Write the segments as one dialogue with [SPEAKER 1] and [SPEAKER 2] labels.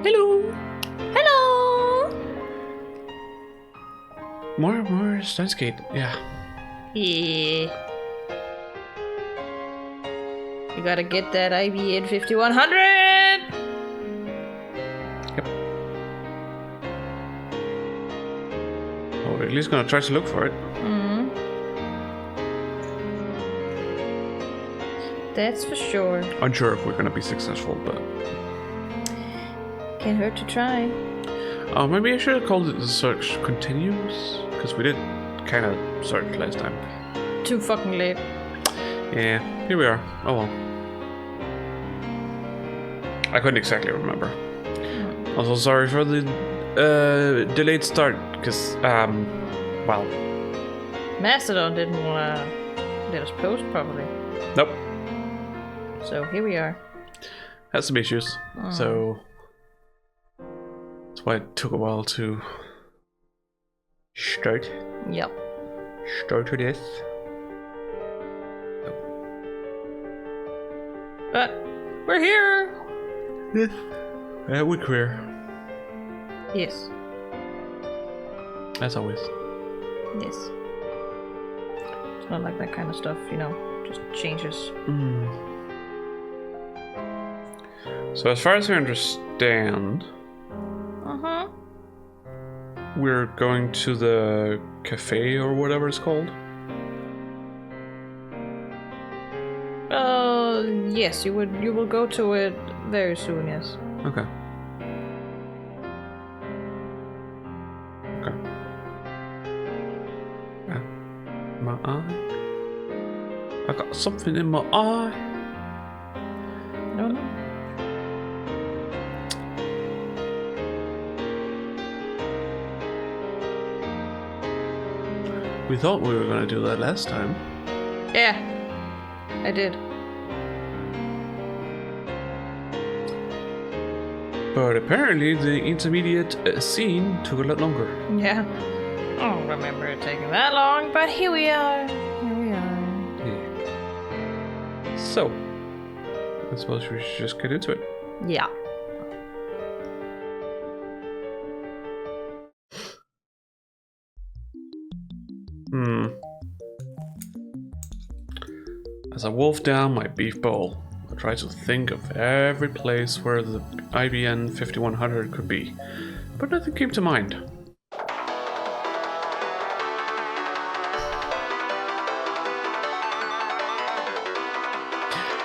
[SPEAKER 1] Hello.
[SPEAKER 2] Hello.
[SPEAKER 1] More Steins Gate. Yeah.
[SPEAKER 2] Yeah. You gotta get that IBN 5100.
[SPEAKER 1] Yep. Oh, we're at least gonna try to look for it.
[SPEAKER 2] That's for sure.
[SPEAKER 1] Unsure if we're gonna be successful, but
[SPEAKER 2] Can't hurt to try.
[SPEAKER 1] maybe I should have called it the search continues, because we did kind of search last time.
[SPEAKER 2] Too fucking late.
[SPEAKER 1] Yeah, here we are. Oh well. I couldn't exactly remember. Also, sorry for the delayed start, because well,
[SPEAKER 2] Mastodon didn't wanna let us post properly.
[SPEAKER 1] nope,
[SPEAKER 2] So here we are.
[SPEAKER 1] had some issues. So that's why it took a while to start
[SPEAKER 2] Yep.
[SPEAKER 1] to this.
[SPEAKER 2] But we're here.
[SPEAKER 1] Yes. We're queer,
[SPEAKER 2] Yes.
[SPEAKER 1] as always.
[SPEAKER 2] Yes. It's not like that kind of stuff, just changes.
[SPEAKER 1] So as far as I understand, we're going to the cafe or whatever it's called.
[SPEAKER 2] Yes, you will go to it very soon, yes.
[SPEAKER 1] Okay. My eye. I got something in my eye.
[SPEAKER 2] No.
[SPEAKER 1] We thought we were gonna do that last time.
[SPEAKER 2] Yeah, I did.
[SPEAKER 1] But apparently the intermediate scene took a lot longer.
[SPEAKER 2] Yeah. I don't remember it taking that long, but here we are.
[SPEAKER 1] Yeah. So, I suppose we should just get into it.
[SPEAKER 2] Yeah.
[SPEAKER 1] As I wolf down my beef bowl, I try to think of every place where the IBN 5100 could be, but nothing came to mind.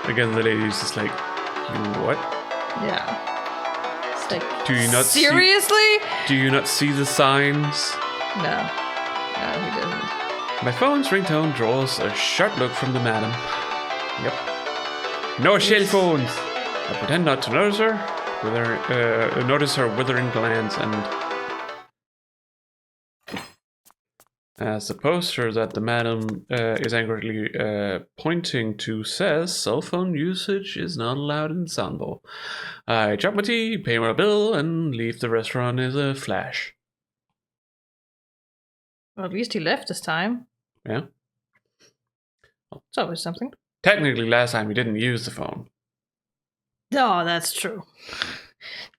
[SPEAKER 1] Again, the lady's just like, you what?
[SPEAKER 2] Yeah. It's like,
[SPEAKER 1] Do you not
[SPEAKER 2] seriously?
[SPEAKER 1] Do you not see the signs?
[SPEAKER 2] No. No, he doesn't.
[SPEAKER 1] My phone's ringtone draws a sharp look from the madam. Yep. No cell phones! I pretend not to notice her, withering glance, and as the poster that the madam is angrily pointing to says, cell phone usage is not allowed in Sambo. I drop my tea, pay my bill, and leave the restaurant in a flash.
[SPEAKER 2] Well, at least he left this time.
[SPEAKER 1] Yeah?
[SPEAKER 2] It's always something.
[SPEAKER 1] Technically, last time he didn't use the phone.
[SPEAKER 2] Oh, that's true.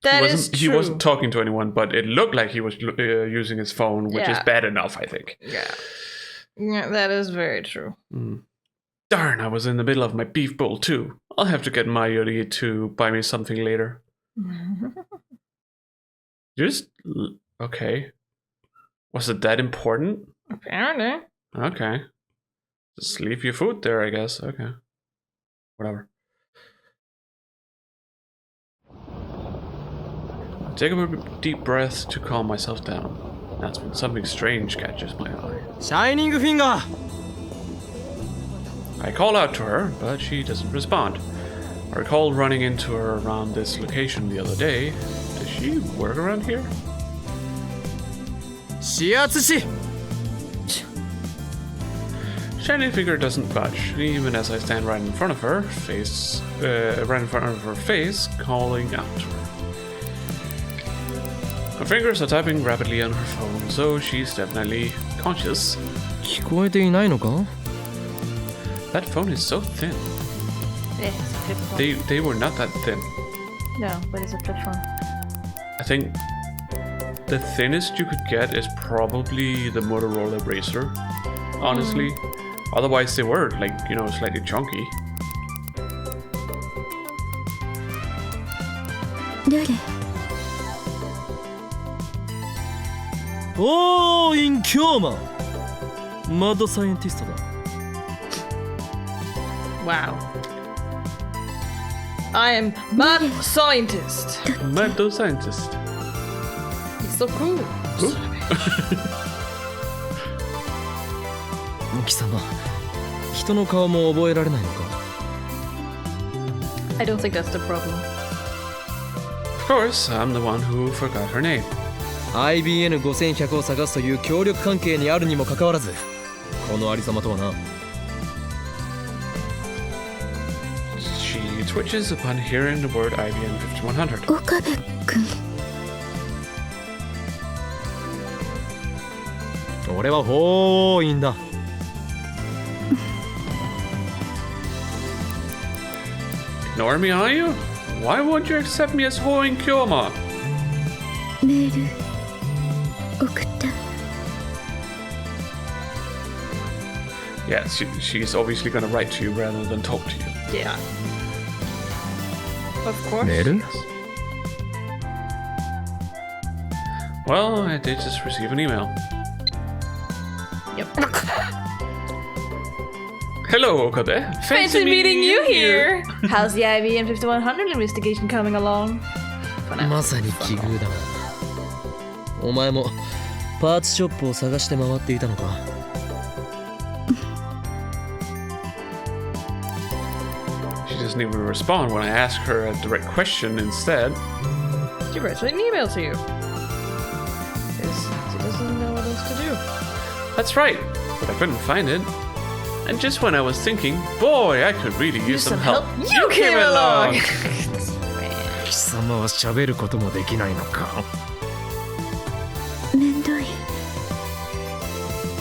[SPEAKER 2] That is true.
[SPEAKER 1] He wasn't talking to anyone, but it looked like he was using his phone, which is bad enough, I think.
[SPEAKER 2] Yeah. Yeah, that is very true.
[SPEAKER 1] Darn, I was in the middle of my beef bowl too. I'll have to get Mayuri to buy me something later. Okay. Was it that important?
[SPEAKER 2] Apparently.
[SPEAKER 1] Okay. Just leave your food there, I guess. Okay. Whatever. I take a deep breath to calm myself down. That's when something strange catches my eye.
[SPEAKER 3] Shining finger!
[SPEAKER 1] I call out to her, but she doesn't respond. I recall running into her around this location the other day. Does she work around here?
[SPEAKER 3] Shiatsushi!
[SPEAKER 1] Shiny figure doesn't budge, even as I stand right in front of her face, calling out to her. Her fingers are typing rapidly on her phone, so she's definitely conscious.
[SPEAKER 3] 聞こえていないのか?
[SPEAKER 1] That phone is so thin.
[SPEAKER 2] Yeah, it's a flip phone.
[SPEAKER 1] They were not that thin.
[SPEAKER 2] No, but it's a flip phone.
[SPEAKER 1] I think the thinnest you could get is probably the Motorola Razr, honestly. Otherwise they were like, you know, slightly chunky.
[SPEAKER 4] 誰？
[SPEAKER 3] おーインキョーママッドサイエンティストだ。
[SPEAKER 2] Wow. I am mad scientist.
[SPEAKER 1] Mad scientist.
[SPEAKER 2] He's so cool.
[SPEAKER 3] 貴様、人の顔も覚えられないのか？
[SPEAKER 2] I don't think that's the problem.
[SPEAKER 1] Of course, I'm the one who forgot her name.
[SPEAKER 3] IBN5100 を探すという協力関係にあるにもかかわらず、このありさまとはな。
[SPEAKER 1] She twitches upon hearing the word IBN 5100.
[SPEAKER 4] 岡部君。
[SPEAKER 3] 俺は法院だ。
[SPEAKER 1] Ignore me, are you? Why won't you accept me as Hoin Kyoma?
[SPEAKER 4] メール送った。
[SPEAKER 1] Yeah, she's obviously gonna write to you rather than talk to you.
[SPEAKER 2] Yeah. Of course.
[SPEAKER 3] メール？
[SPEAKER 1] Well, I did just receive an email.
[SPEAKER 2] Yep.
[SPEAKER 1] Hello, Okabe.
[SPEAKER 2] Fancy meeting you here. How's the IBM 5100 investigation coming along?
[SPEAKER 3] まさに奇遇だな。お前もパーツショップを探して回っていたのか。
[SPEAKER 1] She doesn't even respond when I ask her a direct question instead.
[SPEAKER 2] She writes an email to you. Because she doesn't know what else to do.
[SPEAKER 1] That's right, but I couldn't find it. And just when I was thinking, boy, I could really use some help,
[SPEAKER 2] You came along.
[SPEAKER 3] 貴様は喋ることもできないのか。
[SPEAKER 4] めんどい。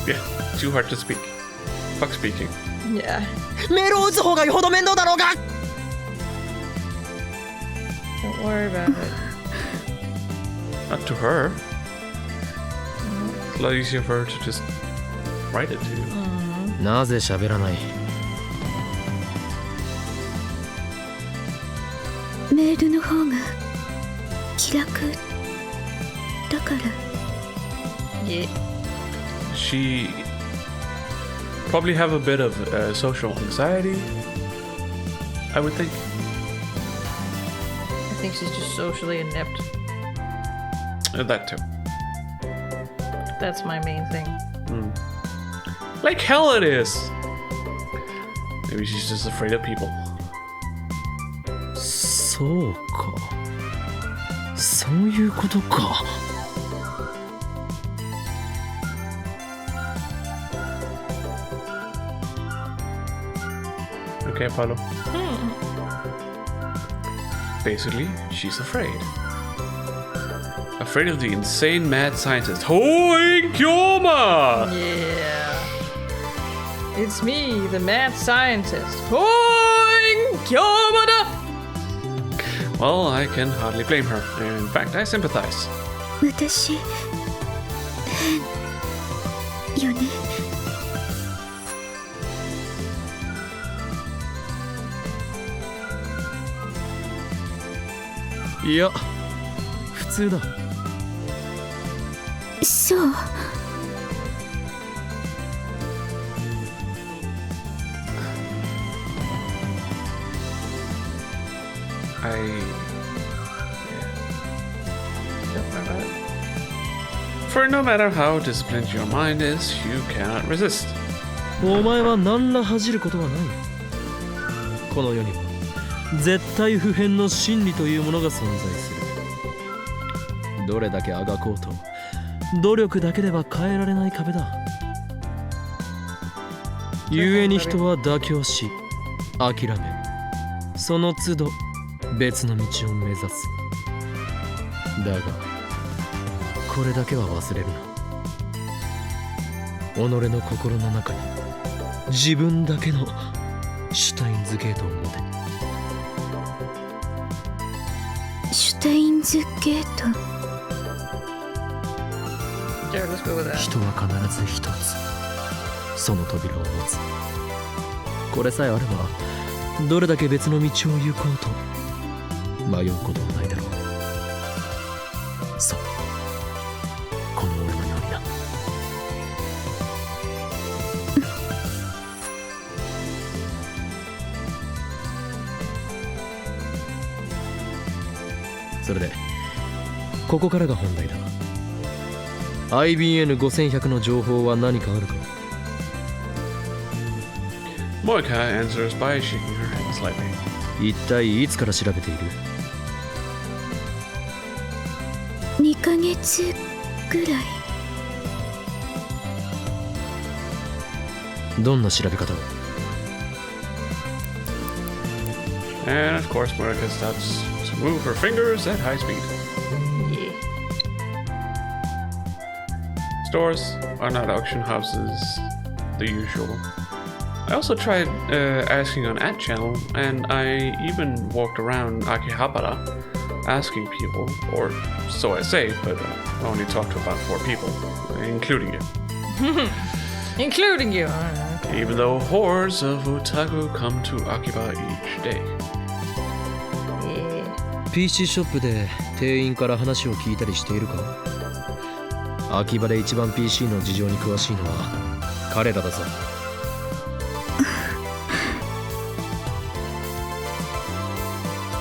[SPEAKER 1] Yeah, too hard to speak. Fuck speaking.
[SPEAKER 2] Yeah.
[SPEAKER 3] メールを打つ方がよほど面倒だろうが。
[SPEAKER 2] Don't worry about it.
[SPEAKER 1] Not to her. It's a lot easier for her to just write it to you.
[SPEAKER 3] なぜ喋らない？
[SPEAKER 4] メールの方が気楽だから。
[SPEAKER 2] Yeah.
[SPEAKER 1] She probably have a bit of social anxiety, I would think.
[SPEAKER 2] I think she's just socially inept.
[SPEAKER 1] That too.
[SPEAKER 2] That's my main thing.
[SPEAKER 1] Like hell it is. Maybe she's just afraid of people.
[SPEAKER 3] そうか。そういうことか。
[SPEAKER 1] Okay, Paulo. Basically, she's afraid. Afraid of the insane mad scientist Hoin Kyoma!
[SPEAKER 2] Yeah. It's me, the mad scientist. Boing! Kyomada!
[SPEAKER 1] Well, I can hardly blame her. In fact, I sympathize.
[SPEAKER 4] 私変よね。
[SPEAKER 3] いや、普通だ。
[SPEAKER 4] そう。
[SPEAKER 1] For no matter how disciplined your mind is, you cannot resist.
[SPEAKER 3] お前は何ら恥じることはない。この世には絶対不変の真理というものが存在する。どれだけあがこうと努力だけでは変えられない壁だ。故に人は妥協し諦め、その都度別の道を目指す。だがこれだけは忘れるな。己の心の中に自分だけのシュタインズゲートを持て。
[SPEAKER 4] シュタインズゲート。
[SPEAKER 2] Sure, let's go with that.
[SPEAKER 3] 人は必ず一つその扉を持つ。これさえあればどれだけ別の道を行こうと迷うことはないだろう。そう、この俺のようにな。それでここからが本題だ。IBN5100 の情報は何かあるか。
[SPEAKER 1] Moika answers by shaking her head slightly.
[SPEAKER 3] 一体いつから調べている
[SPEAKER 4] 2ヶ月ぐらい。
[SPEAKER 3] どんな調べ方を
[SPEAKER 1] And of course, Moika starts to move her fingers at high speed.
[SPEAKER 2] Yeah.
[SPEAKER 1] Stores are not auction houses, the usual. I also tried asking on @channel, and I even walked around Akihabara asking people, or so I say, but I only talked to about 4 people, including you.
[SPEAKER 2] Including you. Okay.
[SPEAKER 1] Even though hordes of otaku come to Akiba each day.
[SPEAKER 2] Yeah.
[SPEAKER 3] PC ショップで店員から話を聞いたりしているか。秋葉で一番 PC の事情に詳しいのは彼らだぞ。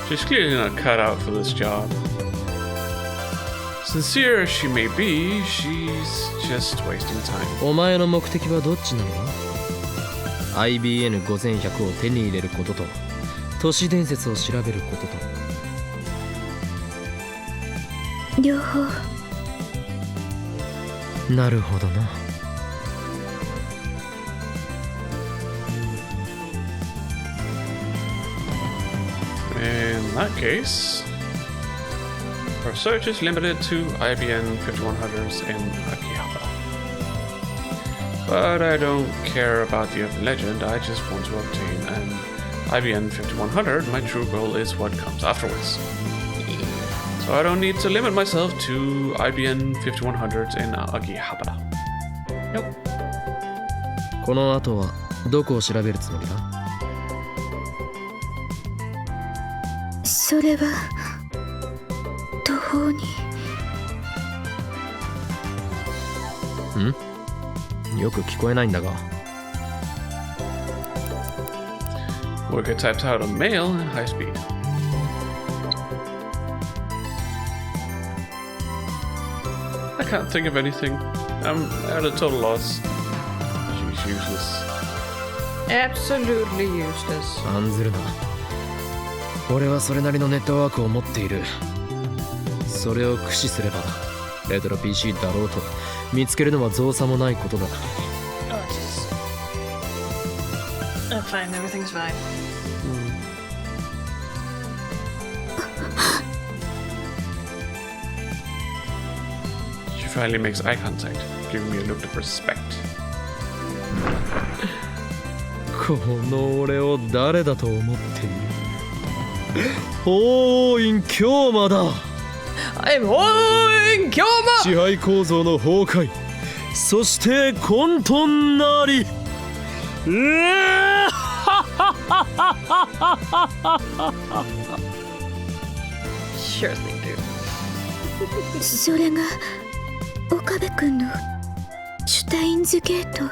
[SPEAKER 1] She's clearly not cut out for this job. Sincere as she may be, she's just wasting time.
[SPEAKER 3] お前の目的はどっちなのだ ?IBN5100 を手に入れることと都市伝説を調べることと。
[SPEAKER 4] 両方。
[SPEAKER 3] なるほどな。
[SPEAKER 1] In that case, her search is limited to IBN 5100s in Akihabara. But I don't care about the urban legend, I just want to obtain an IBN 5100. My true goal is what comes afterwards. So I don't need to limit myself to IBN 5100s in Akihabara.
[SPEAKER 2] Nope.
[SPEAKER 3] この後はどこを調べるつもりだ
[SPEAKER 4] それは途方に。
[SPEAKER 3] んよく聞こえないんだが。
[SPEAKER 1] Worker types out a mail in high speed. I can't think of anything. I'm at a total loss. She's useless.
[SPEAKER 2] Absolutely useless.
[SPEAKER 3] 案ずるな。俺はそれなりのネットワークを持っている。それを駆使すればレトロ PC だろうと見つけるのは造作もないことだ。
[SPEAKER 2] Oh, jeez. I'm fine, everything's fine.
[SPEAKER 1] She finally makes eye contact, giving me a look of respect.
[SPEAKER 3] この俺を誰だと思っている法院京馬だ
[SPEAKER 2] I'm holding Kyoma!
[SPEAKER 3] 支配構造の崩壊そして混沌なり
[SPEAKER 2] Sure thing, dude.
[SPEAKER 4] それが岡部君のシュタインズゲート。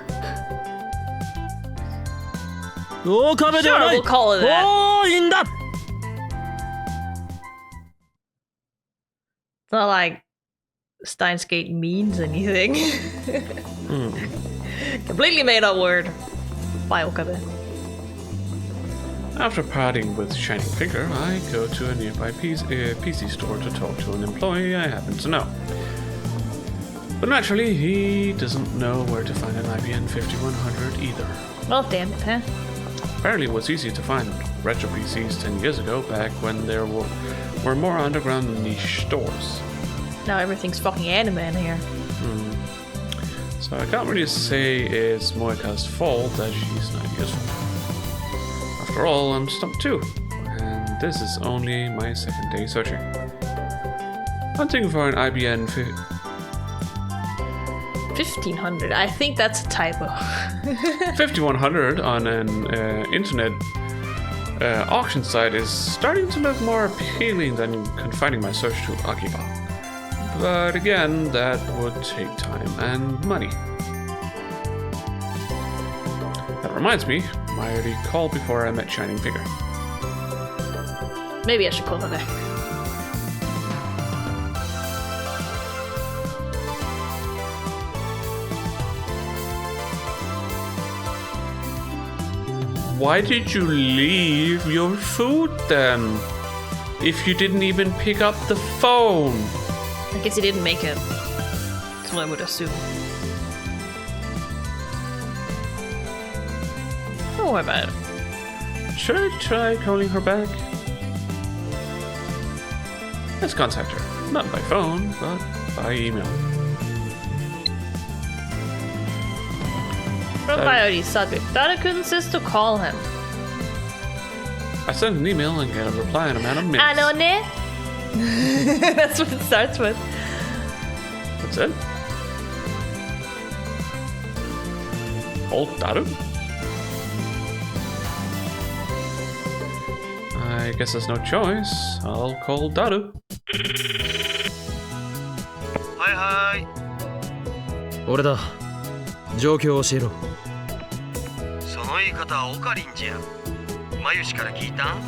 [SPEAKER 3] 岡部ではない
[SPEAKER 2] Sure, we'll call it that.
[SPEAKER 3] 法院だ
[SPEAKER 2] It's not like Steins Gate means anything. Completely made up word. By Okabe.
[SPEAKER 1] After parting with Shining Finger, I go to a nearby PC store to talk to an employee I happen to know. But naturally, he doesn't know where to find an IBN 5100 either.
[SPEAKER 2] Well, damn it, huh?
[SPEAKER 1] Apparently it was easy to find retro PCs 10 years ago, back when there were more underground niche stores.
[SPEAKER 2] Now everything's fucking anime in here.
[SPEAKER 1] So I can't really say it's Moika's fault that she's not useful. After all, I'm stumped too. And this is only my second day searching. Hunting for an IBN
[SPEAKER 2] 1500. I think that's a typo.
[SPEAKER 1] 5100 on an internet auction site is starting to look more appealing than confining my search to Akiba. But again, that would take time and money. That reminds me, I already called before I met Shining Figure.
[SPEAKER 2] Maybe I should call her back.
[SPEAKER 1] Why did you leave your food then? If you didn't even pick up the phone?
[SPEAKER 2] I guess he didn't make it. That's what I would assume. Don't worry about it.
[SPEAKER 1] Should I try calling her back? Let's contact her. Not by phone, but by email.
[SPEAKER 2] Priority subject. Dada-kun insists to call him.
[SPEAKER 1] I send an email and get a reply in a matter of minutes.
[SPEAKER 2] Ano ne? That's what it starts with.
[SPEAKER 1] That's it? Old Daru? I guess there's no choice. I'll call Daru.
[SPEAKER 5] はいはい。
[SPEAKER 3] 俺だ。状況を教えろ。
[SPEAKER 5] その言い方はオカリンじゃ。マユシから聞いたん？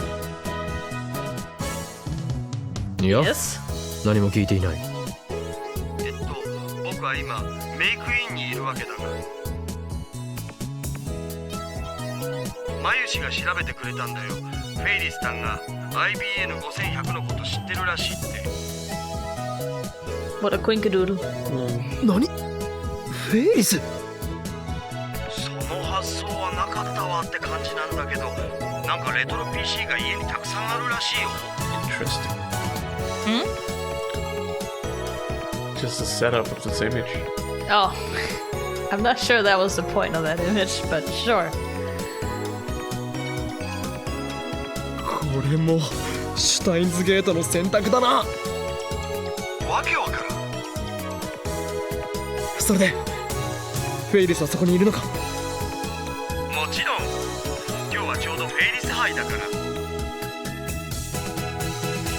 [SPEAKER 3] いや、
[SPEAKER 2] Yes?
[SPEAKER 3] 何も聞いていない。
[SPEAKER 5] 僕は今メイクインにいるわけだが。マユシが調べてくれたんだよ。フェイリスさんが IBN5100 のこと知ってるらしいって。
[SPEAKER 2] What a quinkadoodle.
[SPEAKER 3] 何？フェイリス？
[SPEAKER 5] その発想はなかったわって感じなんだけど、なんかレトロ PC が家にたくさんあるらしいよ。
[SPEAKER 1] Interesting.
[SPEAKER 2] Hmm?
[SPEAKER 1] Just the setup of this image.
[SPEAKER 2] Oh. I'm not sure that was the point of that image, but sure.
[SPEAKER 3] これもシュタインズゲートの選択だな。
[SPEAKER 5] わけわからん。
[SPEAKER 3] それでフェイリスはそこにいるのか？
[SPEAKER 5] もちろん。今日はちょうどフェイリス杯だから。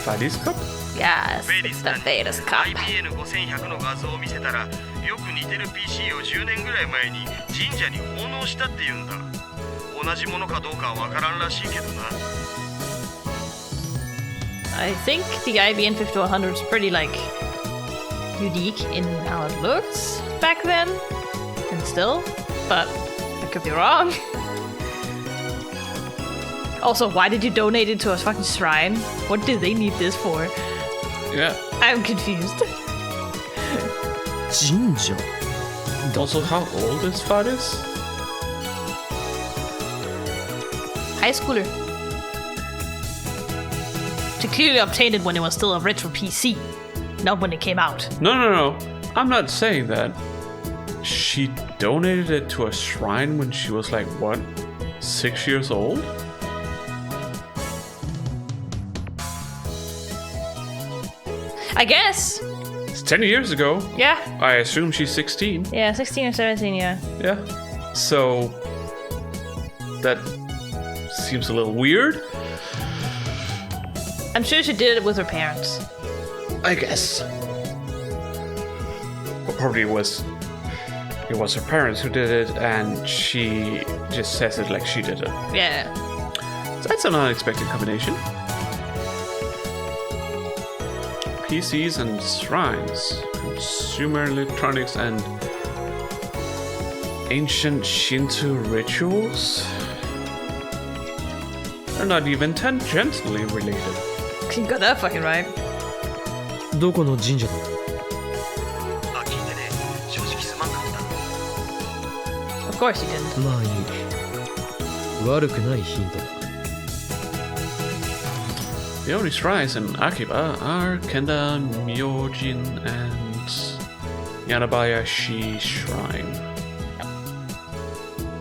[SPEAKER 1] Fadis Cup?
[SPEAKER 2] Yes,
[SPEAKER 5] フェイリ
[SPEAKER 2] it's
[SPEAKER 5] ス
[SPEAKER 2] the
[SPEAKER 5] さんに
[SPEAKER 2] Vedas Cup.
[SPEAKER 5] IBN5100 の画像を見せたら、よく似てる PC を10年ぐらい前に神社に奉納したって言うんだ。同じものかどうかはわからんらしいけどな。
[SPEAKER 2] I think the IBN 5100 is pretty like unique in how it looked back then and still, but I could be wrong. Also, why did you donate it to a fucking shrine? What do they need this for?
[SPEAKER 1] Yeah.
[SPEAKER 2] I'm confused.
[SPEAKER 3] 神社？
[SPEAKER 1] Also, how old is Fadis?
[SPEAKER 2] High schooler. She clearly obtained it when it was still a retro PC, not when it came out.
[SPEAKER 1] No. I'm not saying that. She donated it to a shrine when she was like, what? 6 years old?
[SPEAKER 2] I guess.
[SPEAKER 1] It's 10 years ago.
[SPEAKER 2] Yeah.
[SPEAKER 1] I assume she's 16.
[SPEAKER 2] Yeah, 16 or 17, yeah.
[SPEAKER 1] Yeah. So that seems a little weird.
[SPEAKER 2] I'm sure she did it with her parents.
[SPEAKER 1] I guess. Or probably it was her parents who did it, and she just says it like she did it.
[SPEAKER 2] Yeah.
[SPEAKER 1] So that's an unexpected combination. PCs and shrines, consumer electronics and ancient Shinto rituals. They're not even tangentially related.
[SPEAKER 2] You got that fucking right.
[SPEAKER 3] どこの神社だ？
[SPEAKER 5] あ、聞いてね。正直すまんかった。
[SPEAKER 2] Of course you didn't.
[SPEAKER 3] まあいい。悪くないヒントだ。
[SPEAKER 1] The only shrines in Akiba are Kenda Myojin and Yanabayashi Shrine.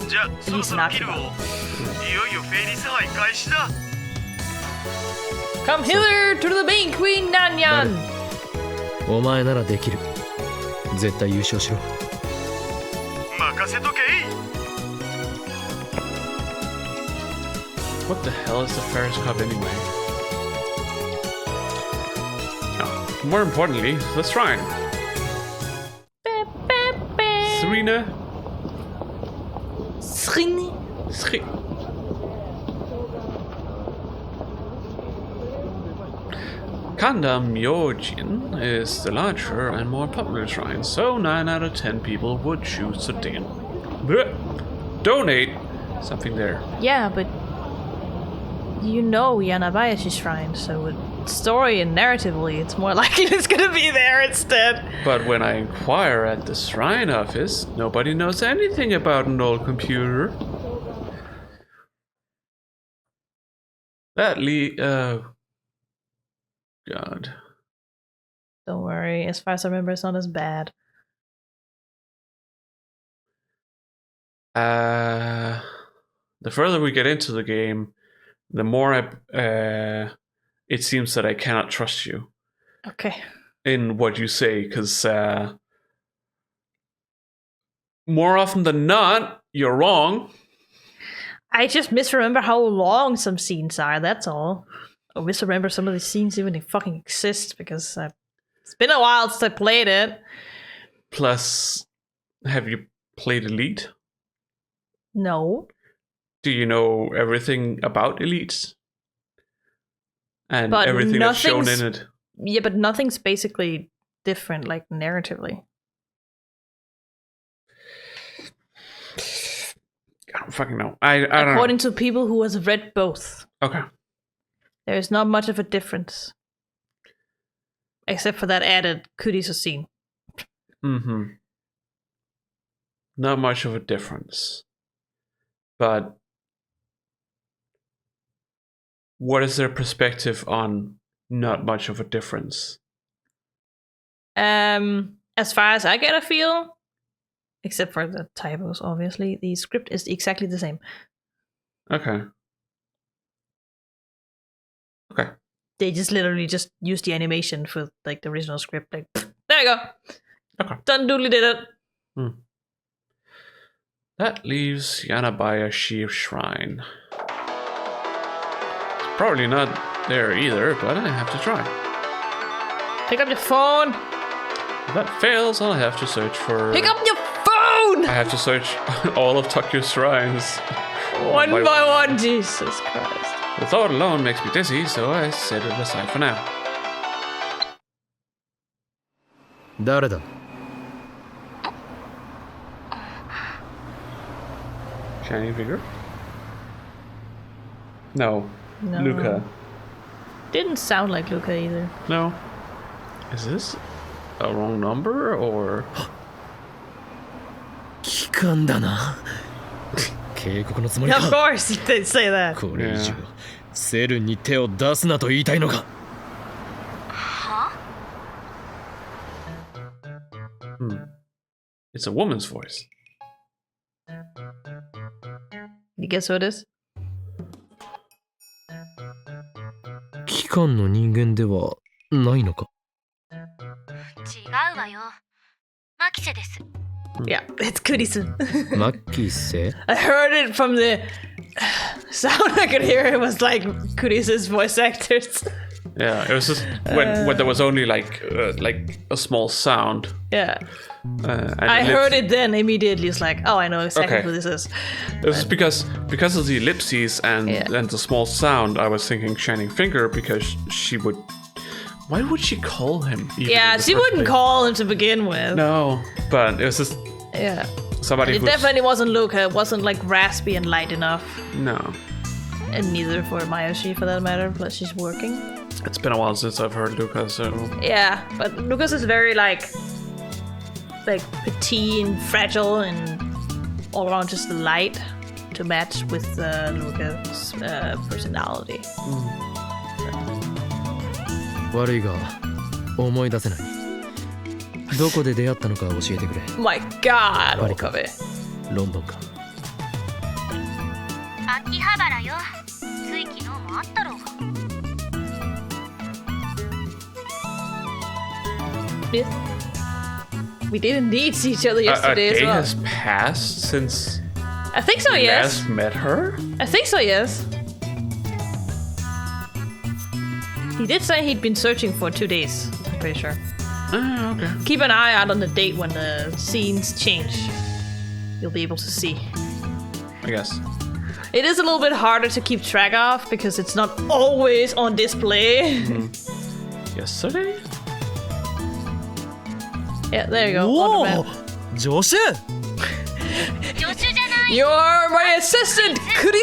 [SPEAKER 5] じゃあそろそろ切るを。いよいよフェイリス杯開始だ。
[SPEAKER 2] Come hither to the bank, Queen Nanyan.
[SPEAKER 3] お前ならできる。絶対優勝しろ。
[SPEAKER 5] 任せとけい。
[SPEAKER 1] What the hell is the Ferris Cup anyway? Oh, more importantly, the shrine. Serena.
[SPEAKER 2] Srini.
[SPEAKER 1] Kanda Myojin is the larger and more popular shrine, so 9 out of 10 people would choose to donate something there.
[SPEAKER 2] Yeah, but you know Yanabayashi's shrine, so with story and narratively, it's more likely it's gonna be there instead.
[SPEAKER 1] But when I inquire at the shrine office, nobody knows anything about an old computer. God.
[SPEAKER 2] Don't worry, as far as I remember, it's not as bad.
[SPEAKER 1] The further we get into the game, the more it seems that I cannot trust you
[SPEAKER 2] Okay.
[SPEAKER 1] in what you say, because more often than not, you're wrong.
[SPEAKER 2] I just misremember how long some scenes are, that's all. I misremember some of the scenes even fucking exist, because it's been a while since I played it.
[SPEAKER 1] Plus, have you played Elite?
[SPEAKER 2] No.
[SPEAKER 1] Do you know everything about Elite? And
[SPEAKER 2] But
[SPEAKER 1] everything that's shown
[SPEAKER 2] nothing's-
[SPEAKER 1] in it?
[SPEAKER 2] Yeah, but nothing's basically different, like, narratively.
[SPEAKER 1] I don't fucking know. I don't know.
[SPEAKER 2] According to people who has read both,
[SPEAKER 1] Okay.
[SPEAKER 2] there's not much of a difference. Except for that added Kurisu scene.
[SPEAKER 1] Mm-hmm. Not much of a difference. But what is their perspective on not much of a difference?
[SPEAKER 2] As far as I get a feel, except for the typos, obviously, the script is exactly the same.
[SPEAKER 1] Okay. Okay.
[SPEAKER 2] They just literally just use the animation for like the original script. Like, there you go.
[SPEAKER 1] Okay.
[SPEAKER 2] Done doodly did it.
[SPEAKER 1] That leaves Yanabayashi Shrine. It's probably not there either, but I have to try.
[SPEAKER 2] Pick up your phone.
[SPEAKER 1] If that fails, I'll have to search for...
[SPEAKER 2] Pick up your phone!
[SPEAKER 1] I have to search all of Tokyo's shrines.
[SPEAKER 2] One
[SPEAKER 1] by
[SPEAKER 2] by one. Jesus Christ.
[SPEAKER 1] The thought alone makes me dizzy, so I set it aside for now.
[SPEAKER 3] 誰だ
[SPEAKER 1] Shining figure? No.
[SPEAKER 2] No.
[SPEAKER 1] Luca.
[SPEAKER 2] Didn't sound like Luca either.
[SPEAKER 1] No. Is this a wrong number, or...
[SPEAKER 3] 機関だな警告のつもり
[SPEAKER 2] Of
[SPEAKER 3] か
[SPEAKER 2] course, he did say that.
[SPEAKER 3] これ以上セルンに手を出すなと言いたいのか
[SPEAKER 1] It's a woman's voice.
[SPEAKER 2] You guess who it is?
[SPEAKER 3] 機関の人間ではないのか
[SPEAKER 4] 違うわよ。マキセです。
[SPEAKER 2] Yeah, it's Kurisu.
[SPEAKER 3] マッキーせ
[SPEAKER 2] I heard it from the sound I could hear. It was like Kurisu's voice actors.
[SPEAKER 1] Yeah, it was just when there was only like a small sound.
[SPEAKER 2] Yeah.
[SPEAKER 1] And
[SPEAKER 2] I heard it then immediately. It's like, oh, I know exactly
[SPEAKER 1] Okay.
[SPEAKER 2] who this is.
[SPEAKER 1] It was because of the ellipses and the small sound. I was thinking Shining Finger because she would. Why would she call him? Even
[SPEAKER 2] Yeah,
[SPEAKER 1] in the
[SPEAKER 2] she
[SPEAKER 1] first
[SPEAKER 2] wouldn't
[SPEAKER 1] place?
[SPEAKER 2] call him to begin with.
[SPEAKER 1] No, but it was just
[SPEAKER 2] Yeah.
[SPEAKER 1] somebody
[SPEAKER 2] It
[SPEAKER 1] who.
[SPEAKER 2] definitely wasn't Luca. It wasn't like raspy and light enough.
[SPEAKER 1] No,
[SPEAKER 2] And neither for Mayoshi for that matter, plus she's working.
[SPEAKER 1] it's been a while since I've heard Luca, so
[SPEAKER 2] Yeah, but Lucas is very like petite and fragile and all around just light to match with Lucas' personality.
[SPEAKER 3] 悪いが思い出せないどこで出会ったのか教えてくれ
[SPEAKER 2] My God,
[SPEAKER 3] バリか
[SPEAKER 2] Okabe.
[SPEAKER 3] ロンドンか
[SPEAKER 4] 秋葉原よ。つい昨日もあったろうが。
[SPEAKER 2] We did indeed see each other yesterday
[SPEAKER 1] a day
[SPEAKER 2] as well.
[SPEAKER 1] has passed since
[SPEAKER 2] I think so,
[SPEAKER 1] we
[SPEAKER 2] yes.
[SPEAKER 1] last met her?
[SPEAKER 2] I think so, yes. He did say he'd been searching for 2 days. I'm pretty sure.
[SPEAKER 1] Ah, okay.
[SPEAKER 2] Keep an eye out on the date when the scenes change. You'll be able to see.
[SPEAKER 1] I guess.
[SPEAKER 2] It is a little bit harder to keep track of because it's not always on display.
[SPEAKER 1] Yesterday?
[SPEAKER 2] Yeah, there you go.
[SPEAKER 3] お
[SPEAKER 2] on
[SPEAKER 3] お
[SPEAKER 2] the map.
[SPEAKER 3] 助手
[SPEAKER 2] You're my assistant, Christina!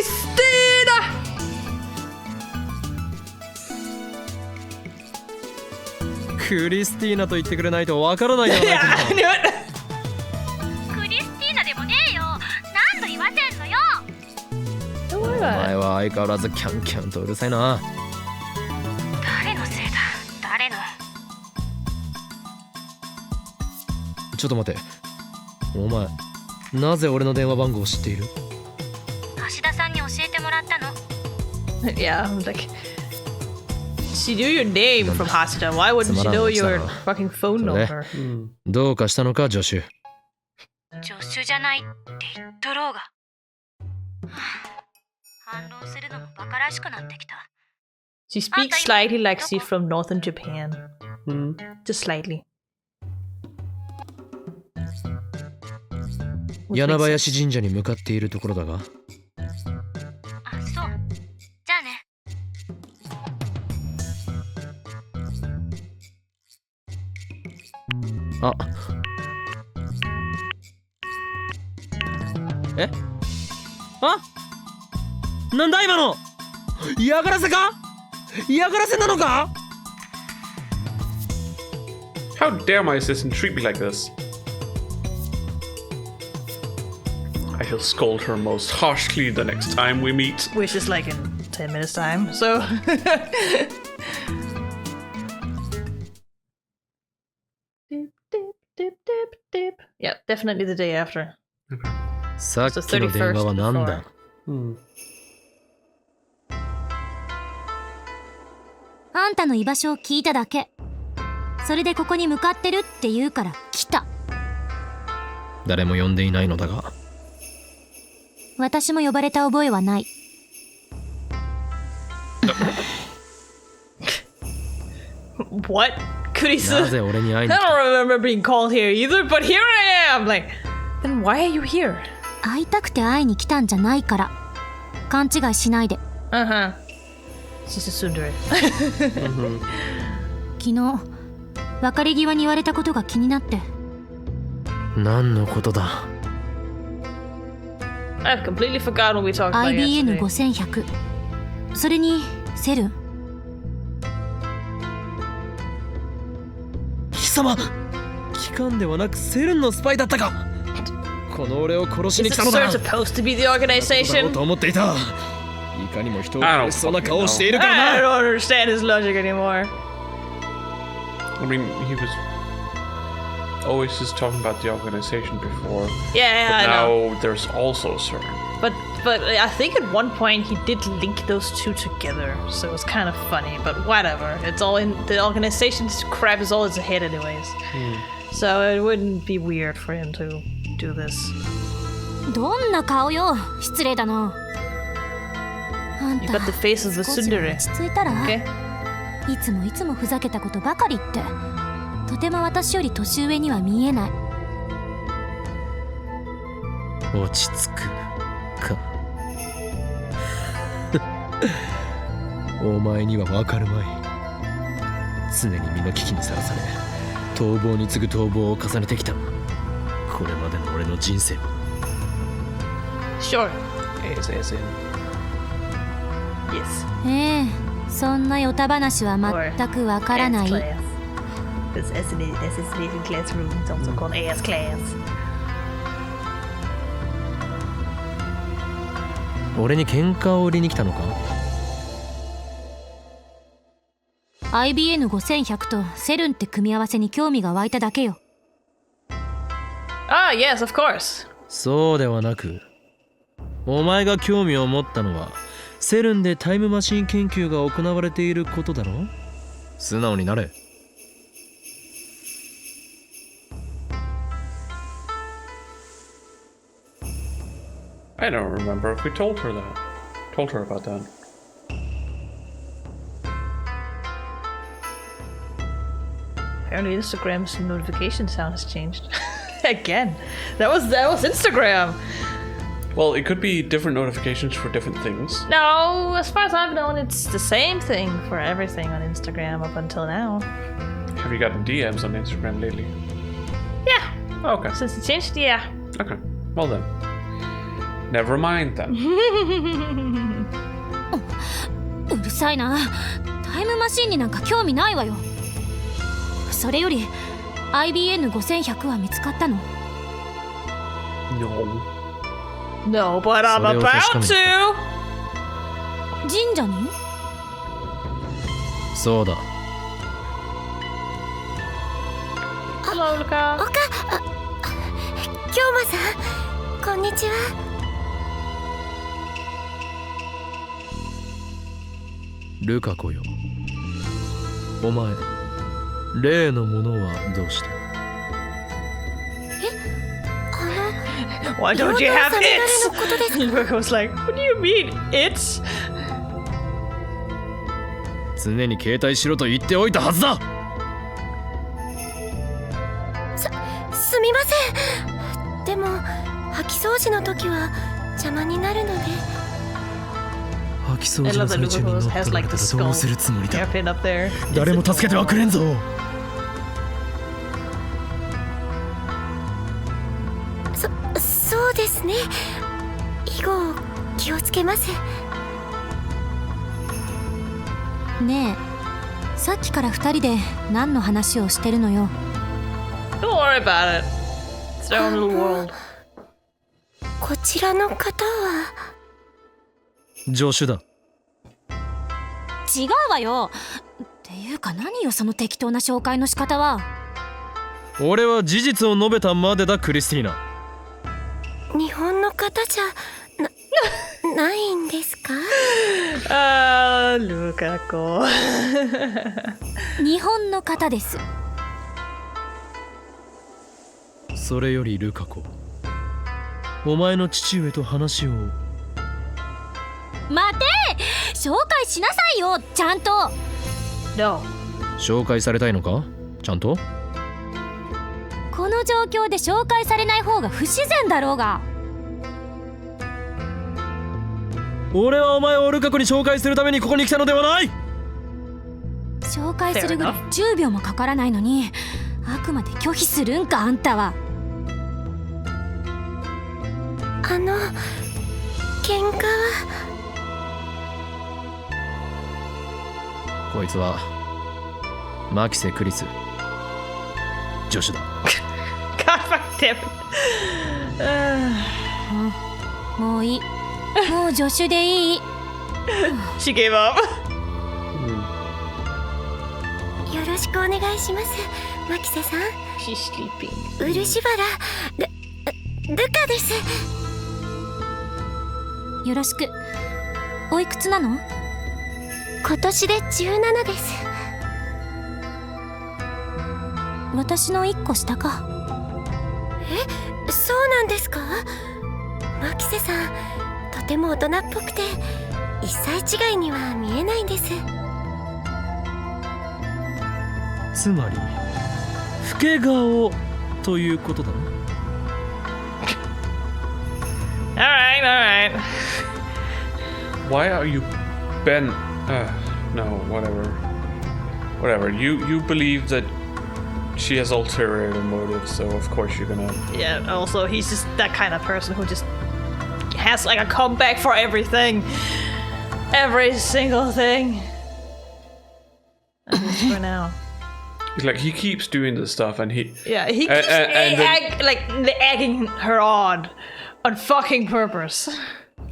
[SPEAKER 3] クリスティーナと言ってくれないとわからないような
[SPEAKER 2] Yeah, I knew it!
[SPEAKER 4] クリスティーナでもねえよ。何度言わせんのよ。
[SPEAKER 2] Don't worry
[SPEAKER 3] お
[SPEAKER 2] about
[SPEAKER 3] 前は相変わらずキャンキャンとうるさいな。
[SPEAKER 4] 誰のせいだ。誰の。
[SPEAKER 3] ちょっと待って、お前なぜ俺の電話番号を知っている？
[SPEAKER 4] 橋田さんに教えてもらったの。
[SPEAKER 2] it. Yeah, I'm like... She knew your name from Hashida. Why wouldn't she know your fucking phone number?
[SPEAKER 3] どうかしたのか助手？
[SPEAKER 4] 助手じゃないって言っとろうが。反論するのもバカらしくなってきた。
[SPEAKER 2] She speaks slightly like she's from northern Japan.
[SPEAKER 1] Hmm.
[SPEAKER 2] Just slightly.
[SPEAKER 3] 柳林神社に向かっているところだが。
[SPEAKER 4] あ、そう。じゃあね。
[SPEAKER 3] あ、え？あ？なんだ今の？嫌がらせか？嫌がらせなのか？
[SPEAKER 1] How dare my assistant treat me like this? I shall scold her most harshly the next time we meet.
[SPEAKER 2] Which is like in 10 minutes time, so... Dip, dip, dip, dip, dip. Yeah, definitely the day after.
[SPEAKER 3] さっきの電話はなんだ？
[SPEAKER 1] Hmm.
[SPEAKER 4] あんたの居場所を聞いただけ。それでここに向かってるって言うから来た。
[SPEAKER 3] 誰も呼んでいないのだが。
[SPEAKER 4] 私も呼ばれた覚えはない。
[SPEAKER 2] What? クリス?
[SPEAKER 3] なぜ俺に会い
[SPEAKER 2] I
[SPEAKER 3] に来た？
[SPEAKER 2] don't remember being called here either, but here I am! Like, then why are you here?
[SPEAKER 4] 会いたくて会いに来たんじゃないから。勘違いしないで。
[SPEAKER 2] Uh-huh. She's a tsundere.
[SPEAKER 4] 昨日、別れ際に言われたことが気になって。
[SPEAKER 3] 何のことだ？
[SPEAKER 2] I've completely forgotten what we talked about yesterday.
[SPEAKER 4] IBN5100。それに、セルン。
[SPEAKER 3] 貴様！機関ではなくセルンのスパイだったか？この俺を殺しに
[SPEAKER 2] Is
[SPEAKER 3] 来たのだ。
[SPEAKER 2] CERN supposed to be the
[SPEAKER 3] だろう
[SPEAKER 2] organization?
[SPEAKER 3] と思っていた。いかにも人を殺しそうな顔をしているから
[SPEAKER 2] I
[SPEAKER 3] な。
[SPEAKER 2] don't understand his logic anymore.
[SPEAKER 1] I mean, he was always just talking about the organization before.
[SPEAKER 2] Yeah,
[SPEAKER 1] But
[SPEAKER 2] I know.
[SPEAKER 1] now there's also CERN.
[SPEAKER 2] But I think at one point he did link those two together, so it was kind of funny. But whatever, it's all in the organization's crap is all in his head anyways. So it wouldn't be weird for him to do this.
[SPEAKER 4] どんな顔よ。失礼だな。あん
[SPEAKER 2] You
[SPEAKER 4] た
[SPEAKER 2] got the face of the
[SPEAKER 4] 少し
[SPEAKER 2] tsundere.
[SPEAKER 4] 落ち着いたら、
[SPEAKER 2] Okay.
[SPEAKER 4] いつもいつもふざけたことばかり言って、とても私より年上には見えない。
[SPEAKER 3] 落ち着くか。お前にはわかるまい。常に身の危機にさらされ、逃亡に次ぐ逃亡を重ねてきた。これまでの俺の人生は。
[SPEAKER 2] Sure.
[SPEAKER 1] As in.
[SPEAKER 2] Yes.
[SPEAKER 4] ええ、そんなヨタ話は全くわからない。
[SPEAKER 2] Because assassination classroom is also called AS class.
[SPEAKER 3] 俺に喧嘩を売りに来たのか？
[SPEAKER 4] IBN5100 とセルンって組み合わせに興味が湧いただけよ。
[SPEAKER 2] Ah, yes, of course.
[SPEAKER 3] そうではなく、お前が興味を持ったのはセルンでタイムマシン研究が行われていることだろ？素直になれ。
[SPEAKER 1] I don't remember if we told her about that.
[SPEAKER 2] Apparently Instagram's notification sound has changed. Again. That was Instagram.
[SPEAKER 1] Well, it could be different notifications for different things.
[SPEAKER 2] No, as far as I've known, it's the same thing for everything on Instagram up until now.
[SPEAKER 1] Have you gotten DMs on Instagram lately?
[SPEAKER 2] Yeah.
[SPEAKER 1] Okay.
[SPEAKER 2] Since it changed, yeah.
[SPEAKER 1] Okay. Well then. Never mind then.
[SPEAKER 4] うるさいな。タイムマシンになんか興味ないわよ。それより IBN5100 は見つかったの？
[SPEAKER 1] No.
[SPEAKER 2] No, but I'm about to!
[SPEAKER 4] 神社に？
[SPEAKER 3] そうだ。
[SPEAKER 2] Hello, Luca.
[SPEAKER 4] 京馬さん、こんにちは。
[SPEAKER 3] ルカ子よ。お前、例のものはどうした？
[SPEAKER 2] Why don't you have it? Luca was like, what do you mean, it's?
[SPEAKER 3] 常に携帯しろと言っておいたはずだ。
[SPEAKER 4] すみません。でも掃き掃除の時は邪魔になるので。
[SPEAKER 3] 掃き掃除の最中に乗っ取られたらどうするつもりだ。誰も助けてはくれんぞ。
[SPEAKER 4] そうですね。以後気をつけます。ねえ、さっきから2人で何の話をしてるのよ。
[SPEAKER 2] Don't worry about it. It's their own little world.
[SPEAKER 4] こちらの方は
[SPEAKER 3] 助手だ。
[SPEAKER 4] 違うわよ。っていうか何よその適当な紹介の仕方は。
[SPEAKER 3] 俺は事実を述べたまでだ、クリスティーナ。
[SPEAKER 4] 日本の方じゃないんですか？
[SPEAKER 2] ルカ子。
[SPEAKER 4] 日本の方です。
[SPEAKER 3] それよりルカ子、お前の父上と話を。
[SPEAKER 4] 待て！紹介しなさいよ、ちゃんと。
[SPEAKER 2] No.
[SPEAKER 3] 紹介されたいのか？ちゃんと？
[SPEAKER 4] この状況で紹介されない方が不自然だろうが。
[SPEAKER 3] 俺はお前をルカ子に紹介するためにここに来たのではない。
[SPEAKER 4] 紹介するぐらい10秒もかからないのに、あくまで拒否するんか、あんたは。喧嘩は。
[SPEAKER 3] こいつはマキセ・クリス、助手だ。
[SPEAKER 2] God fuck damn it.
[SPEAKER 4] もういい。もう助手でいい。
[SPEAKER 2] She gave up.
[SPEAKER 4] よろしくお願いします、マキセさん。
[SPEAKER 2] She's sleeping.
[SPEAKER 4] 漆原ルカです。よろしく。おいくつなの？今年で17です。私の1個下か。え、そうなんですか？マキセさん、とても大人っぽくて1歳違いには見えないんです。
[SPEAKER 3] つまり老け顔ということだな。
[SPEAKER 2] Alright, alright.
[SPEAKER 1] Why are you bent? No, whatever. You believe that she has ulterior motives, so of course you're gonna.
[SPEAKER 2] Yeah, also, he's just that kind of person who just has like a comeback for everything. Every single thing. At least for now.
[SPEAKER 1] It's like he keeps doing this stuff, and he.
[SPEAKER 2] Yeah, he keeps egging her on fucking purpose.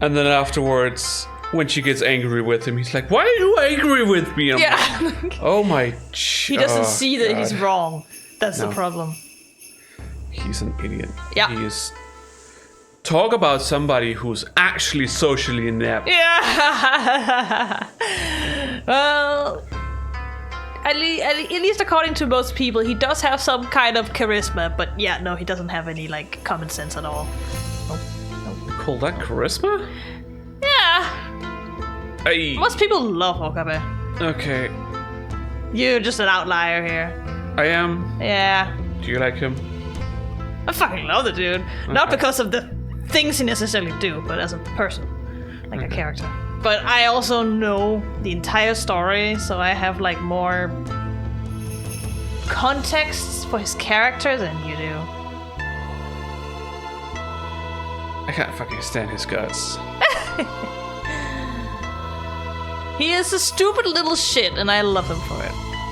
[SPEAKER 1] And then afterwards, when she gets angry with him, he's like, "Why are you angry with me?" I'm
[SPEAKER 2] Yeah.
[SPEAKER 1] like, oh my.
[SPEAKER 2] He doesn't see that he's wrong. That's the problem.
[SPEAKER 1] He's an idiot.
[SPEAKER 2] Yeah.
[SPEAKER 1] He is. Talk about somebody who's actually socially inept.
[SPEAKER 2] Yeah. Well, at least according to most people, he does have some kind of charisma. But yeah, no, he doesn't have any like common sense at all.
[SPEAKER 1] call that charisma?
[SPEAKER 2] Yeah.
[SPEAKER 1] Hey.
[SPEAKER 2] Most people love Okabe.
[SPEAKER 1] Okay,
[SPEAKER 2] You're just an outlier here.
[SPEAKER 1] I am.
[SPEAKER 2] Yeah.
[SPEAKER 1] Do you like him?
[SPEAKER 2] I fucking love the dude. Not
[SPEAKER 1] Okay.
[SPEAKER 2] because of the things he necessarily do, but as a person. Like a character. But I also know the entire story, so I have like more context for his character than you do.
[SPEAKER 1] I can't fucking stand his guts.
[SPEAKER 2] He is a stupid little shit, and I love him for it.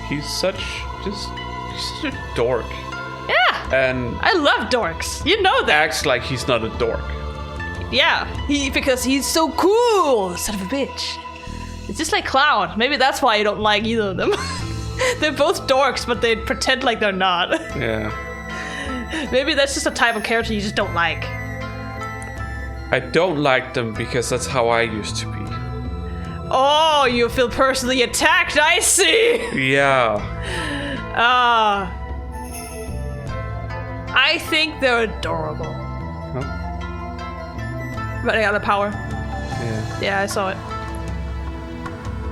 [SPEAKER 1] He's such a dork.
[SPEAKER 2] Yeah,
[SPEAKER 1] And
[SPEAKER 2] I love dorks. You know that.
[SPEAKER 1] acts like he's not a dork.
[SPEAKER 2] Yeah, because he's so cool, son of a bitch. It's just like Cloud. Maybe that's why you don't like either of them. They're both dorks, but they pretend like they're not.
[SPEAKER 1] Yeah.
[SPEAKER 2] Maybe that's just a type of character you just don't like.
[SPEAKER 1] I don't like them because that's how I used to be.
[SPEAKER 2] Oh, you feel personally attacked, I see!
[SPEAKER 1] Yeah.
[SPEAKER 2] I think they're adorable.
[SPEAKER 1] Huh?
[SPEAKER 2] Running out of power.
[SPEAKER 1] Yeah.
[SPEAKER 2] Yeah, I saw it.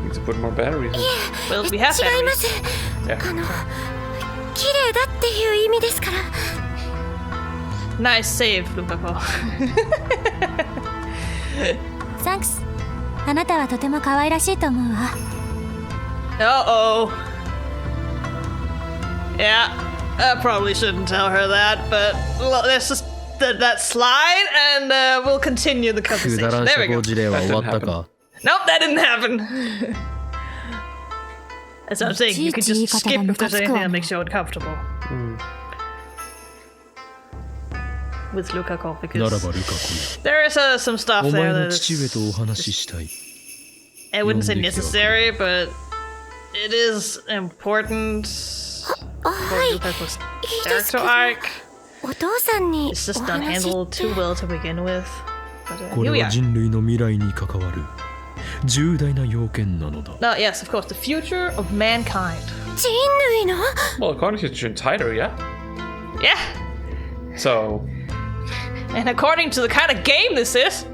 [SPEAKER 1] Need to put more batteries in.
[SPEAKER 2] Well, we have
[SPEAKER 4] 違いま
[SPEAKER 2] batteries.
[SPEAKER 4] す。
[SPEAKER 1] Yeah.
[SPEAKER 4] 綺麗だっていう意味ですから。
[SPEAKER 2] Nice save, Lukako.
[SPEAKER 4] サンクス。あなたはとても可愛らしいと思うわ。
[SPEAKER 2] Uh-oh. Yeah, I probably shouldn't tell her that, but let's just that slide and we'll continue the
[SPEAKER 3] くだ
[SPEAKER 2] conversation.
[SPEAKER 3] らん
[SPEAKER 2] There
[SPEAKER 3] 社
[SPEAKER 2] we
[SPEAKER 3] 交
[SPEAKER 2] go.
[SPEAKER 3] 辞令は終わったか。
[SPEAKER 2] Nope, that didn't happen. That's what I'm saying. You could just skip if there's anything that makes you uncomfortable. With Lukako,
[SPEAKER 3] なら
[SPEAKER 2] because
[SPEAKER 3] ばルカ子よ。
[SPEAKER 2] there is some stuff
[SPEAKER 3] お
[SPEAKER 2] there
[SPEAKER 3] 前
[SPEAKER 2] that
[SPEAKER 3] の父上とお話ししたい。
[SPEAKER 2] I wouldn't say necessary, but it is important for
[SPEAKER 4] はい。
[SPEAKER 2] Lukako's
[SPEAKER 4] いいですけ
[SPEAKER 2] character
[SPEAKER 4] ど。
[SPEAKER 2] arc.
[SPEAKER 4] お父さんに
[SPEAKER 2] It's
[SPEAKER 4] お
[SPEAKER 2] just not
[SPEAKER 4] 話
[SPEAKER 2] handled
[SPEAKER 4] って
[SPEAKER 2] too well to begin with. But
[SPEAKER 3] こ
[SPEAKER 2] here
[SPEAKER 3] れ
[SPEAKER 2] we
[SPEAKER 3] は
[SPEAKER 2] are.
[SPEAKER 3] 人類の未来に関わる重大な要件なのだ。
[SPEAKER 2] No, yes, of course, the future of mankind.
[SPEAKER 4] 人類の
[SPEAKER 1] Well, according to Tighter, yeah.
[SPEAKER 2] Yeah,
[SPEAKER 1] So,
[SPEAKER 2] and according to the kind of game this is,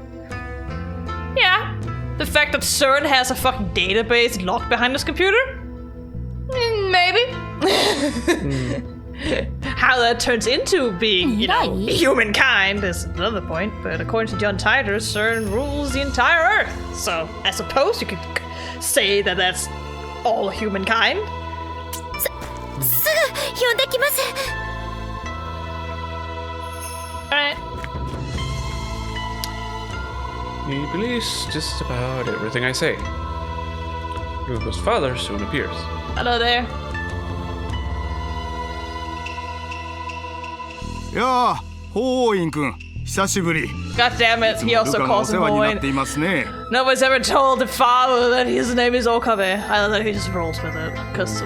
[SPEAKER 2] yeah, the fact that CERN has a fucking database locked behind this computer, maybe. How that turns into being, you know,
[SPEAKER 4] Right.
[SPEAKER 2] humankind is another point. But according to John Titor, CERN rules the entire Earth. So I suppose you could say that that's all humankind.
[SPEAKER 4] すぐ呼んできます。
[SPEAKER 2] Alright.
[SPEAKER 1] he believes just about everything I say. Luka's father soon appears.
[SPEAKER 2] Hello there.
[SPEAKER 6] やあ、ホーイン君、久しぶり。
[SPEAKER 2] God damn it, he
[SPEAKER 6] ル
[SPEAKER 2] also
[SPEAKER 6] カがお
[SPEAKER 2] calls
[SPEAKER 6] 世
[SPEAKER 2] him
[SPEAKER 6] 話になっ
[SPEAKER 2] Moin.
[SPEAKER 6] ていますね。
[SPEAKER 2] Nobody's ever told the father that his name is Okabe. I love that he just rolls with it. Cause,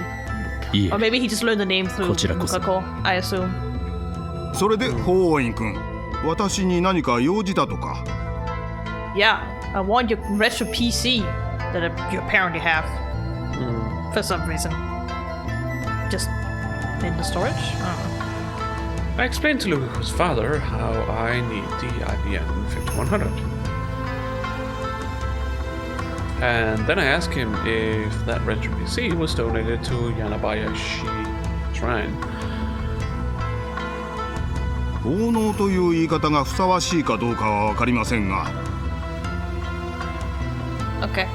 [SPEAKER 3] いえ
[SPEAKER 2] or maybe he just learned the name through
[SPEAKER 3] こちらこそ。
[SPEAKER 2] Lukako, I assume.
[SPEAKER 6] それで、ホーイン君、私に何か用事だとか。
[SPEAKER 2] Yeah, I want your retro PC that you apparently have. For some reason. Just in the storage? I don't know.
[SPEAKER 1] I explained to Luka's father how I need the IBM 5100. And then I asked him if that retro PC was donated to Yanabayashi Shrine.
[SPEAKER 6] 奉納という言い方がふさわしいかどうかは分かりませんが。
[SPEAKER 2] Okay.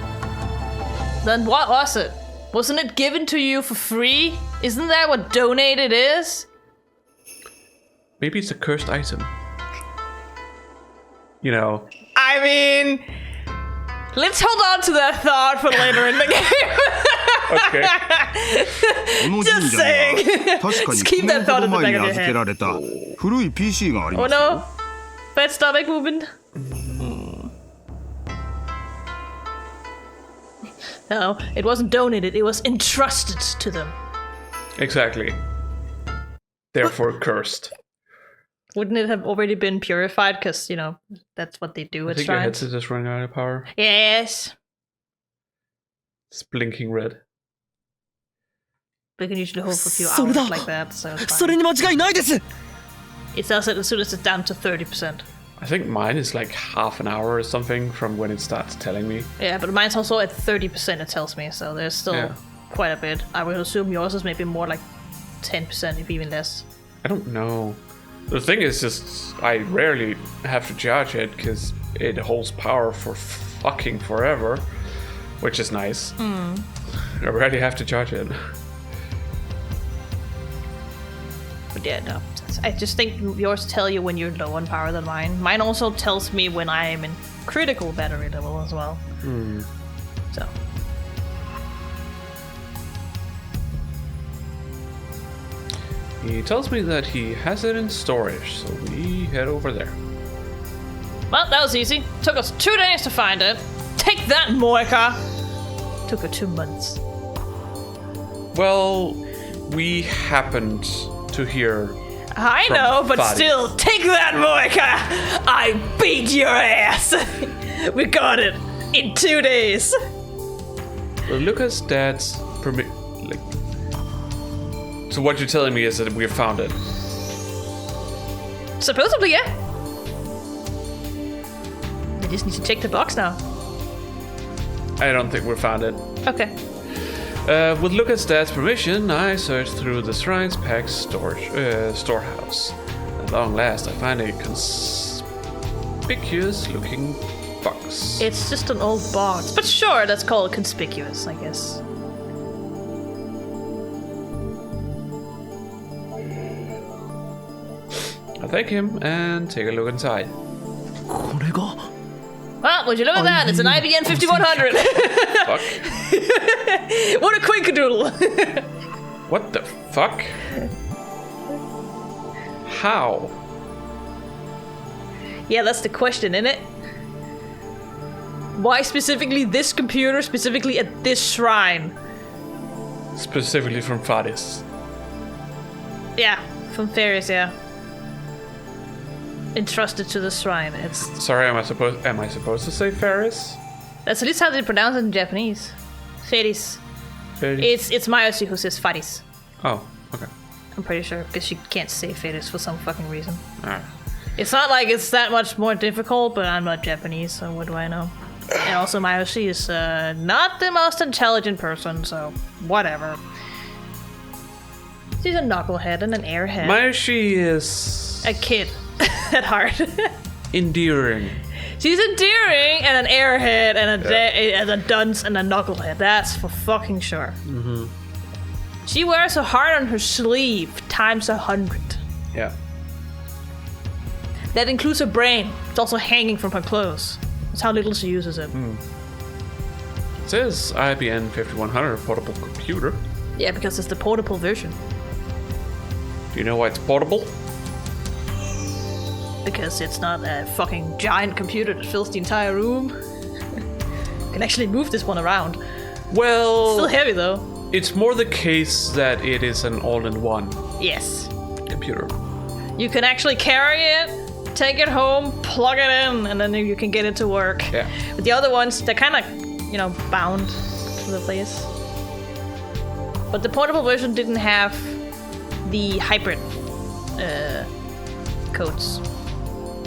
[SPEAKER 2] Then what was it? Wasn't it given to you for free? Isn't that what donated is?
[SPEAKER 1] Maybe it's a cursed item. You know,
[SPEAKER 2] I mean, let's hold on to that thought for later in the game.
[SPEAKER 1] okay.
[SPEAKER 6] この神
[SPEAKER 2] Just
[SPEAKER 6] 社に
[SPEAKER 2] saying.
[SPEAKER 6] は確かに
[SPEAKER 2] Just keep
[SPEAKER 6] 9
[SPEAKER 2] that
[SPEAKER 6] 年
[SPEAKER 2] thought
[SPEAKER 6] ほ
[SPEAKER 2] in
[SPEAKER 6] ど
[SPEAKER 2] the
[SPEAKER 6] 前
[SPEAKER 2] back
[SPEAKER 6] に
[SPEAKER 2] of your
[SPEAKER 6] 預けら
[SPEAKER 2] head.
[SPEAKER 6] れた古い PC があり
[SPEAKER 2] Oh
[SPEAKER 6] ますよ。
[SPEAKER 2] no. Bad stomach movement. No, it wasn't donated, it was entrusted to them.
[SPEAKER 1] Exactly. Therefore cursed.
[SPEAKER 2] Wouldn't it have already been purified? Because, you know, that's what they do
[SPEAKER 1] I
[SPEAKER 2] at
[SPEAKER 1] think your
[SPEAKER 2] shrines.
[SPEAKER 1] headset is running out of power.
[SPEAKER 2] Yes.
[SPEAKER 1] It's blinking red.
[SPEAKER 2] They can usually hold for a few
[SPEAKER 3] それだ。
[SPEAKER 2] hours like that, so it's
[SPEAKER 3] それ
[SPEAKER 2] fine.
[SPEAKER 3] に間違いないです。
[SPEAKER 2] It tells it as soon as it's down to 30%.
[SPEAKER 1] I think mine is like half an hour or something from when it starts telling me.
[SPEAKER 2] Yeah, but mine's also at 30%, it tells me, so there's still quite a bit. I would assume yours is maybe more like 10%, if even less.
[SPEAKER 1] I don't know. The thing is just, I rarely have to charge it because it holds power for fucking forever, which is nice. I rarely have to charge it.
[SPEAKER 2] But yeah, no. I just think yours tell you when you're low on power than mine. Mine also tells me when I am in critical battery level as well. So.
[SPEAKER 1] He tells me that he has it in storage, so we head over there.
[SPEAKER 2] Well, that was easy. Took us 2 days to find it. Take that, Moika! Took her 2 months.
[SPEAKER 1] Well, we happened to hear.
[SPEAKER 2] I know, but still, take that, Moika! I beat your ass! We got it in 2 days.
[SPEAKER 1] Lucas' dad's So what you're telling me is that we found it.
[SPEAKER 2] Supposedly, yeah. We just need to check the box now.
[SPEAKER 1] I don't think we found it.
[SPEAKER 2] Okay.
[SPEAKER 1] With Lucas' dad's permission, I searched through the Shrine's packed storehouse. At long last, I find a conspicuous-looking box.
[SPEAKER 2] It's just an old box, but sure, that's called conspicuous, I guess.
[SPEAKER 1] I thank him and take a look inside.
[SPEAKER 2] Well, would you look at that? It's an IBM 5100.
[SPEAKER 1] Fuck.
[SPEAKER 2] What a quinkadoodle.
[SPEAKER 1] What the fuck? How?
[SPEAKER 2] Yeah, that's the question, isn't it? Why specifically this computer, specifically at this shrine?
[SPEAKER 1] Specifically from Faris.
[SPEAKER 2] Yeah, from Faris, yeah. Entrusted to the shrine. It's
[SPEAKER 1] Sorry, am I supposed to say Faris?
[SPEAKER 2] that's at least how they pronounce it in Japanese. Faris. It's Mayoshi who says Faris.
[SPEAKER 1] Oh, okay.
[SPEAKER 2] I'm pretty sure, because she can't say Faris for some fucking reason.
[SPEAKER 1] Alright.
[SPEAKER 2] It's not like it's that much more difficult, but I'm not Japanese, so what do I know? And also Mayoshi is not the most intelligent person, so whatever. She's a knucklehead and an airhead.
[SPEAKER 1] Mayoshi is
[SPEAKER 2] A kid at heart.
[SPEAKER 1] endearing.
[SPEAKER 2] She's endearing and an airhead and a dunce and a knucklehead. That's for fucking sure. Mm-hmm. She wears her heart on her sleeve times 100.
[SPEAKER 1] Yeah.
[SPEAKER 2] That includes her brain. It's also hanging from her clothes. That's how little she uses it.
[SPEAKER 1] It says IBM 5100 portable computer.
[SPEAKER 2] Yeah, because it's the portable version.
[SPEAKER 1] Do you know why it's portable?
[SPEAKER 2] Because it's not a fucking giant computer that fills the entire room. You can actually move this one around.
[SPEAKER 1] Well,
[SPEAKER 2] Still heavy though.
[SPEAKER 1] it's more the case that it is an all-in-one
[SPEAKER 2] Yes.
[SPEAKER 1] computer.
[SPEAKER 2] You can actually carry it, take it home, plug it in, and then you can get it to work.
[SPEAKER 1] Yeah.
[SPEAKER 2] But the other ones, they're kind of, bound to the place. But the portable version didn't have the hybrid codes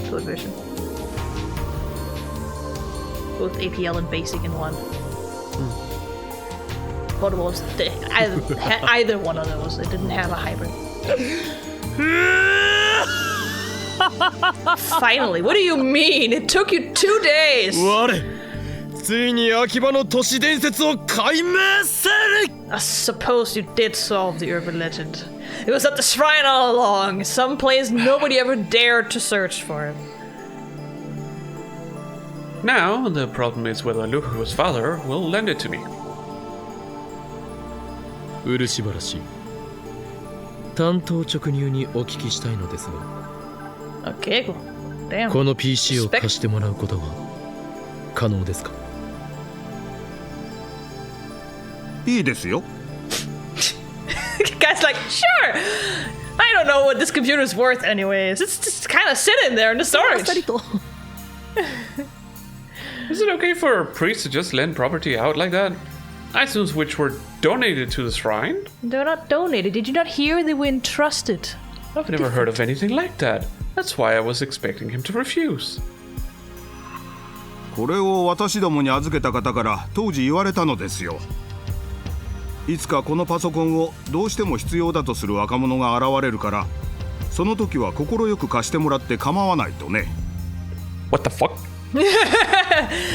[SPEAKER 2] to a version. Both APL and basic in one. Portables, either one of those. It didn't have a hybrid. Finally, what do you mean? It took you 2 days. I suppose you did solve the urban legend. It was at the shrine all along, some place nobody ever dared to search for it.
[SPEAKER 1] Now, the problem is whether Luca's father will lend it to me.
[SPEAKER 3] 漆原担当直入にお聞きしたいのですが
[SPEAKER 2] Okay, cool. Damn.
[SPEAKER 3] この PC を貸してもらうことは可能ですか
[SPEAKER 6] いいですよ。
[SPEAKER 2] Guy's like, sure. I don't know what this computer's worth anyways. It's just kind of sitting there in the storage.
[SPEAKER 1] Is it okay for a priest to just lend property out like that? Items which were donated to the shrine?
[SPEAKER 2] They're not donated. Did you not hear they were entrusted?
[SPEAKER 1] I've never heard of anything like that. That's why I was expecting him to refuse.
[SPEAKER 6] これを私どもに預けた方から当時言われたのですよ。いつかこのパソコンをどうしても必要だとする若者が現れるから、その時は快く貸してもらって構わないとね。
[SPEAKER 1] What the fuck?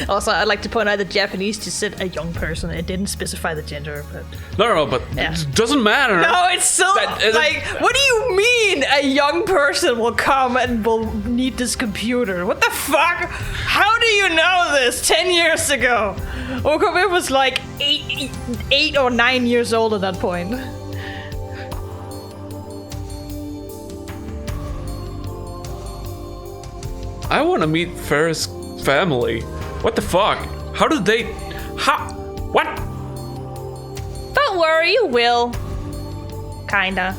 [SPEAKER 2] Also, I'd like to point out that Japanese just said a young person. It didn't specify the gender, but
[SPEAKER 1] No, but
[SPEAKER 2] Yeah.
[SPEAKER 1] it doesn't matter.
[SPEAKER 2] no, it's still
[SPEAKER 1] That-
[SPEAKER 2] like, what do you mean a young person will come and will need this computer? What the fuck? How do you know this? 10 years ago, Okabe was like 8 or 9 years old at that point.
[SPEAKER 1] I want to meet Ferris' family. What the fuck? How did they... How... What?
[SPEAKER 2] Don't worry, you will. Kinda.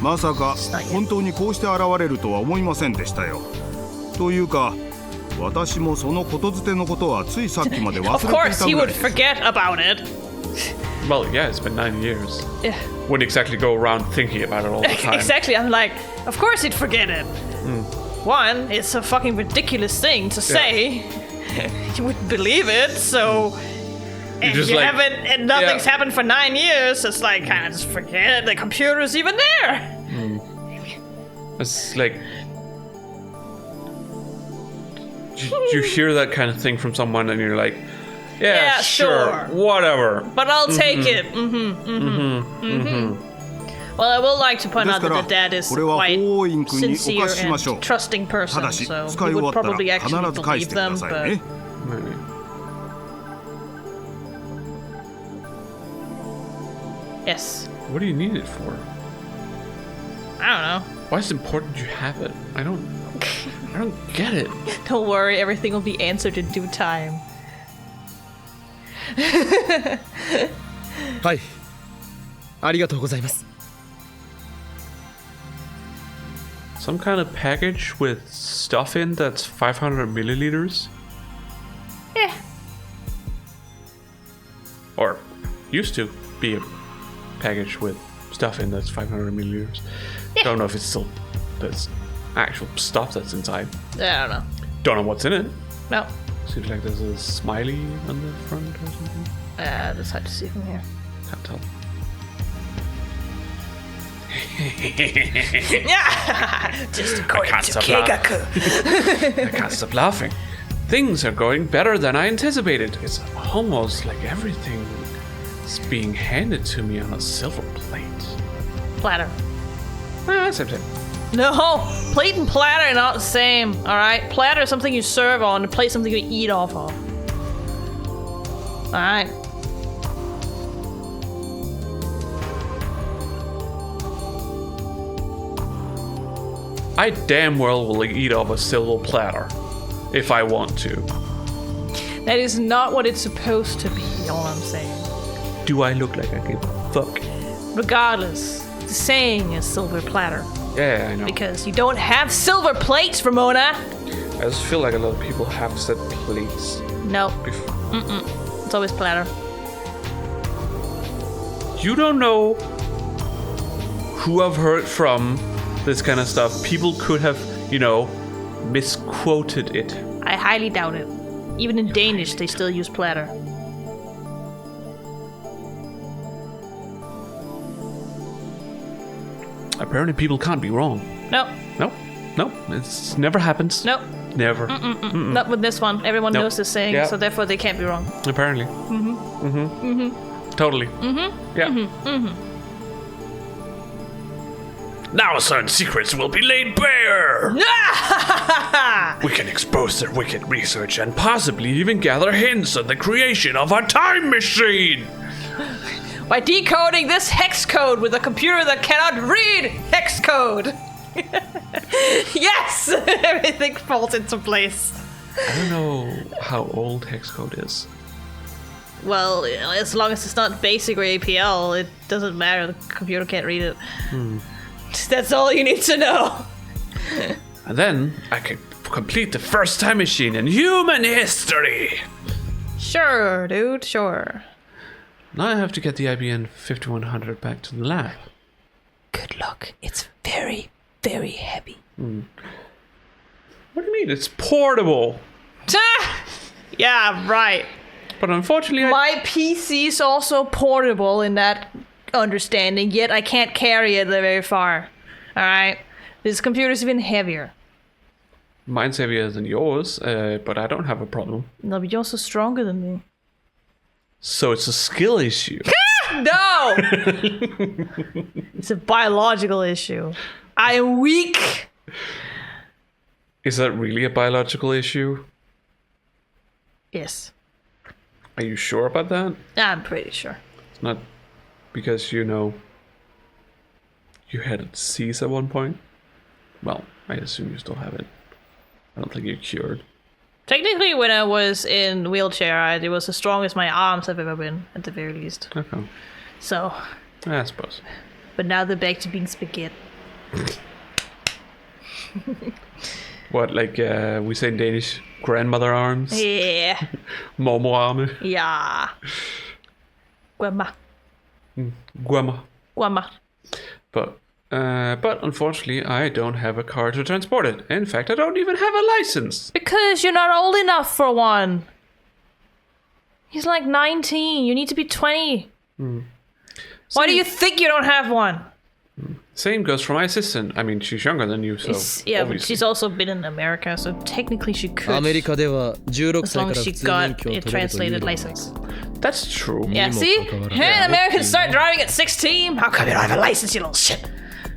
[SPEAKER 6] まさか本当にこうして現れるとは思いませんでしたよ。というか、私もそのことづてのことはついさっきまで忘れ
[SPEAKER 2] Of
[SPEAKER 6] てい
[SPEAKER 2] course,
[SPEAKER 6] た
[SPEAKER 2] he
[SPEAKER 6] ぐら
[SPEAKER 2] would
[SPEAKER 6] いです。
[SPEAKER 2] forget about it.
[SPEAKER 1] Well, yeah, it's been 9 years.
[SPEAKER 2] Yeah.
[SPEAKER 1] Wouldn't exactly go around thinking about it all the time.
[SPEAKER 2] Exactly, I'm like, of course he'd forget it. One, it's a fucking ridiculous thing to say. You wouldn't believe it, so... And
[SPEAKER 1] just
[SPEAKER 2] you
[SPEAKER 1] like-
[SPEAKER 2] haven't, and nothing's
[SPEAKER 1] yeah.
[SPEAKER 2] happened for 9 years, it's like, kind of just forget it, the computer's even there.
[SPEAKER 1] It's like... You hear that kind of thing from someone and you're like, yeah,
[SPEAKER 2] Yeah,
[SPEAKER 1] sure,
[SPEAKER 2] sure.
[SPEAKER 1] whatever.
[SPEAKER 2] But I'll take it. Well, I will like to point out that the dad is
[SPEAKER 6] これは
[SPEAKER 2] quite
[SPEAKER 6] 法王院君にお
[SPEAKER 2] sincere
[SPEAKER 6] 貸ししましょう。
[SPEAKER 2] and trusting
[SPEAKER 6] た
[SPEAKER 2] person,
[SPEAKER 6] だし
[SPEAKER 2] so
[SPEAKER 6] 使
[SPEAKER 2] he
[SPEAKER 6] い終
[SPEAKER 2] would
[SPEAKER 6] わったら
[SPEAKER 2] probably
[SPEAKER 6] 必
[SPEAKER 2] actually
[SPEAKER 6] ず返し
[SPEAKER 2] believe
[SPEAKER 6] てくだ
[SPEAKER 2] them,
[SPEAKER 6] さい
[SPEAKER 2] but
[SPEAKER 6] ね。
[SPEAKER 2] yes.
[SPEAKER 1] What do you need it for?
[SPEAKER 2] I don't
[SPEAKER 1] Why is it important you have it? I don't get it.
[SPEAKER 2] know. Don't worry, everything will be answered in due time.
[SPEAKER 3] はいありがとうございます
[SPEAKER 1] Some kind of package with stuff in that's 500 milliliters?
[SPEAKER 2] Yeah.
[SPEAKER 1] Or used to be a package with stuff in that's 500 milliliters. Don't know if it's still there's actual stuff that's inside.
[SPEAKER 2] I don't know.
[SPEAKER 1] Don't know what's in it.
[SPEAKER 2] No.
[SPEAKER 1] Seems like there's a smiley on the front or something.
[SPEAKER 2] That's hard to see from here.
[SPEAKER 1] Can't tell.
[SPEAKER 2] Just according
[SPEAKER 1] can't
[SPEAKER 2] to
[SPEAKER 1] stop
[SPEAKER 2] Chiyoko.
[SPEAKER 1] I can't stop laughing. Things are going better than I anticipated. It's almost like everything is being handed to me on a silver plate.
[SPEAKER 2] Platter.
[SPEAKER 1] Same.
[SPEAKER 2] No, plate and platter are not the same. All right, platter is something you serve on. Plate is something you eat off of. All right.
[SPEAKER 1] I damn well will eat off a silver platter if I want to.
[SPEAKER 2] That is not what it's supposed to be. All I'm saying.
[SPEAKER 1] Do I look like I give a fuck?
[SPEAKER 2] Regardless, the saying is silver platter
[SPEAKER 1] Yeah, I know.
[SPEAKER 2] because you don't have silver plates, Ramona.
[SPEAKER 1] I just feel like a lot of people have said plates
[SPEAKER 2] No,
[SPEAKER 1] before.
[SPEAKER 2] it's always platter.
[SPEAKER 1] You don't know who I've heard from this kind of stuff. People could have, misquoted it.
[SPEAKER 2] I highly doubt it. Even in Danish, they still use platter.
[SPEAKER 1] Apparently people can't be wrong.
[SPEAKER 2] No,
[SPEAKER 1] No, it's never happens.
[SPEAKER 2] no,
[SPEAKER 1] Never.
[SPEAKER 2] not with this one. Everyone
[SPEAKER 1] Nope.
[SPEAKER 2] knows this saying,
[SPEAKER 1] Yeah.
[SPEAKER 2] so therefore they can't be wrong.
[SPEAKER 1] Apparently. Totally. Yeah. Now certain secrets will be laid bare. We can expose their wicked research and possibly even gather hints on the creation of a time machine.
[SPEAKER 2] By decoding this hex code with a computer that cannot read hex code. Yes! Everything falls into place.
[SPEAKER 1] I don't know how old hex code is.
[SPEAKER 2] Well, as long as it's not basic or APL, it doesn't matter. The computer can't read it. That's all you need to know.
[SPEAKER 1] And then I can complete the first time machine in human history.
[SPEAKER 2] Sure, dude, sure.
[SPEAKER 1] Now I have to get the IBN 5100 back to the lab.
[SPEAKER 2] Good luck. It's very, very heavy.
[SPEAKER 1] What do you mean? It's portable.
[SPEAKER 2] Yeah, right.
[SPEAKER 1] But unfortunately,
[SPEAKER 2] My PC is also portable in that understanding, yet I can't carry it very far. Alright? This computer's even heavier.
[SPEAKER 1] mine's heavier than yours, but I don't have a problem.
[SPEAKER 2] No, but you're also stronger than me.
[SPEAKER 1] So it's a skill issue.
[SPEAKER 2] No! It's a biological issue. I am weak.
[SPEAKER 1] Is that really a biological issue?
[SPEAKER 2] Yes.
[SPEAKER 1] Are you sure about that?
[SPEAKER 2] I'm pretty sure.
[SPEAKER 1] It's not because, you had disease at one point? Well, I assume you still have it. I don't think you're cured.
[SPEAKER 2] Technically, when I was in wheelchair, it was the strongest my arms have ever been, at the very least.
[SPEAKER 1] Okay.
[SPEAKER 2] So,
[SPEAKER 1] I suppose.
[SPEAKER 2] but now they're back to being spaghetti.
[SPEAKER 1] What, like we say in Danish, grandmother arms?
[SPEAKER 2] Yeah.
[SPEAKER 1] Mormorarme?
[SPEAKER 2] Yeah. Grandma.
[SPEAKER 1] Grandma.
[SPEAKER 2] Grandma.
[SPEAKER 1] But unfortunately, I don't have a car to transport it. In fact, I don't even have a license.
[SPEAKER 2] Because you're not old enough for one. He's like 19. You need to be 20. Why do you think you don't have one?
[SPEAKER 1] Same goes for my assistant. I mean, she's younger than you, so
[SPEAKER 2] Yeah, but
[SPEAKER 1] obviously.
[SPEAKER 2] she's also been in America, so technically she could.
[SPEAKER 3] アメリカでは16
[SPEAKER 2] As
[SPEAKER 3] 歳
[SPEAKER 2] long
[SPEAKER 3] から
[SPEAKER 2] as she
[SPEAKER 3] 普通免
[SPEAKER 2] got
[SPEAKER 3] 許を
[SPEAKER 2] a
[SPEAKER 3] 取れるという
[SPEAKER 2] translated
[SPEAKER 3] のが
[SPEAKER 2] license.
[SPEAKER 1] That's true.
[SPEAKER 2] Yeah, see? Hey, Americans start driving at 16. How come you don't have a license, you little shit?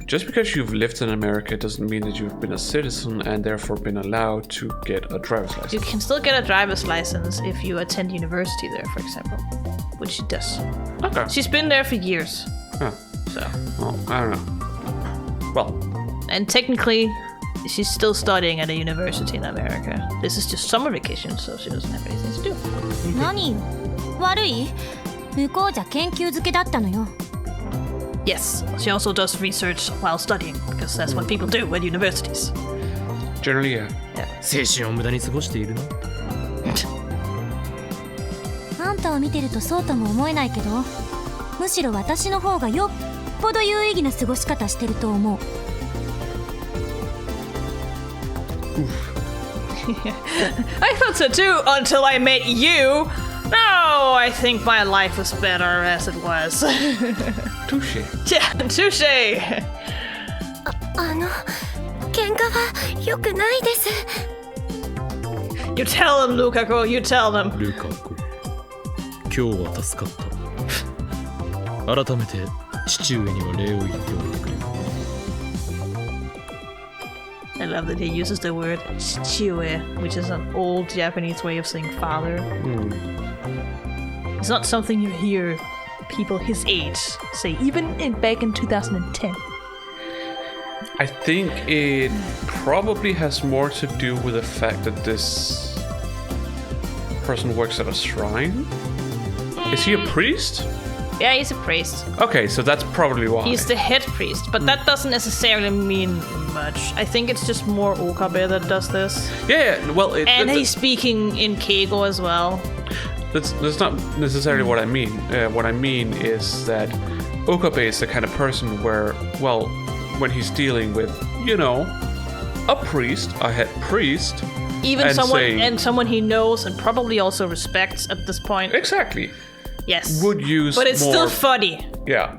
[SPEAKER 1] Just because you've lived in America doesn't mean that you've been a citizen and therefore been allowed to get a driver's license.
[SPEAKER 2] You can still get a driver's license if you attend university there, for example. Which she does.
[SPEAKER 1] Okay.
[SPEAKER 2] She's been there for years.
[SPEAKER 1] Huh.
[SPEAKER 2] So.
[SPEAKER 1] Well, I don't know. Well,
[SPEAKER 2] And technically, she's still studying at a university in America. This is just summer vacation, so she doesn't have anything to do.
[SPEAKER 4] 何よ悪い向こうじゃ研究漬けだったのよ
[SPEAKER 2] Yes, she also does research while studying, because that's what people do at universities.
[SPEAKER 1] generally, yeah.
[SPEAKER 3] 青春を無駄に過ごしているな
[SPEAKER 4] あんたを見てるとそうとも思えないけどむしろ私の方がよっぽど有意義な過ごし方してると思う
[SPEAKER 2] I thought so too, until I met you. No, I think my life was better as it was.
[SPEAKER 1] Touche.
[SPEAKER 2] Yeah, touche.
[SPEAKER 4] 喧嘩は良くないです
[SPEAKER 2] You tell them, Lukaku, you tell them.
[SPEAKER 3] ルカ子今日は助かった改めて父上には礼を言っておいてくれ
[SPEAKER 2] I love that he uses the word chichiue, which is an old Japanese way of saying father. It's not something you hear people his age say, even back in 2010.
[SPEAKER 1] I think it probably has more to do with the fact that this person works at a shrine. Is he a priest?
[SPEAKER 2] Yeah, he's a priest.
[SPEAKER 1] Okay, so that's probably why.
[SPEAKER 2] He's the head priest, but that doesn't necessarily mean much. I think it's just more Okabe that does this.
[SPEAKER 1] Yeah, well,
[SPEAKER 2] And he's speaking in Keigo as well.
[SPEAKER 1] that's not necessarily what I mean. What I mean is that Okabe is the kind of person where, well, when he's dealing with, a priest, a head priest,
[SPEAKER 2] Even
[SPEAKER 1] and
[SPEAKER 2] someone he knows and probably also respects at this point.
[SPEAKER 1] Exactly.
[SPEAKER 2] Yes.
[SPEAKER 1] Would use
[SPEAKER 2] But it's
[SPEAKER 1] more,
[SPEAKER 2] still funny.
[SPEAKER 1] Yeah.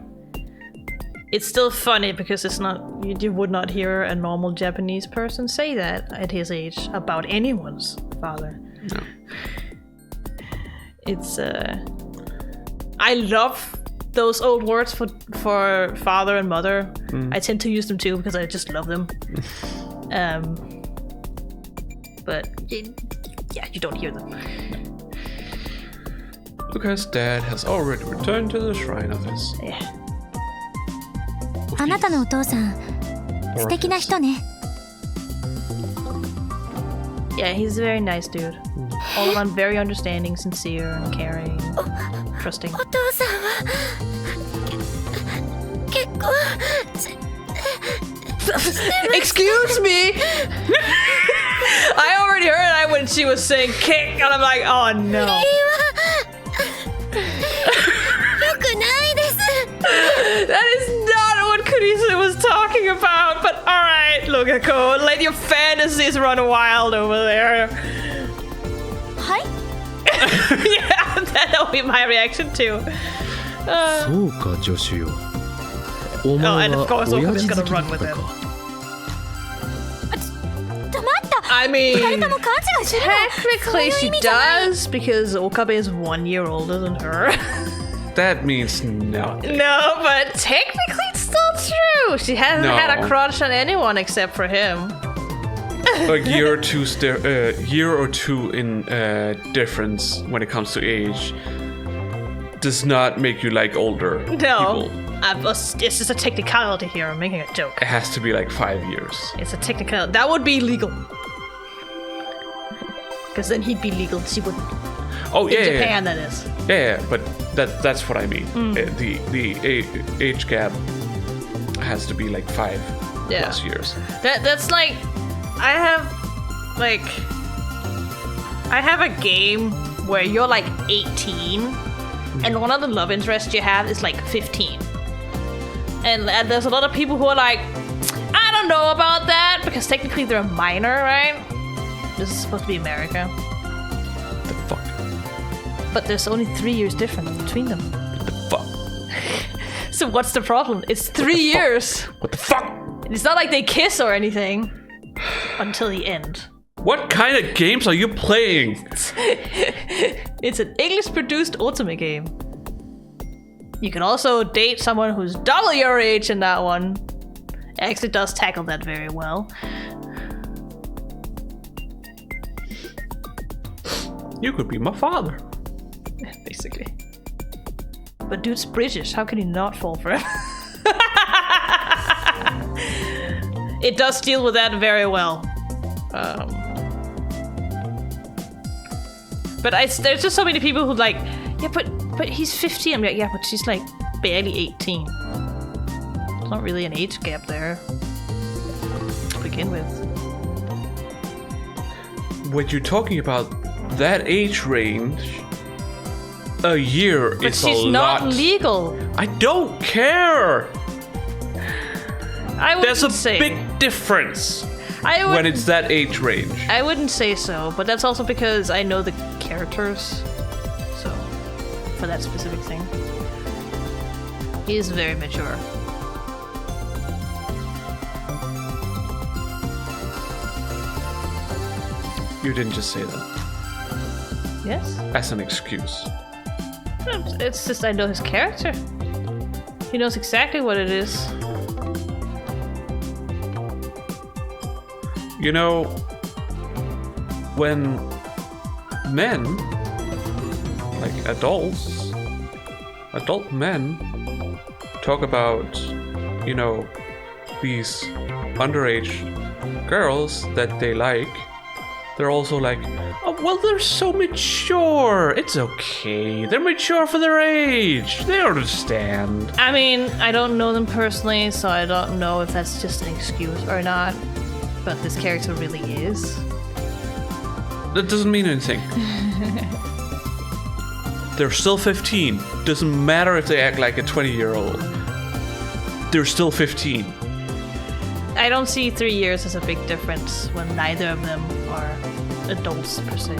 [SPEAKER 2] It's still funny because it's not. You would not hear a normal Japanese person say that at his age about anyone's father.
[SPEAKER 1] No.
[SPEAKER 2] It's I love those old words for father and mother. I tend to use them too because I just love them. But yeah, you don't hear them.
[SPEAKER 1] Luca's dad has already returned to the shrine of his.
[SPEAKER 2] Yeah.
[SPEAKER 4] あなたのお父さん素敵な人ね
[SPEAKER 2] Yeah, he's a very nice dude. All around very understanding, sincere, and caring, trusting.
[SPEAKER 4] お父さんは結婚
[SPEAKER 2] Excuse me! I already heard that when she was saying kick, and I'm like, oh no. Logako, let your fantasies run wild over there.
[SPEAKER 4] はい
[SPEAKER 2] Yeah, that'll be my reaction too.
[SPEAKER 3] そうか助手よお
[SPEAKER 2] Oh,
[SPEAKER 3] 前
[SPEAKER 2] and
[SPEAKER 3] は
[SPEAKER 2] of course
[SPEAKER 3] 親
[SPEAKER 2] Okabe's
[SPEAKER 3] 父好
[SPEAKER 2] gonna
[SPEAKER 3] きだ
[SPEAKER 2] run
[SPEAKER 3] っ
[SPEAKER 2] with
[SPEAKER 3] た
[SPEAKER 2] it.
[SPEAKER 3] か
[SPEAKER 2] I mean,
[SPEAKER 4] 二人とも勘違いしてるわ
[SPEAKER 2] technically she does because Okabe is 1 year older than her.
[SPEAKER 1] That means nothing.
[SPEAKER 2] No, but technically it's still true. She hasn't had a
[SPEAKER 1] No.
[SPEAKER 2] crush on anyone except for him.
[SPEAKER 1] A year or two in difference when it comes to age does not make you like older
[SPEAKER 2] No,
[SPEAKER 1] people.
[SPEAKER 2] it's just a technicality here. I'm making a joke.
[SPEAKER 1] It has to be like 5 years.
[SPEAKER 2] It's a technical. That would be legal. Because then he'd be legal. She wouldn't.
[SPEAKER 1] Oh yeah,
[SPEAKER 2] In
[SPEAKER 1] yeah,
[SPEAKER 2] Japan, that is.
[SPEAKER 1] yeah, but that's what I mean. The age gap has to be like 5
[SPEAKER 2] Yeah.
[SPEAKER 1] plus years.
[SPEAKER 2] That's like, I have a game where you're like 18, and one of the love interests you have is like 15. And there's a lot of people who are like, I don't know about that because technically they're a minor, right? This is supposed to be America,
[SPEAKER 1] The fuck?
[SPEAKER 2] but there's only 3 years difference between them.
[SPEAKER 1] The fuck?
[SPEAKER 2] So what's the problem? It's 3 years.
[SPEAKER 1] What the fuck?
[SPEAKER 2] It's not like they kiss or anything until the end.
[SPEAKER 1] What kind of games are you playing?
[SPEAKER 2] It's an English-produced ultimate game. You can also date someone who's double your age in that one. It actually does tackle that very well.
[SPEAKER 1] You could be my father.
[SPEAKER 2] Basically. But dude's British. How can you not fall for him? It does deal with that very well. But there's just so many people who like, yeah, but he's 50. I'm like, yeah, but she's like barely 18. There's not really an age gap there to begin with.
[SPEAKER 1] When you're talking about that age range, a year
[SPEAKER 2] But
[SPEAKER 1] is a
[SPEAKER 2] she's
[SPEAKER 1] lot.
[SPEAKER 2] not legal.
[SPEAKER 1] I don't care.
[SPEAKER 2] I wouldn't
[SPEAKER 1] There's a
[SPEAKER 2] say.
[SPEAKER 1] big difference
[SPEAKER 2] I
[SPEAKER 1] when
[SPEAKER 2] wouldn't,
[SPEAKER 1] it's that age range.
[SPEAKER 2] I wouldn't say so, but that's also because I know the characters. So, for that specific thing, he is very mature.
[SPEAKER 1] You didn't just say that
[SPEAKER 2] Yes,
[SPEAKER 1] as an excuse.
[SPEAKER 2] it's just I know his character. He knows exactly what it is.
[SPEAKER 1] You know, when men, like adult men, talk about, you know, these underage girls that they like, they're also like, oh, well, they're so mature. It's okay. They're mature for their age. They understand.
[SPEAKER 2] I mean, I don't know them personally, so I don't know if that's just an excuse or not. But this character really is.
[SPEAKER 1] That doesn't mean anything. They're still 15. Doesn't matter if they act like a 20-year-old. They're still 15.
[SPEAKER 2] I don't see 3 years as a big difference when neither of them are adults per se.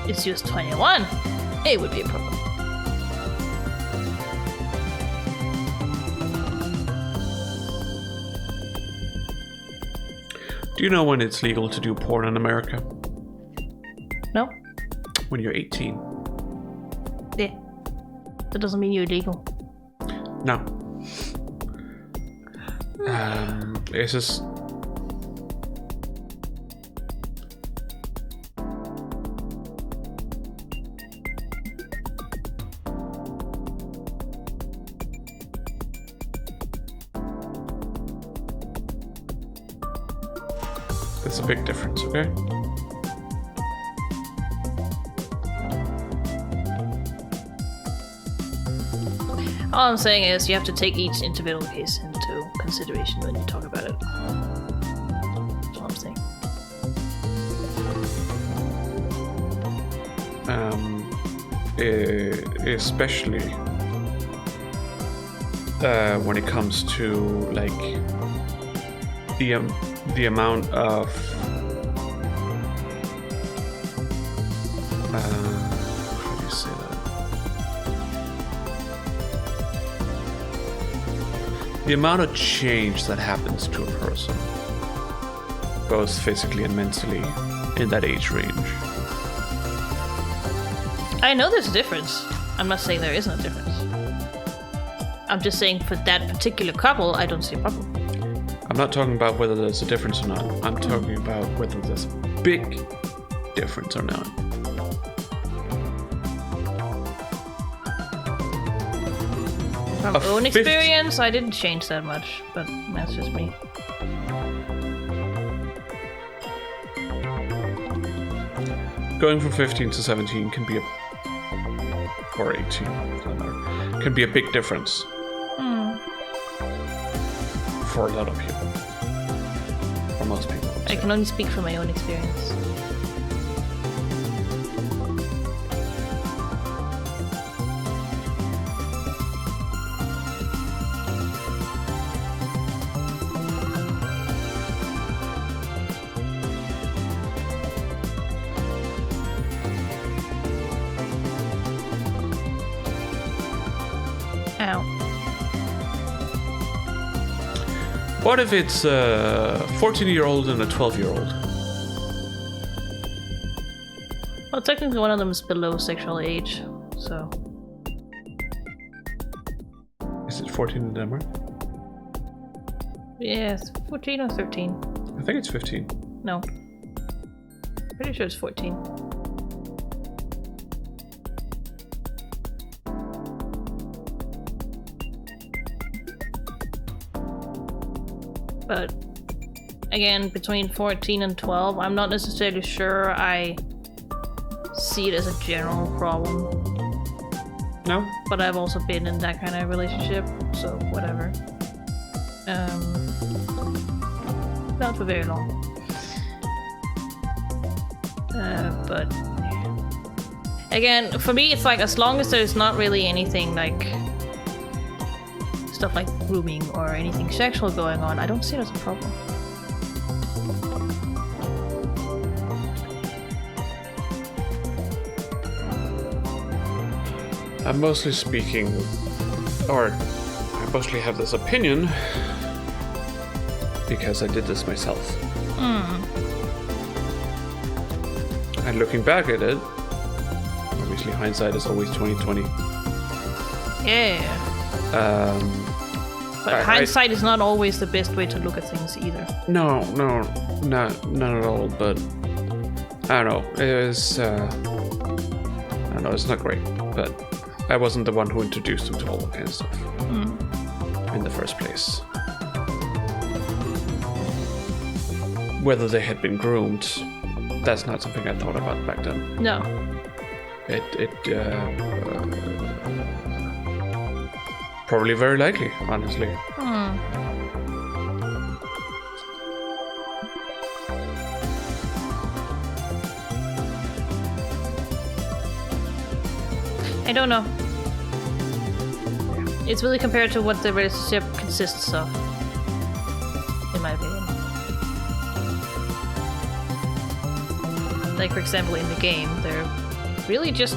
[SPEAKER 2] It's just 21. It would be a problem.
[SPEAKER 1] Do you know when it's legal to do porn in America?
[SPEAKER 2] No?
[SPEAKER 1] When you're 18.
[SPEAKER 2] Yeah. That doesn't mean you're illegal.
[SPEAKER 1] No. It's just... It's a big difference, okay?
[SPEAKER 2] All I'm saying is you have to take each individual case into consideration when you talk about it. That's all I'm saying.
[SPEAKER 1] Especially when it comes to like the amount of how do you say that? The amount of change that happens to a person, both physically and mentally, in that age range.
[SPEAKER 2] I know there's a difference. I'm not saying there isn't a difference. I'm just saying for that particular couple, I don't see a problem.
[SPEAKER 1] I'm not talking about whether there's a difference or not. I'm talking about whether there's a big difference or not.
[SPEAKER 2] From own experience, I didn't change that much, but that's just me.
[SPEAKER 1] Going from 15 to 17 can be or 18, for that matter, can be a big difference. For a lot of people. For most people.
[SPEAKER 2] I can only speak from my own experience. Ow.
[SPEAKER 1] What if it's a 14-year-old and a 12-year-old?
[SPEAKER 2] Well, technically one of them is below sexual age, so...
[SPEAKER 1] Is it 14 in Denmark?
[SPEAKER 2] Yeah, it's 14 or 13.
[SPEAKER 1] I think it's 15.
[SPEAKER 2] No. Pretty sure it's 14. But again, between 14 and 12, I'm not necessarily sure I see it as a general problem.
[SPEAKER 1] No?
[SPEAKER 2] But I've also been in that kind of relationship, so whatever. Not for very long. But again, for me, it's like as long as there's not really anything like stuff like grooming or anything sexual going on, I don't see it as a problem.
[SPEAKER 1] I'm mostly speaking, or I mostly have this opinion because I did this myself. And looking back at it, obviously hindsight is always 20/20.
[SPEAKER 2] Yeah. But hindsight is not always the best way to look at things either.
[SPEAKER 1] No, not at all. But I don't know. It was, I don't know. It's not great, but I wasn't the one who introduced him to all that kind of stuff in the first place. Whether they had been groomed, that's not something I thought about back then.
[SPEAKER 2] No.
[SPEAKER 1] Probably very likely, honestly.
[SPEAKER 2] I don't know. It's really compared to what the relationship consists of, in my opinion. Like, for example, in the game, they're really just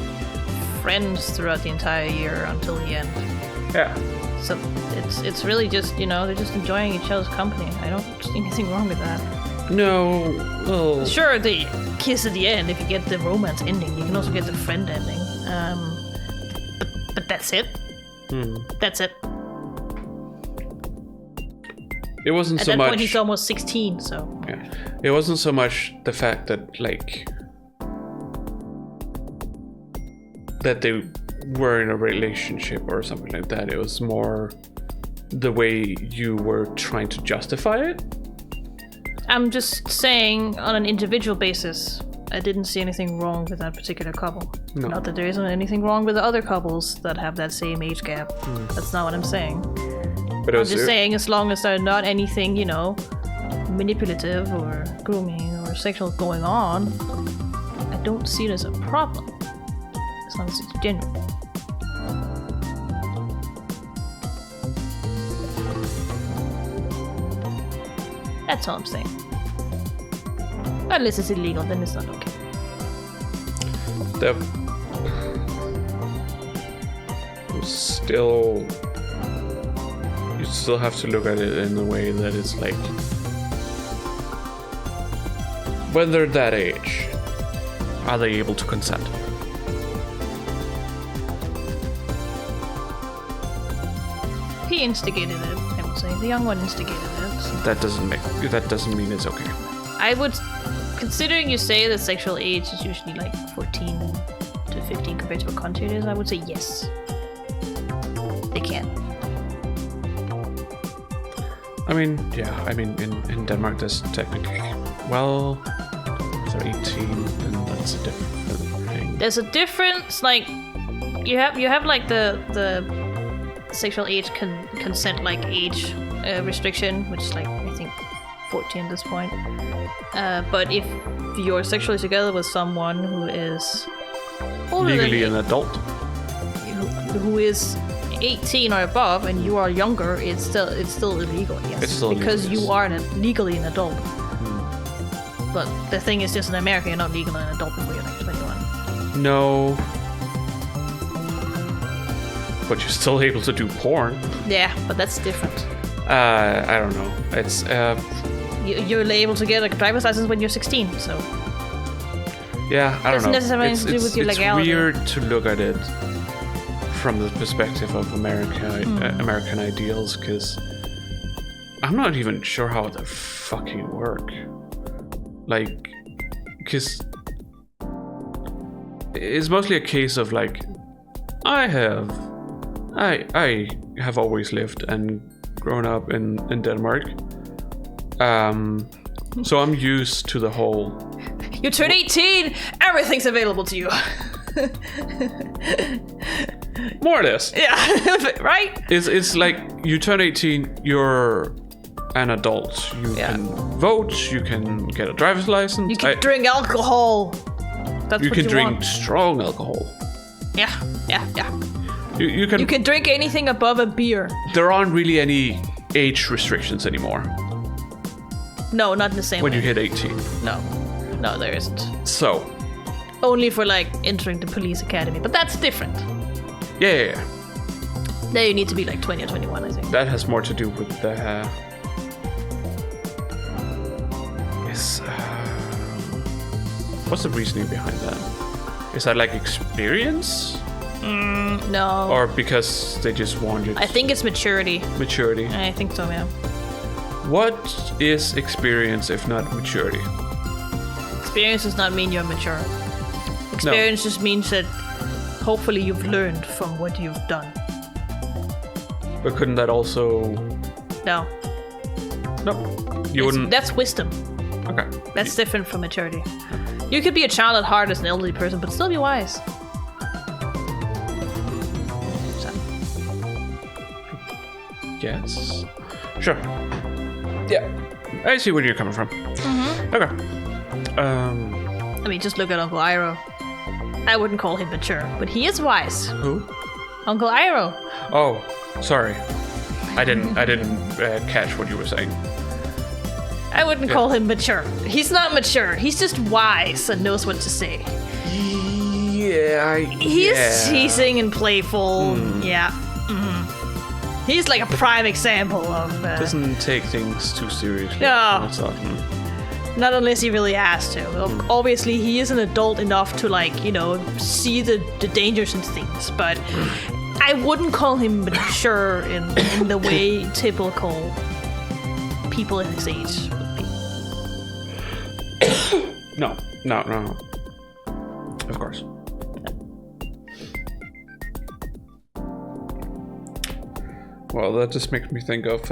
[SPEAKER 2] friends throughout the entire year until the end.
[SPEAKER 1] Yeah.
[SPEAKER 2] So it's really just, you know, they're just enjoying each other's company. I don't see anything wrong with that.
[SPEAKER 1] No. Well.
[SPEAKER 2] Sure, they kiss at the end if you get the romance ending. You can also get the friend ending. But that's it. That's it.
[SPEAKER 1] It wasn't
[SPEAKER 2] At
[SPEAKER 1] so
[SPEAKER 2] that
[SPEAKER 1] much.
[SPEAKER 2] point, he's almost 16, so.
[SPEAKER 1] Yeah. It wasn't so much the fact that, like, that they were in a relationship or something like that. It was more the way you were trying to justify it.
[SPEAKER 2] I'm just saying, on an individual basis, I didn't see anything wrong with that particular couple.
[SPEAKER 1] No.
[SPEAKER 2] Not that there isn't anything wrong with the other couples that have that same age gap. That's not what I'm saying.
[SPEAKER 1] But
[SPEAKER 2] I'm just saying, as long as there's not anything, you know, manipulative or grooming or sexual going on, I don't see it as a problem. As long as it's genuine. That's all I'm saying. Unless it's illegal, then it's not okay.
[SPEAKER 1] You still have to look at it in a way that it's like, when they're that age, are they able to consent?
[SPEAKER 2] He instigated it, I would say. The young one instigated it.
[SPEAKER 1] That doesn't mean it's okay.
[SPEAKER 2] I would, considering you say the sexual age is usually like 14 to 15 compared to what country it is, I would say yes. They can.
[SPEAKER 1] I mean, in Denmark there's technically, well, if they're 18, then that's a different thing.
[SPEAKER 2] There's a difference, like, you have like the sexual age consent like age restriction, which is like I think 14 at this point. But if you're sexually together with someone who is older
[SPEAKER 1] legally
[SPEAKER 2] than
[SPEAKER 1] an adult,
[SPEAKER 2] who is 18 or above, and you are younger, it's still illegal. Yes,
[SPEAKER 1] it's still
[SPEAKER 2] because
[SPEAKER 1] illegal, yes.
[SPEAKER 2] you are legally an adult. But the thing is, just in America, you're not legally an adult before you're like 21.
[SPEAKER 1] No. But you're still able to do porn.
[SPEAKER 2] Yeah, but that's different.
[SPEAKER 1] I don't know. It's
[SPEAKER 2] you're able to get a driver's license when you're 16, so
[SPEAKER 1] yeah, I don't know.
[SPEAKER 2] Doesn't necessarily have to do with your legality.
[SPEAKER 1] It's weird to look at it from the perspective of American ideals, because I'm not even sure how they fucking work. Like, because it's mostly a case of like, I have always lived and grown up in Denmark. So I'm used to the whole...
[SPEAKER 2] You turn 18, everything's available to you.
[SPEAKER 1] More or less.
[SPEAKER 2] Yeah, right?
[SPEAKER 1] It's like, you turn 18, you're an adult. You can vote, you can get a driver's license.
[SPEAKER 2] You can drink alcohol. That's
[SPEAKER 1] you
[SPEAKER 2] what
[SPEAKER 1] can
[SPEAKER 2] you
[SPEAKER 1] drink
[SPEAKER 2] want.
[SPEAKER 1] strong alcohol.
[SPEAKER 2] Yeah.
[SPEAKER 1] You can
[SPEAKER 2] drink anything above a beer.
[SPEAKER 1] There aren't really any age restrictions anymore
[SPEAKER 2] No, not in the same
[SPEAKER 1] when
[SPEAKER 2] way.
[SPEAKER 1] you hit 18.
[SPEAKER 2] No, there isn't.
[SPEAKER 1] So
[SPEAKER 2] Only for like entering the police academy, but that's different.
[SPEAKER 1] yeah.
[SPEAKER 2] There you need to be like 20 or 21, I think.
[SPEAKER 1] That has more to do with the what's the reasoning behind that? Is that like experience?
[SPEAKER 2] No.
[SPEAKER 1] Or because they just wanted...
[SPEAKER 2] I think it's maturity.
[SPEAKER 1] Maturity.
[SPEAKER 2] I think so, yeah.
[SPEAKER 1] What is experience if not maturity?
[SPEAKER 2] Experience does not mean you're mature. Experience just means that hopefully you've learned from what you've done.
[SPEAKER 1] But couldn't that also...
[SPEAKER 2] No.
[SPEAKER 1] You wouldn't...
[SPEAKER 2] That's wisdom.
[SPEAKER 1] Okay.
[SPEAKER 2] That's different from maturity. You could be a child at heart as an elderly person, but still be wise. So.
[SPEAKER 1] Yes. Sure. Yeah. I see where you're coming from. Mm-hmm. Okay.
[SPEAKER 2] I mean, just look at Uncle Iroh. I wouldn't call him mature, but he is wise.
[SPEAKER 1] Who?
[SPEAKER 2] Uncle Iroh.
[SPEAKER 1] Oh, sorry. I didn't catch what you were saying.
[SPEAKER 2] I wouldn't call him mature. He's not mature. He's just wise and knows what to say.
[SPEAKER 1] Yeah,
[SPEAKER 2] He's teasing and playful. Yeah. Mm-hmm. He's like a prime example of...
[SPEAKER 1] doesn't take things too seriously.
[SPEAKER 2] No.
[SPEAKER 1] Often.
[SPEAKER 2] Not unless he really has to. Obviously, he is an adult enough to, like, you know, see the dangers and things, but I wouldn't call him mature in the way typical people in his age would be.
[SPEAKER 1] No. Of course. Well, that just makes me think of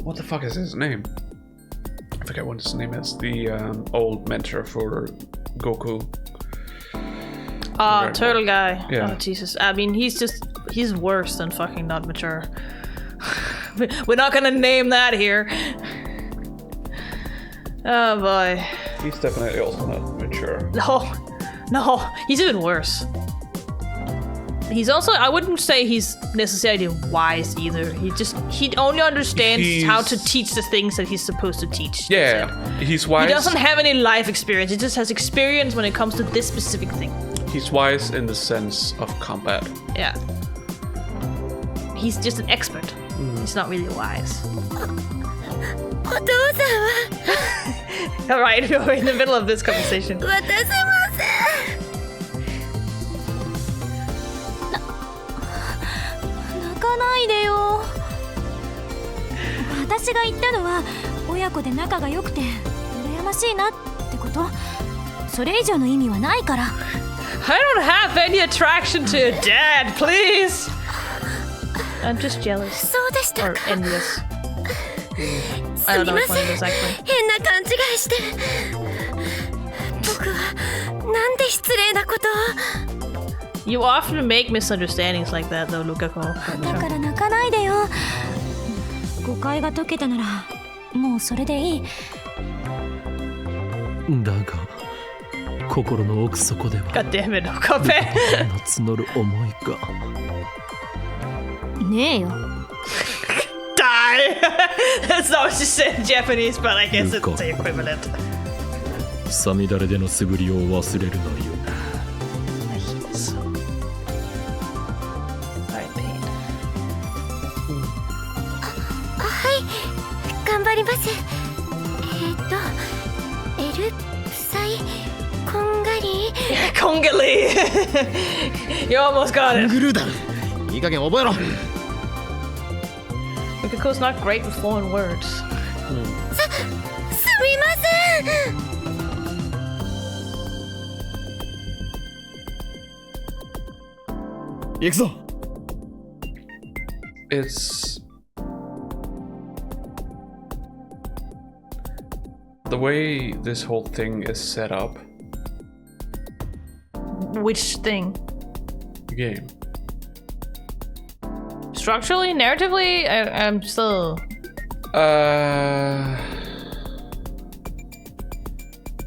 [SPEAKER 1] what the fuck is his name? I forget what his name is. The old mentor for Goku.
[SPEAKER 2] Turtle guy.
[SPEAKER 1] Yeah.
[SPEAKER 2] Oh, Jesus. I mean, he's worse than fucking not mature. We're not gonna name that here. Oh boy.
[SPEAKER 1] He's definitely also not mature.
[SPEAKER 2] No, he's even worse. He's also, I wouldn't say he's necessarily wise either. He only understands how to teach the things that he's supposed to teach.
[SPEAKER 1] Yeah, he's wise.
[SPEAKER 2] He doesn't have any life experience. He just has experience when it comes to this specific thing.
[SPEAKER 1] He's wise in the sense of combat.
[SPEAKER 2] Yeah. He's just an expert. He's not really wise.
[SPEAKER 4] お父さんは
[SPEAKER 2] Alright, we're in the middle of this conversation.
[SPEAKER 4] 渡せません。泣かないでよ。私が言ったのは親子で仲が良くて羨ましいなってこと。それ以上の意味はないから。
[SPEAKER 2] I don't have any attraction to your dad, please. I'm just jealous.
[SPEAKER 4] そうでしたか。
[SPEAKER 2] Or envious.
[SPEAKER 4] す
[SPEAKER 2] I don't
[SPEAKER 4] み
[SPEAKER 2] know
[SPEAKER 4] ま
[SPEAKER 2] which one
[SPEAKER 4] せ
[SPEAKER 2] it
[SPEAKER 4] ん。
[SPEAKER 2] is actually.
[SPEAKER 4] 変な勘違いして。僕はなんで失礼なことを。
[SPEAKER 2] You often make misunderstandings like that, though, Lukako.
[SPEAKER 4] だから泣かないでよ。誤解が解けたならもうそれでいい。
[SPEAKER 3] だが心の奥底では
[SPEAKER 2] God damn it, Okabe.
[SPEAKER 3] 募る思いが
[SPEAKER 4] ねえよ。
[SPEAKER 2] Die! That's not what she said in Japanese, but I guess it's the equivalent.
[SPEAKER 3] さみだれでの素振りを忘れるなよ。
[SPEAKER 4] はい、頑張ります。L サイこんがり。
[SPEAKER 2] Kongali! You almost got it.
[SPEAKER 3] グルーだ。いい加減覚えろ。
[SPEAKER 2] Lukako's not great with foreign words.
[SPEAKER 4] すみません。
[SPEAKER 3] 行くぞ。
[SPEAKER 1] It's the way this whole thing is set up.
[SPEAKER 2] Which thing?
[SPEAKER 1] The game.
[SPEAKER 2] Structurally, narratively, I'm still...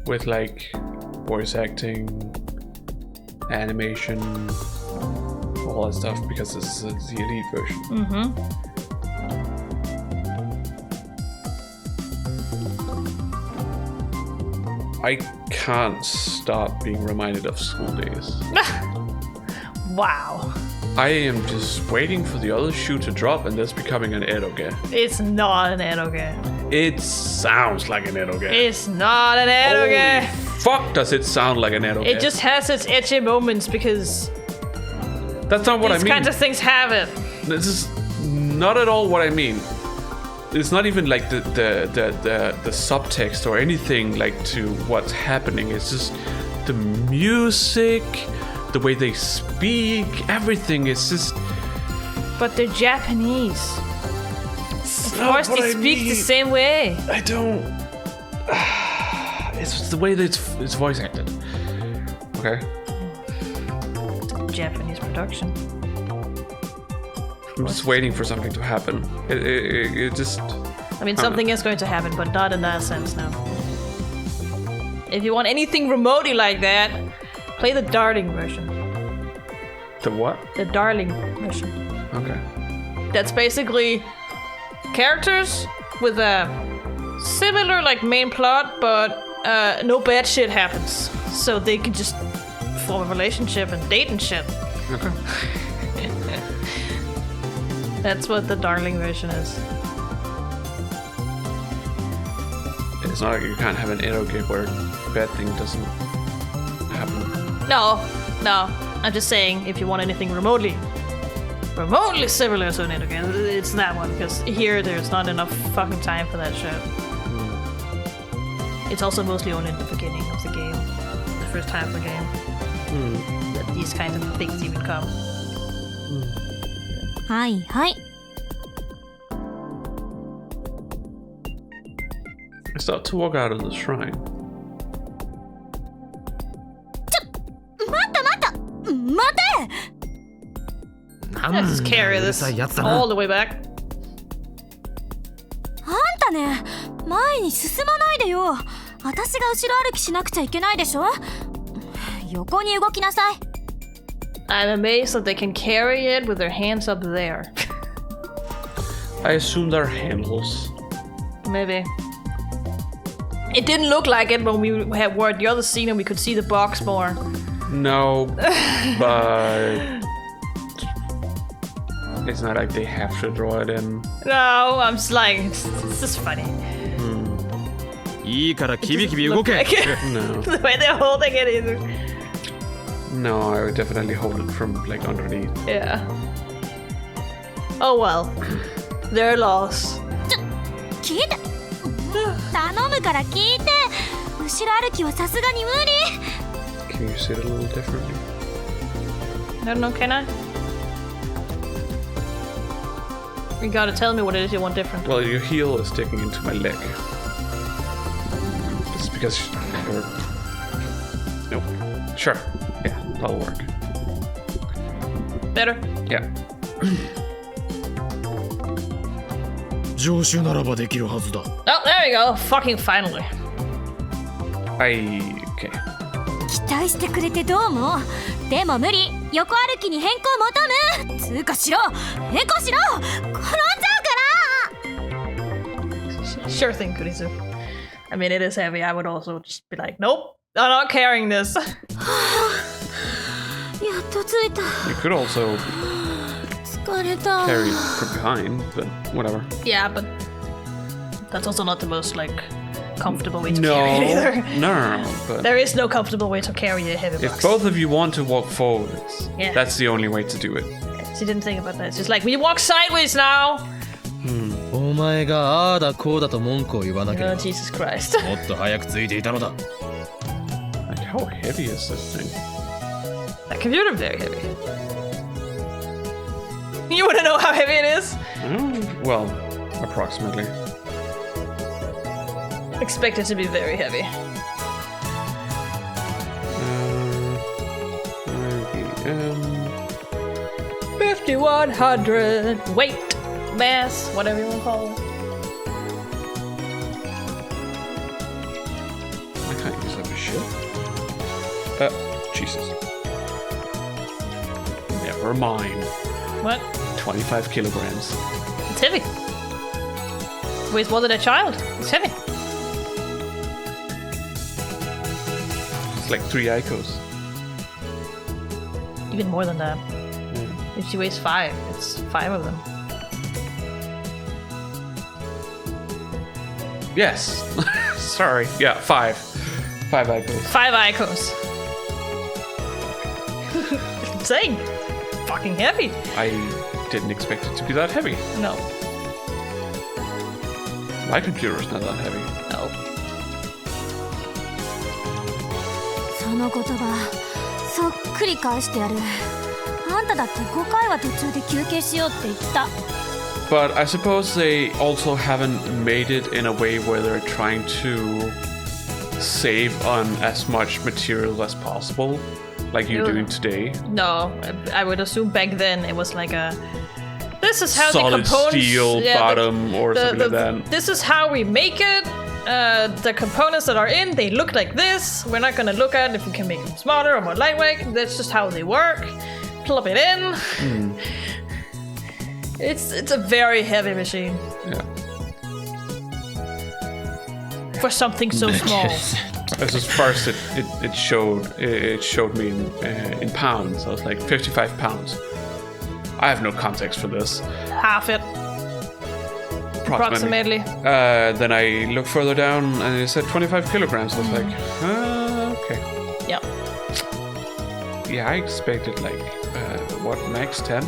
[SPEAKER 1] With like voice acting, animation, all that stuff, because this is the elite version. I can't stop being reminded of school days.
[SPEAKER 2] Wow.
[SPEAKER 1] I am just waiting for the other shoe to drop and that's becoming an eroge.
[SPEAKER 2] It's not an eroge.
[SPEAKER 1] It sounds like an eroge.
[SPEAKER 2] It's not an eroge.
[SPEAKER 1] Holy fuck does it sound like an eroge.
[SPEAKER 2] It just has its edgy moments because
[SPEAKER 1] that's not what I
[SPEAKER 2] these
[SPEAKER 1] mean.
[SPEAKER 2] kinds of things have it.
[SPEAKER 1] This is not at all what I mean. It's not even like the subtext or anything like to what's happening. It's just the music, the way they speak, everything is just...
[SPEAKER 2] But they're Japanese. Of course they speak the same way.
[SPEAKER 1] I don't... It's the way that it's voice acted. Okay?
[SPEAKER 2] Japanese production.
[SPEAKER 1] I'm just waiting for something to happen. It just...
[SPEAKER 2] I mean, something is going to happen, but not in that sense now. If you want anything remotely like that, play the Darling version.
[SPEAKER 1] The what?
[SPEAKER 2] The Darling version.
[SPEAKER 1] Okay.
[SPEAKER 2] That's basically characters with a similar like main plot, but no bad shit happens. So they can just form a relationship and date and shit.
[SPEAKER 1] Okay.
[SPEAKER 2] That's what the Darling version is.
[SPEAKER 1] It's not like you can't have an eroge where bad thing doesn't happen.
[SPEAKER 2] No. I'm just saying, if you want anything remotely similar to an eroge, it's that one. Because here, there's not enough fucking time for that shit. It's also mostly only in the beginning of the game, the first half of the game, that these kinds of things even come.
[SPEAKER 4] はいはい。
[SPEAKER 1] I start to walk out of the shrine.
[SPEAKER 4] 待て。
[SPEAKER 2] Let's just carry this all the way back.
[SPEAKER 4] あんたね、前に進まないでよ。私が後ろ歩きしなくちゃいけないでしょ。横に動きなさい。
[SPEAKER 2] I'm amazed that they can carry it with their hands up there.
[SPEAKER 1] I assume they're handles.
[SPEAKER 2] Maybe. It didn't look like it when we were at the other scene and we could see the box more.
[SPEAKER 1] No, but it's not like they have to draw it in.
[SPEAKER 2] No, I'm just like, it's just funny.
[SPEAKER 3] いいからキビキビ
[SPEAKER 2] Look
[SPEAKER 3] 動け
[SPEAKER 2] like it.
[SPEAKER 1] No.
[SPEAKER 2] The way they're holding it either.
[SPEAKER 1] No, I would definitely hold it from like underneath.
[SPEAKER 2] Yeah. Oh well. Their loss.
[SPEAKER 4] 聞いて頼むから聞いて後ろ歩きはさすがに無理
[SPEAKER 1] Can you say it a little differently?
[SPEAKER 2] I don't know, can I? You gotta tell me what it is you want different.
[SPEAKER 1] Well, your heel is sticking into my leg. It's because you're... Nope. Sure. Yeah, that'll work.
[SPEAKER 2] Better?
[SPEAKER 1] Yeah.
[SPEAKER 3] 常習ならばできるはずだ
[SPEAKER 2] Oh, there you go. Fucking finally.
[SPEAKER 1] Okay.
[SPEAKER 4] 期待してくれてどうもでも無理横歩きに変更求むつうかしろ変更しろ転んじゃうから
[SPEAKER 2] Sure thing, Kurisu. I mean, it is heavy. I would also just be like, nope, I'm not carrying this.
[SPEAKER 4] やっと着いた
[SPEAKER 1] You could also
[SPEAKER 4] 疲れた
[SPEAKER 1] carry it from behind, but whatever.
[SPEAKER 2] Yeah, but that's also not the most, like, comfortable way to carry it either.
[SPEAKER 1] No, but
[SPEAKER 2] There is no comfortable way to carry a heavy
[SPEAKER 1] if
[SPEAKER 2] box.
[SPEAKER 1] both of you want to walk forwards,
[SPEAKER 2] Yeah.
[SPEAKER 1] that's the only way to do it.
[SPEAKER 2] She didn't think about that. It's just like, we walk sideways now.
[SPEAKER 3] お前がああだこうだと文句を言わなけれ
[SPEAKER 2] Oh,
[SPEAKER 3] ば
[SPEAKER 2] Jesus Christ.
[SPEAKER 3] もっと早くついていたのだ
[SPEAKER 1] Like, how heavy is this thing?
[SPEAKER 2] That computer very heavy. You want to know how heavy it is?
[SPEAKER 1] Well, approximately.
[SPEAKER 2] Expect it to be very heavy.
[SPEAKER 1] IBM.
[SPEAKER 2] 5100 weight, mass, whatever you want to call it.
[SPEAKER 1] I can't use that for shit. Jesus. Never mind.
[SPEAKER 2] What?
[SPEAKER 1] 25 kilograms.
[SPEAKER 2] It's heavy. Weighs more than a child. It's heavy.
[SPEAKER 1] It's like 3 Icos.
[SPEAKER 2] Even more than that. If she weighs 5, it's 5 of them.
[SPEAKER 1] Yes. Sorry. Yeah, 5. 5 Icos.
[SPEAKER 2] 5 Icos. Insane. Fucking heavy.
[SPEAKER 1] I didn't expect it to be that heavy.
[SPEAKER 2] No.
[SPEAKER 1] My computer's not that heavy.
[SPEAKER 2] No.
[SPEAKER 4] その言葉そっくり返してやるあんただって5回は途中で休憩しようって言った
[SPEAKER 1] But I suppose they also haven't made it in a way where they're trying to save on as much material as possible, like you're doing today.
[SPEAKER 2] No. I would assume back then it was like a... This is how
[SPEAKER 1] Solid
[SPEAKER 2] the components...
[SPEAKER 1] steel bottom or something like that.
[SPEAKER 2] This is how we make it. The components that are in, they look like this. We're not gonna look at if we can make them smaller or more lightweight. That's just how they work. Plug it in. It's a very heavy machine
[SPEAKER 1] Yeah.
[SPEAKER 2] for something so small.
[SPEAKER 1] As first it showed me in pounds. I was like 55 pounds. I have no context for this.
[SPEAKER 2] Half it, approximately.
[SPEAKER 1] Then I looked further down and it said 25 kilograms. I was like, okay.
[SPEAKER 2] Yeah.
[SPEAKER 1] Yeah, I expected like max 10.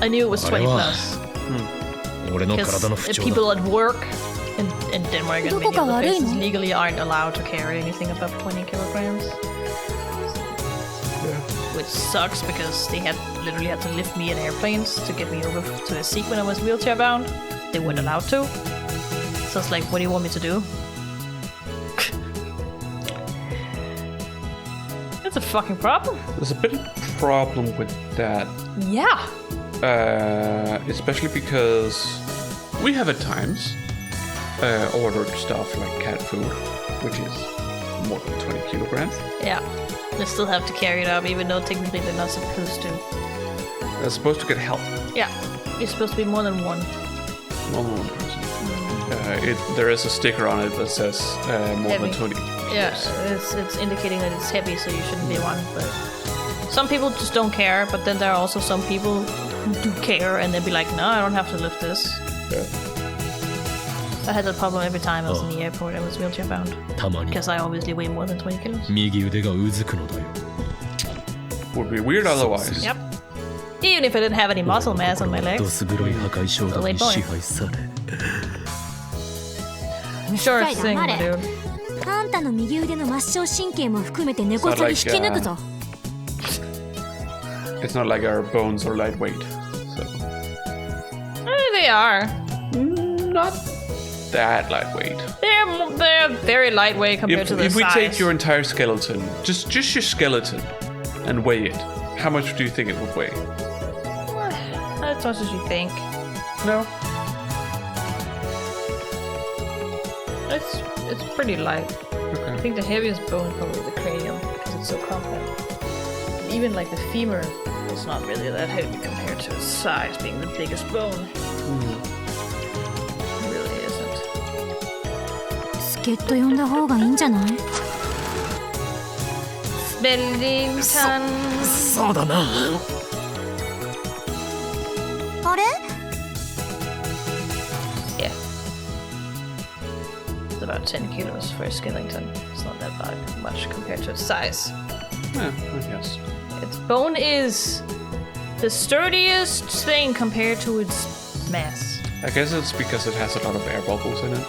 [SPEAKER 2] I knew it was 20 plus.
[SPEAKER 3] 俺の体の
[SPEAKER 2] Because
[SPEAKER 3] 不調だ
[SPEAKER 2] people at work in Denmark and many
[SPEAKER 4] どこか
[SPEAKER 2] other
[SPEAKER 4] 悪いの？
[SPEAKER 2] places legally aren't allowed to carry anything above 20 kilograms. Which sucks because they literally had to lift me in airplanes to get me over to a seat when I was wheelchair bound. They weren't allowed to. So it's like, what do you want me to do? It's a fucking problem.
[SPEAKER 1] There's a bit of problem with that.
[SPEAKER 2] Yeah.
[SPEAKER 1] Especially because we have at times ordered stuff like cat food, which is more than 20 kilograms.
[SPEAKER 2] Yeah. They still have to carry it up, even though technically they're not supposed to.
[SPEAKER 1] They're supposed to get help.
[SPEAKER 2] Yeah. It's supposed to be more than one.
[SPEAKER 1] More than one person. There is a sticker on it that says more
[SPEAKER 2] Heavy.
[SPEAKER 1] than 20.
[SPEAKER 2] Yeah, it's indicating that it's heavy, so you shouldn't be one. But some people just don't care, but then there are also some people who do care, and they'll be like, no, I don't have to lift this.
[SPEAKER 1] Yeah.
[SPEAKER 2] I had that problem every time I was in the airport and was wheelchair bound.
[SPEAKER 3] たまに
[SPEAKER 2] Because I obviously weigh more than 20 kilos.
[SPEAKER 3] 右腕がうずくのだよ
[SPEAKER 1] Would be weird otherwise.
[SPEAKER 2] Yep. Even if I didn't have any muscle mass on my
[SPEAKER 3] ど
[SPEAKER 2] legs.
[SPEAKER 3] す黒い破壊衝動に支配され
[SPEAKER 2] Sure
[SPEAKER 4] 一切
[SPEAKER 2] thing,
[SPEAKER 4] 黙れ
[SPEAKER 2] dude.
[SPEAKER 4] あんたの右腕の末梢神経も含めて根こそぎ引き抜くぞ
[SPEAKER 1] It's not like our bones are lightweight. So
[SPEAKER 2] They are.
[SPEAKER 1] not that lightweight.
[SPEAKER 2] They're very lightweight compared to their
[SPEAKER 1] If we
[SPEAKER 2] size.
[SPEAKER 1] take your entire skeleton, just your skeleton, and weigh it, how much do you think it would weigh?
[SPEAKER 2] As much as you think.
[SPEAKER 1] No.
[SPEAKER 2] It's pretty light. I
[SPEAKER 1] Okay.
[SPEAKER 2] think the heaviest bone is probably the cranium because it's so compact. Even like the femur is not really that heavy compared to its size being the biggest bone. It really isn't.
[SPEAKER 4] 助っ人呼んだ方がいいんじゃない
[SPEAKER 2] Bellington.
[SPEAKER 3] そうだな
[SPEAKER 4] あれ
[SPEAKER 2] Yeah. It's about 10 kilos for a skeleton. It's not that much compared to its size.
[SPEAKER 1] Yeah, I guess.
[SPEAKER 2] Its bone is the sturdiest thing compared to its mass.
[SPEAKER 1] I guess it's because it has a lot of air bubbles in it.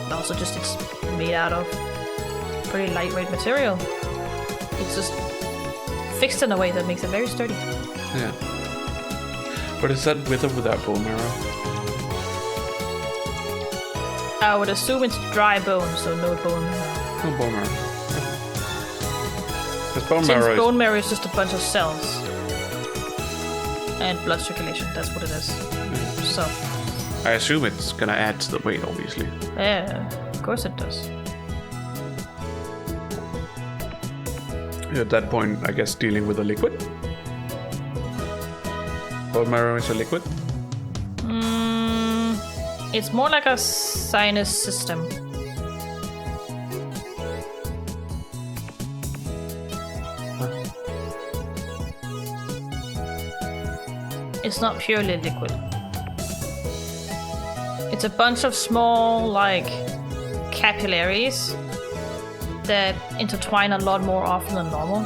[SPEAKER 2] And also just it's made out of pretty lightweight material. It's just fixed in a way that makes it very sturdy.
[SPEAKER 1] Yeah. But is that with or without bone marrow?
[SPEAKER 2] I would assume it's dry bone, so no bone marrow.
[SPEAKER 1] No bone marrow. Because bone
[SPEAKER 2] Since
[SPEAKER 1] marrow
[SPEAKER 2] bone marrow is just a bunch of cells and blood circulation, that's what it is. So,
[SPEAKER 1] I assume it's gonna add to the weight, obviously.
[SPEAKER 2] yeah, of course it does.
[SPEAKER 1] At that point, I guess dealing with a liquid. Bone marrow is a liquid.
[SPEAKER 2] It's more like a sinus system. It's not purely liquid. It's a bunch of small, like, capillaries that intertwine a lot more often than normal.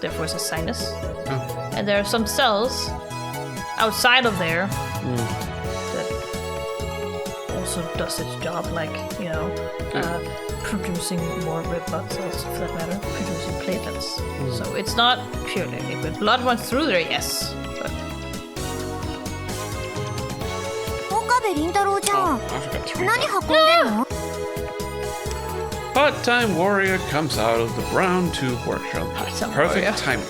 [SPEAKER 2] Therefore, it's a sinus.
[SPEAKER 1] Oh.
[SPEAKER 2] And there are some cells outside of there that also does its job, like, you know, producing more red blood cells, for that matter, producing platelets. So it's not purely liquid. Blood went through there, yes. But
[SPEAKER 4] 岡部倫太郎ちゃん
[SPEAKER 1] I forgot to read
[SPEAKER 4] 何
[SPEAKER 1] that.
[SPEAKER 4] 運んでんの
[SPEAKER 1] Part-time warrior comes out of the brown tube workshop.
[SPEAKER 2] Part-time
[SPEAKER 1] Perfect
[SPEAKER 2] warrior.
[SPEAKER 1] timing.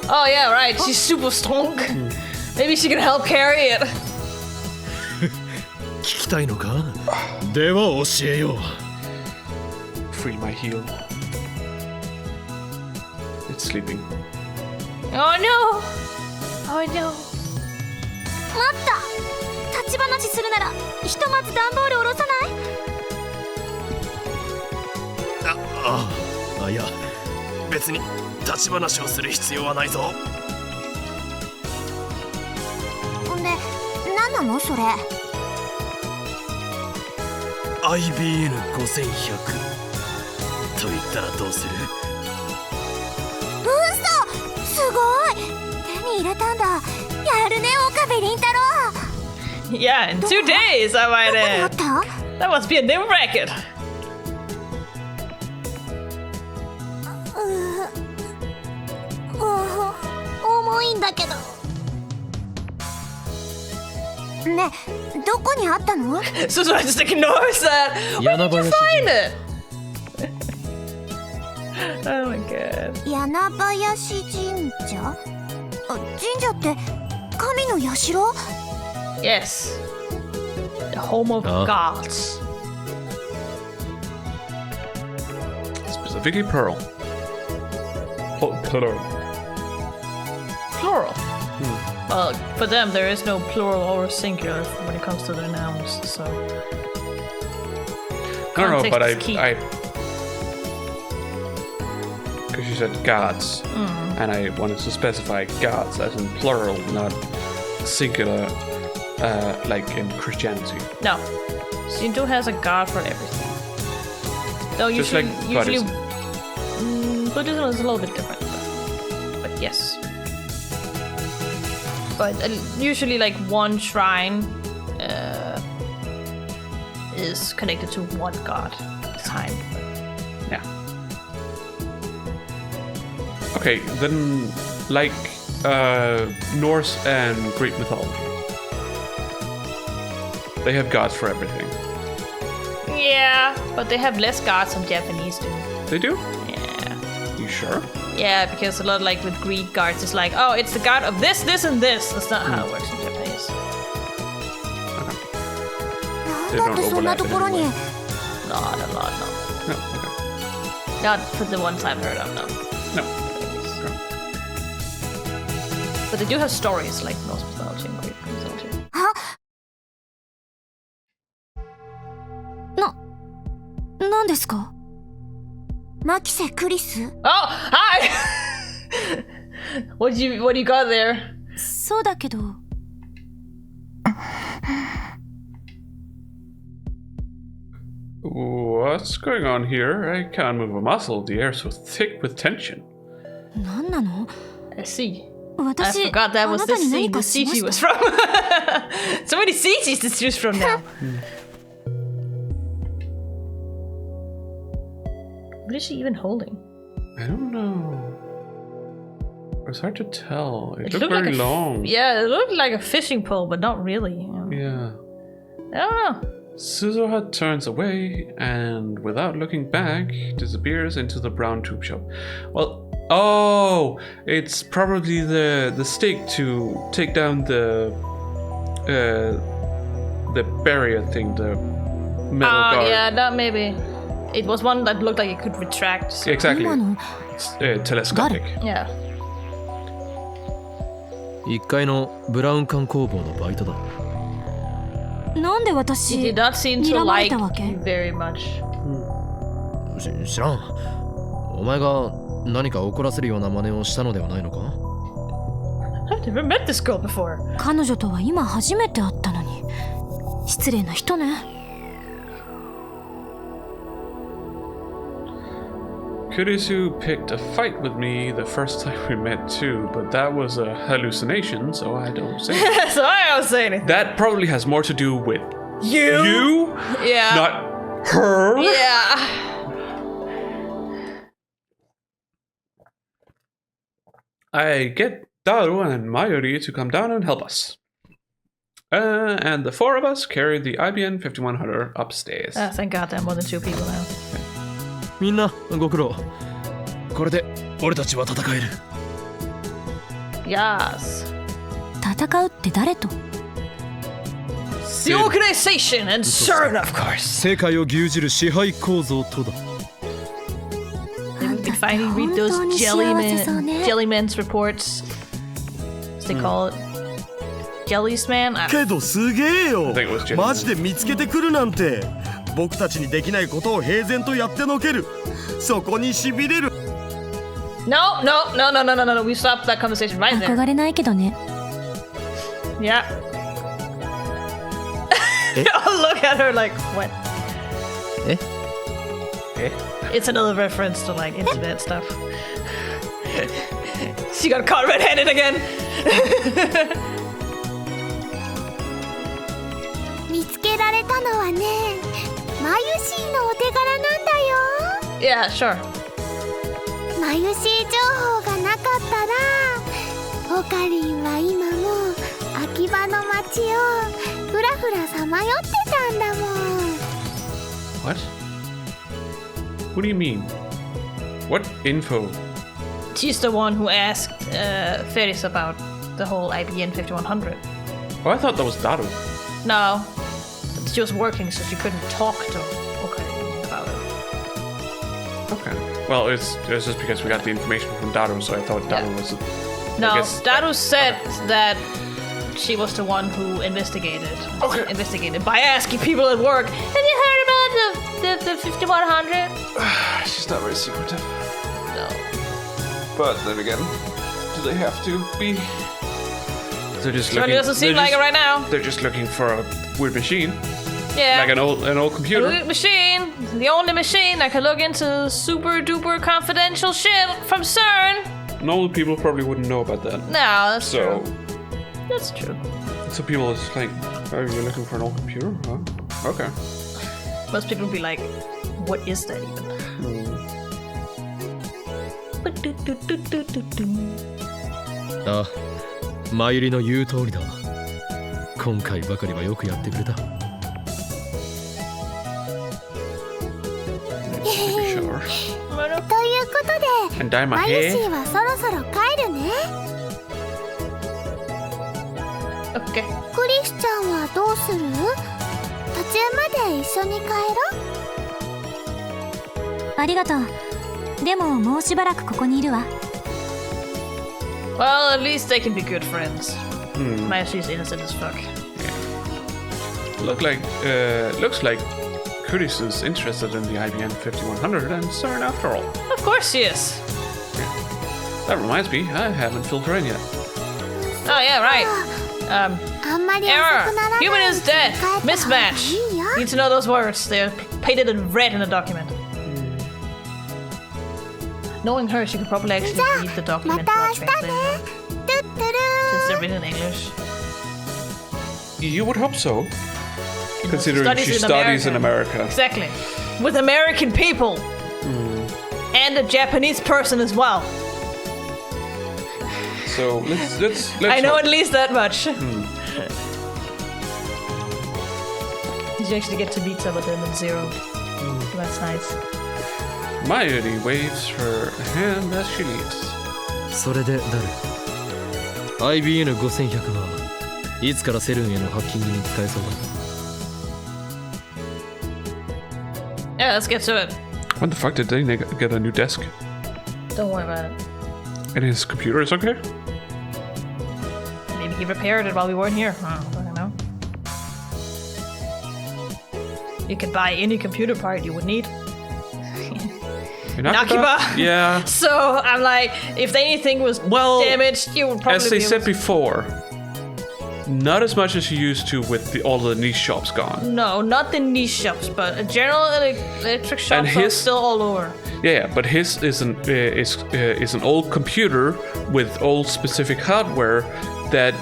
[SPEAKER 2] oh yeah, right. She's super strong. Maybe she can help carry it.
[SPEAKER 3] 聞きたいのかでは教えよう
[SPEAKER 1] Free my heel. It's sleeping.
[SPEAKER 2] Oh no! Oh no!
[SPEAKER 4] 待った立ち話するならひとまず段ボール下ろさない
[SPEAKER 3] あいや別に立ち話をする必要はないぞ
[SPEAKER 4] ほんで何なのそれ
[SPEAKER 3] IBN5100 と言ったらどうする
[SPEAKER 4] 嘘すごい手に入れたんだやるね岡部倫太郎
[SPEAKER 2] Yeah, in 2 days, I might
[SPEAKER 4] どこにあっ
[SPEAKER 2] add.
[SPEAKER 4] た
[SPEAKER 2] That must be a new record.
[SPEAKER 4] 重いんだけどねどこにあったの
[SPEAKER 2] So I just ignores that. Where did you find it? Oh my god.
[SPEAKER 4] 柳林神社あ神社って神の社
[SPEAKER 2] Yes. The home of
[SPEAKER 3] Oh.
[SPEAKER 2] gods.
[SPEAKER 1] is a Vicky Pearl. Plural.
[SPEAKER 2] Plural. Well, for them, there is no plural or singular when it comes to their nouns, so...
[SPEAKER 1] No, but
[SPEAKER 2] Context is key.
[SPEAKER 1] because you said gods, and I wanted to specify gods as in plural, not singular, like in Christianity.
[SPEAKER 2] No. Shinto has a god for everything. Though
[SPEAKER 1] Just
[SPEAKER 2] usually,
[SPEAKER 1] like
[SPEAKER 2] usually
[SPEAKER 1] Buddhism.
[SPEAKER 2] Buddhism is a little bit different. But yes. But usually like one shrine is connected to one god at a time.
[SPEAKER 1] Yeah. Okay, then like Norse and Greek mythology. They have gods for everything.
[SPEAKER 2] Yeah, but they have less gods than Japanese do.
[SPEAKER 1] They do?
[SPEAKER 2] Yeah.
[SPEAKER 1] You sure?
[SPEAKER 2] Yeah, because a lot like with Greek gods, it's like, oh, it's the god of this, this, and this. That's not how it works in Japanese.
[SPEAKER 1] They
[SPEAKER 4] なん
[SPEAKER 1] don't
[SPEAKER 4] でそんな
[SPEAKER 1] overlap
[SPEAKER 4] と
[SPEAKER 1] in
[SPEAKER 4] ころ
[SPEAKER 1] any
[SPEAKER 4] に
[SPEAKER 1] way.
[SPEAKER 2] Not a lot, no.
[SPEAKER 1] No, okay.
[SPEAKER 2] Not for the ones I've heard of, no.
[SPEAKER 1] No.
[SPEAKER 2] But they do have stories like Norse mythology and Greek mythology.
[SPEAKER 4] なんですか？マキセ・クリス？
[SPEAKER 2] Oh, hi! what do you got there?
[SPEAKER 4] そうだけど。
[SPEAKER 1] What's going on here? I can't move a muscle. The air's so thick with tension.
[SPEAKER 4] なんなの？
[SPEAKER 2] I see. I
[SPEAKER 4] 私、
[SPEAKER 2] forgot that
[SPEAKER 4] あ
[SPEAKER 2] was
[SPEAKER 4] な
[SPEAKER 2] the
[SPEAKER 4] たに
[SPEAKER 2] scene
[SPEAKER 4] 何
[SPEAKER 2] the
[SPEAKER 4] かしま
[SPEAKER 2] CG
[SPEAKER 4] し
[SPEAKER 2] was
[SPEAKER 4] た？
[SPEAKER 2] from. So many CGs to choose from now. What is she even holding?
[SPEAKER 1] I don't know. It's hard to tell. It looked
[SPEAKER 2] looked
[SPEAKER 1] very
[SPEAKER 2] like
[SPEAKER 1] long.
[SPEAKER 2] Yeah, it looked like a fishing pole, but not really.
[SPEAKER 1] Yeah.
[SPEAKER 2] I don't know.
[SPEAKER 1] Suzuha turns away and, without looking back, disappears into the brown tube shop. Well, oh, it's probably the stake to take down the barrier thing, the metal guard.
[SPEAKER 2] Yeah, that maybe. It was one that looked like it could retract. So.
[SPEAKER 1] Exactly.
[SPEAKER 4] 今の
[SPEAKER 1] It's telescopic.
[SPEAKER 2] Yeah.
[SPEAKER 3] 1階のブラウン管工房のバイトだ。
[SPEAKER 4] なんで
[SPEAKER 2] She
[SPEAKER 4] 私
[SPEAKER 2] did not seem to
[SPEAKER 4] 睨まれ
[SPEAKER 2] like
[SPEAKER 4] たわけ？
[SPEAKER 2] you very much.
[SPEAKER 3] 知らん。お前が何か怒らせるような真似をしたのではないのか？
[SPEAKER 2] I've never met this girl before.
[SPEAKER 4] 彼女とは今初めて会ったのに失礼な人ね。
[SPEAKER 1] Kurisu picked a fight with me the first time we met too, but that was a hallucination, so I don't say it.
[SPEAKER 2] So I don't say anything.
[SPEAKER 1] That probably has more to do with
[SPEAKER 2] You?
[SPEAKER 1] you,
[SPEAKER 2] Yeah.
[SPEAKER 1] not her.
[SPEAKER 2] Yeah.
[SPEAKER 1] I get Daru and Mayuri to come down and help us. And the four of us carry the IBN 5100 upstairs.
[SPEAKER 2] Thank God there are more than 2 people now.
[SPEAKER 3] みんなご苦労。これで俺たちは戦える。
[SPEAKER 2] Yes.
[SPEAKER 4] 戦うって誰と？
[SPEAKER 2] The organization and CERN, of course.
[SPEAKER 3] 世界を牛耳る支配構造とだ。
[SPEAKER 2] They would be finally read those
[SPEAKER 4] 本当に幸せそうね。
[SPEAKER 2] Jellyman's reports. As they call it. Jellysman?
[SPEAKER 5] けどすげえよ
[SPEAKER 1] I think it was Jellyman.
[SPEAKER 5] マジで見つけてくるなんて僕たちにできないことを平然とやってのけるそこにしびれる
[SPEAKER 2] No. We stopped that conversation right there.
[SPEAKER 4] 憧れないけどね。
[SPEAKER 2] Yeah. I'll look at her like, what?
[SPEAKER 3] Eh?
[SPEAKER 2] It's another reference to like internet stuff. She got caught red-handed again.
[SPEAKER 4] 見つけられたのはね、マユシーのお手柄なんだよ。
[SPEAKER 2] Yeah, sure.
[SPEAKER 4] マユシー情報がなかったら、オカリンは今も秋葉の街をふらふらさまよってたんだもん。
[SPEAKER 1] What? What do you mean? What info?
[SPEAKER 2] She's the one who asked Ferris about the whole IBN 5100.
[SPEAKER 1] Oh, I thought that was Daru.
[SPEAKER 2] No, she was working, so she couldn't talk to Okarin about it.
[SPEAKER 1] Okay. Well, it's just because we got the information from Daru, so I thought Daru was.
[SPEAKER 2] No,
[SPEAKER 1] guess-
[SPEAKER 2] Daru said that she was the one who investigated.
[SPEAKER 1] Okay.
[SPEAKER 2] Investigated by asking people at work. Have you heard about the 5100?
[SPEAKER 1] She's not very secretive.
[SPEAKER 2] No.
[SPEAKER 1] But then again, do they have to be? They're just
[SPEAKER 2] Well,
[SPEAKER 1] looking.
[SPEAKER 2] it doesn't seem like it right now.
[SPEAKER 1] They're just looking for a weird machine,
[SPEAKER 2] Yeah.
[SPEAKER 1] like an old computer.
[SPEAKER 2] A machine, the only machine that can look into super duper confidential shit from CERN.
[SPEAKER 1] Normal people probably wouldn't know about that.
[SPEAKER 2] No, that's
[SPEAKER 1] So,
[SPEAKER 2] true. That's true.
[SPEAKER 1] so people are just like, oh, you're looking for an old computer? Huh? Okay.
[SPEAKER 2] Most people would be like, what is that even?
[SPEAKER 1] Hmm.
[SPEAKER 3] あ、マユリの言う通りだ。今回ばかりはよくやってくれた。
[SPEAKER 1] Sure.
[SPEAKER 4] ということで
[SPEAKER 1] And dye my
[SPEAKER 4] マユシ
[SPEAKER 1] hair.
[SPEAKER 4] ーはそろそろ帰るね。
[SPEAKER 2] Okay.
[SPEAKER 4] クリスちゃんはどうする？途中まで一緒に帰ろう。ありがとう。でももうしばらくここにいるわ。
[SPEAKER 2] Well, at least they can be good friends. Mayashi's innocent as fuck.
[SPEAKER 1] Looks like Curtis is interested in the IBM 5100 and CERN after all.
[SPEAKER 2] Of course she is.
[SPEAKER 1] That reminds me, I haven't filled her in yet.
[SPEAKER 2] Oh yeah, right.
[SPEAKER 4] あんまり遅
[SPEAKER 2] Error.
[SPEAKER 4] くならない。
[SPEAKER 2] Human is dead.
[SPEAKER 4] 帰った方が
[SPEAKER 2] Mismatch.
[SPEAKER 4] いいよ。
[SPEAKER 2] Need to know those words. They're painted in red in the document. Knowing her, she could probably actually
[SPEAKER 4] じゃ
[SPEAKER 2] read the
[SPEAKER 4] あ
[SPEAKER 2] document
[SPEAKER 4] また
[SPEAKER 2] without
[SPEAKER 4] 明日ね
[SPEAKER 2] translating.
[SPEAKER 4] トゥットゥル
[SPEAKER 2] Since
[SPEAKER 4] ー
[SPEAKER 2] they're written in English.
[SPEAKER 1] You would hope so,
[SPEAKER 2] You know,
[SPEAKER 1] considering she studies in America.
[SPEAKER 2] Exactly. With American people. And a Japanese person as well.
[SPEAKER 1] So let's
[SPEAKER 2] I know
[SPEAKER 1] hope.
[SPEAKER 2] at least that much. You actually get to meet some of them in Zero. That's nice.
[SPEAKER 1] Mayuri waves her hand as she leaves.
[SPEAKER 3] それでダル。IBN5100 はいつからセルンへのハッキングに使えそうだ。
[SPEAKER 2] Yeah, let's get to it.
[SPEAKER 1] When the fuck did they get a new desk?
[SPEAKER 2] Don't worry about it.
[SPEAKER 1] And his computer is okay?
[SPEAKER 2] Maybe he repaired it while we weren't here. I don't know. You could buy any computer part you would need. Nakiba?
[SPEAKER 1] Yeah.
[SPEAKER 2] So I'm like, if anything was damaged, you would probably
[SPEAKER 1] As they
[SPEAKER 2] be
[SPEAKER 1] said
[SPEAKER 2] able to...
[SPEAKER 1] before, not as much as you used to with all the niche shops gone.
[SPEAKER 2] No, not the niche shops, but a general electric shops are
[SPEAKER 1] his-
[SPEAKER 2] still all over.
[SPEAKER 1] Yeah, but his is an old computer with old specific hardware that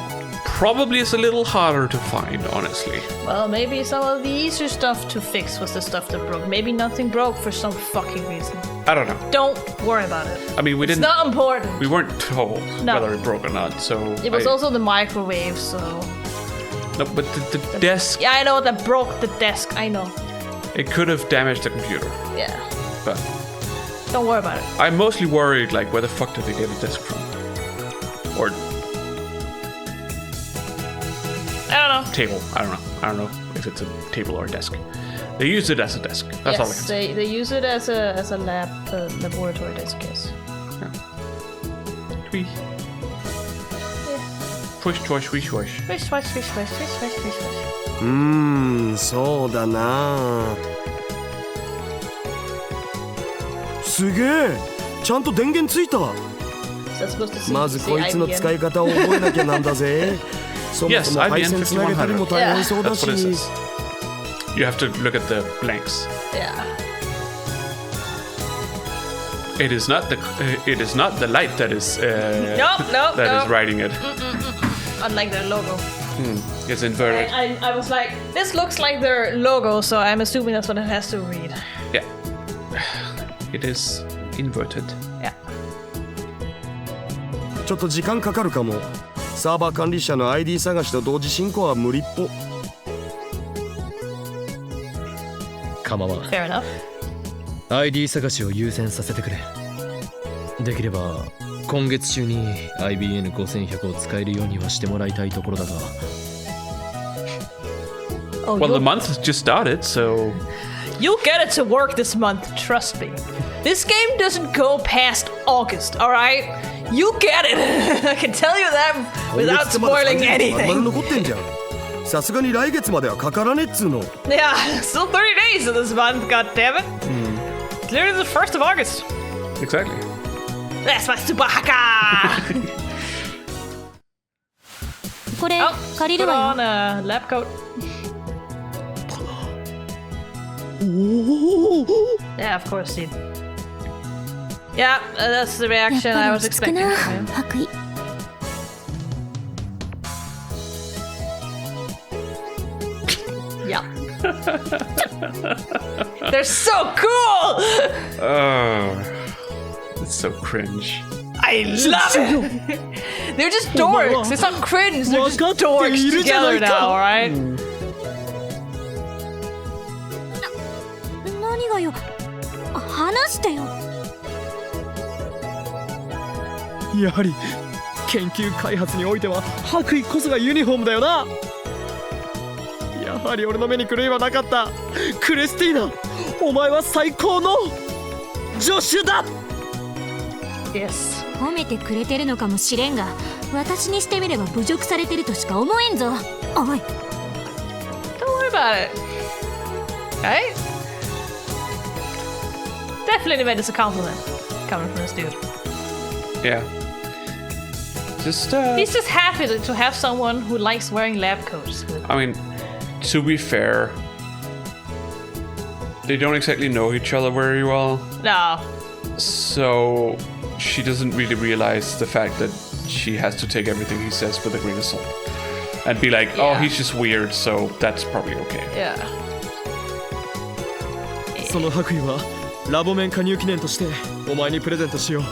[SPEAKER 1] probably is a little harder to find, honestly.
[SPEAKER 2] Well, maybe some of the easier stuff to fix was the stuff that broke. Maybe nothing broke for some fucking reason.
[SPEAKER 1] I don't know.
[SPEAKER 2] Don't worry about it.
[SPEAKER 1] I mean, we
[SPEAKER 2] It's
[SPEAKER 1] didn't.
[SPEAKER 2] not important.
[SPEAKER 1] We weren't told
[SPEAKER 2] No.
[SPEAKER 1] whether it broke or not, so.
[SPEAKER 2] It was also the microwave, so...
[SPEAKER 1] No, but the desk,
[SPEAKER 2] Yeah, I know that broke the desk. I know.
[SPEAKER 1] it could have damaged the computer.
[SPEAKER 2] Yeah.
[SPEAKER 1] But
[SPEAKER 2] Don't worry about it.
[SPEAKER 1] I'm mostly worried, like, where the fuck did they get a desk from? Or
[SPEAKER 2] I don't know.
[SPEAKER 1] table. I don't know if it's a table or a desk. They use it as a desk. That's all I can
[SPEAKER 2] Yes,
[SPEAKER 1] say.
[SPEAKER 2] they use it as a laboratory desk, yes.
[SPEAKER 1] Tweet. Push, swish, swish, swish.
[SPEAKER 2] Swish, swish, swish, swish, swish, swish, swish, swish.
[SPEAKER 7] そうだな。すげえ、ちゃんと電源ついた。
[SPEAKER 2] So it's supposed to see,
[SPEAKER 7] まず
[SPEAKER 2] see
[SPEAKER 7] こいつの
[SPEAKER 2] IBM.
[SPEAKER 7] 使い方を覚えなきゃなんだぜ。そも
[SPEAKER 1] Yes,
[SPEAKER 7] そも配
[SPEAKER 1] IBM
[SPEAKER 7] 線つなげたりも大変そうだ
[SPEAKER 1] That's
[SPEAKER 7] し
[SPEAKER 1] what。it says. You have to look at the blanks.
[SPEAKER 2] Yeah.
[SPEAKER 1] It is not the light that is
[SPEAKER 2] Nope,
[SPEAKER 1] that is writing it.
[SPEAKER 2] Unlike their logo.
[SPEAKER 1] It's inverted.
[SPEAKER 2] I was like, this looks like their logo, so I'm assuming that's what it has to read.
[SPEAKER 1] Yeah. It is inverted.
[SPEAKER 2] Yeah.
[SPEAKER 7] ちょっと時間かかるかも。サーバー管理者の ID 探しと同時進行は無理っぽ。
[SPEAKER 3] 構わん。
[SPEAKER 2] Fair enough.
[SPEAKER 3] ID 探しを優先させてくれ。できれば今月中に IBN5100 を使えるようにはしてもらいたいところだが。
[SPEAKER 2] Oh,
[SPEAKER 1] Well, the month has just started, so
[SPEAKER 2] you'll get it to work this month, trust me. This game doesn't go past August, alright? You get it! I can tell you that without spoiling
[SPEAKER 7] まる
[SPEAKER 2] anything.
[SPEAKER 7] 残ってんじゃん。さすがに来月まではかからねっつうの。
[SPEAKER 2] Yeah, still 30 days of this month, goddammit. It's literally the 1st of August.
[SPEAKER 1] Exactly.
[SPEAKER 2] That's my super haka!
[SPEAKER 4] これ
[SPEAKER 2] Oh,
[SPEAKER 4] 借り
[SPEAKER 2] put
[SPEAKER 4] るわ
[SPEAKER 2] on a lab coat. Yeah, of course, dude. Yeah, that's the
[SPEAKER 4] よ。やっ
[SPEAKER 2] reaction
[SPEAKER 4] ぱ
[SPEAKER 2] I
[SPEAKER 4] り
[SPEAKER 2] was
[SPEAKER 4] 落ち着く
[SPEAKER 2] expecting
[SPEAKER 4] な
[SPEAKER 2] from him.
[SPEAKER 4] 白衣。
[SPEAKER 2] Yeah. They're so cool!
[SPEAKER 1] Oh, it's so cringe.
[SPEAKER 2] I love it! They're just dorks. It's not cringe, they're just dorks together now, alright?
[SPEAKER 4] 何がよ。話してよ。
[SPEAKER 3] やはり研究開発においては白衣こそがユニフォームだよな。やはり俺の目に狂いはなかった。クリスティーナ、お前は最高の助手だ。
[SPEAKER 2] Yes.
[SPEAKER 4] 褒めてくれてるのかもしれんが、私にしてみれば侮辱されてるとしか思えんぞ。おい。
[SPEAKER 2] Don't worry about it. Right? Definitely meant as a compliment coming from this dude.
[SPEAKER 1] Yeah. Just
[SPEAKER 2] He's just happy to have someone who likes wearing lab coats.
[SPEAKER 1] I mean, to be fair, they don't exactly know each other very well,
[SPEAKER 2] No.
[SPEAKER 1] so she doesn't really realize the fact that she has to take everything he says with a grain of salt and be like, oh,
[SPEAKER 2] Yeah.
[SPEAKER 1] he's just weird, so that's probably okay.
[SPEAKER 2] Yeah.
[SPEAKER 3] その白衣はラボ面加入記念としてお前にプレゼントしよ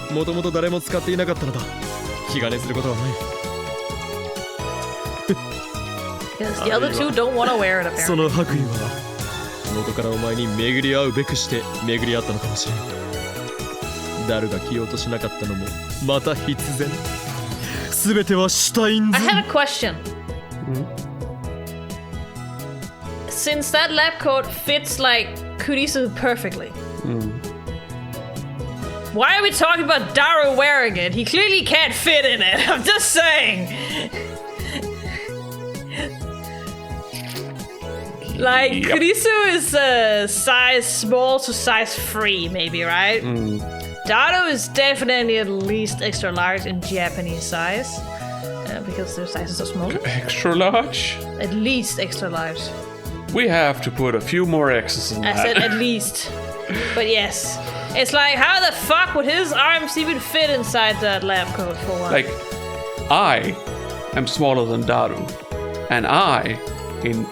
[SPEAKER 3] う。もともと誰も使っていなかったのだ。気兼ねすることはない。
[SPEAKER 2] Because the other two don't want to wear it,
[SPEAKER 3] そ
[SPEAKER 2] apparently.
[SPEAKER 3] の白衣は元からお前に巡り合うべくして巡り合ったのかもしれん。ダルが着ようとしなかったのもまた必然。すべてはシュタインズ。
[SPEAKER 2] I had a question. Since that lab coat fits like Kurisu perfectly, why are we talking about Daru wearing it? He clearly can't fit in it. I'm just saying. Like,
[SPEAKER 1] Yep.
[SPEAKER 2] Kurisu is size small to size 3, maybe, right? Daru is definitely at least extra large in Japanese size. Because their sizes are smaller.
[SPEAKER 1] Extra large?
[SPEAKER 2] At least extra large.
[SPEAKER 1] We have to put a few more X's in
[SPEAKER 2] I
[SPEAKER 1] that.
[SPEAKER 2] said at least. But yes. It's like, how the fuck would his arms even fit inside that lab coat for one?
[SPEAKER 1] Like, I am smaller than Daru, and I,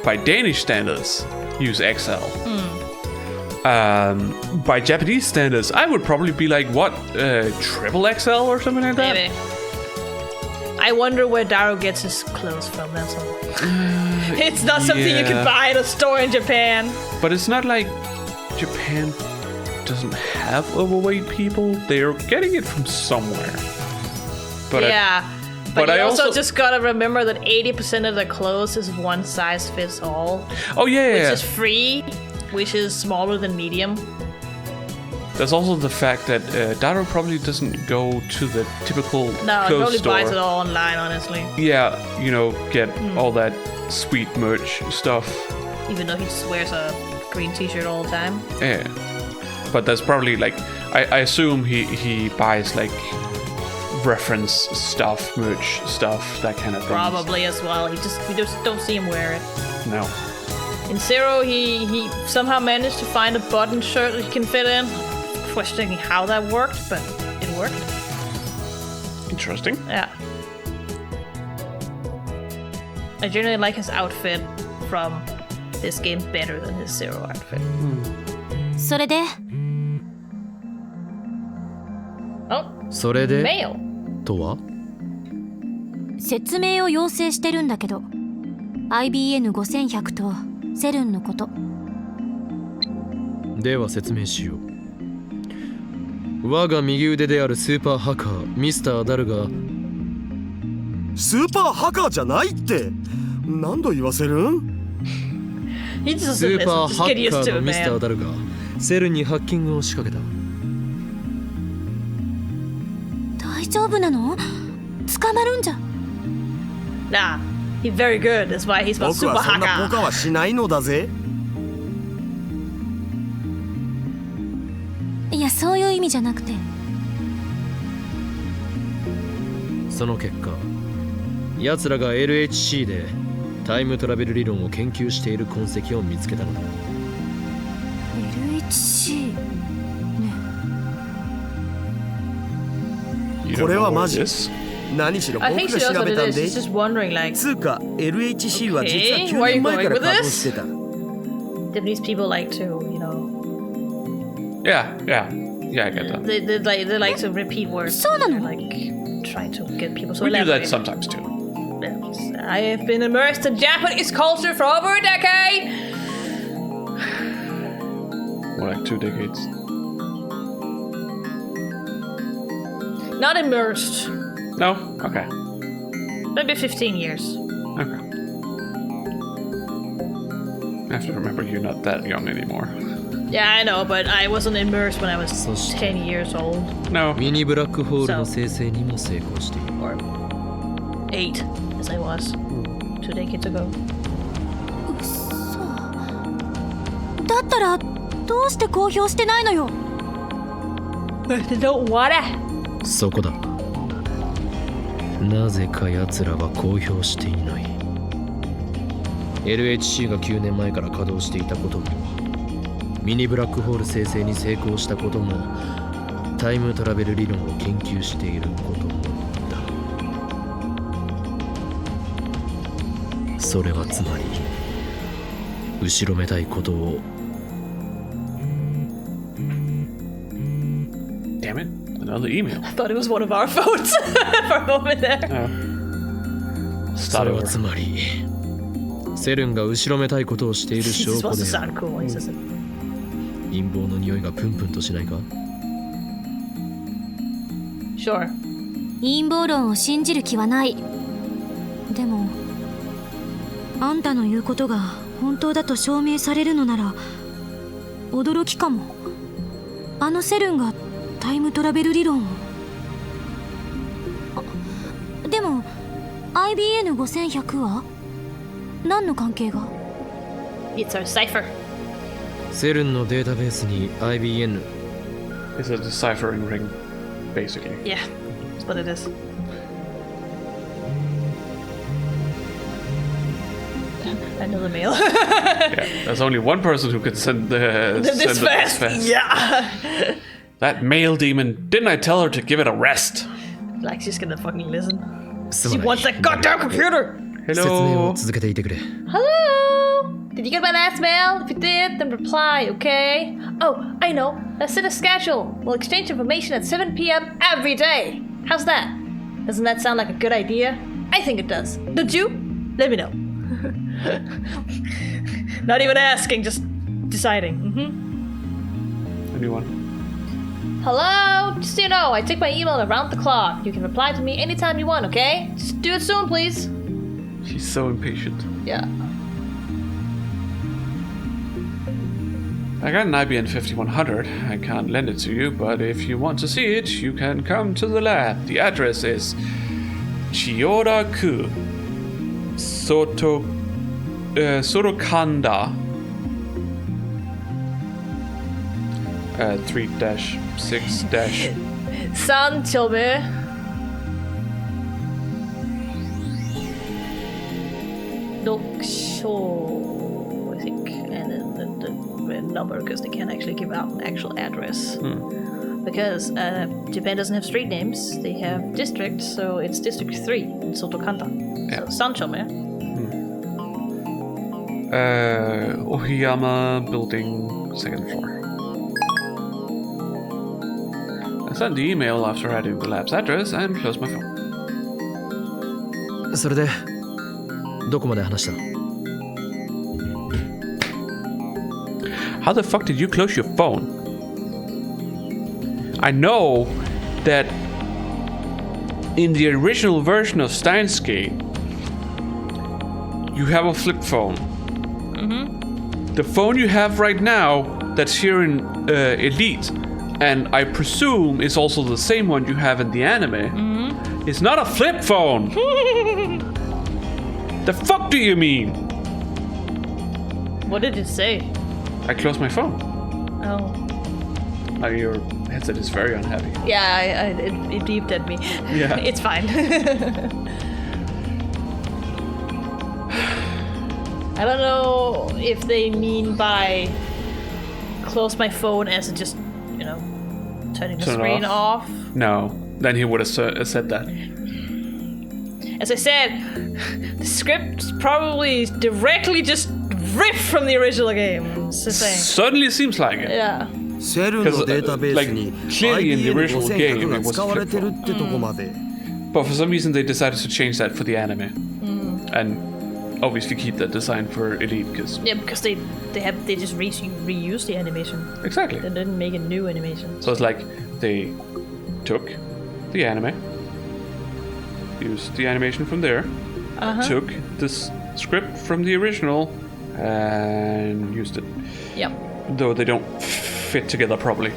[SPEAKER 1] by Danish standards, use XL. By Japanese standards, I would probably be like, what, triple XL or something like that?
[SPEAKER 2] Maybe. I wonder where Daru gets his clothes from, that's all. It's not something you can
[SPEAKER 1] yeah.
[SPEAKER 2] buy at a store in Japan.
[SPEAKER 1] But it's not like Japan doesn't have overweight people. They're getting it from somewhere. But
[SPEAKER 2] Yeah.
[SPEAKER 1] but
[SPEAKER 2] But you
[SPEAKER 1] I
[SPEAKER 2] also
[SPEAKER 1] also-
[SPEAKER 2] just gotta remember that 80% of the clothes is one size fits all.
[SPEAKER 1] oh yeah,
[SPEAKER 2] Which
[SPEAKER 1] yeah.
[SPEAKER 2] is free, which is smaller than medium.
[SPEAKER 1] There's also the fact that Daru probably doesn't go to the typical
[SPEAKER 2] No, he
[SPEAKER 1] clothes
[SPEAKER 2] probably
[SPEAKER 1] store.
[SPEAKER 2] buys it all online, honestly.
[SPEAKER 1] Yeah, you know, get all that sweet merch stuff.
[SPEAKER 2] Even though he just wears a green t-shirt all the time.
[SPEAKER 1] Yeah. But there's probably like I assume he buys like reference stuff, merch stuff, that kind of thing.
[SPEAKER 2] Probably as well. We just don't see him wear it.
[SPEAKER 1] No.
[SPEAKER 2] In Zero, he somehow managed to find a button shirt that he can fit in. Questioning how that worked, but it worked.
[SPEAKER 1] Interesting.
[SPEAKER 2] Yeah. I generally like his outfit from this game better than his Zero outfit.
[SPEAKER 4] それで
[SPEAKER 2] Oh,
[SPEAKER 3] それで
[SPEAKER 2] mail.
[SPEAKER 3] とは
[SPEAKER 4] 説明を要請してるんだけど IBN5100 とセルンのこと
[SPEAKER 3] では説明しよう。我が右腕であるスーパーハッカーミスターダルが
[SPEAKER 7] スーパーハッカーじゃないって何度言わせるん？
[SPEAKER 2] He just
[SPEAKER 3] ス
[SPEAKER 2] doesn't
[SPEAKER 3] ーパー
[SPEAKER 2] listen.
[SPEAKER 3] ハ
[SPEAKER 2] Just get
[SPEAKER 3] ッカ
[SPEAKER 2] used
[SPEAKER 3] ー
[SPEAKER 2] to
[SPEAKER 3] の
[SPEAKER 2] it,
[SPEAKER 3] ミスター
[SPEAKER 2] man.
[SPEAKER 3] ダルがセルンにハッキングを仕掛けた。
[SPEAKER 4] 大丈夫なの？捕まるんじゃ。
[SPEAKER 2] Nah, he's very good. That's why he's a
[SPEAKER 7] 僕
[SPEAKER 2] super
[SPEAKER 7] はそんなポカ
[SPEAKER 2] hacker.
[SPEAKER 7] はしないのだぜ。
[SPEAKER 4] いや、そういう意味じゃなくて。
[SPEAKER 3] その結果、奴らが LHC でタイムトラベル理論を研究している痕跡を見つけたのだ。
[SPEAKER 4] LHC ね。
[SPEAKER 1] You
[SPEAKER 7] こ
[SPEAKER 1] don't
[SPEAKER 7] れ
[SPEAKER 1] know
[SPEAKER 7] は
[SPEAKER 1] where
[SPEAKER 7] マ
[SPEAKER 1] it
[SPEAKER 7] ジ
[SPEAKER 1] is?
[SPEAKER 7] 何しろ
[SPEAKER 2] I
[SPEAKER 7] 僕
[SPEAKER 2] think
[SPEAKER 7] が
[SPEAKER 2] she knows
[SPEAKER 7] 調
[SPEAKER 2] what
[SPEAKER 7] べ
[SPEAKER 2] it
[SPEAKER 7] たん
[SPEAKER 2] is.
[SPEAKER 7] で
[SPEAKER 2] She's just wondering, like,
[SPEAKER 7] つうか LHC は実は
[SPEAKER 2] Okay,
[SPEAKER 7] 9
[SPEAKER 2] where are you
[SPEAKER 7] 年前
[SPEAKER 2] going
[SPEAKER 7] から
[SPEAKER 2] with
[SPEAKER 7] 稼働
[SPEAKER 2] this?
[SPEAKER 7] してた。
[SPEAKER 2] Japanese people like to, you know,
[SPEAKER 1] Yeah, I get that.
[SPEAKER 2] they like to repeat words.
[SPEAKER 4] そうなの？
[SPEAKER 2] Like trying to get people to
[SPEAKER 1] We do that
[SPEAKER 2] elaborate.
[SPEAKER 1] sometimes too.
[SPEAKER 2] I have been immersed in Japanese culture for over a decade.
[SPEAKER 1] More like 2 decades.
[SPEAKER 2] Not immersed.
[SPEAKER 1] No? Okay.
[SPEAKER 2] Maybe 15 years.
[SPEAKER 1] Okay. I have to remember you're not that young anymore.
[SPEAKER 2] Yeah, I know, but I wasn't immersed when I was
[SPEAKER 3] そして
[SPEAKER 2] 10 years old
[SPEAKER 1] No.
[SPEAKER 3] ミニブラックホールの生成にも成功している。
[SPEAKER 2] or 8, as I was 2 decades ago.
[SPEAKER 4] 嘘。だったらどうして公表してないのよ。
[SPEAKER 2] Don't wanna.
[SPEAKER 3] そこだ。なぜか奴らは公表していない。LHC が9年前から稼働していたことも、ミニブラックホール生成に成功したことも、タイムトラベル理論を研究していることもだ。それはつまり、後ろめたいことを
[SPEAKER 1] Damn it. Another email.
[SPEAKER 2] I thought it was one of our phones for a moment there.
[SPEAKER 1] Oh.
[SPEAKER 3] そ
[SPEAKER 1] Start
[SPEAKER 3] れは
[SPEAKER 1] over.
[SPEAKER 3] つまり、セルンが後ろめたいことをしている
[SPEAKER 2] He
[SPEAKER 3] 証
[SPEAKER 2] just
[SPEAKER 3] 拠
[SPEAKER 2] wants to
[SPEAKER 3] である。
[SPEAKER 2] sound cool when he says it.
[SPEAKER 3] 陰謀の匂いがプンプンとしないか？
[SPEAKER 2] Sure.
[SPEAKER 4] 陰謀論を信じる気はない。でもあんたの言うことが本当だと証明されるのなら驚きかも。あのセルンがタイムトラベル理論を。でも IBN5100 は何の関係が？
[SPEAKER 2] It's our cipher.
[SPEAKER 3] セルンのデータベースに IBN
[SPEAKER 1] It's a deciphering ring, basically.
[SPEAKER 2] Yeah, that's what it is. Another mail.
[SPEAKER 1] Yeah, there's only one person who can send the
[SPEAKER 2] This
[SPEAKER 1] send it
[SPEAKER 2] fast. Yeah.
[SPEAKER 1] That mail demon. Didn't I tell her to give it a rest?
[SPEAKER 2] Like she's gonna fucking listen.
[SPEAKER 3] す
[SPEAKER 2] She
[SPEAKER 3] まない。
[SPEAKER 2] wants that goddamn computer.
[SPEAKER 3] 説明を
[SPEAKER 1] Hello.
[SPEAKER 3] 続けていてくれ。
[SPEAKER 2] Hello. Did you get my last mail? If you did, then reply, okay? Oh, I know. Let's set a schedule. We'll exchange information at 7 p.m. every day. How's that? Doesn't that sound like a good idea? I think it does. Don't you? Let me know. Not even asking, just deciding.
[SPEAKER 1] Anyone?
[SPEAKER 2] Hello? Just so you know, I take my email around the clock. You can reply to me anytime you want, okay? Just do it soon, please.
[SPEAKER 1] She's so impatient.
[SPEAKER 2] Yeah.
[SPEAKER 1] I got an IBN 5100. I can't lend it to you, but if you want to see it, you can come to the lab. The address is Chiyoko Sorokanda 3-6-
[SPEAKER 2] San Chilbe. Show, I think, and then the number, because they can't actually give out an actual address. Because Japan doesn't have street names, they have districts, so it's District 3 in Sotokanta.
[SPEAKER 1] Yeah.
[SPEAKER 2] So Sanchome.
[SPEAKER 1] Ohiyama building, 2nd floor. I sent the email after adding the lab's address and closed my phone.
[SPEAKER 3] それでどこまで話した？
[SPEAKER 1] How the fuck did you close your phone? I know that in the original version of Steins Gate, you have a flip phone. The phone you have right now that's here in Elite, and I presume is also the same one you have in the anime, is not a flip phone. The fuck do you mean?
[SPEAKER 2] What did it say?
[SPEAKER 1] I closed my phone.
[SPEAKER 2] Oh.
[SPEAKER 1] Your headset is very unhappy.
[SPEAKER 2] Yeah, it beeped at me.
[SPEAKER 1] Yeah.
[SPEAKER 2] It's fine. I don't know if they mean by close my phone as in just, turning the screen off.
[SPEAKER 1] No, then he would have said that.
[SPEAKER 2] As I said, the script probably directly just ripped from the original game. It's the same.
[SPEAKER 1] Certainly seems like it.
[SPEAKER 2] Yeah.
[SPEAKER 7] セルのデータベースに
[SPEAKER 1] clearly in the original game
[SPEAKER 7] IBM5100 が
[SPEAKER 1] it was
[SPEAKER 7] 使われてるってとこまで
[SPEAKER 1] But for some reason they decided to change that for the anime. And obviously keep that design for Elite because
[SPEAKER 2] they just reused the animation.
[SPEAKER 1] exactly.
[SPEAKER 2] They didn't make a new animation.
[SPEAKER 1] So it's like they took the anime, used the animation from there, took this script from the original, and used it.
[SPEAKER 2] Yep.
[SPEAKER 1] Though they don't fit together properly.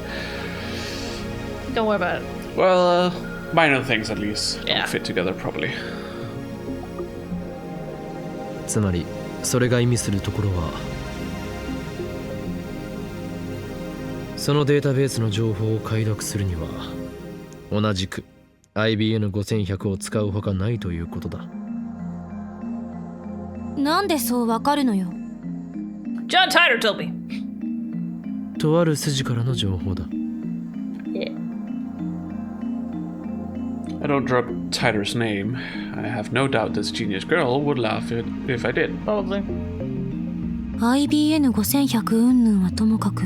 [SPEAKER 2] Don't worry about it.
[SPEAKER 1] Well, minor things at least
[SPEAKER 2] Yeah.
[SPEAKER 1] don't fit together properly.
[SPEAKER 3] つまりそれが意味するところはそのデータベースの情報を解読するには同じく IBN5100 を使うほかないということだ。
[SPEAKER 4] なんでそうわかるのよ。
[SPEAKER 2] John Tyler told me.
[SPEAKER 3] とある筋からの情報だ。
[SPEAKER 2] Yeah.
[SPEAKER 1] I don't drop Tyler's name. I have no doubt this genius girl would laugh if I did.
[SPEAKER 2] Probably.
[SPEAKER 4] IBN5100 云々はともかく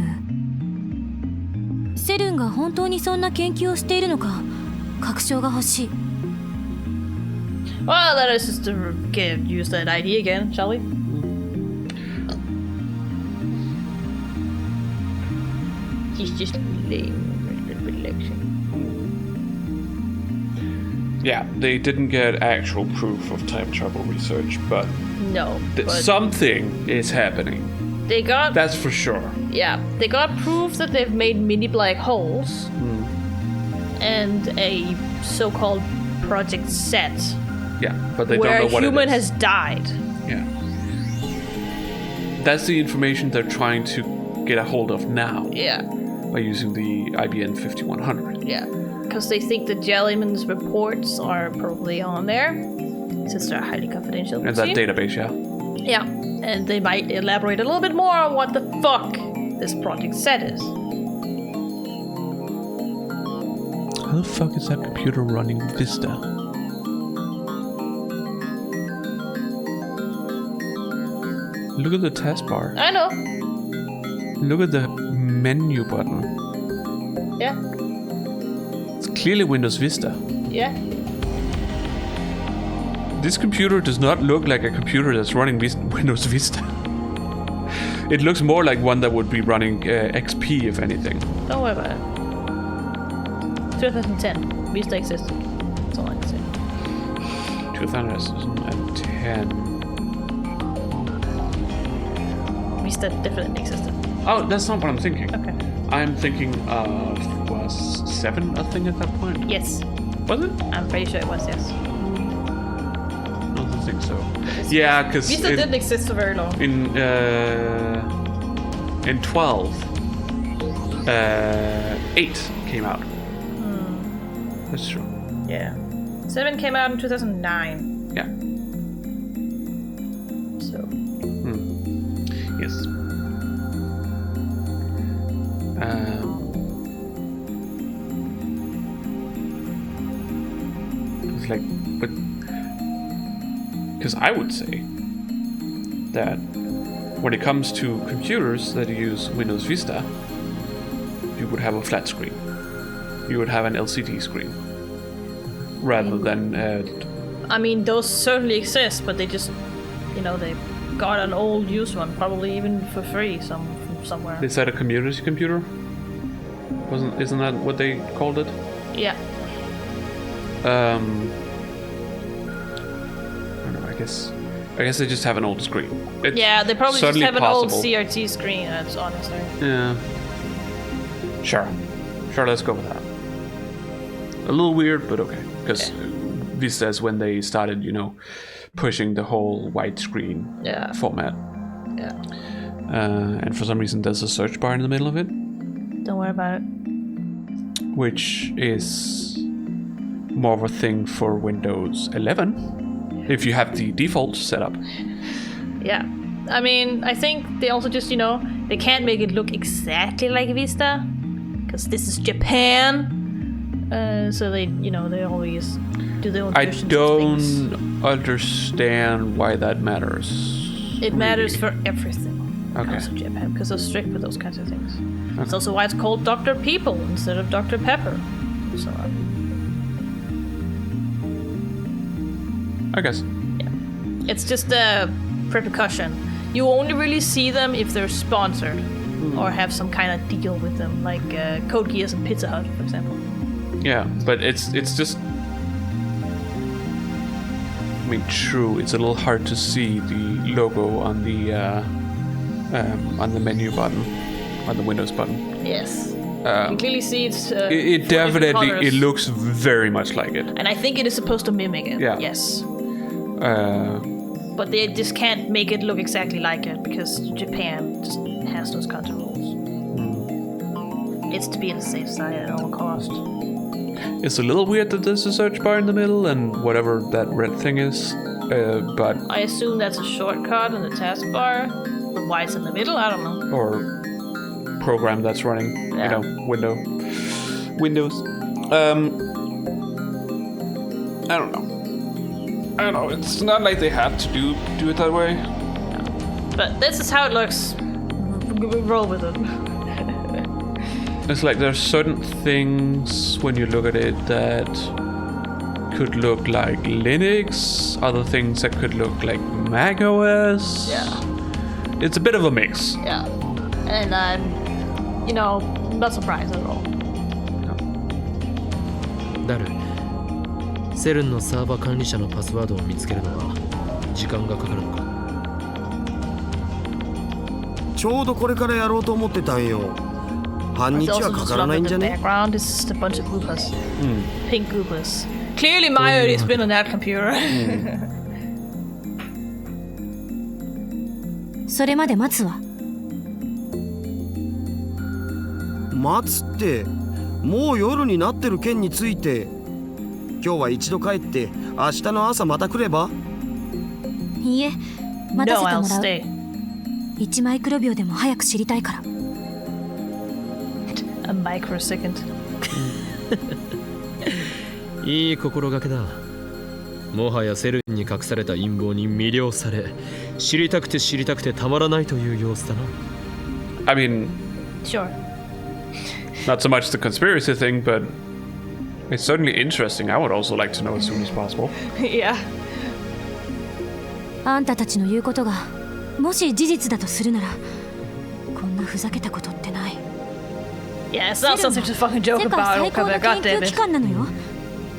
[SPEAKER 4] セルンが本当にそんな研究をしているのか確証が欲しい。
[SPEAKER 2] Well, let us just use that ID again, shall we? He's just lame.
[SPEAKER 1] Yeah, they didn't get actual proof of time travel research, but
[SPEAKER 2] No. But
[SPEAKER 1] something is happening.
[SPEAKER 2] they got
[SPEAKER 1] That's for sure.
[SPEAKER 2] they got proof that they've made mini black holes and a so-called Project Set
[SPEAKER 1] Yeah, but they
[SPEAKER 2] where
[SPEAKER 1] don't
[SPEAKER 2] a
[SPEAKER 1] know what
[SPEAKER 2] human
[SPEAKER 1] it is.
[SPEAKER 2] has died.
[SPEAKER 1] Yeah. That's the information they're trying to get a hold of now
[SPEAKER 2] Yeah.
[SPEAKER 1] by using the IBN 5100.
[SPEAKER 2] Yeah. Because they think that Jellyman's reports are probably on there, since they're highly confidential.
[SPEAKER 1] And that database, yeah.
[SPEAKER 2] Yeah, and they might elaborate a little bit more on what the fuck this Project Set is.
[SPEAKER 1] How the fuck is that computer running Vista? Look at the taskbar.
[SPEAKER 2] I know.
[SPEAKER 1] Look at the menu button.
[SPEAKER 2] Yeah.
[SPEAKER 1] It's clearly Windows Vista.
[SPEAKER 2] Yeah.
[SPEAKER 1] This computer does not look like a computer that's running Windows Vista. It looks more like one that would be running XP, if anything.
[SPEAKER 2] Don't worry about it. 2010. Vista existed. That's all I can say.
[SPEAKER 1] 2010.
[SPEAKER 2] Vista definitely existed.
[SPEAKER 1] Oh, that's not what I'm thinking.
[SPEAKER 2] Okay.
[SPEAKER 1] I'm thinking of, was 7 a thing at that point?
[SPEAKER 2] Yes.
[SPEAKER 1] Was it?
[SPEAKER 2] I'm pretty sure it was, yes.
[SPEAKER 1] I don't think so. Yeah, because
[SPEAKER 2] Vista didn't exist for very long.
[SPEAKER 1] in 12, 8 came out. That's true.
[SPEAKER 2] Yeah. 7 came out in 2009.
[SPEAKER 1] Yeah.
[SPEAKER 2] So.
[SPEAKER 1] Yes. It's like, but because I would say that when it comes to computers that use Windows Vista, you would have a flat screen. You would have an LCD screen rather than.
[SPEAKER 2] I mean, those certainly exist, but they just, they got an old used one, probably even for free somewhere.
[SPEAKER 1] Is that a community computer? Isn't that what they called it?
[SPEAKER 2] Yeah.
[SPEAKER 1] I don't know. I guess I guess they just have an old screen. It's
[SPEAKER 2] Yeah, they probably just
[SPEAKER 1] certainly
[SPEAKER 2] have an old
[SPEAKER 1] possible.
[SPEAKER 2] CRT screen, that's honestly.
[SPEAKER 1] Yeah. Sure, let's go with that. A little weird, but okay. Because this says when they started, pushing the whole widescreen format.
[SPEAKER 2] Yeah.
[SPEAKER 1] And for some reason, there's a search bar in the middle of it.
[SPEAKER 2] Don't worry about it.
[SPEAKER 1] Which is more of a thing for Windows 11. If you have the default setup.
[SPEAKER 2] Yeah. I mean, I think they also just, they can't make it look exactly like Vista. Because this is Japan. So they always do their own versions
[SPEAKER 1] I
[SPEAKER 2] of things.
[SPEAKER 1] don't understand why that matters.
[SPEAKER 2] It matters for everything.
[SPEAKER 1] Okay.
[SPEAKER 2] Also Japan, because they're strict with those kinds of things. It's also why it's called Dr. People instead of Dr. Pepper. And so on.
[SPEAKER 1] I guess.
[SPEAKER 2] Yeah. It's just a precaution. You only really see them if they're sponsored or have some kind of deal with them, like Code Geass and Pizza Hut, for example.
[SPEAKER 1] Yeah, but it's just. I mean, true. It's a little hard to see the logo on the menu button, on the Windows button.
[SPEAKER 2] Yes. You can clearly see it's.
[SPEAKER 1] It definitely it looks very much like it.
[SPEAKER 2] And I think it is supposed to mimic it.
[SPEAKER 1] Yeah.
[SPEAKER 2] Yes. But they just can't make it look exactly like it because Japan just has those kinds of rules. It's to be on the safe side at all cost.
[SPEAKER 1] It's a little weird that there's a search bar in the middle and whatever that red thing is, but...
[SPEAKER 2] I assume that's a shortcut in the taskbar, but why it's in the middle, I don't know.
[SPEAKER 1] Or program that's running, Windows. I don't know, it's not like they had to do it that way.
[SPEAKER 2] But this is how it looks. Roll with it.
[SPEAKER 1] It's like there's certain things when you look at it that could look like Linux, other things that could look like Mac OS.
[SPEAKER 2] Yeah.
[SPEAKER 1] It's a bit of a mix.
[SPEAKER 2] Yeah. And I'm, not surprised at all.
[SPEAKER 3] ダル、セルンのサーバー管理者のパスワードを見つけるのは時間がかかるのか。
[SPEAKER 7] ちょうどこれからやろうと思ってたんよ。半日はかからないんじゃね？
[SPEAKER 2] Background is just a bunch of Goopas. Pink Goopas. Clearly Mario has been on that computer.
[SPEAKER 4] それまで待つわ。
[SPEAKER 7] 待つってもう夜になってる件について今日は一度帰って明日の朝また来れば？
[SPEAKER 4] いいえ、待たせて
[SPEAKER 2] No,
[SPEAKER 4] も
[SPEAKER 2] I'll
[SPEAKER 4] らう。
[SPEAKER 2] stay.
[SPEAKER 4] 1マイクロ秒でも早く知りたいから。
[SPEAKER 2] A microsecond.
[SPEAKER 3] いい心がけだ。もはやセルンに隠された陰謀に魅了され、知りたくてたまらないという様子だな。
[SPEAKER 1] I mean,
[SPEAKER 2] Sure.
[SPEAKER 1] not so much the conspiracy thing, but it's certainly interesting. I would also like to know as soon as possible.
[SPEAKER 2] Yeah.
[SPEAKER 4] あんたたちの言うことがもし事実だとするなら、こんなふざけたことってない。
[SPEAKER 2] Yeah, it's not something to fucking
[SPEAKER 4] 世
[SPEAKER 2] joke
[SPEAKER 4] 界
[SPEAKER 2] about.
[SPEAKER 4] 最高の
[SPEAKER 2] God
[SPEAKER 4] 研
[SPEAKER 2] damn
[SPEAKER 4] 究機
[SPEAKER 2] it.
[SPEAKER 4] 関なのよ。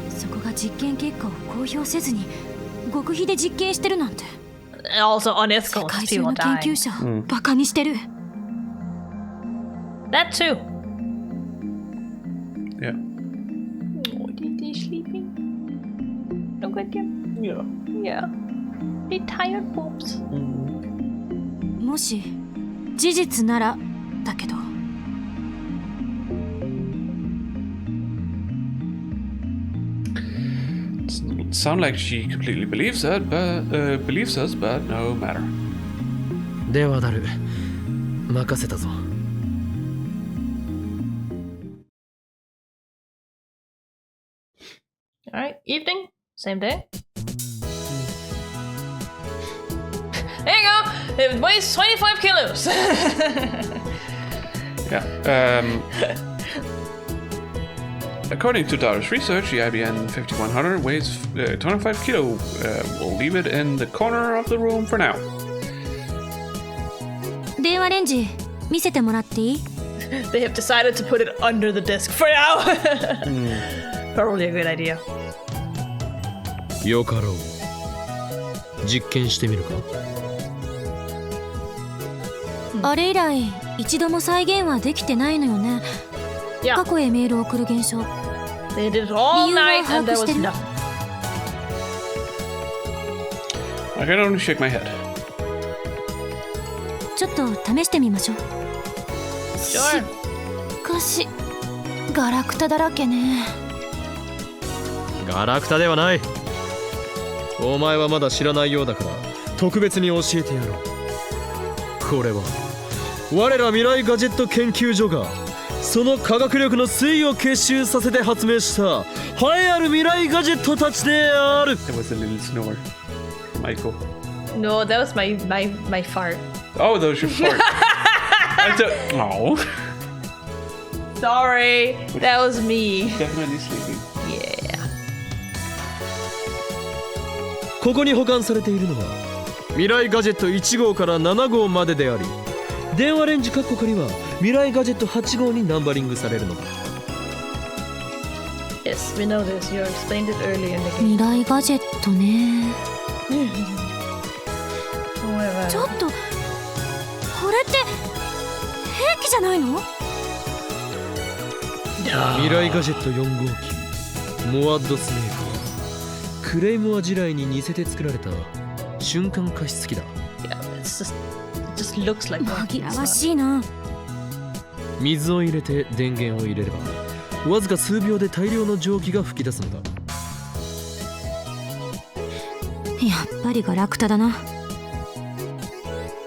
[SPEAKER 4] そこが実験結果を公表せずに極秘で実験してるなんて。
[SPEAKER 2] Also
[SPEAKER 4] 世
[SPEAKER 2] unethical
[SPEAKER 4] 界
[SPEAKER 2] because
[SPEAKER 4] 中
[SPEAKER 2] people
[SPEAKER 4] の研
[SPEAKER 2] die.
[SPEAKER 4] 究者をバカにしてる。
[SPEAKER 2] That too.
[SPEAKER 1] Yeah.
[SPEAKER 2] Oh, they sleeping? Look at them. Yeah. Yeah. They tired poops.
[SPEAKER 4] もし事実ならだけど。
[SPEAKER 1] Doesn't sound like she completely believes us, but no matter.
[SPEAKER 3] ではダル、任せたぞ。
[SPEAKER 2] Alright, evening, same day. There you go! It weighs 25 kilos!
[SPEAKER 1] Yeah. According to Dara's research, the IBM 5100 weighs 25 kilo. We'll leave it in the corner of the room for now.
[SPEAKER 4] 電話レンジ見せてもらっていい？
[SPEAKER 2] They have decided to put it under the desk for now! Probably a good idea.
[SPEAKER 3] よかろう。実験してみるか？
[SPEAKER 4] あれ以来一度も再現はできてないのよね。
[SPEAKER 2] Yeah.
[SPEAKER 4] 過去へメールを送る現象。
[SPEAKER 2] They did it all
[SPEAKER 4] 理由は
[SPEAKER 2] night
[SPEAKER 4] 把
[SPEAKER 2] and there
[SPEAKER 4] 握し
[SPEAKER 2] was
[SPEAKER 4] てる？
[SPEAKER 2] nothing.
[SPEAKER 1] I can only shake my head.
[SPEAKER 4] ちょっと試してみましょう。
[SPEAKER 2] Sure.
[SPEAKER 4] しかしガラクタだらけね。
[SPEAKER 3] ガラクタではない。お前はまだ知らないようだから特別に教えてやろう。これは我ら未来ガジェット研究所がその科学力の推移を結集させて発明した栄えある未来ガジェットたちである。
[SPEAKER 1] It was a little snore. Michael.
[SPEAKER 2] No, that was my fart.
[SPEAKER 1] Oh, that was your fart. Oh.
[SPEAKER 2] Sorry, that was me.
[SPEAKER 1] Definitely sleeping.
[SPEAKER 2] Yeah.
[SPEAKER 3] ここに保管されているのは未来ガジェット1号から7号までであり、電話レンジ各国には未来ガジェット8号にナンバリングされるのだ。
[SPEAKER 2] Yes, we know this. You explained it earlier in the game.
[SPEAKER 4] 未来ガジェットね。
[SPEAKER 2] Don't worry about
[SPEAKER 4] ちょ
[SPEAKER 2] it.
[SPEAKER 4] っとこれって兵器じゃないの？
[SPEAKER 3] 未来ガジェット4号機モアッドスネークはクレイモア地雷に似せて作られた瞬間加湿器だ。
[SPEAKER 2] Yeah, it just looks like one.
[SPEAKER 4] 紛らわしいな。
[SPEAKER 3] 水を入れて電源を入れればわずか数秒で大量の蒸気が噴き出すのだ。
[SPEAKER 4] やっぱりガラクタだな。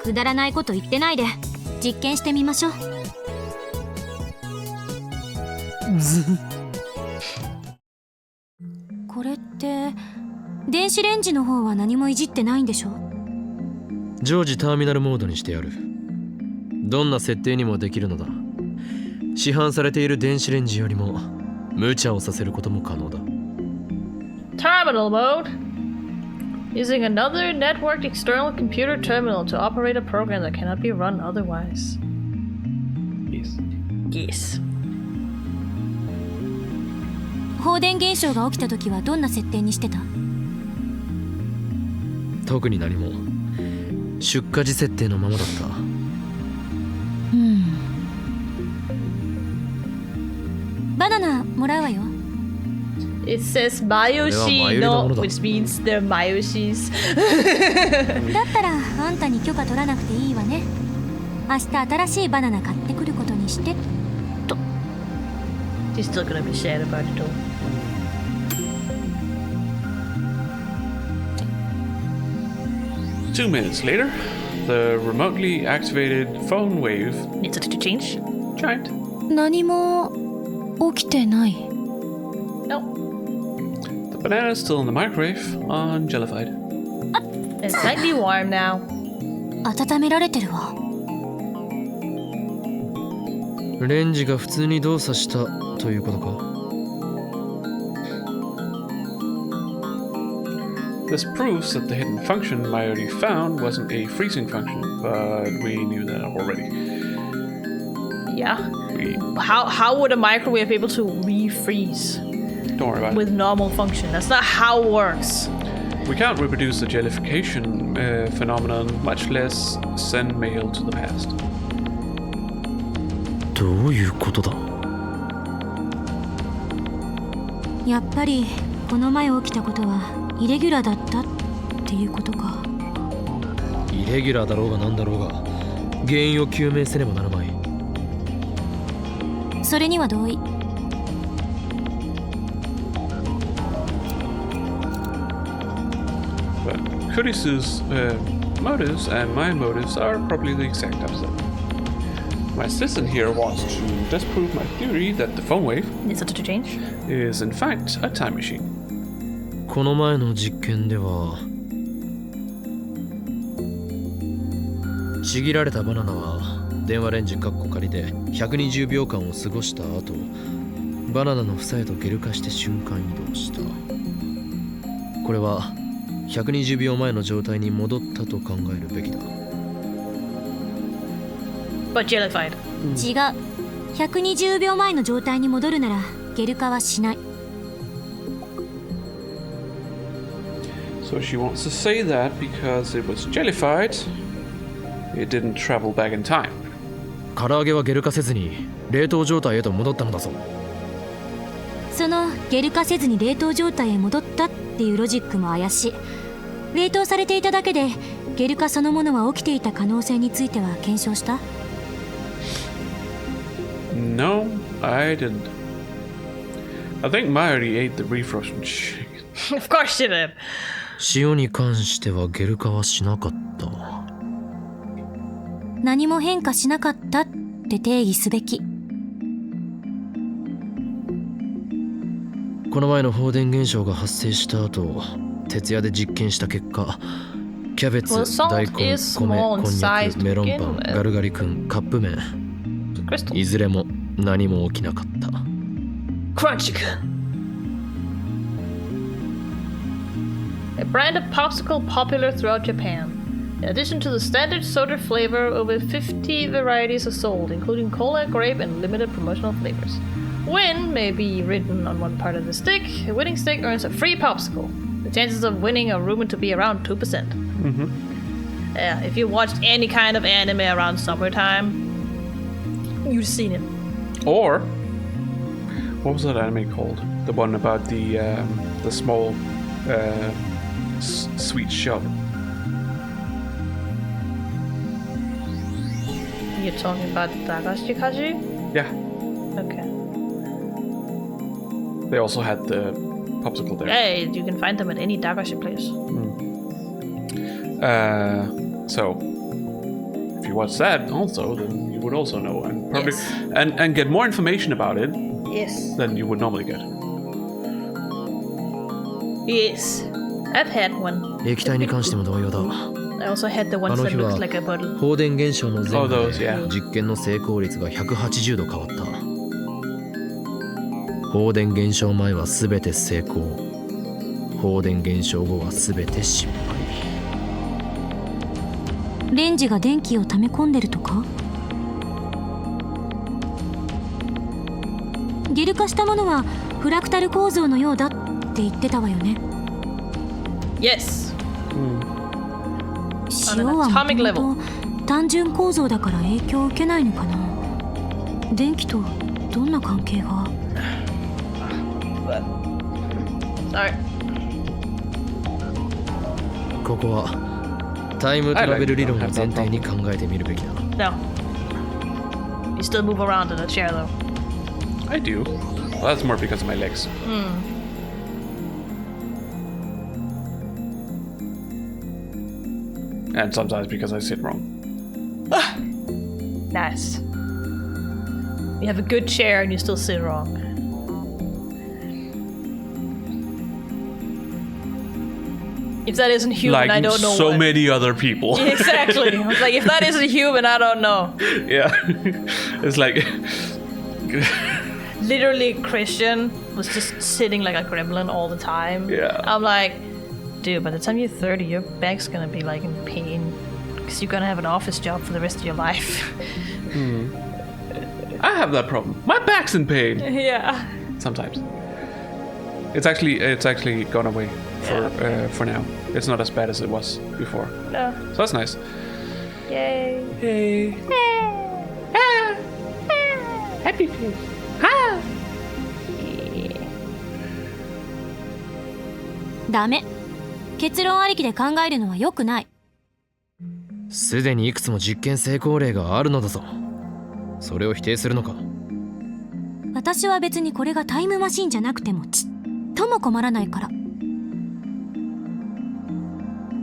[SPEAKER 4] くだらないこと言ってないで実験してみましょう。これって電子レンジの方は何もいじってないんでしょ？
[SPEAKER 3] 常時ターミナルモードにしてやる。どんな設定にもできるのだ。市販されている電子レンジよりも無茶をさせることも可能だ。
[SPEAKER 2] Terminal mode. Using another networked external computer terminal to operate a program that cannot be run otherwise.
[SPEAKER 1] Yes.
[SPEAKER 2] Yes.
[SPEAKER 4] 放電現象が起きた時はどんな設定にしてた？
[SPEAKER 3] 特に何も。出荷時設定のままだった。
[SPEAKER 4] バナナもらうわよ。
[SPEAKER 2] It says Mayoshi no, which means they're Mayoshis.
[SPEAKER 4] だったらあんたに許可取らなくていいわね。明日新しいバナナ買ってくることにしてと。
[SPEAKER 2] She's still gonna be sad about it though.
[SPEAKER 1] Two minutes later, the remotely activated phone wave
[SPEAKER 2] Needs it to change?
[SPEAKER 1] chimed.
[SPEAKER 4] 何も起きてない。
[SPEAKER 2] No.
[SPEAKER 1] The banana is still in the microwave on Jellified.
[SPEAKER 2] It's slightly warm now.
[SPEAKER 4] 温められてるわ。
[SPEAKER 3] レンジが普通に動作したということか。
[SPEAKER 1] This proves that the hidden function Mayuri found wasn't a freezing function, but we knew that already.
[SPEAKER 2] Yeah. How would a microwave be able to refreeze
[SPEAKER 1] Don't worry about
[SPEAKER 2] with normal function? That's not how it works.
[SPEAKER 1] it. We can't reproduce the jellification phenomenon, much less send mail to the past.
[SPEAKER 3] どういうことだ。
[SPEAKER 4] やっぱりこの前起きたことはイレギュラーだったっていうことか。
[SPEAKER 3] イレギュラーだろうがなんだろうが原因を究明せねばならない。
[SPEAKER 4] それには同意。
[SPEAKER 1] But Kurisu's motives and my motives are probably the exact opposite. My assistant here wants to disprove my theory that the phone wave
[SPEAKER 2] Needs it to change?
[SPEAKER 1] is in fact a time machine.
[SPEAKER 3] この前の実験ではちぎられたバナナは電話レンジカッコ仮で120秒間を過ごした後バナナの房へとゲル化して瞬間移動した。これは120秒前の状態に戻ったと考えるべきだ。
[SPEAKER 2] But jellified.
[SPEAKER 4] 違う。120秒前の状態に戻るならゲル化はしない。
[SPEAKER 1] So she wants to say that because it was jellified, it didn't travel back in time.
[SPEAKER 3] 唐揚げはゲル化せずに冷凍状態へと戻ったのだぞ。
[SPEAKER 4] そのゲル化せずに冷凍状態へ戻ったっていうロジックも怪しい。冷凍されていただけでゲル化そのものは起きていた可能性については検証した？
[SPEAKER 1] No, I didn't. I think Mayuri ate the refrozen chicken.
[SPEAKER 2] Of course she did.
[SPEAKER 3] 塩に関してはゲル化はしなかった。
[SPEAKER 4] 何も変化しなかったって定義すべき。
[SPEAKER 3] この前の放電現象が発生した後、徹夜で実験した結果、キャベツ、
[SPEAKER 2] Well, salt
[SPEAKER 3] 大根、
[SPEAKER 2] is
[SPEAKER 3] 米、
[SPEAKER 2] small in
[SPEAKER 3] こんに
[SPEAKER 2] size
[SPEAKER 3] ゃく、
[SPEAKER 2] to
[SPEAKER 3] メロン
[SPEAKER 2] begin
[SPEAKER 3] パン、
[SPEAKER 2] with.
[SPEAKER 3] ガルガリ君、カップ麺、
[SPEAKER 2] Crystal.
[SPEAKER 3] いずれも何も起きなかった。
[SPEAKER 2] Crunchy. A brand of popsicle popular throughout Japan. In addition to the standard soda flavor, over 50 varieties are sold, including cola, grape, and limited promotional flavors. Win may be written on one part of the stick. A winning stick earns a free popsicle. The chances of winning are rumored to be around 2%. Yeah, if you watched any kind of anime around summertime, you've seen it.
[SPEAKER 1] Or what was that anime called? The one about the small sweet shop.
[SPEAKER 2] You're talking about Dagashi Kaji?
[SPEAKER 1] Yeah,
[SPEAKER 2] Okay.
[SPEAKER 1] they also had the popsicle there.
[SPEAKER 2] Hey, you can find them at any Dagashi place.
[SPEAKER 1] So if you watch that also, then you would also know and probably
[SPEAKER 2] Yes.
[SPEAKER 1] and get more information about it
[SPEAKER 2] Yes.
[SPEAKER 1] than you would normally get.
[SPEAKER 2] Yes. I've had one.
[SPEAKER 3] 液体に関しても同様だ。
[SPEAKER 2] I also had the
[SPEAKER 3] あ
[SPEAKER 2] ones
[SPEAKER 3] の
[SPEAKER 2] that
[SPEAKER 3] 日は
[SPEAKER 2] looked like a bottle.
[SPEAKER 3] 放電現象の前
[SPEAKER 1] Oh,
[SPEAKER 3] 後
[SPEAKER 1] those,
[SPEAKER 3] で
[SPEAKER 1] yeah.
[SPEAKER 3] 実験の成功率が180度変わった。放電現象前は全て成功。放電現象後は全て失敗。
[SPEAKER 4] レンジが電気を溜め込んでるとか？ゲル化したものはフラクタル構造のようだって言ってたわよね。
[SPEAKER 2] Yes.
[SPEAKER 4] 塩は
[SPEAKER 2] On an atomic
[SPEAKER 4] もともと単純構造だから影響を受けないのかな。電気とどんな関係が？
[SPEAKER 2] Sorry.
[SPEAKER 3] ここはタイムトラベル理論を前提に考えてみるべきだ。
[SPEAKER 2] No. You still move around in a chair though.
[SPEAKER 1] I do. Well, that's more because of my legs. And sometimes because I sit wrong.
[SPEAKER 2] Nice. You have a good chair and you still sit wrong. If that isn't human,
[SPEAKER 1] Like
[SPEAKER 2] I don't know
[SPEAKER 1] so
[SPEAKER 2] what.
[SPEAKER 1] many other people.
[SPEAKER 2] Exactly. I was like, if that isn't human, I don't know.
[SPEAKER 1] Yeah. It's like
[SPEAKER 2] Literally, Christian was just sitting like a gremlin all the time.
[SPEAKER 1] Yeah.
[SPEAKER 2] I'm like, dude, by the time you're 30, your back's gonna be like in pain because you're gonna have an office job for the rest of your life.
[SPEAKER 1] I have that problem. My back's in pain
[SPEAKER 2] Yeah.
[SPEAKER 1] sometimes. It's actually gone away for now. It's not as bad as it was before.
[SPEAKER 2] No.
[SPEAKER 1] So that's nice.
[SPEAKER 2] Yay.
[SPEAKER 1] Hey. Happy face.
[SPEAKER 2] Yeah.
[SPEAKER 4] ダメ。結論ありきで考えるのは良くない。
[SPEAKER 3] すでにいくつも実験成功例があるのだぞ。それを否定するのか。
[SPEAKER 4] 私は別にこれがタイムマシンじゃなくてもちっとも困らないから。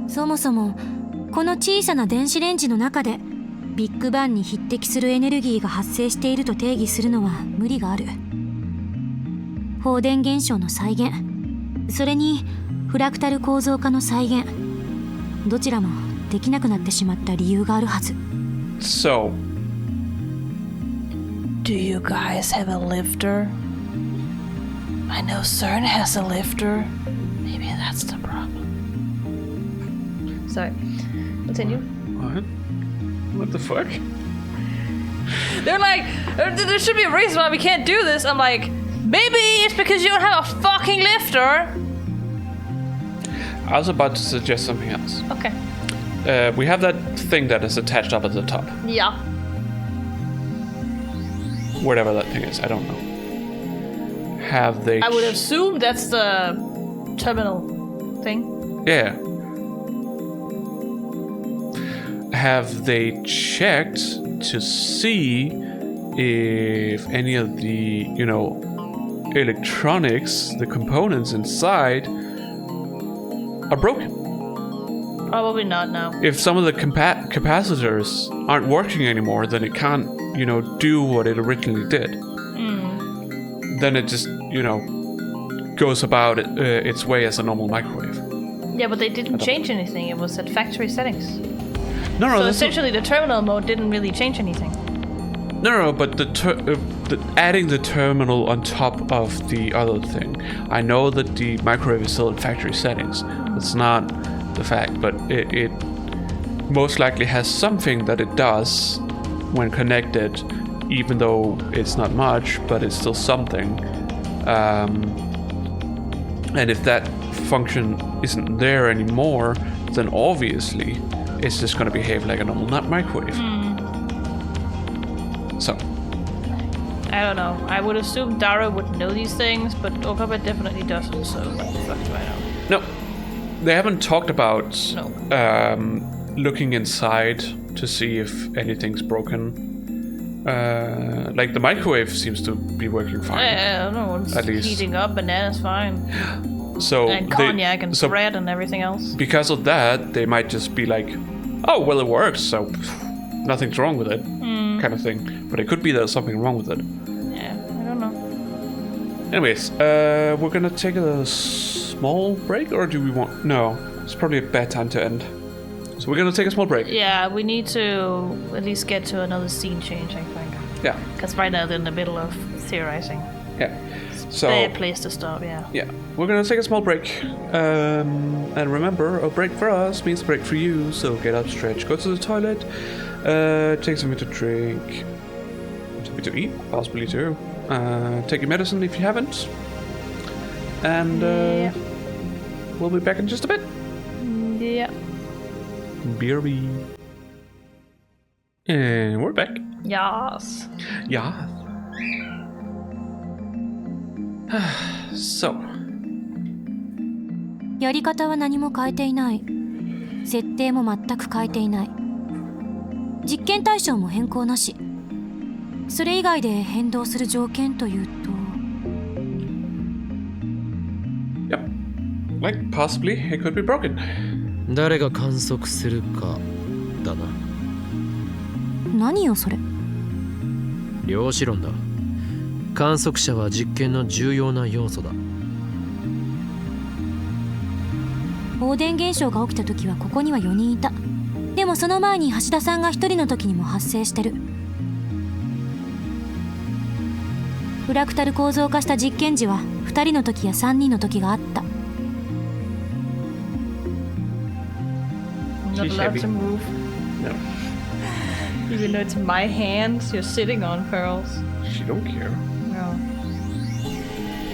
[SPEAKER 4] そもそもこの小さな電子レンジの中でビッグバンに匹敵するエネルギーが発生していると定義するのは無理がある。放電現象の再現、それにフラクタル構造化の再現、どちらもできなくなってしまった理由があるはず。
[SPEAKER 1] So,
[SPEAKER 2] Do you guys have a lifter? I know CERN has a lifter. Maybe that's the problem. Sorry. Continue.
[SPEAKER 1] what? What the fuck?
[SPEAKER 2] They're like, there should be a reason why we can't do this. I'm like, maybe it's because you don't have a fucking lifter.
[SPEAKER 1] I was about to suggest something else.
[SPEAKER 2] Okay.
[SPEAKER 1] We have that thing that is attached up at the top.
[SPEAKER 2] Yeah.
[SPEAKER 1] Whatever that thing is, I don't know. Have they...
[SPEAKER 2] I would assume that's the terminal thing.
[SPEAKER 1] Yeah. Have they checked to see if any of the, electronics, the components inside, are broken?
[SPEAKER 2] Probably not, no.
[SPEAKER 1] If some of the capacitors aren't working anymore, then it can't, do what it originally did. Then it just, goes about its way as a normal microwave.
[SPEAKER 2] Yeah, but they didn't change anything. It was at factory settings.
[SPEAKER 1] No,
[SPEAKER 2] So essentially, the terminal mode didn't really change anything.
[SPEAKER 1] No, but adding the terminal on top of the other thing. I know that the microwave is still in factory settings. That's not the fact, but it most likely has something that it does when connected, even though it's not much, but it's still something. And if that function isn't there anymore, then obviously it's just going to behave like a normal microwave. So,
[SPEAKER 2] I don't know. I would assume Dara would know these things, but Okaba definitely doesn't, so what the fuck do I know?
[SPEAKER 1] no, they haven't talked about looking inside to see if anything's broken. Like the microwave seems to be working fine.
[SPEAKER 2] I don't know. It's
[SPEAKER 1] At least.
[SPEAKER 2] heating up, banana's fine.
[SPEAKER 1] So
[SPEAKER 2] And cognac and bread and everything else.
[SPEAKER 1] Because of that, they might just be like, oh, well, it works, so nothing's wrong with it, kind of thing. But it could be there's something wrong with it.
[SPEAKER 2] Yeah, I don't know.
[SPEAKER 1] Anyways, we're gonna take a small break, or do we want... No, it's probably a bad time to end. So we're gonna take a small break.
[SPEAKER 2] Yeah, we need to at least get to another scene change, I think.
[SPEAKER 1] Yeah.
[SPEAKER 2] Because right now they're in the middle of theorizing.
[SPEAKER 1] Yeah. So...
[SPEAKER 2] Bad place to stop, yeah.
[SPEAKER 1] Yeah, we're gonna take a small break. And remember, a break for us means a break for you. So get up, stretch, go to the toilet, take something to drink, something to eat, possibly too. Take your medicine if you haven't. And we'll be back in just a bit.
[SPEAKER 2] Yeah.
[SPEAKER 1] BRB. And we're back.
[SPEAKER 2] Yes.
[SPEAKER 1] Yeah. So.
[SPEAKER 4] やり方は何も変えていない。設定も全く変えていない。実験対象も変更なし。それ以外で変動する条件というと。
[SPEAKER 1] Yep. Like possibly it could be broken.
[SPEAKER 3] 誰が観測するかだな。
[SPEAKER 4] 何よそれ。
[SPEAKER 3] 量子論だ。観測者は実験の重要な要素だ。
[SPEAKER 4] 放電現象が起きた時はここには4人いた。でもその前に橋田さんが1人の時にも発生してる。フラクタル構造化した実験時は2人の時や3人の時があった。
[SPEAKER 2] Not allowed to move.
[SPEAKER 1] No.
[SPEAKER 2] Even though it's my hands you're sitting on, Pearls.
[SPEAKER 1] She don't care.
[SPEAKER 2] No.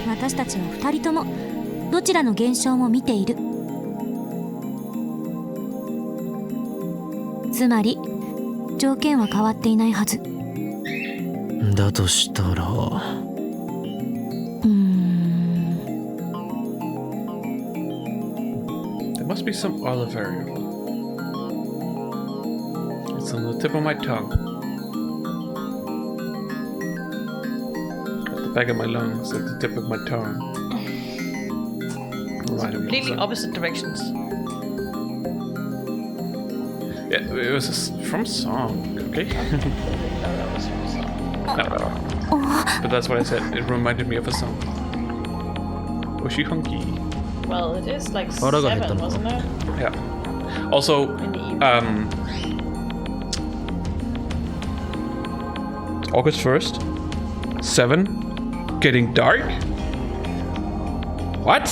[SPEAKER 4] 私たちは2人ともどちらの現象も見ている。つまり条件は変わっていないはず。
[SPEAKER 3] だとしたら
[SPEAKER 1] There must be some other variable. It's on the tip of my tongue. At the back of my lungs, at the tip of my tongue.
[SPEAKER 2] Completely opposite directions.
[SPEAKER 1] Yeah, it was from a song, okay? No. But that's what I said. It reminded me of a song. Was she hunky?
[SPEAKER 2] Well, it is like
[SPEAKER 3] 腹が減った
[SPEAKER 2] 7,
[SPEAKER 3] のか
[SPEAKER 2] wasn't it?
[SPEAKER 1] Yeah. Also,
[SPEAKER 2] In the evening.
[SPEAKER 1] August 1st, 7, getting dark? What?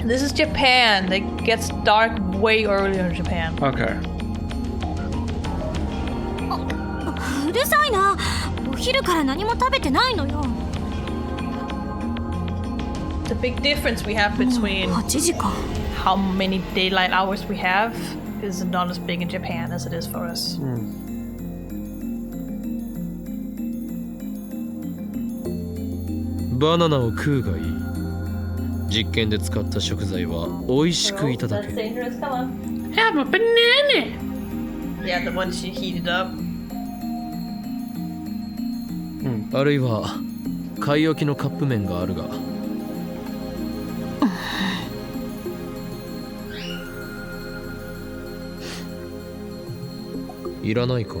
[SPEAKER 2] This is Japan. It gets dark way earlier in Japan.
[SPEAKER 1] Okay.
[SPEAKER 4] うるさいな。お昼から何も食べてないのよ。
[SPEAKER 2] The big difference we have between
[SPEAKER 4] 8時か
[SPEAKER 2] how many daylight hours we have is not as big in Japan as it is for us.
[SPEAKER 3] バナナを食うがいい。実験で使った食材は美味しくいただ
[SPEAKER 2] That's
[SPEAKER 3] け。
[SPEAKER 2] dangerous. Come on.
[SPEAKER 1] Have a banana.
[SPEAKER 2] Yeah, the one she heated up.
[SPEAKER 3] あるいは買い置きのカップ麺があるが。いらないか？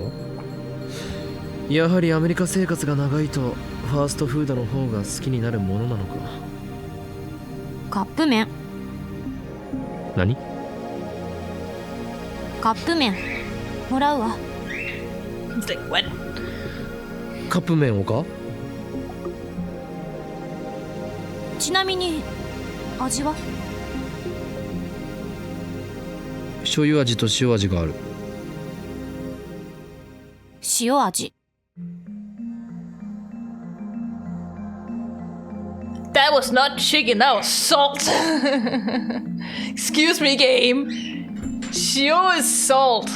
[SPEAKER 3] やはりアメリカ生活が長いとファーストフードの方が好きになるものなのか。
[SPEAKER 4] カップ麺
[SPEAKER 3] 何？
[SPEAKER 4] カップ麺もらうわ
[SPEAKER 2] It's like, what?
[SPEAKER 3] カップ麺をか？
[SPEAKER 4] ちなみに味は？
[SPEAKER 3] 醤油味と塩味がある。
[SPEAKER 4] 塩味
[SPEAKER 2] That was not chicken, that was salt. Excuse me, game. Shio is salt.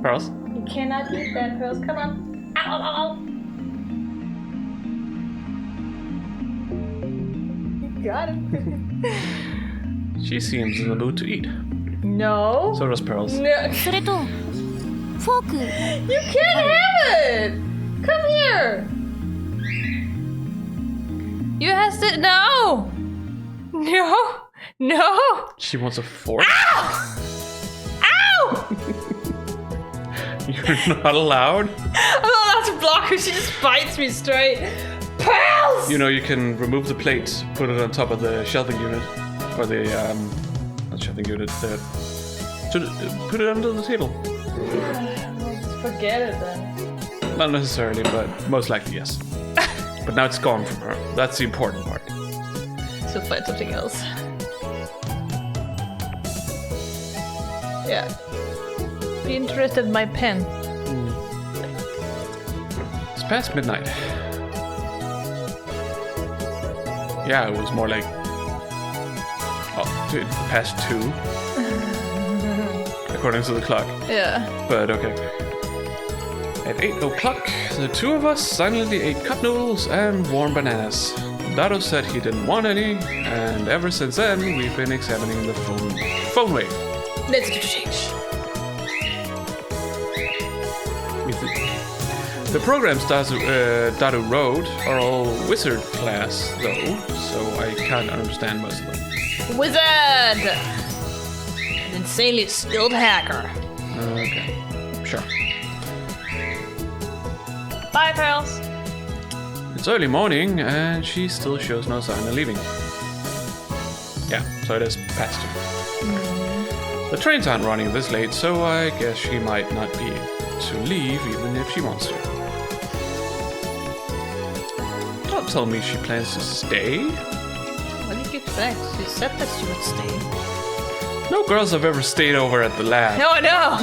[SPEAKER 1] Pearls?
[SPEAKER 2] You cannot eat that, Pearls. Come on. Ow, ow, ow. You got it.
[SPEAKER 1] She seems in the mood to eat.
[SPEAKER 2] No.
[SPEAKER 1] So does Pearls.
[SPEAKER 2] No.
[SPEAKER 4] それとフォーク
[SPEAKER 2] You can't have it. Come here. You has to. No. No. No.
[SPEAKER 1] She wants a fork?
[SPEAKER 2] Ow!
[SPEAKER 1] You're not allowed?
[SPEAKER 2] I'm not allowed to block her. She just bites me straight. Pearls!
[SPEAKER 1] You know, you can remove the plate, put it on top of the shelving unit. Or the, not shelving unit, put it under the table.
[SPEAKER 2] Forget it then.
[SPEAKER 1] Not necessarily, but most likely yes. But now it's gone from her. That's the important part.
[SPEAKER 2] So find something else. Yeah. Be interested in my pen.
[SPEAKER 1] It's past midnight. Yeah, it was more like... Oh, past 2. According to the clock.
[SPEAKER 2] Yeah.
[SPEAKER 1] But okay. At 8 o'clock, the two of us silently ate cup noodles and warm bananas. Dado said he didn't want any, and ever since then, we've been examining the phone wave.
[SPEAKER 2] Let's do change.
[SPEAKER 1] The programs Dado wrote are all wizard class, though, so I can't understand most of them.
[SPEAKER 2] Wizard! An insanely skilled hacker.
[SPEAKER 1] Okay, sure.
[SPEAKER 2] Bye, Pearls.
[SPEAKER 1] It's early morning, and she still shows no sign of leaving. Yeah, so it is past 2. The trains aren't running this late, so I guess she might not be able to leave even if she wants to. Don't tell me she plans to stay.
[SPEAKER 2] What did you expect? She said that she would stay.
[SPEAKER 1] No girls have ever stayed over at the lab.
[SPEAKER 2] No, no!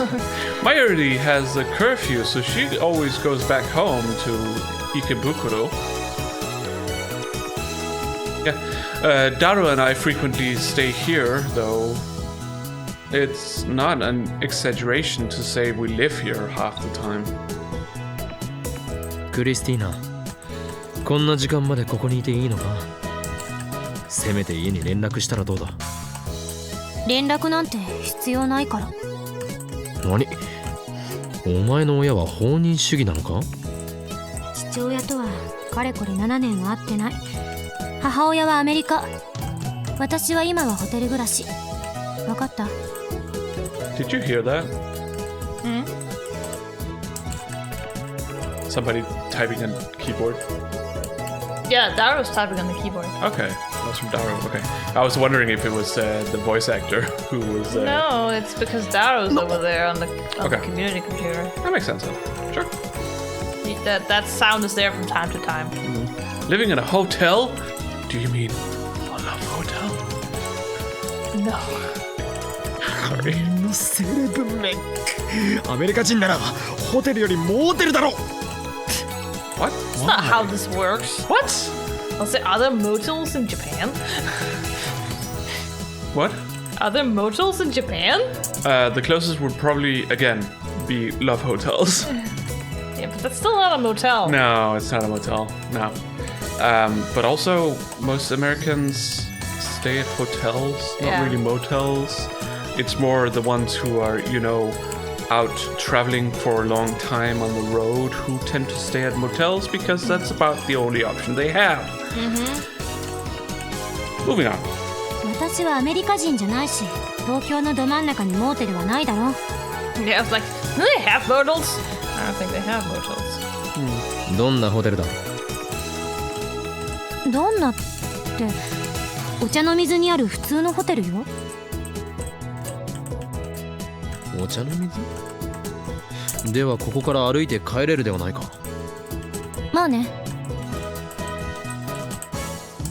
[SPEAKER 1] Mayuri has a curfew, so she always goes back home to Ikebukuro. Yeah, Daru and I frequently stay here, though. It's not an exaggeration to say we live here half the time.
[SPEAKER 3] クリスティーナ、こんな時間までここにいていいのか？せめて家に連絡したらどうだ？
[SPEAKER 4] 連絡なんて必要ないから。
[SPEAKER 3] 何？お前の親は放任主義なのか？
[SPEAKER 4] 父親とはかれこれ7年は会ってない。母親はアメリカ。私は今はホテル暮らし。わかった？
[SPEAKER 1] Did you hear that? Somebody typing on keyboard?
[SPEAKER 2] Yeah, Daru's typing on the keyboard.
[SPEAKER 1] Okay, that was from Daru. Okay, I was wondering if it was the voice actor who was.
[SPEAKER 2] No, it's because Daru's over there on the
[SPEAKER 1] Okay.
[SPEAKER 2] community computer.
[SPEAKER 1] That makes sense. Then. Sure.
[SPEAKER 2] That sound is there from time to time.
[SPEAKER 1] Living in a hotel? Do you mean a love hotel?
[SPEAKER 2] No.
[SPEAKER 1] Sorry.
[SPEAKER 7] のセレブメン。アメリカ人ならホテルよりモーテルだろ。
[SPEAKER 1] What?
[SPEAKER 2] That's not how this works.
[SPEAKER 1] What?
[SPEAKER 2] Was there other motels in Japan?
[SPEAKER 1] What?
[SPEAKER 2] Other motels in Japan?
[SPEAKER 1] The closest would probably, again, be love hotels.
[SPEAKER 2] Yeah, but that's still not a motel.
[SPEAKER 1] No, it's not a motel. No. But also, most Americans stay at hotels, not really motels. It's more the ones who are, out traveling for a long time on the road who tend to stay at motels because that's about the only option they have. Moving on.
[SPEAKER 4] 私はアメリカ人じゃないし、東京のど真ん中にモーテルはないだろ。
[SPEAKER 2] Yeah, I was like, do they have motels? I don't think they have motels.
[SPEAKER 3] どんなホテルだ？
[SPEAKER 4] どんなってお茶の水にある普通のホテルよ。
[SPEAKER 3] お茶の水？ではここから歩いて帰れるではないか。
[SPEAKER 4] まあね。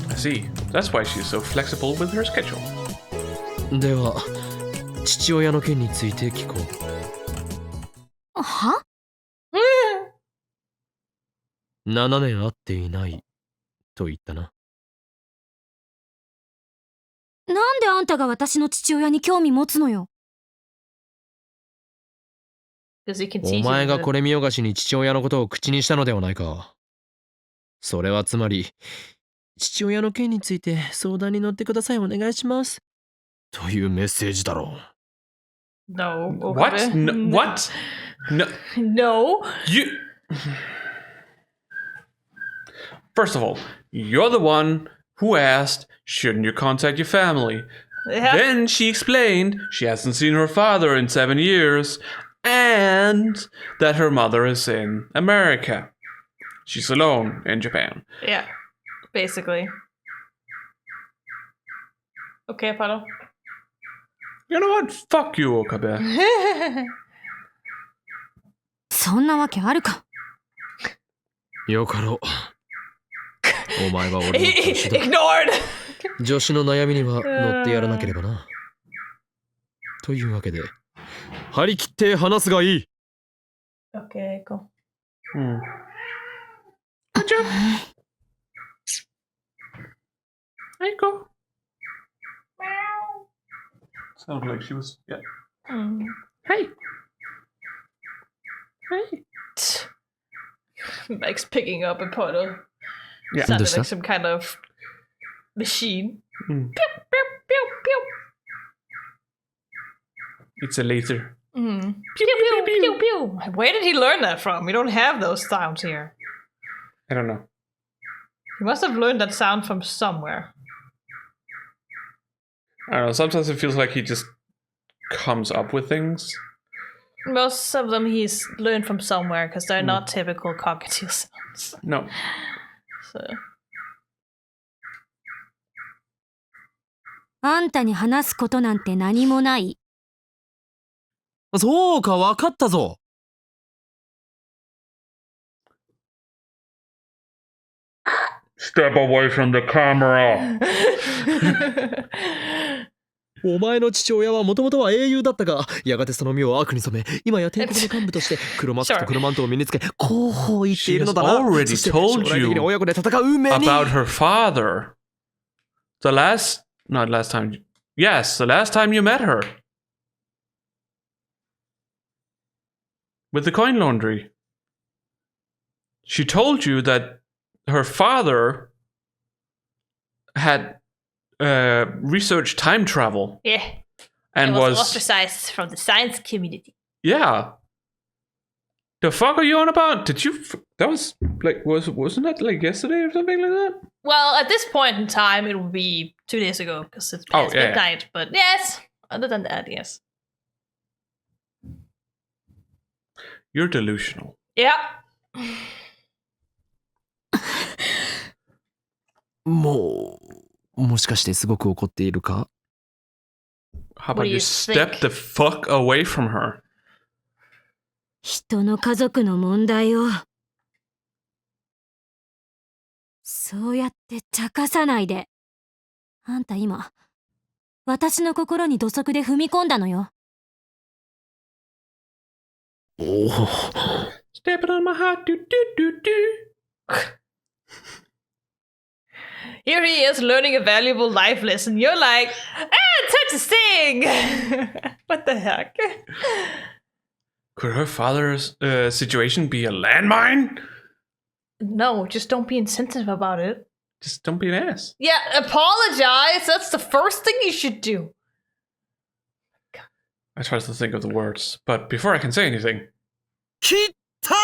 [SPEAKER 1] I see. That's why she's so flexible with her schedule.
[SPEAKER 3] では父親の件について聞こう。
[SPEAKER 4] は
[SPEAKER 3] 7年会っていないと言ったな。
[SPEAKER 4] なんであんたが私の父親に興味持つのよ。
[SPEAKER 2] Because he can
[SPEAKER 3] お
[SPEAKER 2] teach
[SPEAKER 3] 前
[SPEAKER 2] you
[SPEAKER 3] が
[SPEAKER 2] the-
[SPEAKER 3] これ見よがしに父親のことを口にしたのではないか。それはつまり父親の件について相談に乗ってくださいお願いしますというメッセージだろう。
[SPEAKER 2] No.
[SPEAKER 1] What?
[SPEAKER 2] Okay.
[SPEAKER 1] No, what? No.
[SPEAKER 2] No.
[SPEAKER 1] You. First of all, you're the one who asked, shouldn't you contact your family?
[SPEAKER 2] Yeah.
[SPEAKER 1] Then she explained she hasn't seen her father in 7 years and that her mother is in America. She's alone in Japan.
[SPEAKER 2] Yeah. Basically. Okay, Paolo.
[SPEAKER 1] You know what? Fuck you, Okabe.
[SPEAKER 4] そんなわけあるか。
[SPEAKER 3] よかろう。お前は俺の助手だ。
[SPEAKER 2] Ignored.
[SPEAKER 3] 助手の悩みには乗ってやらなければな。というわけで、張り切って話すがいい。
[SPEAKER 2] Okay, go.
[SPEAKER 1] Good job. Aiko. Sounded like she was. Yeah. Hey. Hey.
[SPEAKER 2] Mike's picking up a puddle.
[SPEAKER 1] Yeah.
[SPEAKER 2] Sounded
[SPEAKER 3] Understand.
[SPEAKER 2] like some kind of machine.
[SPEAKER 1] Mm.
[SPEAKER 2] Pew, pew, pew, pew.
[SPEAKER 1] It's a laser.
[SPEAKER 2] Pew, pew, pew, pew. Where did he learn that from? We don't have those sounds here.
[SPEAKER 1] I don't know.
[SPEAKER 2] He must have learned that sound from somewhere.
[SPEAKER 1] I don't know. Sometimes it feels like he just comes up with things.
[SPEAKER 2] Most of them he's learned from somewhere because they're not typical cockatiel sounds.
[SPEAKER 1] No.
[SPEAKER 2] So.
[SPEAKER 4] あんたに話すことなんて何もない。
[SPEAKER 3] そうか、わかったぞ。
[SPEAKER 1] Step away from the camera.
[SPEAKER 3] お前の父親はもともとは英雄だったが、やがてその身を悪に染め、今や帝国の幹部として黒マスクと黒マントを身につけ、広報言っているのだな。
[SPEAKER 1] She has already
[SPEAKER 3] そして
[SPEAKER 1] told
[SPEAKER 3] 将来的
[SPEAKER 1] you
[SPEAKER 3] に親子で戦う運命に。
[SPEAKER 1] About her father. The last time you met her. With the coin laundry. She told you that her father had researched time travel.
[SPEAKER 2] Yeah.
[SPEAKER 1] And
[SPEAKER 2] He was
[SPEAKER 1] was
[SPEAKER 2] ostracized from the science community.
[SPEAKER 1] yeah. The fuck are you on about? Did you? That was like wasn't that like yesterday or something like that?
[SPEAKER 2] Well, at this point in time, it will be 2 days ago because it's past
[SPEAKER 1] yeah.
[SPEAKER 2] midnight. But yes, other than that, yes.
[SPEAKER 1] You're delusional.
[SPEAKER 2] Yeah.
[SPEAKER 3] もしかしてすごく怒っているか？
[SPEAKER 1] How
[SPEAKER 2] What
[SPEAKER 1] about
[SPEAKER 2] do
[SPEAKER 1] you
[SPEAKER 2] you
[SPEAKER 1] step
[SPEAKER 2] think?
[SPEAKER 1] the fuck away from her?
[SPEAKER 4] 人の家族の問題を。そうやって茶化さないで。あんた今、私の心に土足で踏み込んだのよ。
[SPEAKER 3] おお。
[SPEAKER 1] Stepping on my heart, do do do do.
[SPEAKER 2] Here he is learning a valuable life lesson. You're like, touch a sting! What the heck?
[SPEAKER 1] Could her father's situation be a landmine?
[SPEAKER 2] No, just don't be insensitive about it.
[SPEAKER 1] Just don't be an ass.
[SPEAKER 2] Yeah, apologize. That's the first thing you should do.
[SPEAKER 1] I try to think of the words, but before I can say anything...
[SPEAKER 7] Kita!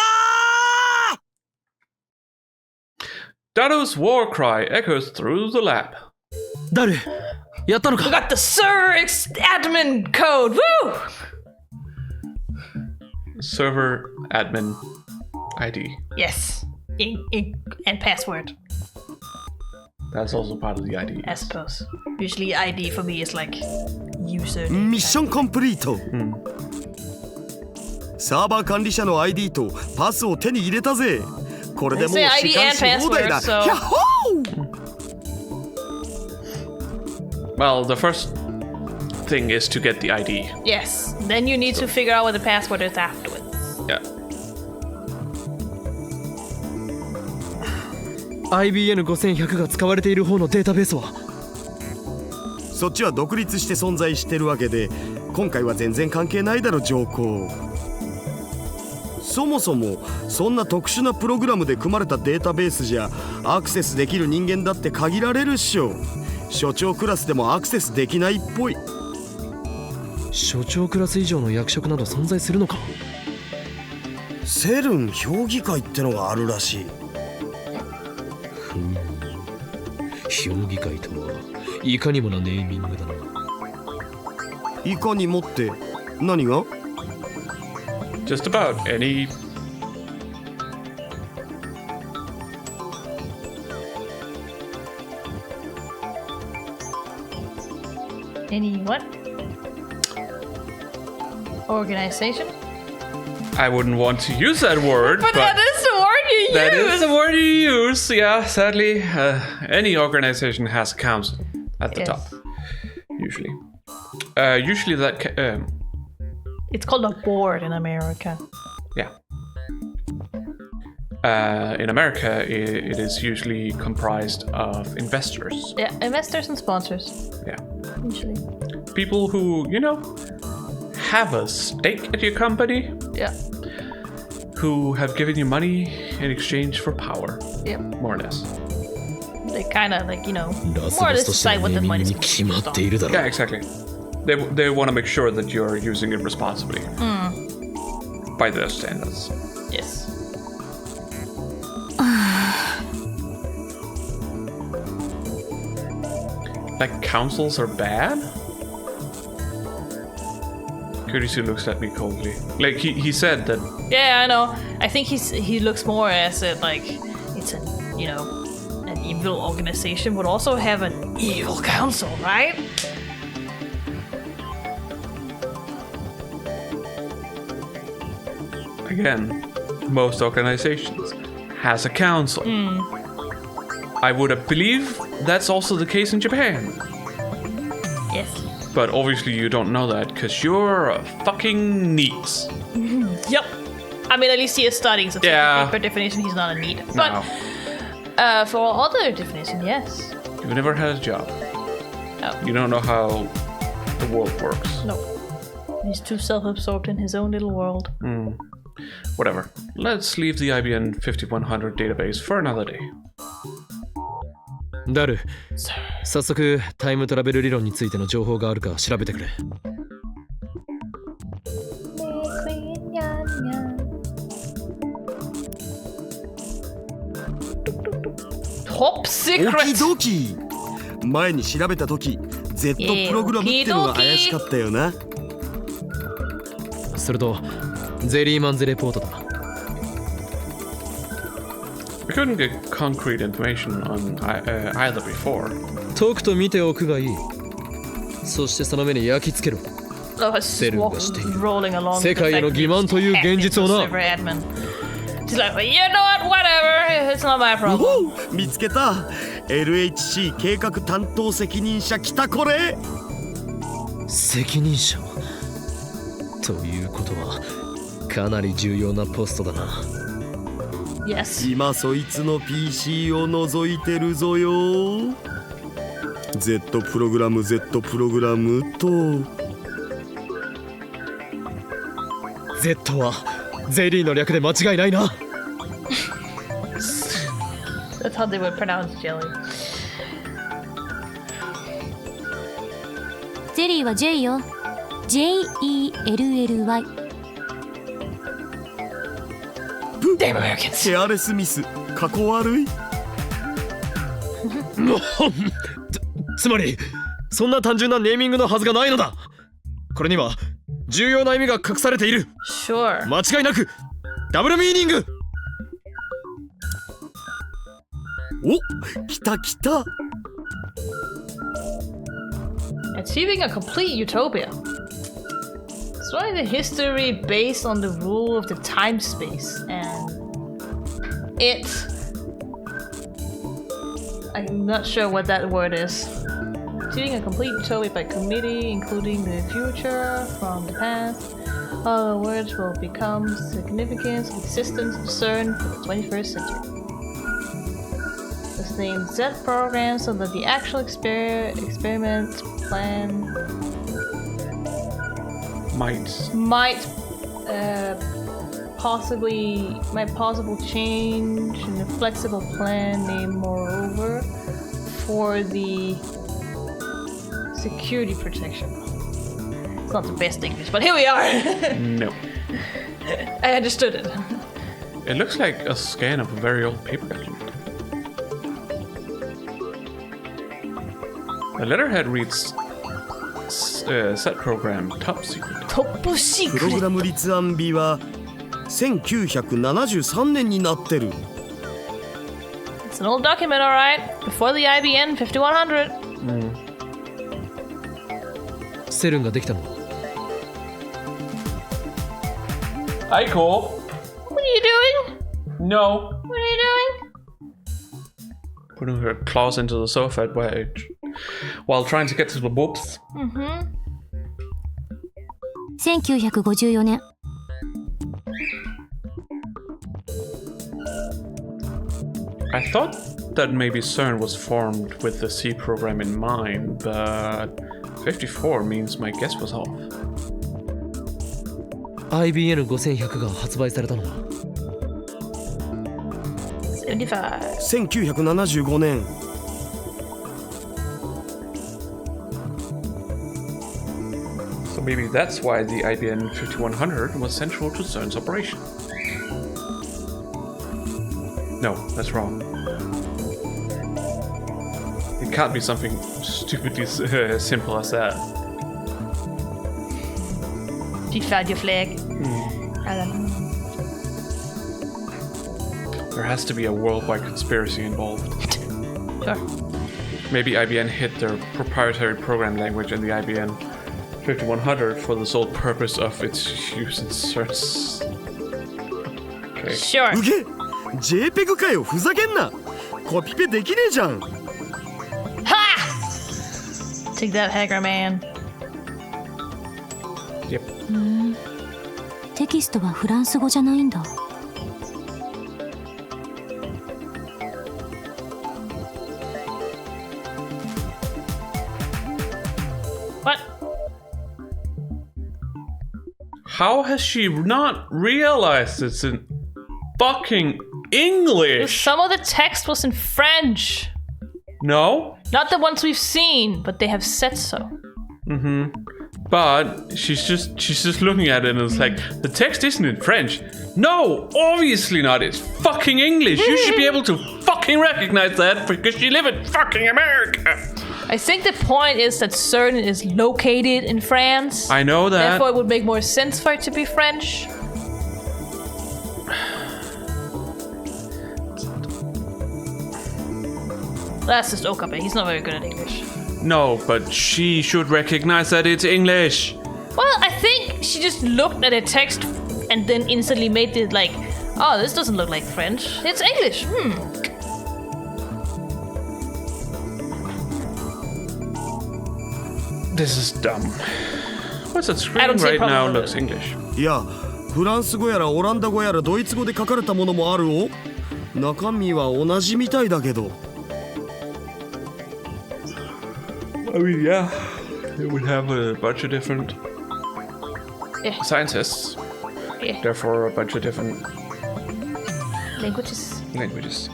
[SPEAKER 1] Dado's war cry echoes through the lab.
[SPEAKER 3] 誰やったの
[SPEAKER 2] We
[SPEAKER 3] か
[SPEAKER 2] got the SERN admin code. Woo!
[SPEAKER 1] Server admin ID.
[SPEAKER 2] Yes. And password,
[SPEAKER 1] That's also part of the ID.
[SPEAKER 2] I suppose. Usually ID for me is like user.
[SPEAKER 7] ミッションコンプリート、サーバー管理者の ID とパスを手に入れたぜ。これでもう
[SPEAKER 2] They say
[SPEAKER 7] 仕
[SPEAKER 2] ID
[SPEAKER 7] 官し放題だ。
[SPEAKER 2] and password, so-
[SPEAKER 7] ヤッホー
[SPEAKER 1] Well, the first thing is to get the ID.
[SPEAKER 2] Yes. Then you need to figure out what the password is afterwards.
[SPEAKER 1] Yeah.
[SPEAKER 3] IBN5100 が使われている方のデータベースは
[SPEAKER 7] そっちは独立して存在してるわけで、今回は全然関係ないだろ上皇。そもそもそんな特殊なプログラムで組まれたデータベースじゃアクセスできる人間だって限られるっしょ。所長クラスでもアクセスできないっぽい。
[SPEAKER 3] 所長クラス以上の役職など存在するのか。
[SPEAKER 7] セルン評議会ってのがあるらしい。
[SPEAKER 3] 評議会とはいかにもなネーミングだな。
[SPEAKER 7] いかにもって何が？
[SPEAKER 1] Just about any...
[SPEAKER 2] Any what? Organization?
[SPEAKER 1] I wouldn't want to use that word,
[SPEAKER 2] But that is the word you use!
[SPEAKER 1] that is the word you use. Yeah, sadly, any organization has a council at the
[SPEAKER 2] Yes.
[SPEAKER 1] top. Usually. Usually that...
[SPEAKER 2] It's called a board in America.
[SPEAKER 1] yeah. In America, it is usually comprised of investors.
[SPEAKER 2] Yeah, investors and sponsors,
[SPEAKER 1] Yeah.
[SPEAKER 2] usually.
[SPEAKER 1] People who, you know, have a stake at your company,
[SPEAKER 2] Yeah.
[SPEAKER 1] who have given you money in exchange for power,
[SPEAKER 2] Yeah.
[SPEAKER 1] more or less.
[SPEAKER 2] They kind of like, you know,
[SPEAKER 3] ラス
[SPEAKER 2] more or
[SPEAKER 3] ボ
[SPEAKER 2] less
[SPEAKER 3] スとして
[SPEAKER 2] decide
[SPEAKER 3] の
[SPEAKER 2] what
[SPEAKER 3] ネー
[SPEAKER 2] the
[SPEAKER 3] ミング
[SPEAKER 2] money's
[SPEAKER 3] に決ま
[SPEAKER 2] used
[SPEAKER 3] っているだろ
[SPEAKER 1] Yeah,
[SPEAKER 3] う。
[SPEAKER 1] exactly. They want to make sure that you're using it responsibly. By their standards.
[SPEAKER 2] Yes.
[SPEAKER 1] Like, councils are bad? Kurisu looks at me coldly. Like, he said that...
[SPEAKER 2] Yeah, I know. I think he looks more as it like it's an, you know, an evil organization would also have an evil council, right?
[SPEAKER 1] Again, most organizations has a council. I would believe that's also the case in Japan.
[SPEAKER 2] Yes.
[SPEAKER 1] But obviously you don't know that because you're a fucking neat.
[SPEAKER 2] Yep. I mean, at least he is studying, so
[SPEAKER 1] Yeah.
[SPEAKER 2] per definition, he's not a need. But
[SPEAKER 1] No,
[SPEAKER 2] for other definition, yes.
[SPEAKER 1] you've never had a job.
[SPEAKER 2] No.
[SPEAKER 1] You don't know how the world works.
[SPEAKER 2] No. He's too self-absorbed in his own little world.
[SPEAKER 1] Whatever. Let's leave the IBN 5100 database for another day.
[SPEAKER 3] ダル、早速タイムトラベル理論についての情報があるか調べてくれ。
[SPEAKER 2] Top
[SPEAKER 7] オ
[SPEAKER 2] secret!
[SPEAKER 7] キドキ。前に調べた時 Z プログラムってのが怪しかったよな。
[SPEAKER 3] それとゼリーマンズレポートだ。
[SPEAKER 1] We couldn't get concrete information on either before.
[SPEAKER 3] 解くと見ておくがいい。そしてその目に焼き付けろ。
[SPEAKER 2] Oh, it's
[SPEAKER 3] Seru
[SPEAKER 2] just
[SPEAKER 3] がしている。
[SPEAKER 2] rolling along with the
[SPEAKER 3] 世界への
[SPEAKER 2] fact that
[SPEAKER 3] 欺瞞という
[SPEAKER 2] he's
[SPEAKER 3] 現実を
[SPEAKER 2] hacked
[SPEAKER 3] な。
[SPEAKER 2] into server admin. She's like, well, you know what, whatever, it's not my problem.
[SPEAKER 7] 見つけた。 LHC 計画担当責任者来たこれ。
[SPEAKER 3] 責任者ということはかなり重要なポストだな。
[SPEAKER 2] Yes.
[SPEAKER 7] 今そいつの PC を覗いてるぞよ。 Z プログラム Z プログラムと
[SPEAKER 3] Z はゼリーの略で間違いないな。
[SPEAKER 2] That's how they would pronounce jelly.
[SPEAKER 4] ゼリーは J よ。 JELLY。
[SPEAKER 2] Damn Americans.
[SPEAKER 7] ケアレスミス過去悪い。
[SPEAKER 3] つまりそんな単純なネーミングのはずがないのだ。これには重要な意味が隠されている。
[SPEAKER 2] Sure.
[SPEAKER 3] 間違いなくダブルミーニング。
[SPEAKER 7] お、来た来た。
[SPEAKER 2] Achieving a complete utopia. Destroying the history based on the rule of the time space and it. I'm not sure what that word is. Achieving a complete utopia by committee, including the future from the past. All the words will become significant of the existence of CERN for the 21st century. The name Z program so that the actual experiment plan might possible change in the flexible plan name moreover for the security protection. It's not the best English, but here we are.
[SPEAKER 1] No.
[SPEAKER 2] I understood it.
[SPEAKER 1] It looks like a scan of a very old paper document. The letterhead reads set program top secret.
[SPEAKER 2] Top
[SPEAKER 7] プログ
[SPEAKER 2] secret.
[SPEAKER 7] ラム立案日は1973年になってる。
[SPEAKER 2] It's an old document, alright. Before the IBN 5100.
[SPEAKER 3] セルンができたのは
[SPEAKER 1] Aiko!
[SPEAKER 2] What are you doing?
[SPEAKER 1] No!
[SPEAKER 2] What are you doing?
[SPEAKER 1] Putting her claws into the sofa while trying to get to the boobs.
[SPEAKER 4] 1954年。
[SPEAKER 1] I thought that maybe CERN was formed with the C program in mind, but 54 means my guess was off.
[SPEAKER 3] IBN5100 が発売されたのは
[SPEAKER 2] 75.
[SPEAKER 7] 1975年。
[SPEAKER 1] So maybe that's why the IBM 5100 was central to CERN's operation. No, that's wrong. It can't be something stupidly simple as that.
[SPEAKER 2] You found your flag.
[SPEAKER 1] There has to be a worldwide conspiracy involved.
[SPEAKER 2] Sure.
[SPEAKER 1] Maybe IBM hid their proprietary program language in the IBM 5100 for the sole purpose of its use in CERN's. Okay.
[SPEAKER 2] Sure.
[SPEAKER 7] うげ JPEG かよ、ふざけんな。コピペできねえじゃん。
[SPEAKER 2] Ha! Take that, hacker man.
[SPEAKER 1] Yep.
[SPEAKER 4] テキストはフランス語じゃないんだ。
[SPEAKER 2] What?
[SPEAKER 1] How has she not realized it's in fucking English?
[SPEAKER 2] Some of the text was in French.
[SPEAKER 1] No?
[SPEAKER 2] Not the ones we've seen, but they have said so.
[SPEAKER 1] But she's just looking at it and it's like, the text isn't in French. No, obviously not. It's fucking English. You should be able to fucking recognize that because you live in fucking America.
[SPEAKER 2] I think the point is that CERN is located in France.
[SPEAKER 1] I know that.
[SPEAKER 2] Therefore, it would make more sense for it to be French. That's just Okabe. He's not very good at English.
[SPEAKER 1] No, but she should recognize that it's English.
[SPEAKER 2] Well, I think she just looked at a text and then instantly made it like, oh, this doesn't look like French. It's English.
[SPEAKER 1] This is dumb. What's that
[SPEAKER 2] I
[SPEAKER 1] screen
[SPEAKER 2] don't see a
[SPEAKER 1] right
[SPEAKER 2] problem
[SPEAKER 1] now
[SPEAKER 2] with
[SPEAKER 1] looks
[SPEAKER 2] it.
[SPEAKER 1] English.
[SPEAKER 7] いや、フランス語やらオランダ語やらドイツ語で書かれたものもあるお。中身は同じみたいだけど。
[SPEAKER 1] I mean, yeah, it would have a bunch of different
[SPEAKER 2] Yeah.
[SPEAKER 1] scientists.
[SPEAKER 2] Yeah.
[SPEAKER 1] Therefore, a bunch of different
[SPEAKER 2] Languages.
[SPEAKER 1] languages.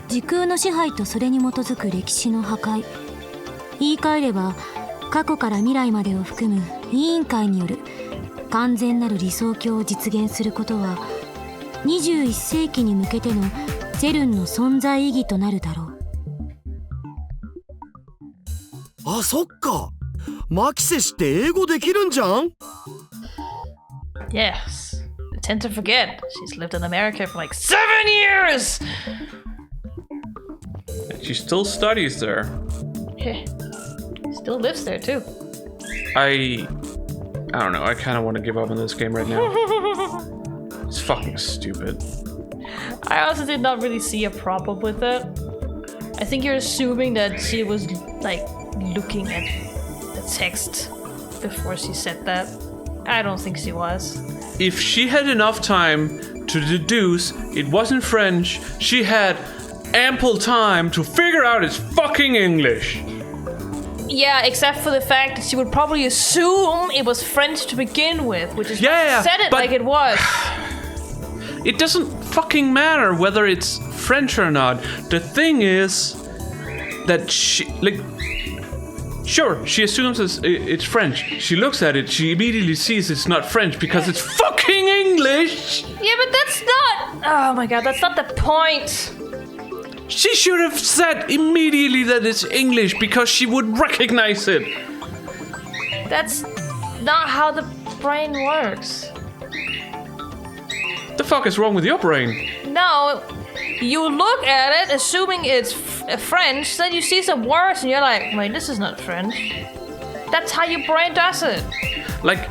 [SPEAKER 4] 時空の支配とそれに基づく歴史の破壊。言い換えれば過去から未来までを含む委員会による完全なる理想郷を実現することは21世紀に向けてのセルンの存在意義となるだろう。
[SPEAKER 7] あ、そっか。マキセ氏って英語できるんじゃん？
[SPEAKER 2] Yes. I tend to forget. She's lived in America for like 7 years!
[SPEAKER 1] She still studies there.
[SPEAKER 2] Yeah. Still lives there too.
[SPEAKER 1] I don't know. I kind of want to give up on this game right now. It's fucking stupid.
[SPEAKER 2] I also did not really see a problem with it. I think you're assuming that she was like looking at the text before she said that. I don't think she was.
[SPEAKER 1] If she had enough time to deduce it wasn't French, she had ample time to figure out it's fucking English.
[SPEAKER 2] Yeah, except for the fact that she would probably assume it was French to begin with, which is why she said it like it was.
[SPEAKER 1] It doesn't fucking matter whether it's French or not. The thing is that she, like, sure, she assumes it's French. She looks at it, she immediately sees it's not French because it's fucking English!
[SPEAKER 2] Yeah, but that's not... Oh my god, that's not the point.
[SPEAKER 1] She should have said immediately that it's English because she would recognize it.
[SPEAKER 2] That's not how the brain works.
[SPEAKER 1] The fuck is wrong with your brain?
[SPEAKER 2] No, you look at it assuming it's French, then you see some words and you're like, wait, this is not French. That's how your brain does it.
[SPEAKER 1] Like,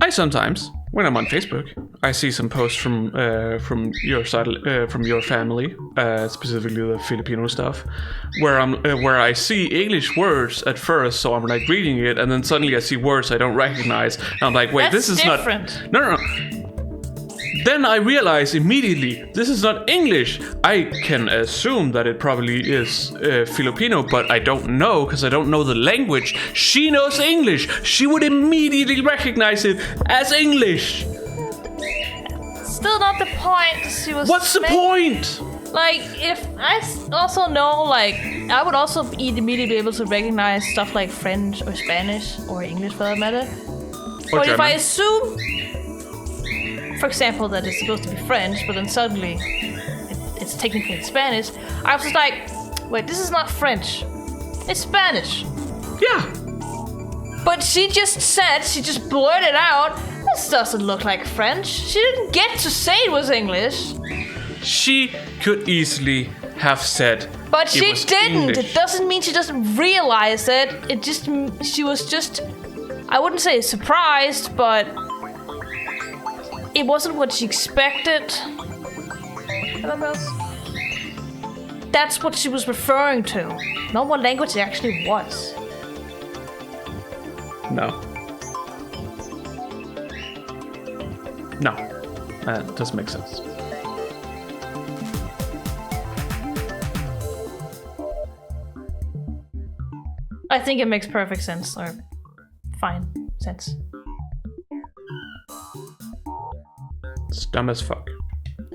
[SPEAKER 1] I sometimes, when I'm on Facebook, I see some posts from your side, from your family, specifically the Filipino stuff, where I see English words at first, so I'm like reading it, and then suddenly I see words I don't recognize, and I'm like, wait,
[SPEAKER 2] That's
[SPEAKER 1] this is
[SPEAKER 2] different.
[SPEAKER 1] not. No. Then I realize immediately this is not English. I can assume that it probably is Filipino, but I don't know because I don't know the language. She knows English. She would immediately recognize it as English.
[SPEAKER 2] Still not the point she was
[SPEAKER 1] What's the point?
[SPEAKER 2] Like, if I also know, like, I would also immediately be able to recognize stuff like French or Spanish or English for that matter.
[SPEAKER 1] Or
[SPEAKER 2] But if I
[SPEAKER 1] German.
[SPEAKER 2] assume, for example, that it's supposed to be French, but then suddenly it's technically Spanish, I was just like, wait, this is not French. It's Spanish.
[SPEAKER 1] Yeah.
[SPEAKER 2] But she just blurted out, this doesn't look like French. She didn't get to say it was English.
[SPEAKER 1] She could easily have said
[SPEAKER 2] But
[SPEAKER 1] it
[SPEAKER 2] she
[SPEAKER 1] was
[SPEAKER 2] didn't.
[SPEAKER 1] English.
[SPEAKER 2] It doesn't mean she doesn't realize it. She was just, I wouldn't say surprised, but it wasn't what she expected. That's what she was referring to, not what language it actually was.
[SPEAKER 1] No. No. That doesn't make sense.
[SPEAKER 2] I think it makes perfect sense, or fine sense.
[SPEAKER 1] It's dumb as fuck.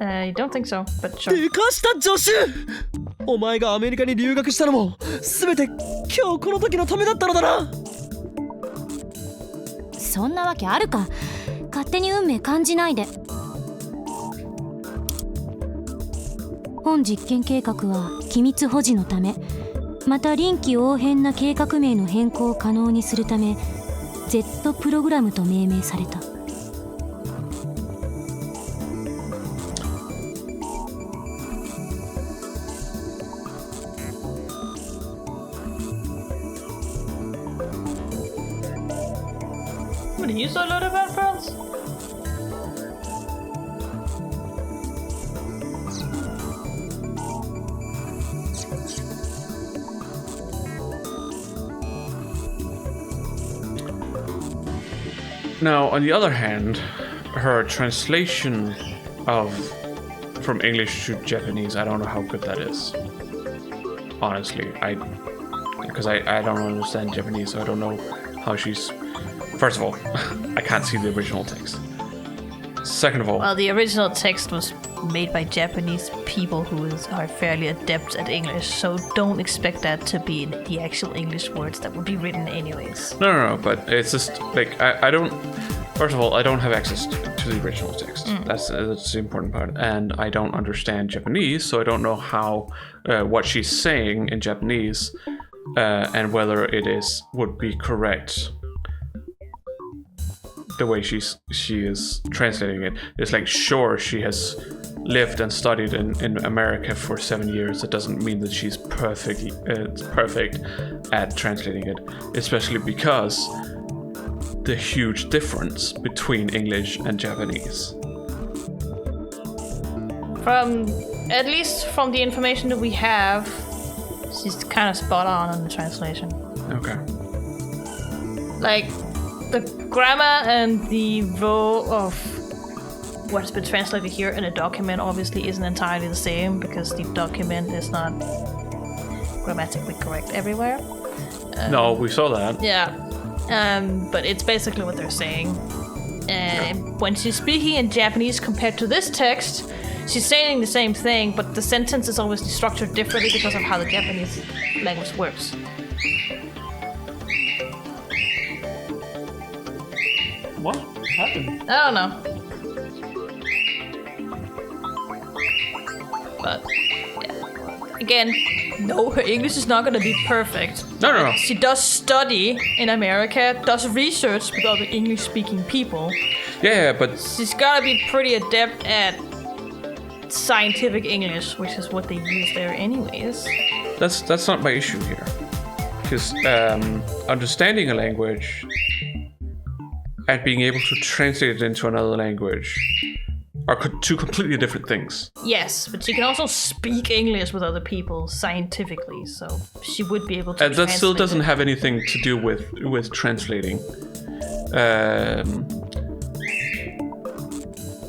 [SPEAKER 2] I don't think so, but sure.
[SPEAKER 3] でかした助手！お前がアメリカに留学したのも全て今日この時のためだったのだな。
[SPEAKER 4] そんなわけあるか。勝手に運命感じないで。本実験計画は機密保持のため、また臨機応変な計画名の変更を可能にするため Z プログラムと命名された。
[SPEAKER 2] What, you so learn about France?
[SPEAKER 1] Now, on the other hand, her translation from English to Japanese, I don't know how good that is. Honestly, because I don't understand Japanese, so I don't know how she's. First of all, I can't see the original text. Second of all,
[SPEAKER 2] Well, the original text was made by Japanese people who are fairly adept at English, so don't expect that to be the actual English words that would be written anyways.
[SPEAKER 1] no, but it's just like I don't. First of all, I don't have access to the original text. That's the important part, and I don't understand Japanese, so I don't know how what she's saying in Japanese and whether it would be correct. The way she is translating it. It's like, sure, she has lived and studied in America for 7 years. That doesn't mean that she's perfect at translating it, especially because the huge difference between English and Japanese.
[SPEAKER 2] At least from the information that we have, she's kind of spot on the translation.
[SPEAKER 1] Okay.
[SPEAKER 2] Like, the grammar and the role of what's been translated here in a document obviously isn't entirely the same, because the document is not grammatically correct everywhere.
[SPEAKER 1] No, we saw that.
[SPEAKER 2] Yeah. But it's basically what they're saying. And when she's speaking in Japanese compared to this text, she's saying the same thing, but the sentence is obviously structured differently because of how the Japanese language works.
[SPEAKER 1] What happened?
[SPEAKER 2] I don't know. But, yeah. Again, no, her English is not going to be perfect.
[SPEAKER 1] No.
[SPEAKER 2] She does study in America, does research with other English-speaking people.
[SPEAKER 1] Yeah, but
[SPEAKER 2] She's got to be pretty adept at scientific English, which is what they use there anyways.
[SPEAKER 1] that's not my issue here. Because understanding a language and being able to translate it into another language are two completely different things.
[SPEAKER 2] Yes, but she can also speak English with other people scientifically, so she would be able to
[SPEAKER 1] And that still
[SPEAKER 2] translate
[SPEAKER 1] doesn't
[SPEAKER 2] it.
[SPEAKER 1] have anything to do with translating.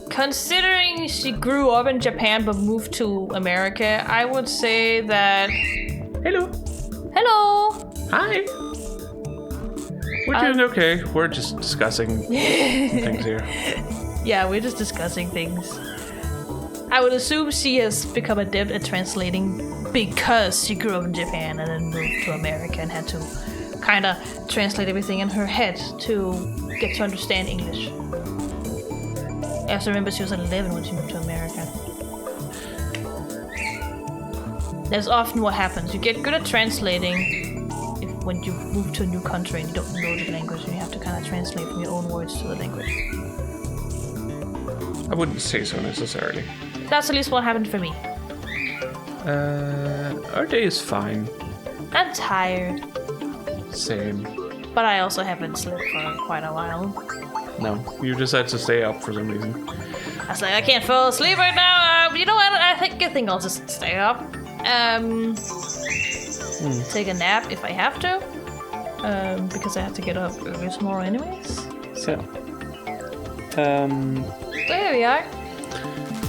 [SPEAKER 2] Considering she grew up in Japan but moved to America, I would say that...
[SPEAKER 1] Hello.
[SPEAKER 2] Hello!
[SPEAKER 1] Hi. We're doing okay. We're just discussing things here.
[SPEAKER 2] Yeah, we're just discussing things. I would assume she has become adept at translating because she grew up in Japan and then moved to America and had to kind of translate everything in her head to get to understand English. I also remember she was 11 when she moved to America. That's often what happens. You get good at translating when you move to a new country and you don't know the language and you have to kind of translate from your own words to the language.
[SPEAKER 1] I wouldn't say so necessarily.
[SPEAKER 2] That's at least what happened for me.
[SPEAKER 1] Our day is fine.
[SPEAKER 2] I'm tired,
[SPEAKER 1] Same.
[SPEAKER 2] but I also haven't slept for quite a while.
[SPEAKER 1] No, you just had to stay up for some reason.
[SPEAKER 2] I was like, I can't fall asleep right now. You know what? I think I'll just stay up. Take a nap if I have to. Because I have to get up early tomorrow anyways.
[SPEAKER 1] So,
[SPEAKER 2] So here we are.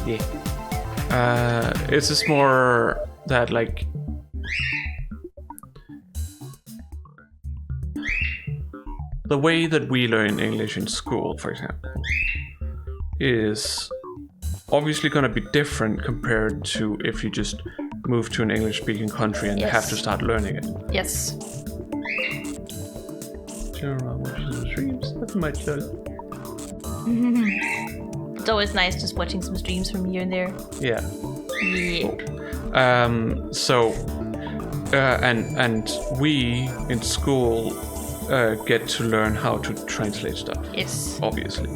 [SPEAKER 1] yeah. It's just more that, like, the way that we learn English in school, for example, is obviously going to be different compared to if you just move to an English-speaking country and
[SPEAKER 2] Yes.
[SPEAKER 1] have to start learning it.
[SPEAKER 2] Yes.
[SPEAKER 1] Sure, I'm watching some streams. That's my joke.
[SPEAKER 2] It's always nice just watching some streams from here and there.
[SPEAKER 1] Yeah.
[SPEAKER 2] Yeah.
[SPEAKER 1] And we in school get to learn how to translate stuff.
[SPEAKER 2] Yes.
[SPEAKER 1] Obviously,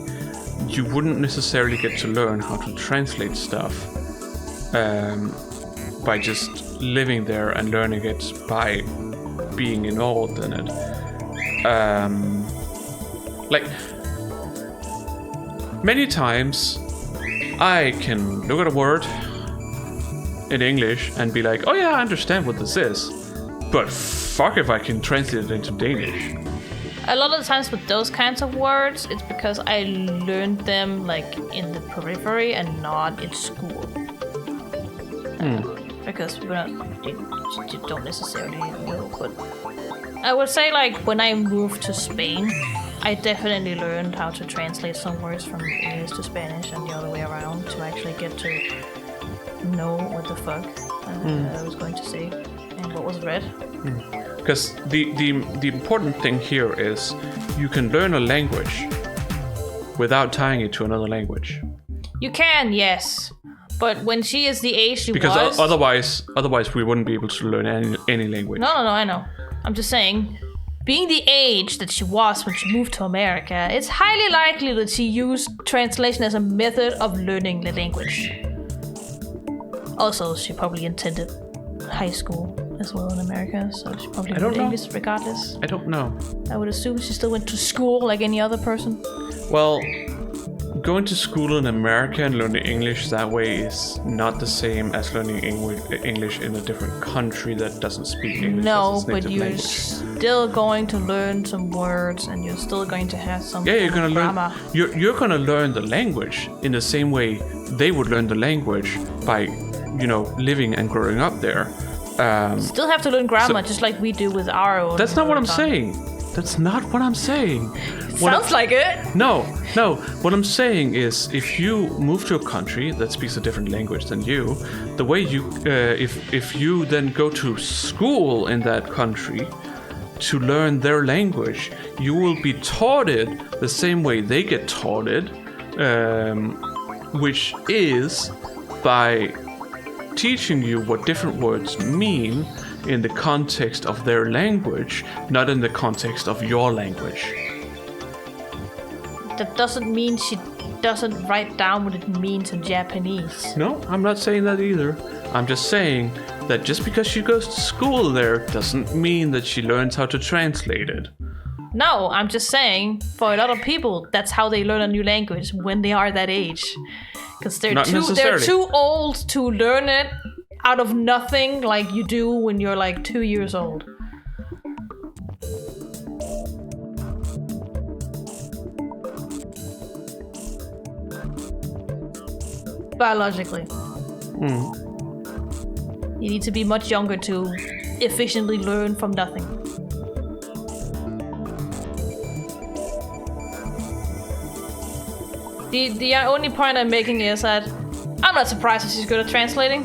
[SPEAKER 1] you wouldn't necessarily get to learn how to translate stuff by just living there and learning it by being involved in it. Like, many times I can look at a word in English and be like, oh yeah, I understand what this is, but fuck if I can translate it into Danish.
[SPEAKER 2] A lot of the times with those kinds of words, it's because I learned them like in the periphery and not in school. Because you don't necessarily know, but I would say like when I moved to Spain, I definitely learned how to translate some words from English to Spanish and the other way around to actually get to know what the fuck I was going to say and what was read.
[SPEAKER 1] Because the important thing here is you can learn a language without tying it to another language.
[SPEAKER 2] You can, yes. But when she is the age she
[SPEAKER 1] because
[SPEAKER 2] was...
[SPEAKER 1] otherwise we wouldn't be able to learn any language.
[SPEAKER 2] No, I know. I'm just saying, being the age that she was when she moved to America, it's highly likely that she used translation as a method of learning the language. Also, she probably attended high school as well in America, so she probably learned English regardless.
[SPEAKER 1] I don't know.
[SPEAKER 2] I would assume she still went to school like any other person.
[SPEAKER 1] Well, going to school in America and learning English that way is not the same as learning English in a different country that doesn't speak English.
[SPEAKER 2] No, but you're still going to learn some words, and you're still going to have some
[SPEAKER 1] you're gonna
[SPEAKER 2] grammar.
[SPEAKER 1] learn. You're gonna learn the language in the same way they would learn the language by, living and growing up there.
[SPEAKER 2] Still have to learn grammar, just like we do with our own.
[SPEAKER 1] That's not what I'm saying. That's not what I'm saying.
[SPEAKER 2] Sounds like it.
[SPEAKER 1] No. What I'm saying is, if you move to a country that speaks a different language than you, the way you, if you then go to school in that country to learn their language, you will be taught it the same way they get taught it, which is by teaching you what different words mean in the context of their language, not in the context of your language.
[SPEAKER 2] That doesn't mean she doesn't write down what it means in Japanese.
[SPEAKER 1] No, I'm not saying that either. I'm just saying that just because she goes to school there doesn't mean that she learns how to translate it.
[SPEAKER 2] No, I'm just saying, for a lot of people, that's how they learn a new language when they are that age. Because they're too old to learn it out of nothing like you do when you're like 2 years old. Biologically. You need to be much younger to efficiently learn from nothing. The only point I'm making is that I'm not surprised if she's good at translating.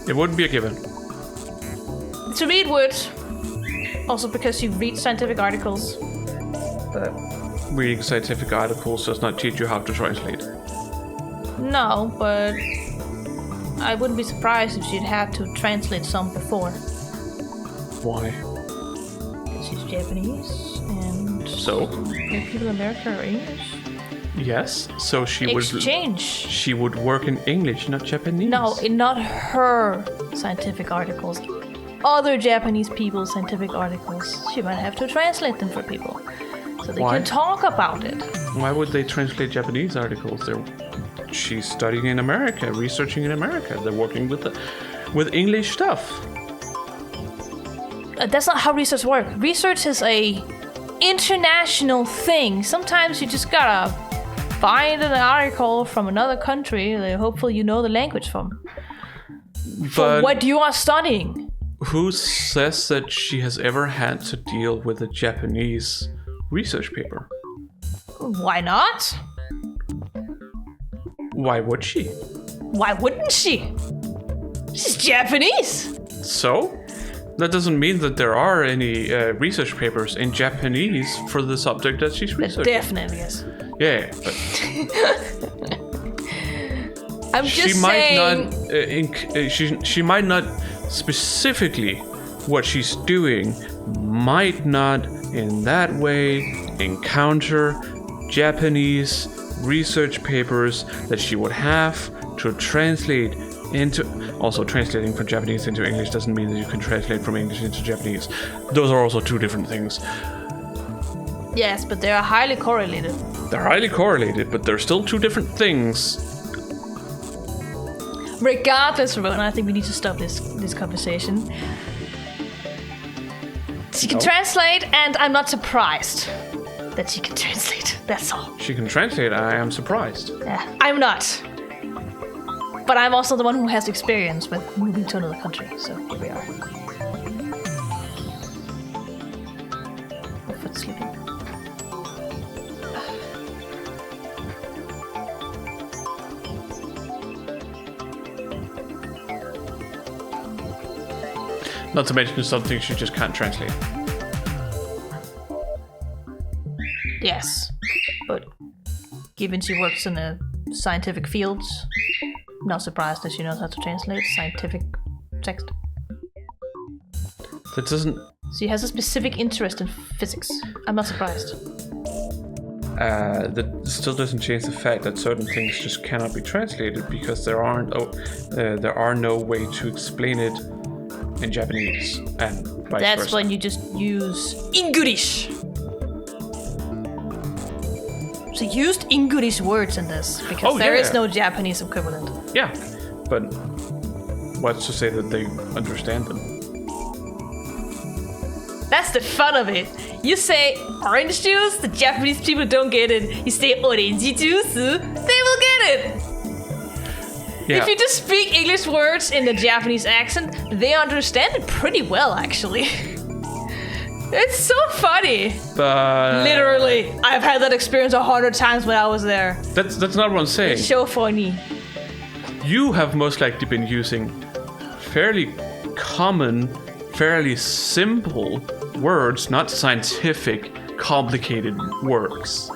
[SPEAKER 1] It wouldn't be a given.
[SPEAKER 2] To me, it would. Also because you read scientific articles. But
[SPEAKER 1] Reading scientific articles does not teach you how to translate.
[SPEAKER 2] no, but I wouldn't be surprised if she'd have to translate some before.
[SPEAKER 1] Why?
[SPEAKER 2] She's Japanese, and
[SPEAKER 1] So?
[SPEAKER 2] people in America are English.
[SPEAKER 1] Yes. So she
[SPEAKER 2] Exchange.
[SPEAKER 1] She would work in English, not Japanese.
[SPEAKER 2] No, not her scientific articles. Other Japanese people's scientific articles. She might have to translate them for people. So they can talk about it.
[SPEAKER 1] Why would they translate Japanese articles? She's studying in America, researching in America. They're working with English stuff.
[SPEAKER 2] That's not how research works. Research is a international thing. Sometimes you just gotta find an article from another country that hopefully you know the language from. For what you are studying.
[SPEAKER 1] Who says that she has ever had to deal with a Japanese research paper?
[SPEAKER 2] Why not?
[SPEAKER 1] Why would she?
[SPEAKER 2] Why wouldn't she? She's Japanese.
[SPEAKER 1] So? That doesn't mean that there are any research papers in Japanese for the subject that she's researching.
[SPEAKER 2] There definitely is.
[SPEAKER 1] Yeah, but
[SPEAKER 2] I'm just saying.
[SPEAKER 1] She might not specifically what she's doing might not in that way encounter Japanese research papers that she would have to translate into. Also, translating from Japanese into English doesn't mean that you can translate from English into Japanese. Those are also two different things.
[SPEAKER 2] Yes, but they are highly correlated.
[SPEAKER 1] They're highly correlated, but they're still two different things.
[SPEAKER 2] Regardless, Ramona, I think we need to stop this conversation. She can translate, and I'm not surprised that she can translate. That's all.
[SPEAKER 1] She can translate. I am surprised.
[SPEAKER 2] Yeah, I'm not. But I'm also the one who has experience with moving to another country, so here we are. My foot's sleeping.
[SPEAKER 1] Not to mention some things she just can't translate.
[SPEAKER 2] Yes, but given she works in the scientific fields, not surprised that she knows how to translate scientific text.
[SPEAKER 1] That doesn't.
[SPEAKER 2] She has a specific interest in physics. I'm not surprised.
[SPEAKER 1] That still doesn't change the fact that certain things just cannot be translated because there are no way to explain it in Japanese and vice
[SPEAKER 2] That's
[SPEAKER 1] versa.
[SPEAKER 2] when you just use English. She used English words in this because there is no Japanese equivalent.
[SPEAKER 1] Yeah, but what's to say that they understand them?
[SPEAKER 2] That's the fun of it. You say orange juice, the Japanese people don't get it. You say orange juice, they will get it.
[SPEAKER 1] Yeah.
[SPEAKER 2] If you just speak English words in the Japanese accent, they understand it pretty well, actually. It's so funny.
[SPEAKER 1] But
[SPEAKER 2] Literally, I've had that experience 100 times when I was there.
[SPEAKER 1] that's not what I'm saying.
[SPEAKER 2] It's so funny.
[SPEAKER 1] You have most likely been using fairly common, fairly simple words, not scientific, complicated words.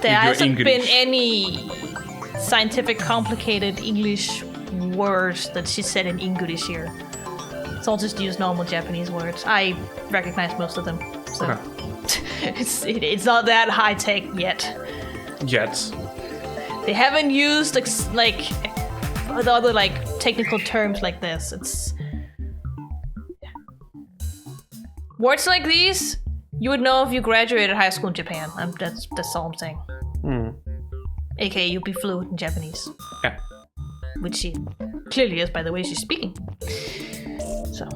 [SPEAKER 2] There
[SPEAKER 1] your
[SPEAKER 2] hasn't been
[SPEAKER 1] English.
[SPEAKER 2] any scientific, complicated English words that she said in English here. So I'll just use normal Japanese words. I recognize most of them. So
[SPEAKER 1] Okay.
[SPEAKER 2] it's not that high tech yet.
[SPEAKER 1] Yet.
[SPEAKER 2] They haven't used like the other like technical terms like this. It's words like these you would know if you graduated high school in Japan. That's all I'm saying. AKA you'd be fluent in Japanese,
[SPEAKER 1] Yeah.
[SPEAKER 2] which she clearly is by the way she's speaking. So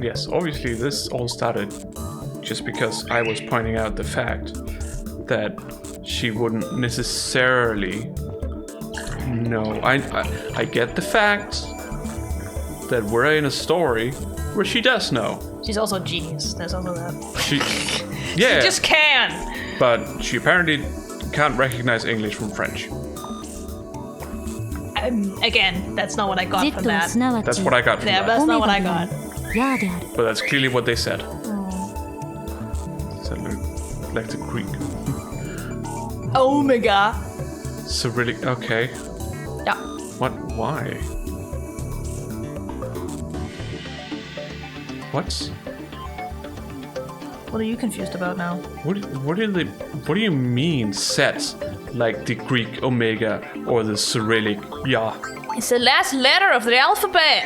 [SPEAKER 1] Yes, obviously this all started just because I was pointing out the fact that she wouldn't necessarily know. I get the fact that we're in a story where she does know.
[SPEAKER 2] she's also a genius. There's also that.
[SPEAKER 1] She, yeah,
[SPEAKER 2] She just can.
[SPEAKER 1] but she apparently can't recognize English from French.
[SPEAKER 2] Again, that's not what I got
[SPEAKER 4] ジェ
[SPEAKER 2] from
[SPEAKER 4] ット
[SPEAKER 2] that.
[SPEAKER 4] すなわ
[SPEAKER 1] That's
[SPEAKER 4] ち
[SPEAKER 1] what I got from
[SPEAKER 2] Yeah,
[SPEAKER 1] that.
[SPEAKER 2] that's
[SPEAKER 4] オメ
[SPEAKER 2] not what
[SPEAKER 4] ガ
[SPEAKER 2] I
[SPEAKER 4] の
[SPEAKER 2] got.
[SPEAKER 4] ヤーである
[SPEAKER 1] But that's clearly what they said. Said like the Greek.
[SPEAKER 2] Omega.
[SPEAKER 1] Cyrillic. Okay.
[SPEAKER 2] Yeah.
[SPEAKER 1] What? Why? What?
[SPEAKER 2] What are you confused about now?
[SPEAKER 1] What do you mean set like the Greek omega or the Cyrillic ya?
[SPEAKER 2] It's the last letter of the alphabet.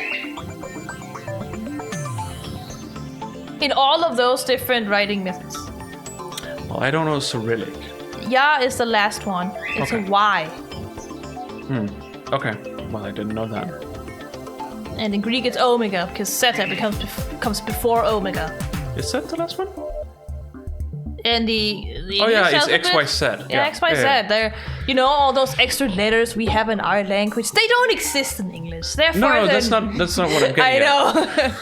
[SPEAKER 2] In all of those different writing methods.
[SPEAKER 1] Well, I don't know Cyrillic.
[SPEAKER 2] Ya is the last one. It's
[SPEAKER 1] Okay.
[SPEAKER 2] a Y.
[SPEAKER 1] Okay. Well, I didn't know that.
[SPEAKER 2] And in Greek it's omega because zeta comes before omega.
[SPEAKER 1] Is that the last one?
[SPEAKER 2] And the
[SPEAKER 1] Oh yeah,
[SPEAKER 2] English
[SPEAKER 1] it's
[SPEAKER 2] alphabet-
[SPEAKER 1] XYZ.
[SPEAKER 2] Yeah, XYZ. They're, you know, all those extra letters we have in our language. They don't exist in English. Therefore,
[SPEAKER 1] No, that's
[SPEAKER 2] then-
[SPEAKER 1] not what I'm getting
[SPEAKER 2] I
[SPEAKER 1] at.
[SPEAKER 2] know.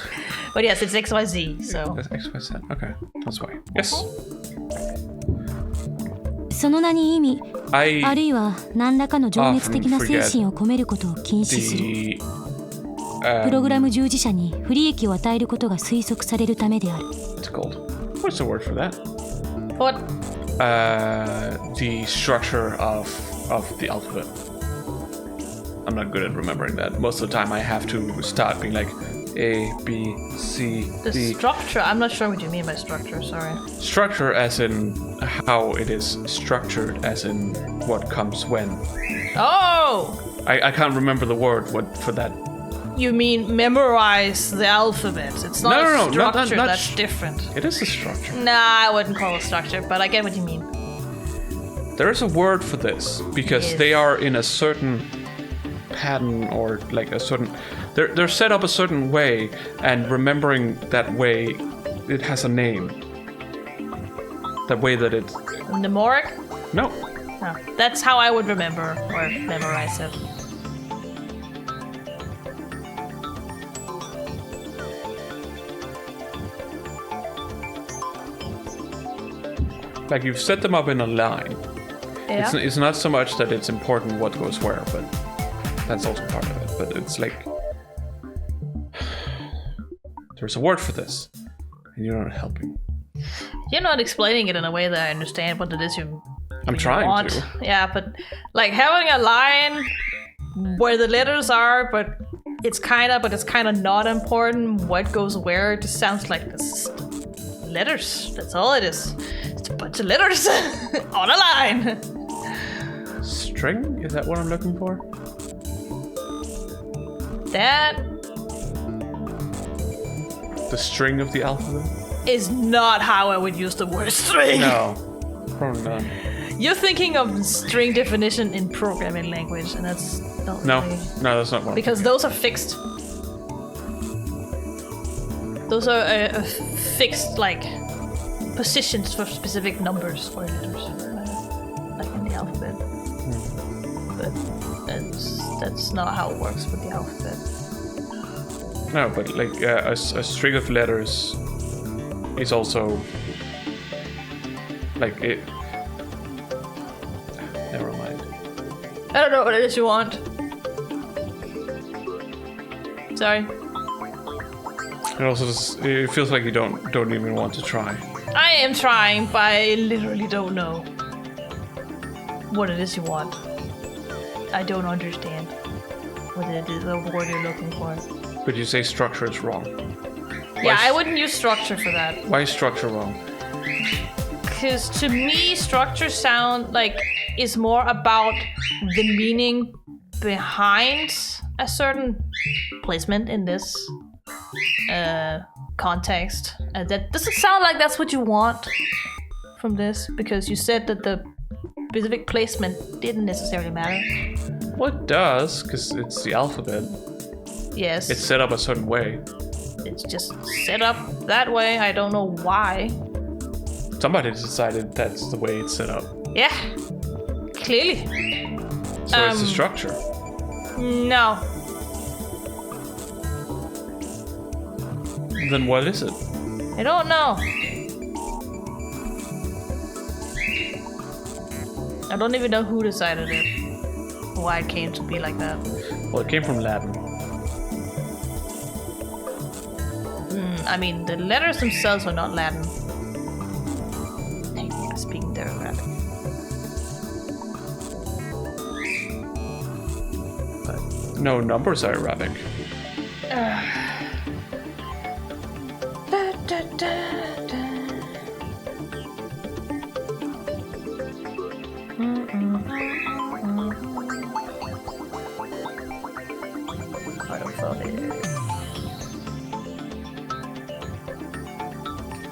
[SPEAKER 2] But yes, it's XYZ. So
[SPEAKER 1] That's XYZ. Okay, that's why. Yes.
[SPEAKER 4] その名に意味
[SPEAKER 1] I
[SPEAKER 4] あるいは何らかの情熱的な精神を込めることを禁止する
[SPEAKER 1] the
[SPEAKER 4] プログラム従事者に不利益を与えることが推測されるためである
[SPEAKER 1] what's it called? What's the word for that?
[SPEAKER 2] what?
[SPEAKER 1] The structure of the alphabet. I'm not good at remembering that. Most of the time, I have to start being like A, B, C,
[SPEAKER 2] The
[SPEAKER 1] D.
[SPEAKER 2] structure. I'm not sure what you mean by structure. Sorry.
[SPEAKER 1] Structure, as in how it is structured, as in what comes when.
[SPEAKER 2] Oh,
[SPEAKER 1] I can't remember the word for that.
[SPEAKER 2] you mean memorize the alphabet? It's not
[SPEAKER 1] No,
[SPEAKER 2] a
[SPEAKER 1] no, no, not-
[SPEAKER 2] structure.
[SPEAKER 1] not
[SPEAKER 2] That's
[SPEAKER 1] sh-
[SPEAKER 2] different.
[SPEAKER 1] It is a structure.
[SPEAKER 2] Nah, I wouldn't call it structure, but I get what you mean.
[SPEAKER 1] There is a word for this because
[SPEAKER 2] Yes.
[SPEAKER 1] they are in a certain pattern or like a certain. They're set up a certain way, and remembering that way, it has a name. That way that it's.
[SPEAKER 2] Mnemonic?
[SPEAKER 1] No.
[SPEAKER 2] No. That's how I would remember or memorize it.
[SPEAKER 1] Like you've set them up in a line.
[SPEAKER 2] Yeah.
[SPEAKER 1] It's not so much that it's important what goes where, but that's also part of it. But it's like there's a word for this, and you're not helping.
[SPEAKER 2] You're not explaining it in a way that I understand what it is
[SPEAKER 1] I'm trying
[SPEAKER 2] want.
[SPEAKER 1] to.
[SPEAKER 2] Yeah, but like having a line where the letters are, but it's kind of not important. What goes where? It just sounds like this. Letters. That's all it is. It's a bunch of letters on a line.
[SPEAKER 1] String? Is that what I'm looking for?
[SPEAKER 2] That
[SPEAKER 1] The string of the alphabet?
[SPEAKER 2] is not how I would use the word string.
[SPEAKER 1] No, probably not.
[SPEAKER 2] You're thinking of string definition in programming language, and that's not
[SPEAKER 1] No,
[SPEAKER 2] really...
[SPEAKER 1] no, that's not what.
[SPEAKER 2] Because those are fixed. Those are fixed, like, positions for specific numbers or letters, like in the alphabet. But that's not how it works with the alphabet.
[SPEAKER 1] No, but like a string of letters is also like it. Never mind.
[SPEAKER 2] I don't know what it is you want. Sorry.
[SPEAKER 1] It also it feels like you don't even want to try.
[SPEAKER 2] I am trying, but I literally don't know what it is you want. I don't understand what it is, the word you're looking for.
[SPEAKER 1] But you say structure is wrong.
[SPEAKER 2] Yeah, I wouldn't use structure for that.
[SPEAKER 1] Why is structure wrong?
[SPEAKER 2] Because to me, structure sound like is more about the meaning behind a certain placement in this context. That doesn't sound like that's what you want from this, because you said that the specific placement didn't necessarily matter.
[SPEAKER 1] Well, it does, because it's the alphabet.
[SPEAKER 2] Yes.
[SPEAKER 1] It's set up a certain way.
[SPEAKER 2] It's just set up that way. I don't know why.
[SPEAKER 1] Somebody decided that's the way it's set up.
[SPEAKER 2] Yeah. Clearly.
[SPEAKER 1] So it's the structure.
[SPEAKER 2] No.
[SPEAKER 1] Then what is it?
[SPEAKER 2] I don't know. I don't even know who decided it. Why it came to be like that.
[SPEAKER 1] Well, it came from Latin.
[SPEAKER 2] I mean, the letters themselves are not Latin. Technically speaking, they're Arabic.
[SPEAKER 1] No, numbers are Arabic.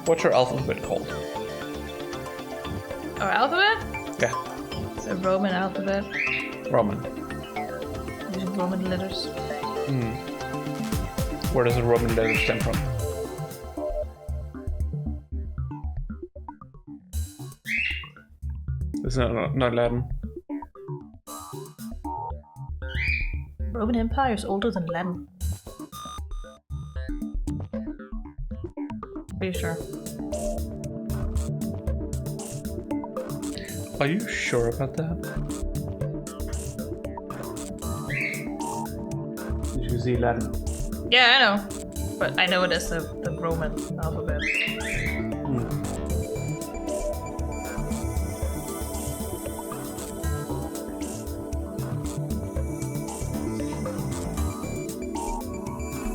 [SPEAKER 1] What's your alphabet called?
[SPEAKER 2] Our alphabet?
[SPEAKER 1] Yeah,
[SPEAKER 2] It's a Roman alphabet.
[SPEAKER 1] Roman.
[SPEAKER 2] Using Roman letters.
[SPEAKER 1] Where does the Roman letter stem from? It's not Latin.
[SPEAKER 2] Roman Empire is older than Latin. Pretty sure.
[SPEAKER 1] Are you sure about that? Did you see Latin?
[SPEAKER 2] Yeah, I know. But I know it as the Roman alphabet.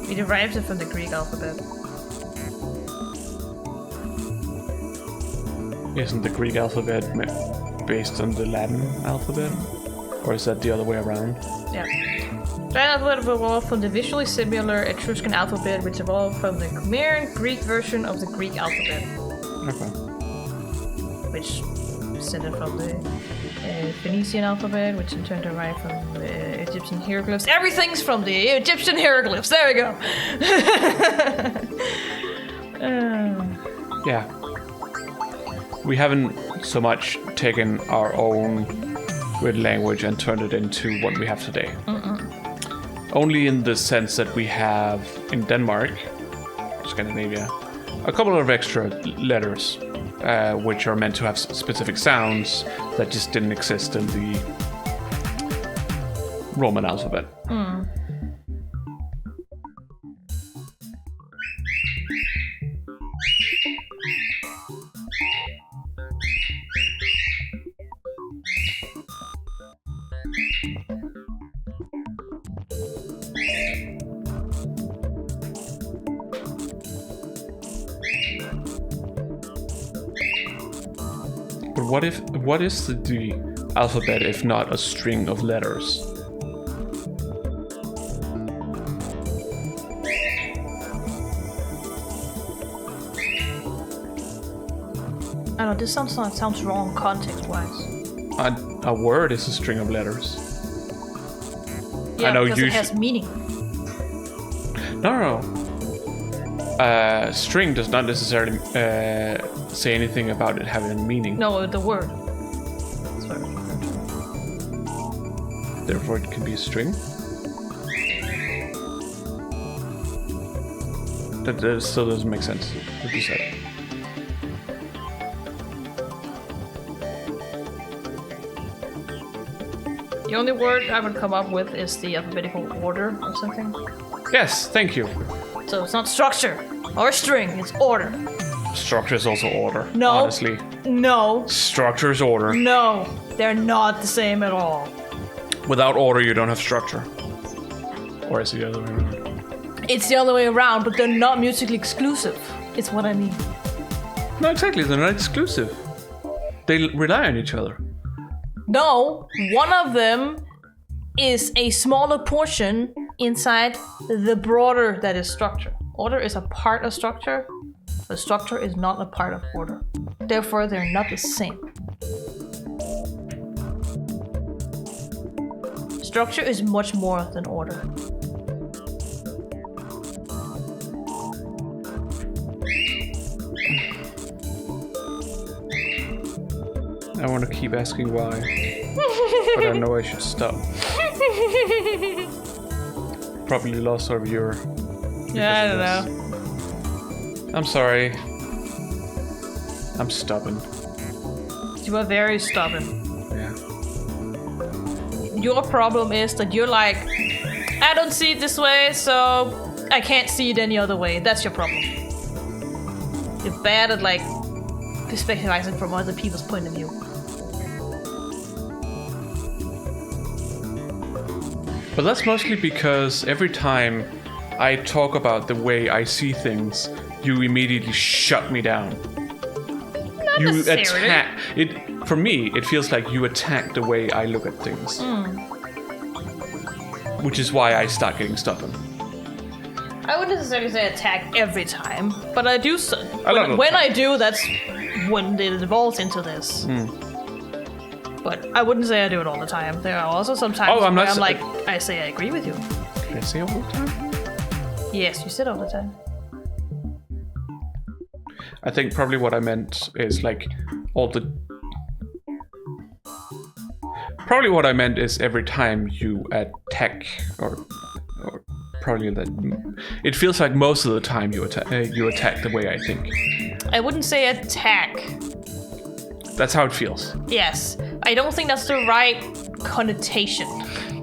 [SPEAKER 2] We derived it from the Greek alphabet.
[SPEAKER 1] Isn't the Greek alphabet based on the Latin alphabet? Or is that the other way around?
[SPEAKER 2] Yeah. The alphabet evolved from the visually similar Etruscan alphabet, which evolved from the Khmer Greek version of the Greek alphabet,
[SPEAKER 1] Okay.
[SPEAKER 2] which descended from the Phoenician alphabet, which in turn derived from the Egyptian hieroglyphs. Everything's from the Egyptian hieroglyphs. There we go.
[SPEAKER 1] Yeah. We haven't so much taken our own written language and turned it into what we have today. Only in the sense that we have in Denmark, Scandinavia, a couple of extra letters, which are meant to have specific sounds that just didn't exist in the Roman alphabet. But what is the alphabet if not a string of letters?
[SPEAKER 2] I don't know, this sounds wrong context-wise.
[SPEAKER 1] A word is a string of letters.
[SPEAKER 2] Yeah,
[SPEAKER 1] I know
[SPEAKER 2] because it has meaning.
[SPEAKER 1] No. String does not necessarily say anything about it having a meaning.
[SPEAKER 2] No, the word.
[SPEAKER 1] Therefore, it can be a string. That still doesn't make sense, what you said.
[SPEAKER 2] The only word I would come up with is the alphabetical order or something.
[SPEAKER 1] Yes, thank you.
[SPEAKER 2] So it's not structure or string, it's order.
[SPEAKER 1] Structure is also order.
[SPEAKER 2] No.
[SPEAKER 1] Honestly.
[SPEAKER 2] No.
[SPEAKER 1] Structure is order.
[SPEAKER 2] No. They're not the same at all.
[SPEAKER 1] Without order, you don't have structure. Or is it the other way around?
[SPEAKER 2] It's the other way around, but they're not musically exclusive. It's what I mean.
[SPEAKER 1] No, exactly. They're not exclusive. They rely on each other.
[SPEAKER 2] No, one of them is a smaller portion inside the broader that is structure. Order is a part of structure, but structure is not a part of order. Therefore, they're not the same. Structure is much more than order.
[SPEAKER 1] I want to keep asking why, but I know I should stop. Probably lost our viewer.
[SPEAKER 2] Yeah, I don't know.
[SPEAKER 1] I'm sorry. I'm stubborn.
[SPEAKER 2] You are very stubborn.
[SPEAKER 1] Yeah.
[SPEAKER 2] Your problem is that you're like, I don't see it this way, so I can't see it any other way. That's your problem. You're bad at like perspectivizing from other people's point of view.
[SPEAKER 1] But that's mostly because every time I talk about the way I see things, you immediately shut me down.
[SPEAKER 2] Not
[SPEAKER 1] You
[SPEAKER 2] necessarily.
[SPEAKER 1] attack it. For me, it feels like you attack the way I look at things. Which is why I start getting stubborn.
[SPEAKER 2] I wouldn't necessarily say attack every time, but I do.
[SPEAKER 1] love
[SPEAKER 2] When
[SPEAKER 1] attack.
[SPEAKER 2] I do, that's when it evolves into this. But I wouldn't say I do it all the time. There are also some times
[SPEAKER 1] I'm
[SPEAKER 2] where
[SPEAKER 1] not
[SPEAKER 2] I'm
[SPEAKER 1] sa-
[SPEAKER 2] like, I say I agree with you.
[SPEAKER 1] Can I say all the time?
[SPEAKER 2] Yes, you said all the time.
[SPEAKER 1] I think probably what I meant is like all the. Probably what I meant is every time you attack, or probably that. It feels like most of the time you attack the way I think.
[SPEAKER 2] I wouldn't say attack.
[SPEAKER 1] That's how it feels.
[SPEAKER 2] Yes. I don't think that's the right connotation.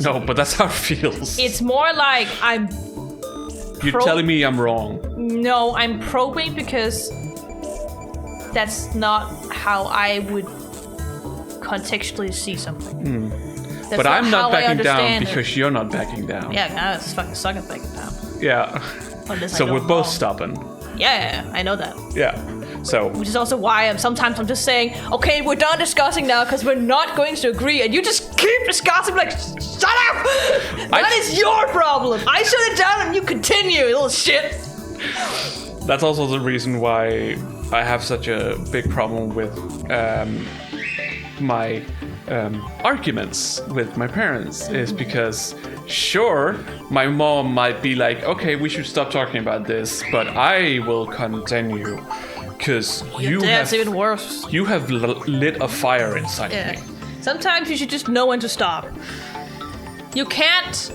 [SPEAKER 1] No, but that's how it feels.
[SPEAKER 2] It's more like
[SPEAKER 1] You're telling me I'm wrong.
[SPEAKER 2] No, I'm probing because that's not how I would contextually see something. That's
[SPEAKER 1] But I'm
[SPEAKER 2] how
[SPEAKER 1] not
[SPEAKER 2] I
[SPEAKER 1] backing down
[SPEAKER 2] understand it.
[SPEAKER 1] because you're not backing down.
[SPEAKER 2] Yeah, I was fucking suck at backing down.
[SPEAKER 1] Yeah.
[SPEAKER 2] Unless I
[SPEAKER 1] So
[SPEAKER 2] know
[SPEAKER 1] we're
[SPEAKER 2] I'm
[SPEAKER 1] both
[SPEAKER 2] wrong.
[SPEAKER 1] stubborn.
[SPEAKER 2] Yeah, I know that.
[SPEAKER 1] Yeah. So
[SPEAKER 2] Which is also why sometimes I'm just saying, okay, we're done discussing now because we're not going to agree, and you just keep discussing like, shut up! That is your problem. I shut it down and you continue, you little shit.
[SPEAKER 1] that's also the reason why I have such a big problem with my arguments with my parents is because, sure, my mom might be like, okay, we should stop talking about this, but I will continue because
[SPEAKER 2] That's even worse.
[SPEAKER 1] you have lit a fire inside
[SPEAKER 2] Yeah.
[SPEAKER 1] me.
[SPEAKER 2] Sometimes you should just know when to stop. You can't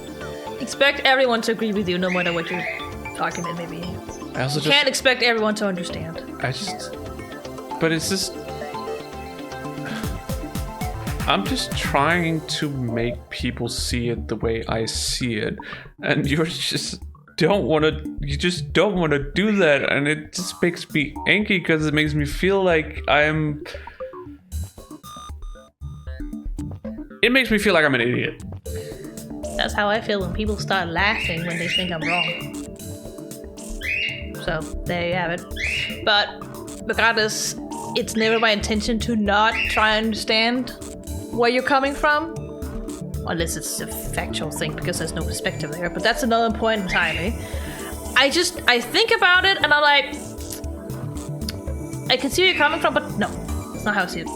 [SPEAKER 2] expect everyone to agree with you, no matter what your argument may be.
[SPEAKER 1] I also
[SPEAKER 2] You can't expect everyone to understand.
[SPEAKER 1] but it's just, I'm just trying to make people see it the way I see it, and you just don't want to do that, and it just makes me angry because it makes me feel like I'm an idiot.
[SPEAKER 2] That's how I feel when people start laughing when they think I'm wrong. So, there you have it. But, regardless, it's never my intention to not try and understand where you're coming from. Unless it's a factual thing, because there's no perspective there. But that's another point entirely. I think about it, and I'm like, I can see where you're coming from, but no. That's not how I see it.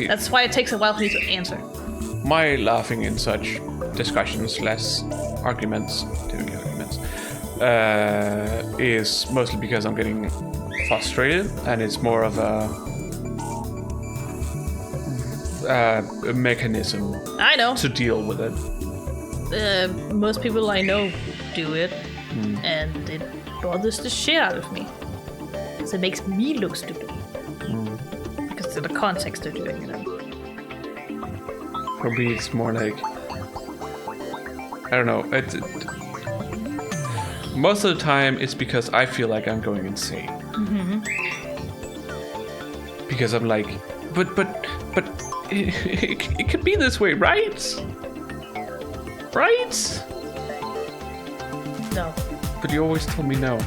[SPEAKER 2] That's why it takes a while for you to answer.
[SPEAKER 1] My laughing in such discussions, less arguments, typically arguments, is mostly because I'm getting frustrated, and it's more of a mechanism
[SPEAKER 2] I know.
[SPEAKER 1] to deal with it.
[SPEAKER 2] Most people I know do it, and it bothers the shit out of me. Because it makes me look stupid. Because of the context they're doing it in.
[SPEAKER 1] For me, it's more like, I don't know. Most of the time, it's because I feel like I'm going insane. Because I'm like, but it could be this way, right? Right?
[SPEAKER 2] No.
[SPEAKER 1] But you always tell me no.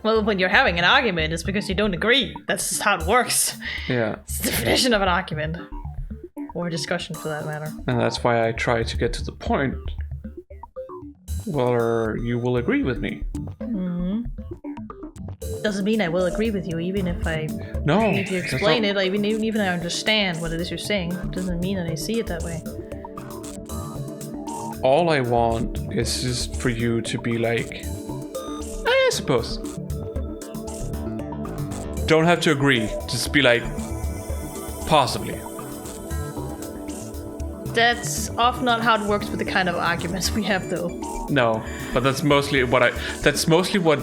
[SPEAKER 2] Well, when you're having an argument, it's because you don't agree. That's just how it works.
[SPEAKER 1] Yeah.
[SPEAKER 2] It's the definition of an argument. Or a discussion, for that matter.
[SPEAKER 1] And that's why I try to get to the point where you will agree with me.
[SPEAKER 2] Doesn't mean I will agree with you, even if I need to explain it. Even I understand what it is you're saying. Doesn't mean that I see it that way.
[SPEAKER 1] All I want is just for you to be like, I suppose. Don't have to agree. Just be like, possibly.
[SPEAKER 2] That's often not how it works with the kind of arguments we have, though.
[SPEAKER 1] No, but that's mostly what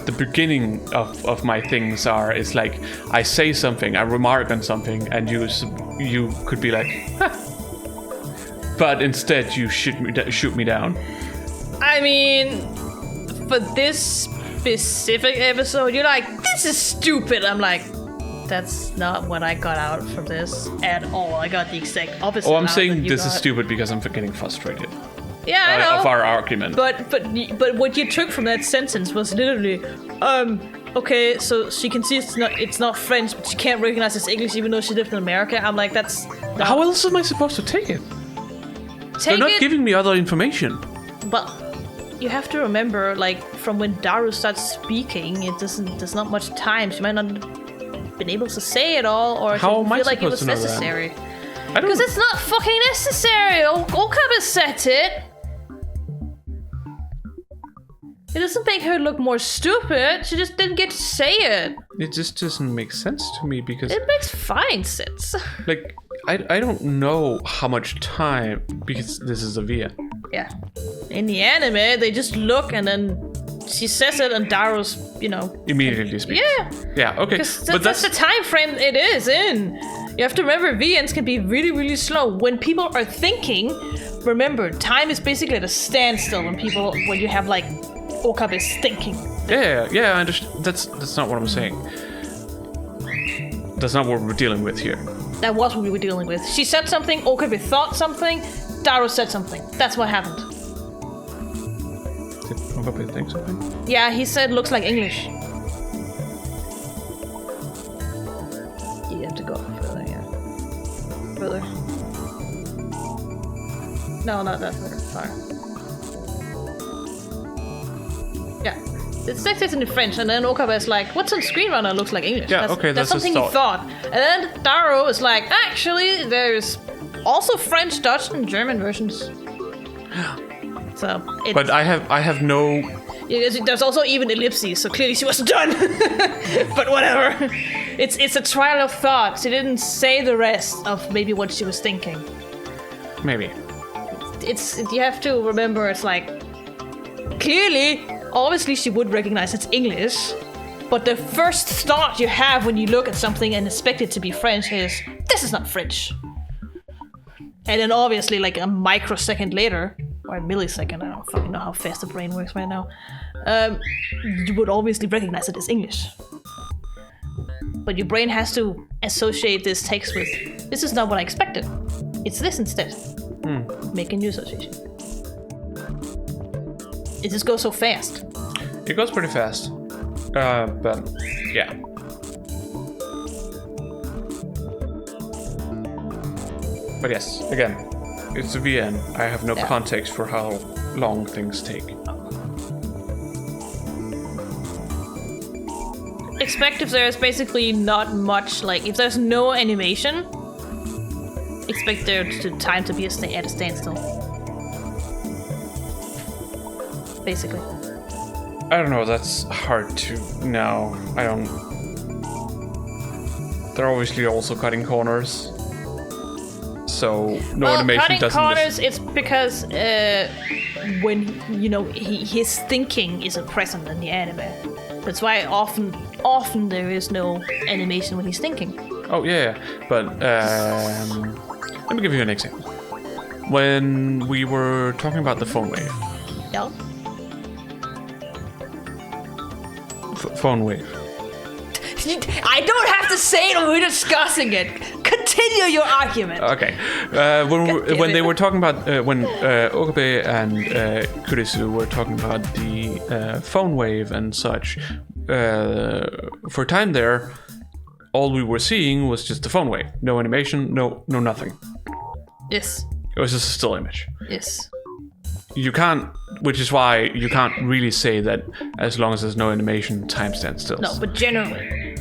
[SPEAKER 1] the beginning of my things are. It's like I say something, I remark on something, and you could be like, huh. But instead you shoot me down.
[SPEAKER 2] I mean, for this specific episode, you're like, this is stupid. I'm like, that's not what I got out from this at all. I got the exact opposite.
[SPEAKER 1] Oh, I'm saying this is stupid because I'm getting frustrated.
[SPEAKER 2] Yeah, I know.
[SPEAKER 1] Of our argument.
[SPEAKER 2] But what you took from that sentence was literally, okay, so she can see it's not French, but she can't recognize it's English even though she lived in America. I'm like, that's not...
[SPEAKER 1] How else am I supposed to take it? They're not giving me other information.
[SPEAKER 2] But you have to remember, like, from when Daru starts speaking, there's not much time. She might not have been able to say it all, or she didn't feel like it was necessary. Because it's not fucking necessary. Okabe said it. It doesn't make her look more stupid. She just didn't get to say it.
[SPEAKER 1] It just doesn't make sense to me because...
[SPEAKER 2] It makes fine sense.
[SPEAKER 1] Like, I don't know how much time... Because this is a VIA.
[SPEAKER 2] Yeah. In the anime, they just look and then she says it and Daru's,
[SPEAKER 1] immediately speaks.
[SPEAKER 2] Yeah.
[SPEAKER 1] Yeah, okay.
[SPEAKER 2] But that's the time frame it is in. You have to remember, VNs can be really, really slow. When people are thinking, remember, time is basically at a standstill when you have, like, Okabe's thinking.
[SPEAKER 1] Yeah, I understand. That's not what I'm saying. That's not what we're dealing with here.
[SPEAKER 2] That was what we were dealing with. She said something, Okabe thought something, Daru said something. That's what happened.
[SPEAKER 1] Did Okabe think something?
[SPEAKER 2] Yeah, he said looks like English. You have to go further, yeah. Further. No, not that further. Sorry. Yeah. It's text in French, and then Okabe is like, what's on screen right now looks like English.
[SPEAKER 1] Yeah,
[SPEAKER 2] that's something he thought. And then Taro is like, actually, there's also French, Dutch, and German versions. So,
[SPEAKER 1] but I have no.
[SPEAKER 2] There's also even ellipses, so clearly she wasn't done. But whatever. It's a trial of thought. She didn't say the rest of maybe what she was thinking.
[SPEAKER 1] Maybe.
[SPEAKER 2] You have to remember, it's like, clearly, obviously she would recognize it's English, but the first thought you have when you look at something and expect it to be French is, this is not French. And then obviously, like a microsecond later, or a millisecond, I don't fucking know how fast the brain works right now, you would obviously recognize it as English. But your brain has to associate this text with, this is not what I expected. It's this instead. Make a new association. It just goes so fast.
[SPEAKER 1] It goes pretty fast. But yeah. But yes, again, it's a VN. I have no context for how long things take.
[SPEAKER 2] Expect if there's basically not much, like, if there's no animation, expect there to time to be at a standstill. Basically.
[SPEAKER 1] I don't know, that's hard to know. I don't... They're obviously also cutting corners. So, no animation doesn't...
[SPEAKER 2] cutting corners, it's because when, his thinking isn't present in the anime. That's why often there is no animation when he's thinking.
[SPEAKER 1] Oh, yeah. But, let me give you an example. When we were talking about the phone wave.
[SPEAKER 2] Yeah?
[SPEAKER 1] Phone wave.
[SPEAKER 2] I don't have to say it when we're discussing it. Continue your argument.
[SPEAKER 1] Okay. When they were talking about when Okabe and Kurisu were talking about the phone wave and such, for a time there, all we were seeing was just the phone wave. No animation, no nothing.
[SPEAKER 2] Yes.
[SPEAKER 1] It was just a still image.
[SPEAKER 2] Yes.
[SPEAKER 1] You can't, which is why you can't really say that as long as there's no animation, time stands still.
[SPEAKER 2] No, but generally.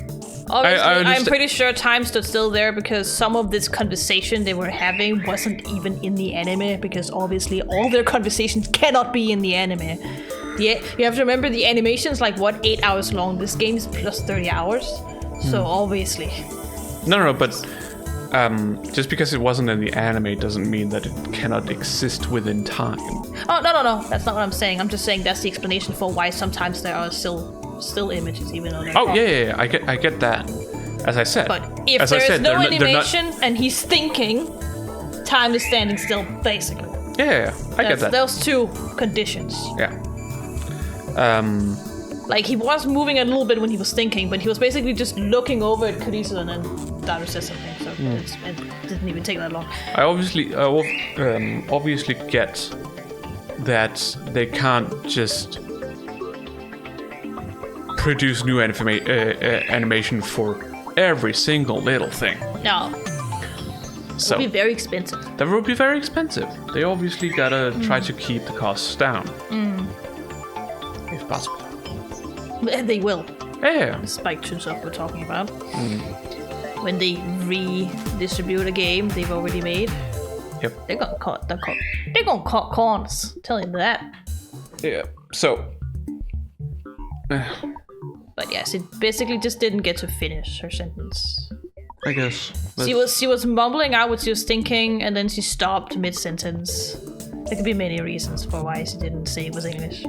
[SPEAKER 2] Obviously, I'm pretty sure time stood still there because some of this conversation they were having wasn't even in the anime, because obviously all their conversations cannot be in the anime. You have to remember the animation's like, 8 hours long? This game is plus 30 hours. So obviously.
[SPEAKER 1] No, but just because it wasn't in the anime doesn't mean that it cannot exist within time.
[SPEAKER 2] Oh, no. That's not what I'm saying. I'm just saying that's the explanation for why sometimes there are still images, even though they're
[SPEAKER 1] Oh, yeah. I get that. As I said.
[SPEAKER 2] But if there's no animation and he's thinking, time is standing still, basically.
[SPEAKER 1] Yeah, I get that.
[SPEAKER 2] Those two conditions.
[SPEAKER 1] Yeah.
[SPEAKER 2] Like, he was moving a little bit when he was thinking, but he was basically just looking over at Kurisu and then Daru said something, so it didn't even take that long.
[SPEAKER 1] I obviously get that they can't just produce new animation for every single little thing.
[SPEAKER 2] No.
[SPEAKER 1] So,
[SPEAKER 2] it would be very expensive.
[SPEAKER 1] That would be very expensive. They obviously gotta try to keep the costs down. If possible.
[SPEAKER 2] They will.
[SPEAKER 1] Yeah.
[SPEAKER 2] The spike tune stuff we're talking about. When they redistribute a game they've already made.
[SPEAKER 1] Yep.
[SPEAKER 2] They're gonna cut corners. Tell you that.
[SPEAKER 1] Yeah. So.
[SPEAKER 2] But yes, it basically just didn't get to finish her sentence.
[SPEAKER 1] I guess.
[SPEAKER 2] She was mumbling out what she was thinking, and then she stopped mid-sentence. There could be many reasons for why she didn't say it was English.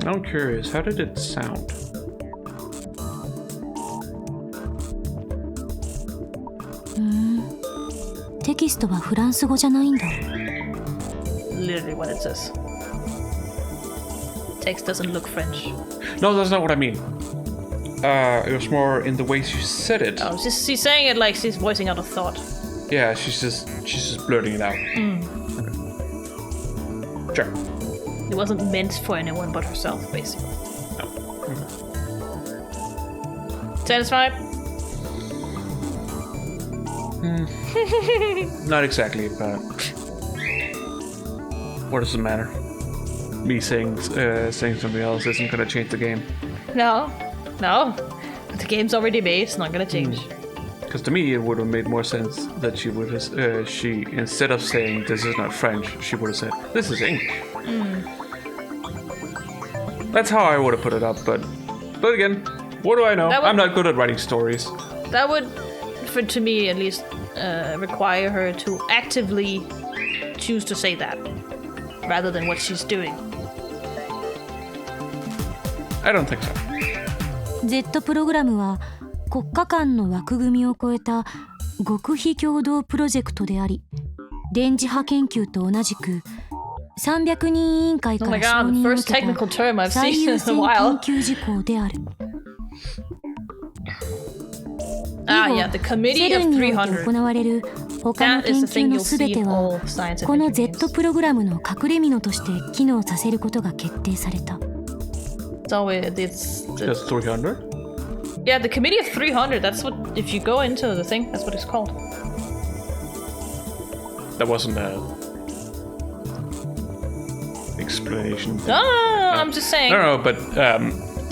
[SPEAKER 1] I'm curious, how did it sound?
[SPEAKER 2] Literally what it says. Text doesn't look French.
[SPEAKER 1] No, that's not what I mean. It was more in the way she said it.
[SPEAKER 2] Oh, she's saying it like she's voicing out a thought.
[SPEAKER 1] Yeah, she's just blurting it out. Okay. Sure.
[SPEAKER 2] It wasn't meant for anyone but herself, basically.
[SPEAKER 1] No. Okay.
[SPEAKER 2] Satisfied?
[SPEAKER 1] Not exactly, but what does it matter? me saying something else isn't gonna change the game.
[SPEAKER 2] No. The game's already made. It's not gonna change.
[SPEAKER 1] Because to me, it would have made more sense that she would have, she, instead of saying this is not French, she would have said this is English. That's how I would have put it up, but again, what do I know? I'm not good at writing stories.
[SPEAKER 2] That would, to me at least, require her to actively choose to say that, rather than what she's doing.
[SPEAKER 1] I don't think so.
[SPEAKER 4] Z プログラムは国家間の枠組みを超えた極秘共同プロジェクトであり、電磁波研究と同じく300人委員会から承認を受けた最優先研究事項である。
[SPEAKER 2] The Committee of 300.
[SPEAKER 4] 行われる他の研究のすべてはこの Z プログラムの隠れ蓑として機能させることが決定された。
[SPEAKER 2] So it's
[SPEAKER 1] Just 300?
[SPEAKER 2] Yeah, the Committee of 300. That's what, if you go into the thing, that's what it's called.
[SPEAKER 1] That wasn't a explanation.
[SPEAKER 2] No, I'm just saying.
[SPEAKER 1] No, but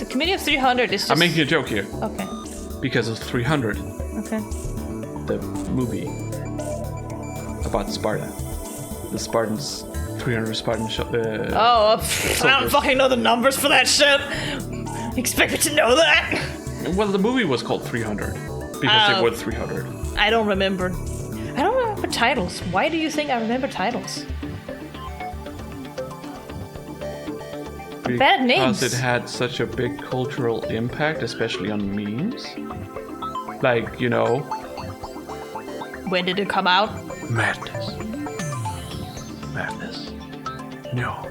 [SPEAKER 2] The Committee of 300 is just...
[SPEAKER 1] I'm making a joke here.
[SPEAKER 2] Okay.
[SPEAKER 1] Because of 300,
[SPEAKER 2] Okay.
[SPEAKER 1] the movie about Sparta. The Spartans, 300 Spartans.
[SPEAKER 2] I don't fucking know the numbers for that shit. Expect me to know that?
[SPEAKER 1] Well, the movie was called 300 because they were 300.
[SPEAKER 2] I don't remember. I don't remember titles. Why do you think I remember titles? Bad names.
[SPEAKER 1] Because it had such a big cultural impact, especially on memes. Like, you know...
[SPEAKER 2] When did it come out?
[SPEAKER 1] Madness. No.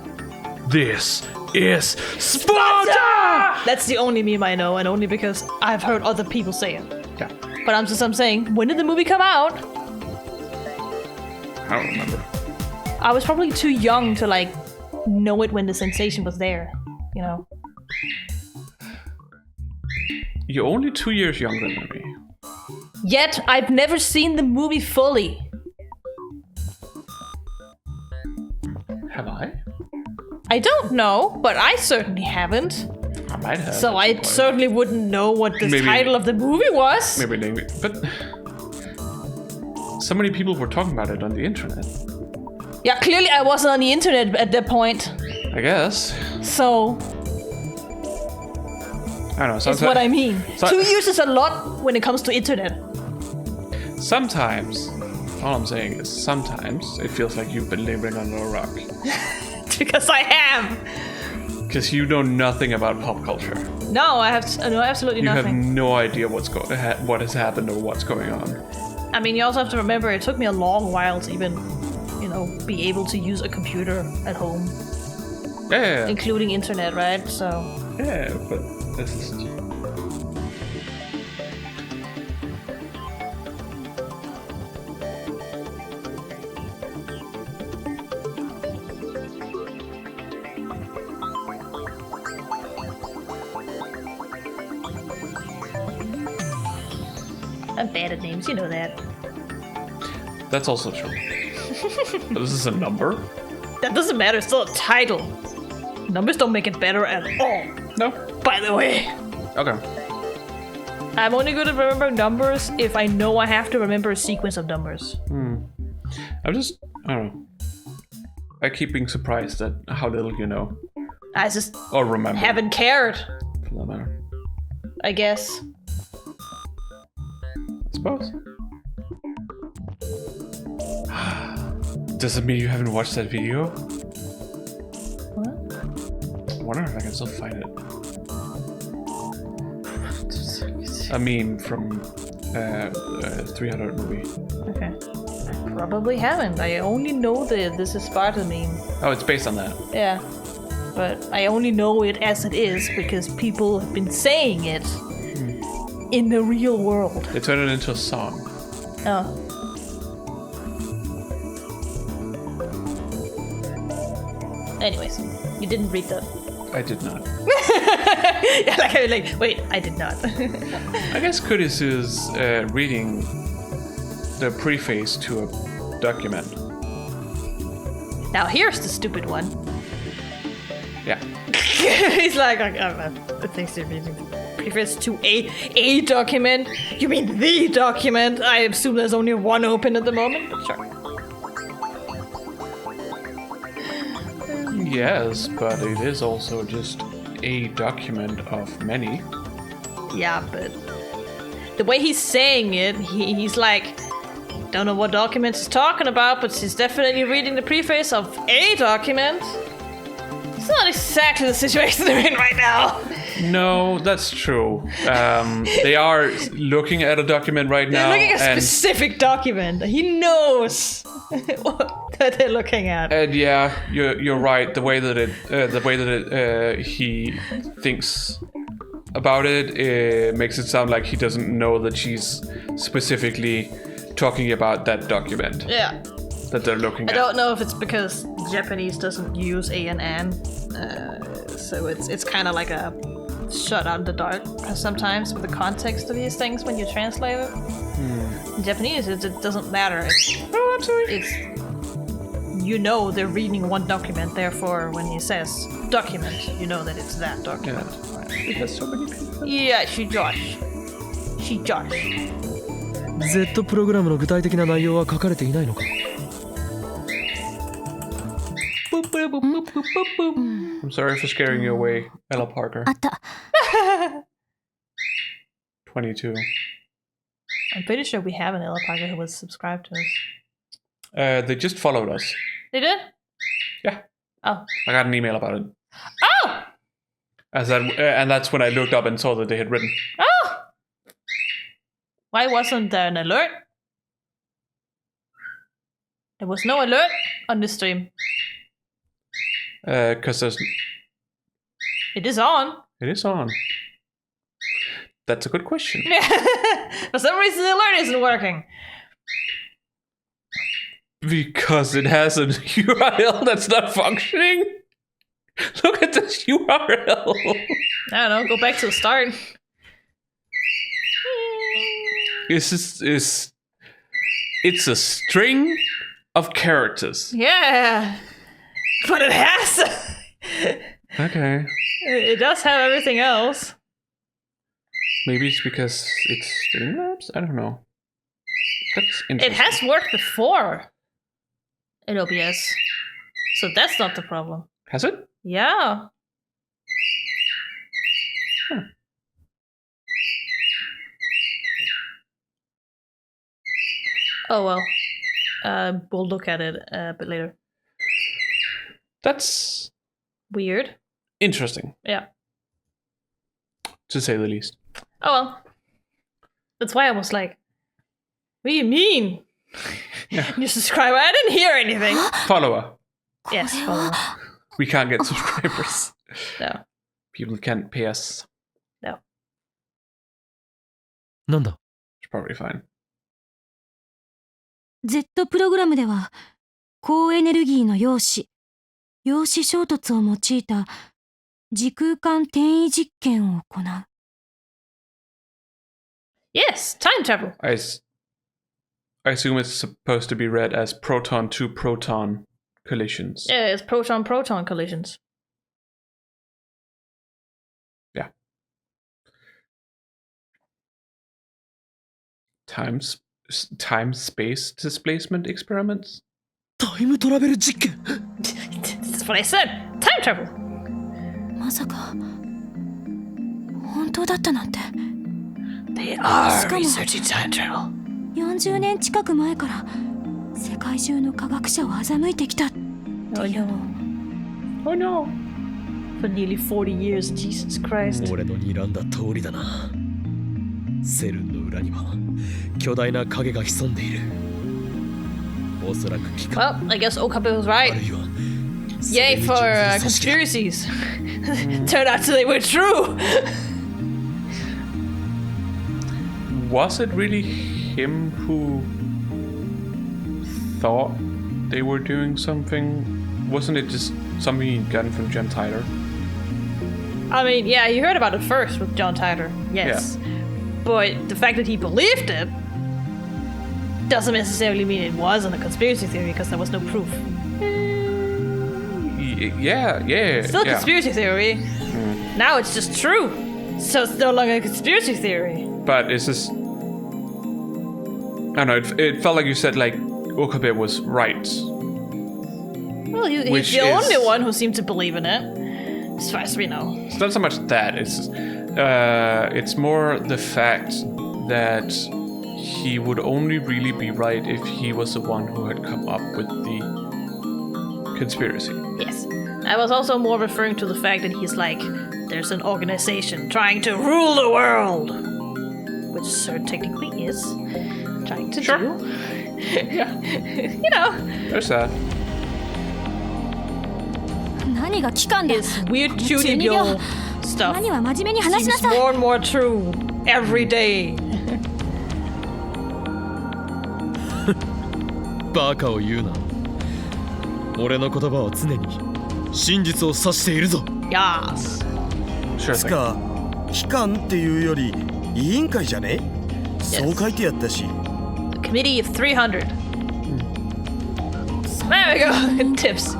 [SPEAKER 1] This is Sparta!
[SPEAKER 2] That's the only meme I know, and only because I've heard other people say it.
[SPEAKER 1] Yeah.
[SPEAKER 2] But I'm saying, when did the movie come out?
[SPEAKER 1] I don't remember.
[SPEAKER 2] I was probably too young to, like, know it when the sensation was there, you know?
[SPEAKER 1] You're only 2 years younger than me.
[SPEAKER 2] Yet, I've never seen the movie fully.
[SPEAKER 1] Have I?
[SPEAKER 2] I don't know, but I certainly haven't.
[SPEAKER 1] I might have.
[SPEAKER 2] So I certainly wouldn't know what the title of the movie was.
[SPEAKER 1] Maybe. But so many people were talking about it on the internet.
[SPEAKER 2] Yeah, clearly I wasn't on the internet at that point.
[SPEAKER 1] I guess.
[SPEAKER 2] So...
[SPEAKER 1] I don't know.
[SPEAKER 2] That's what I mean. 2 years is a lot when it comes to internet.
[SPEAKER 1] Sometimes, all I'm saying is sometimes it feels like you've been living under a rock.
[SPEAKER 2] Because I am.
[SPEAKER 1] Because you know nothing about pop culture.
[SPEAKER 2] No, I have absolutely
[SPEAKER 1] you
[SPEAKER 2] nothing.
[SPEAKER 1] You have no idea what has happened or what's going on.
[SPEAKER 2] I mean, you also have to remember it took me a long while to even, be able to use a computer at home.
[SPEAKER 1] Yeah.
[SPEAKER 2] Including internet, right? So.
[SPEAKER 1] Yeah, but this is.
[SPEAKER 2] I'm bad at names, you know that.
[SPEAKER 1] That's also true. But this is a number?
[SPEAKER 2] That doesn't matter, it's still a title. Numbers don't make it better at all.
[SPEAKER 1] No.
[SPEAKER 2] By the way.
[SPEAKER 1] Okay.
[SPEAKER 2] I'm only good at remembering numbers if I know I have to remember a sequence of numbers.
[SPEAKER 1] I don't know. I keep being surprised at how little you know.
[SPEAKER 2] I just
[SPEAKER 1] or remember.
[SPEAKER 2] Haven't cared.
[SPEAKER 1] For that matter.
[SPEAKER 2] I guess.
[SPEAKER 1] I suppose. Does it mean you haven't watched that video?
[SPEAKER 2] What?
[SPEAKER 1] I wonder if I can still find it. A meme from 300 movie.
[SPEAKER 2] Okay. I probably haven't. I only know the This is Sparta meme.
[SPEAKER 1] Oh, it's based on that.
[SPEAKER 2] Yeah. But I only know it as it is because people have been saying it in the real world.
[SPEAKER 1] They turned it into a song.
[SPEAKER 2] Oh. Anyways, you didn't read that.
[SPEAKER 1] I did not.
[SPEAKER 2] like, wait, I did not.
[SPEAKER 1] I guess Curtis is reading the preface to a document.
[SPEAKER 2] Now here's the stupid one.
[SPEAKER 1] Yeah.
[SPEAKER 2] He's like, I think they're reading the preface to a document. You mean the document? I assume there's only one open at the moment, but sure.
[SPEAKER 1] Yes, but it is also just a document of many.
[SPEAKER 2] Yeah, but the way he's saying it, he's like, don't know what document he's talking about, but he's definitely reading the preface of a document. It's not exactly the situation they're in right now.
[SPEAKER 1] No, that's true. They are looking at a document right now.
[SPEAKER 2] They're looking at a specific document. He knows that they're looking at.
[SPEAKER 1] And yeah, you're right. The way that he thinks about it makes it sound like he doesn't know that she's specifically talking about that document.
[SPEAKER 2] Yeah.
[SPEAKER 1] That they're looking at.
[SPEAKER 2] I don't know if it's because Japanese doesn't use a and an, so it's kind of like a shot out in the dark sometimes with the context of these things when you translate it. In Japanese, it doesn't matter. It's you know they're reading one document, therefore when he says document, you know that it's that document.
[SPEAKER 1] It has so many people.
[SPEAKER 2] Yeah, she Josh.
[SPEAKER 3] Z プログラムの具体的な内容は書かれていないのか。
[SPEAKER 1] I'm sorry for scaring you away, Ella Parker.
[SPEAKER 4] あった。
[SPEAKER 1] 22.
[SPEAKER 2] I'm pretty sure we have an Ella Parker who was subscribed to us.
[SPEAKER 1] They just followed us.
[SPEAKER 2] They did?
[SPEAKER 1] Yeah.
[SPEAKER 2] Oh.
[SPEAKER 1] I got an email about it.
[SPEAKER 2] Oh!
[SPEAKER 1] And that's when I looked up and saw that they had written.
[SPEAKER 2] Oh! Why wasn't there an alert? There was no alert on this stream.
[SPEAKER 1] Because there's...
[SPEAKER 2] It is on.
[SPEAKER 1] It is on. That's a good question.
[SPEAKER 2] For some reason the alert isn't working.
[SPEAKER 1] Because it has a URL that's not functioning? Look at this URL.
[SPEAKER 2] I don't know, go back to the start.
[SPEAKER 1] It's a string of characters.
[SPEAKER 2] Yeah. But it has.
[SPEAKER 1] Okay.
[SPEAKER 2] It does have everything else.
[SPEAKER 1] Maybe it's because it's Streamlabs? I don't know. That's interesting.
[SPEAKER 2] It has worked before in OBS. So that's not the problem.
[SPEAKER 1] Has it?
[SPEAKER 2] Yeah.
[SPEAKER 1] Huh.
[SPEAKER 2] Oh well. We'll look at it a bit later.
[SPEAKER 1] That's
[SPEAKER 2] Weird.
[SPEAKER 1] interesting,
[SPEAKER 2] Yeah.
[SPEAKER 1] to say the least.
[SPEAKER 2] Oh well. That's why I was like, what do you mean?
[SPEAKER 1] Yeah.
[SPEAKER 2] You subscribe? I didn't hear anything.
[SPEAKER 1] Follower.
[SPEAKER 2] Yes, follow.
[SPEAKER 1] We can't get subscribers.
[SPEAKER 2] No.
[SPEAKER 1] People can't pay us.
[SPEAKER 2] No.
[SPEAKER 3] なんだ
[SPEAKER 1] It's probably fine.
[SPEAKER 4] Z プログラムでは高エネルギーの陽子衝突を用いた時空間転移実験を行う。
[SPEAKER 2] Yes, time travel.
[SPEAKER 1] I assume it's supposed to be read as proton-to-proton collisions.
[SPEAKER 2] Yeah, it's proton-proton collisions.
[SPEAKER 1] Yeah. Time-space displacement experiments?
[SPEAKER 3] タイムトラベル実験
[SPEAKER 2] That's what I said. Time travel.
[SPEAKER 4] まさか本当だったなんて。
[SPEAKER 2] They are
[SPEAKER 4] しかも
[SPEAKER 2] researching time travel.
[SPEAKER 4] 40年近く前から世界中の科学者を欺いてきたっていうの。
[SPEAKER 1] Oh no.
[SPEAKER 2] For nearly 40 years, Jesus Christ.
[SPEAKER 3] 俺の睨んだ通りだな。セルンの裏には巨大な影が潜んでいる。おそらく機関
[SPEAKER 2] Well, I guess Okabe was right.
[SPEAKER 3] あるいは
[SPEAKER 2] Yay for conspiracies. Turned out they were true.
[SPEAKER 1] Was it really him who thought they were doing something? Wasn't it just something he'd gotten from John Tyler?
[SPEAKER 2] I mean, yeah, you heard about it first with John Tyler. Yes. But the fact that he believed it doesn't necessarily mean it wasn't a conspiracy theory because there was no proof.
[SPEAKER 1] Yeah.
[SPEAKER 2] Still
[SPEAKER 1] yeah.
[SPEAKER 2] conspiracy theory. Now it's just true. So it's no longer a conspiracy theory.
[SPEAKER 1] But it's just... I don't know, it felt like you said, like, Okabe was right.
[SPEAKER 2] Well, he's
[SPEAKER 1] Which
[SPEAKER 2] the
[SPEAKER 1] is-
[SPEAKER 2] only one who seemed to believe in it. As far as we know.
[SPEAKER 1] It's not so much that, it's more the fact that he would only really be right if he was the one who had come up with the conspiracy.
[SPEAKER 2] Yes. I was also more referring to the fact that he's like, there's an organization trying to rule the world. Which CERN technically is trying to do.
[SPEAKER 1] Yeah.
[SPEAKER 2] You know,
[SPEAKER 1] There's that.
[SPEAKER 4] 何が機関だ
[SPEAKER 2] his weird Junibyo stuff
[SPEAKER 4] 何は真面目に話しな
[SPEAKER 2] seems
[SPEAKER 4] さい
[SPEAKER 2] more and more true every day.
[SPEAKER 3] バカを言うな。俺の言葉は常に真実を指しているぞ。
[SPEAKER 2] Yes.
[SPEAKER 1] Sure
[SPEAKER 7] つ
[SPEAKER 1] thing.
[SPEAKER 7] か機関っていうより委員会じゃね？そう書いてあったし。
[SPEAKER 2] Committee of 300. There we go. Tips.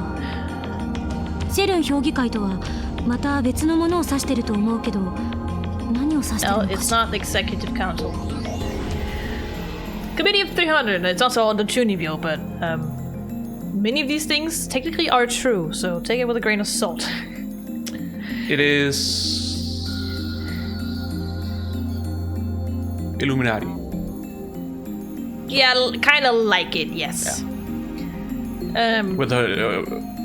[SPEAKER 4] シェルン評議会とはまた別のものを指してると思うけど何を指してる
[SPEAKER 2] No,
[SPEAKER 4] のか
[SPEAKER 2] it's
[SPEAKER 4] しら
[SPEAKER 2] not the executive council. Committee of 300. It's also on the Chunibyo, but many of these things technically are true, so take it with a grain of salt.
[SPEAKER 1] It is... Illuminati.
[SPEAKER 2] Yeah, kind of like it, yes.
[SPEAKER 1] With a...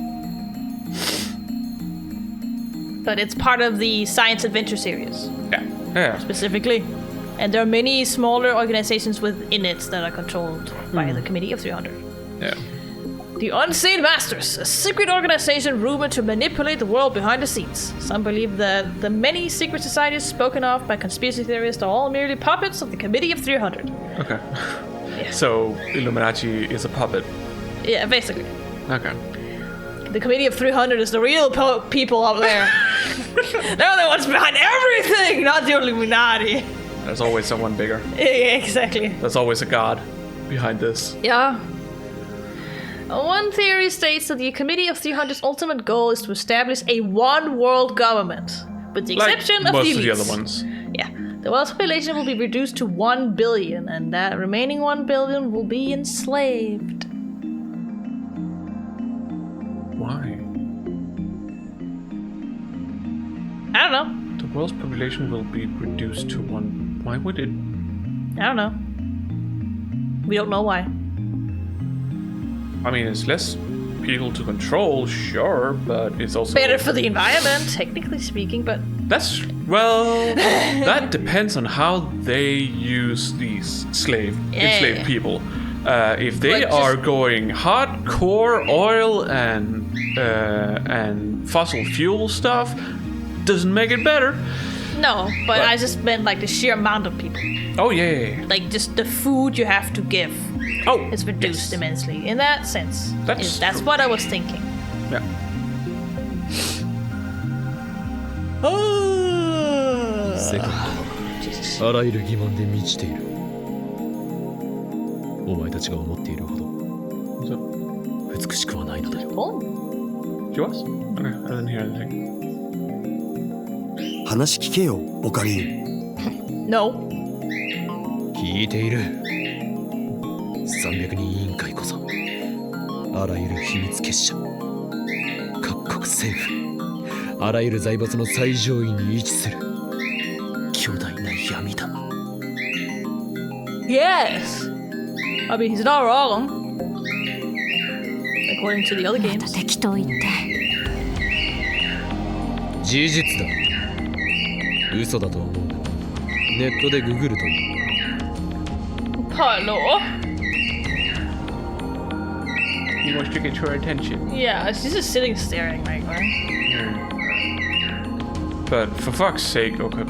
[SPEAKER 2] But it's part of the Science Adventure series,
[SPEAKER 1] yeah.
[SPEAKER 2] specifically. And there are many smaller organizations within it that are controlled by the Committee of 300.
[SPEAKER 1] Yeah.
[SPEAKER 2] The Unseen Masters, a secret organization rumored to manipulate the world behind the scenes. Some believe that the many secret societies spoken of by conspiracy theorists are all merely puppets of the Committee of 300.
[SPEAKER 1] Okay. So, Illuminati is a puppet.
[SPEAKER 2] Yeah, basically.
[SPEAKER 1] Okay.
[SPEAKER 2] The Committee of 300 is the real people up there. They're the ones behind everything, not the Illuminati.
[SPEAKER 1] There's always someone bigger.
[SPEAKER 2] Yeah, exactly.
[SPEAKER 1] There's always a god behind this.
[SPEAKER 2] Yeah. One theory states that the Committee of 300's ultimate goal is to establish a one-world government, with the exception of
[SPEAKER 1] most
[SPEAKER 2] the
[SPEAKER 1] of the
[SPEAKER 2] elites.
[SPEAKER 1] other ones.
[SPEAKER 2] Yeah. The world's population will be reduced to 1 billion, and that remaining 1 billion will be enslaved.
[SPEAKER 1] Why?
[SPEAKER 2] I don't know.
[SPEAKER 1] The world's population will be reduced to 1. Why would it?
[SPEAKER 2] I don't know. We don't know why.
[SPEAKER 1] I mean, it's less people to control, sure, but it's also
[SPEAKER 2] Better for the environment, technically speaking, but
[SPEAKER 1] That's well, that depends on how they use these enslaved people. If they
[SPEAKER 2] Like, just-
[SPEAKER 1] are going hardcore oil and fossil fuel stuff, doesn't make it better.
[SPEAKER 2] no. But I just meant like the sheer amount of people.
[SPEAKER 1] Oh yeah.
[SPEAKER 2] Like just the food you have to give
[SPEAKER 1] Oh,
[SPEAKER 2] is reduced immensely. In that sense,
[SPEAKER 1] That's
[SPEAKER 2] that's
[SPEAKER 1] true.
[SPEAKER 2] what I was thinking.
[SPEAKER 1] Yeah.
[SPEAKER 2] Oh.
[SPEAKER 3] 世界あらゆる疑問で満ちている。お前たちが思っているほど
[SPEAKER 1] So,
[SPEAKER 3] 美しくはないのだよ。
[SPEAKER 2] Oh.
[SPEAKER 1] she was? Okay, I didn't hear anything.
[SPEAKER 7] 話聞けよオカリン。
[SPEAKER 2] No.
[SPEAKER 3] 聞いている。300人委員会こそあらゆる秘密結社、各国政府、あらゆる財閥の最上位に位置する巨大な闇だ。
[SPEAKER 2] Yes. I mean, he's not wrong. According to the other
[SPEAKER 4] ま
[SPEAKER 2] games.
[SPEAKER 4] た適当言って
[SPEAKER 3] 事実だ。嘘だと思うがネットでググるといい。
[SPEAKER 2] Hello.
[SPEAKER 1] He wants to get your attention.
[SPEAKER 2] Yeah, she's just sitting staring right now.
[SPEAKER 1] But for fuck's sake, okay,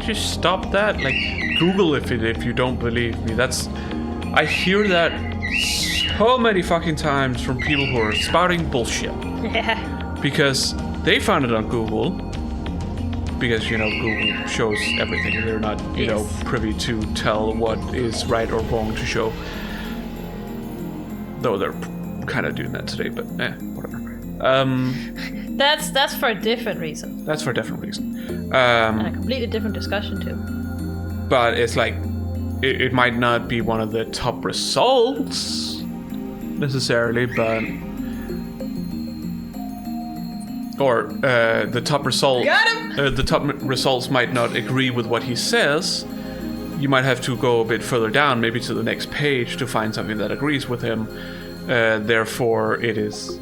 [SPEAKER 1] just stop that. Like, Google if you don't believe me. I hear that so many fucking times from people who are spouting bullshit
[SPEAKER 2] Yeah.
[SPEAKER 1] because they found it on Google. Because Google shows everything, and they're not
[SPEAKER 2] Yes.
[SPEAKER 1] privy to tell what is right or wrong to show. Though they're kind of doing that today, but whatever.
[SPEAKER 2] That's for a different reason.
[SPEAKER 1] That's for a different reason.
[SPEAKER 2] And a completely different discussion too.
[SPEAKER 1] But it's like, it might not be one of the top results necessarily, but or the top result. The top results might not agree with what he says. You might have to go a bit further down, maybe to the next page, to find something that agrees with him. Therefore, it is,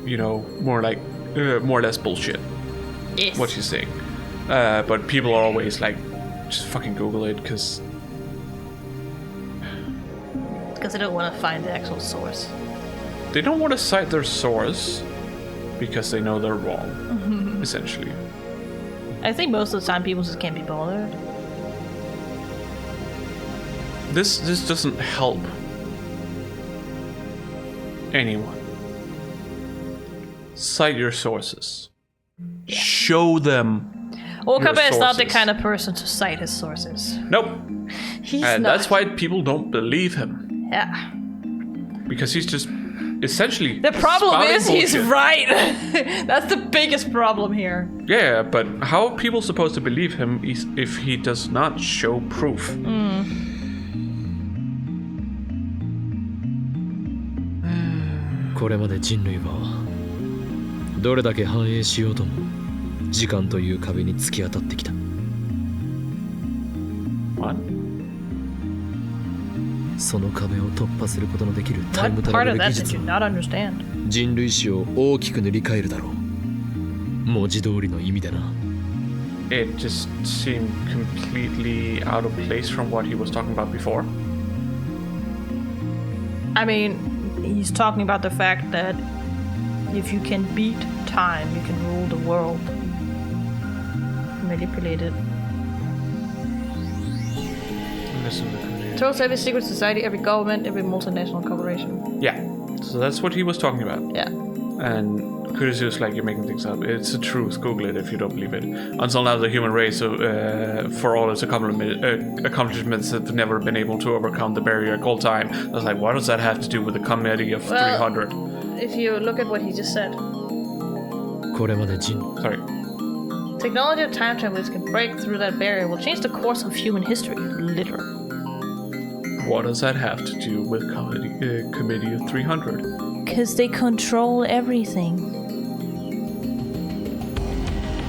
[SPEAKER 1] more or less bullshit.
[SPEAKER 2] Yes.
[SPEAKER 1] What he's saying. But people are always like, just fucking Google it, because
[SPEAKER 2] they don't want to find the actual source.
[SPEAKER 1] they don't want to cite their source because they know they're wrong, essentially.
[SPEAKER 2] I think most of the time people just can't be bothered.
[SPEAKER 1] This doesn't help anyone. Cite your sources.
[SPEAKER 2] Yeah.
[SPEAKER 1] Show them.
[SPEAKER 2] Okabe is not the
[SPEAKER 1] sources.
[SPEAKER 2] kind of person to cite his sources.
[SPEAKER 1] Nope.
[SPEAKER 2] He's
[SPEAKER 1] And
[SPEAKER 2] not.
[SPEAKER 1] that's why people don't believe him.
[SPEAKER 2] Yeah.
[SPEAKER 1] Because he's just essentially
[SPEAKER 2] The problem
[SPEAKER 1] spouting
[SPEAKER 2] is he's
[SPEAKER 1] bullshit.
[SPEAKER 2] right. That's the biggest problem here.
[SPEAKER 1] Yeah, but how are people supposed to believe him if he does not show proof?
[SPEAKER 3] これまで人類はどれだけ繁栄しようとも時間という壁に突き当たってきた。
[SPEAKER 1] What?
[SPEAKER 3] その壁を突破することのできるタイ
[SPEAKER 2] What
[SPEAKER 3] ムトラ
[SPEAKER 2] part
[SPEAKER 3] ベ
[SPEAKER 2] of
[SPEAKER 3] ル
[SPEAKER 2] that
[SPEAKER 3] 技
[SPEAKER 2] did
[SPEAKER 3] 術
[SPEAKER 2] you
[SPEAKER 3] を
[SPEAKER 2] not understand?
[SPEAKER 3] 人類史を大きく塗り替えるだろう。文字通りの意味でな。
[SPEAKER 1] It just seemed completely out of place from what he was talking about before.
[SPEAKER 2] I mean, he's talking about the fact that if you can beat time, you can rule the world. Manipulate it.
[SPEAKER 1] Listen to the
[SPEAKER 2] Controls every secret society, every government, every multinational corporation.
[SPEAKER 1] Yeah, so that's what he was talking about.
[SPEAKER 2] Yeah.
[SPEAKER 1] And Kurusu's like, you're making things up. It's the truth. Google it if you don't believe it. Until now, the human race, for all its accomplishments, have never been able to overcome the barrier called time. I was like, what does that have to do with the committee of 300?
[SPEAKER 2] If you look at what he just said.
[SPEAKER 3] これまで人
[SPEAKER 1] Sorry.
[SPEAKER 2] Technology of time travelers can break through that barrier will change the course of human history, literally.
[SPEAKER 1] What does that have to do with committee of 300?
[SPEAKER 2] Because they control everything.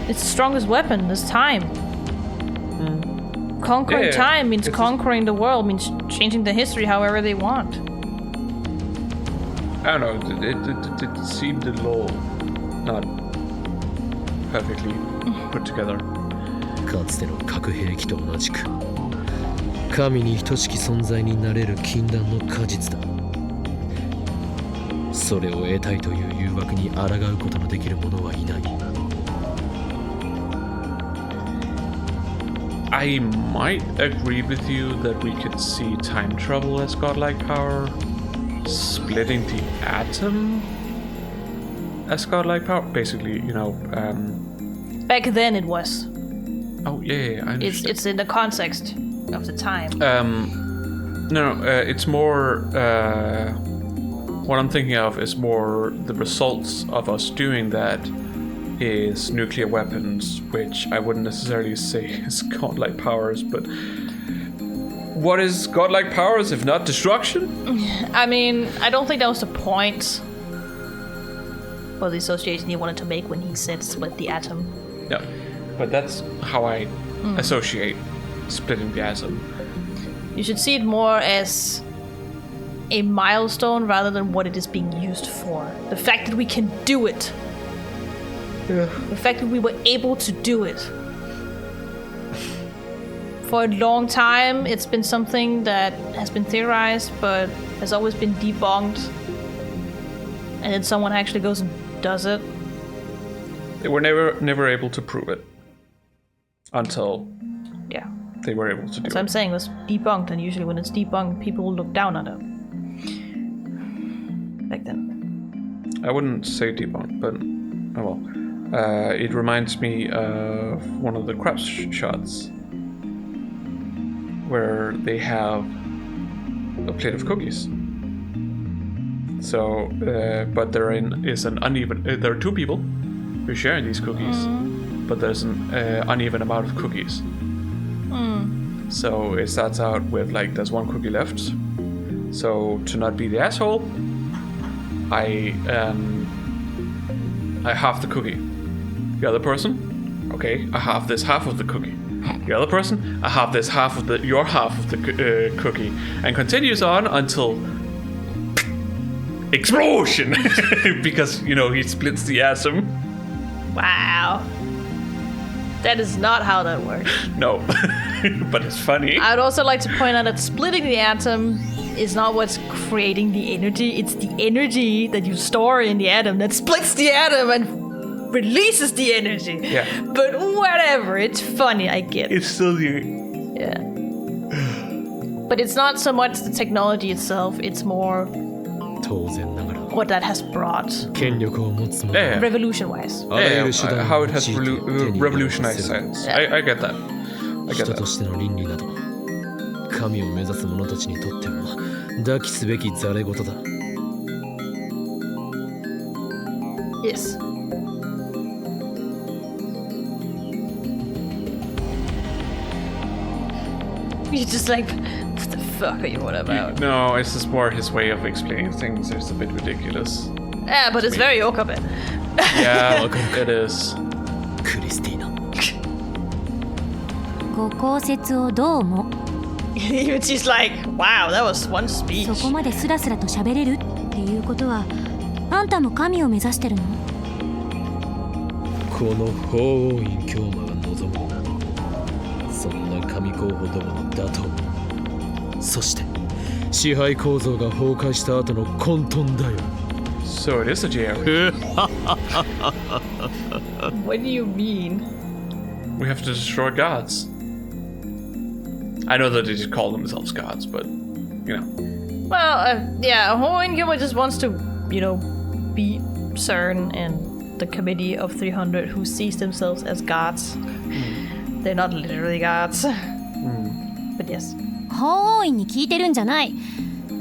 [SPEAKER 2] Its strongest weapon is time. Conquering
[SPEAKER 1] Yeah,
[SPEAKER 2] time means
[SPEAKER 1] it's
[SPEAKER 2] conquering the world, means changing the history however they want.
[SPEAKER 1] I don't know. It seemed a little not perfectly put together.
[SPEAKER 3] かつての核兵器と同じく神に等しき存在になれる禁断の果実だ。それを得たいという誘惑に抗うことのできる者はいない。
[SPEAKER 1] I might agree with you that we could see time travel as godlike power, splitting the atom as godlike power. Basically,
[SPEAKER 2] Back then it was.
[SPEAKER 1] Oh yeah, I understand.
[SPEAKER 2] It's in the context of the time.
[SPEAKER 1] It's more. What I'm thinking of is more the results of us doing that is nuclear weapons, which I wouldn't necessarily say is godlike powers, but what is godlike powers if not destruction?
[SPEAKER 2] I mean, I don't think that was the point or the association he wanted to make when he said split the atom.
[SPEAKER 1] No, but that's how I associate splitting the atom.
[SPEAKER 2] You should see it more as a milestone rather than what it is being used for. The fact that we can do it.
[SPEAKER 1] Yeah.
[SPEAKER 2] The fact that we were able to do it. For a long time, it's been something that has been theorized, but has always been debunked. And then someone actually goes and does it.
[SPEAKER 1] They were never able to prove it until
[SPEAKER 2] Yeah.
[SPEAKER 1] they were able to do
[SPEAKER 2] As
[SPEAKER 1] it.
[SPEAKER 2] I'm saying, it was debunked, and usually when it's debunked, people will look down on it. Back then.
[SPEAKER 1] I wouldn't say debunked, but oh well. It reminds me of one of the crap shots where they have a plate of cookies So, but there are two people who are sharing these cookies, but there's an uneven amount of cookies. So it starts out with like there's one cookie left. So to not be the asshole, I half the cookie. The other person, okay, I half this half of the cookie. The other person, I half this half of your half of the cookie, and continues on until explosion because he splits the atom.
[SPEAKER 2] Wow. That is not how that works.
[SPEAKER 1] No, but it's funny.
[SPEAKER 2] I'd also like to point out that splitting the atom is not what's creating the energy. It's the energy that you store in the atom that splits the atom and releases the energy.
[SPEAKER 1] Yeah.
[SPEAKER 2] But whatever, it's funny, I get it.
[SPEAKER 1] It's still the...
[SPEAKER 2] Yeah. But it's not so much the technology itself, it's more
[SPEAKER 3] 当然ながら
[SPEAKER 2] what that has brought
[SPEAKER 3] 権力を持つ者
[SPEAKER 1] Yeah.
[SPEAKER 2] revolution-wise.
[SPEAKER 3] あらゆる手段
[SPEAKER 1] how
[SPEAKER 3] を
[SPEAKER 1] it
[SPEAKER 3] 用い
[SPEAKER 1] has
[SPEAKER 3] て手に入れ
[SPEAKER 1] revolutionized
[SPEAKER 3] する
[SPEAKER 1] science. I get that. I get
[SPEAKER 3] 人と
[SPEAKER 1] that.
[SPEAKER 3] しての倫理など神を目指す者たちにとっては抱きすべきざれ言だ
[SPEAKER 2] Yes. You're just like, what the fuck are you on about?
[SPEAKER 1] No, it's just more his way of explaining things. It's a bit ridiculous.
[SPEAKER 2] Yeah, but it's very Okabe.
[SPEAKER 1] Yeah, it is.
[SPEAKER 3] クリスティーナ
[SPEAKER 4] ご公説をどうも
[SPEAKER 2] Even she's like, wow, that was one speech.
[SPEAKER 4] そこまでスラスラと喋れるっていうことはあんたも神を目指してるの
[SPEAKER 3] この法王院教魔が望むそんな神候補どもの打倒そして支配構造が崩壊した後の混沌だよ
[SPEAKER 1] So it is a JRE.
[SPEAKER 2] What do you mean?
[SPEAKER 1] We have to destroy gods. I know that they just call themselves gods, but,
[SPEAKER 2] Well, yeah, Hoengyuma just wants to, beat CERN and the Committee of 300 who sees themselves as gods. They're not literally gods. But yes.
[SPEAKER 4] 法王院に聞いてるんじゃない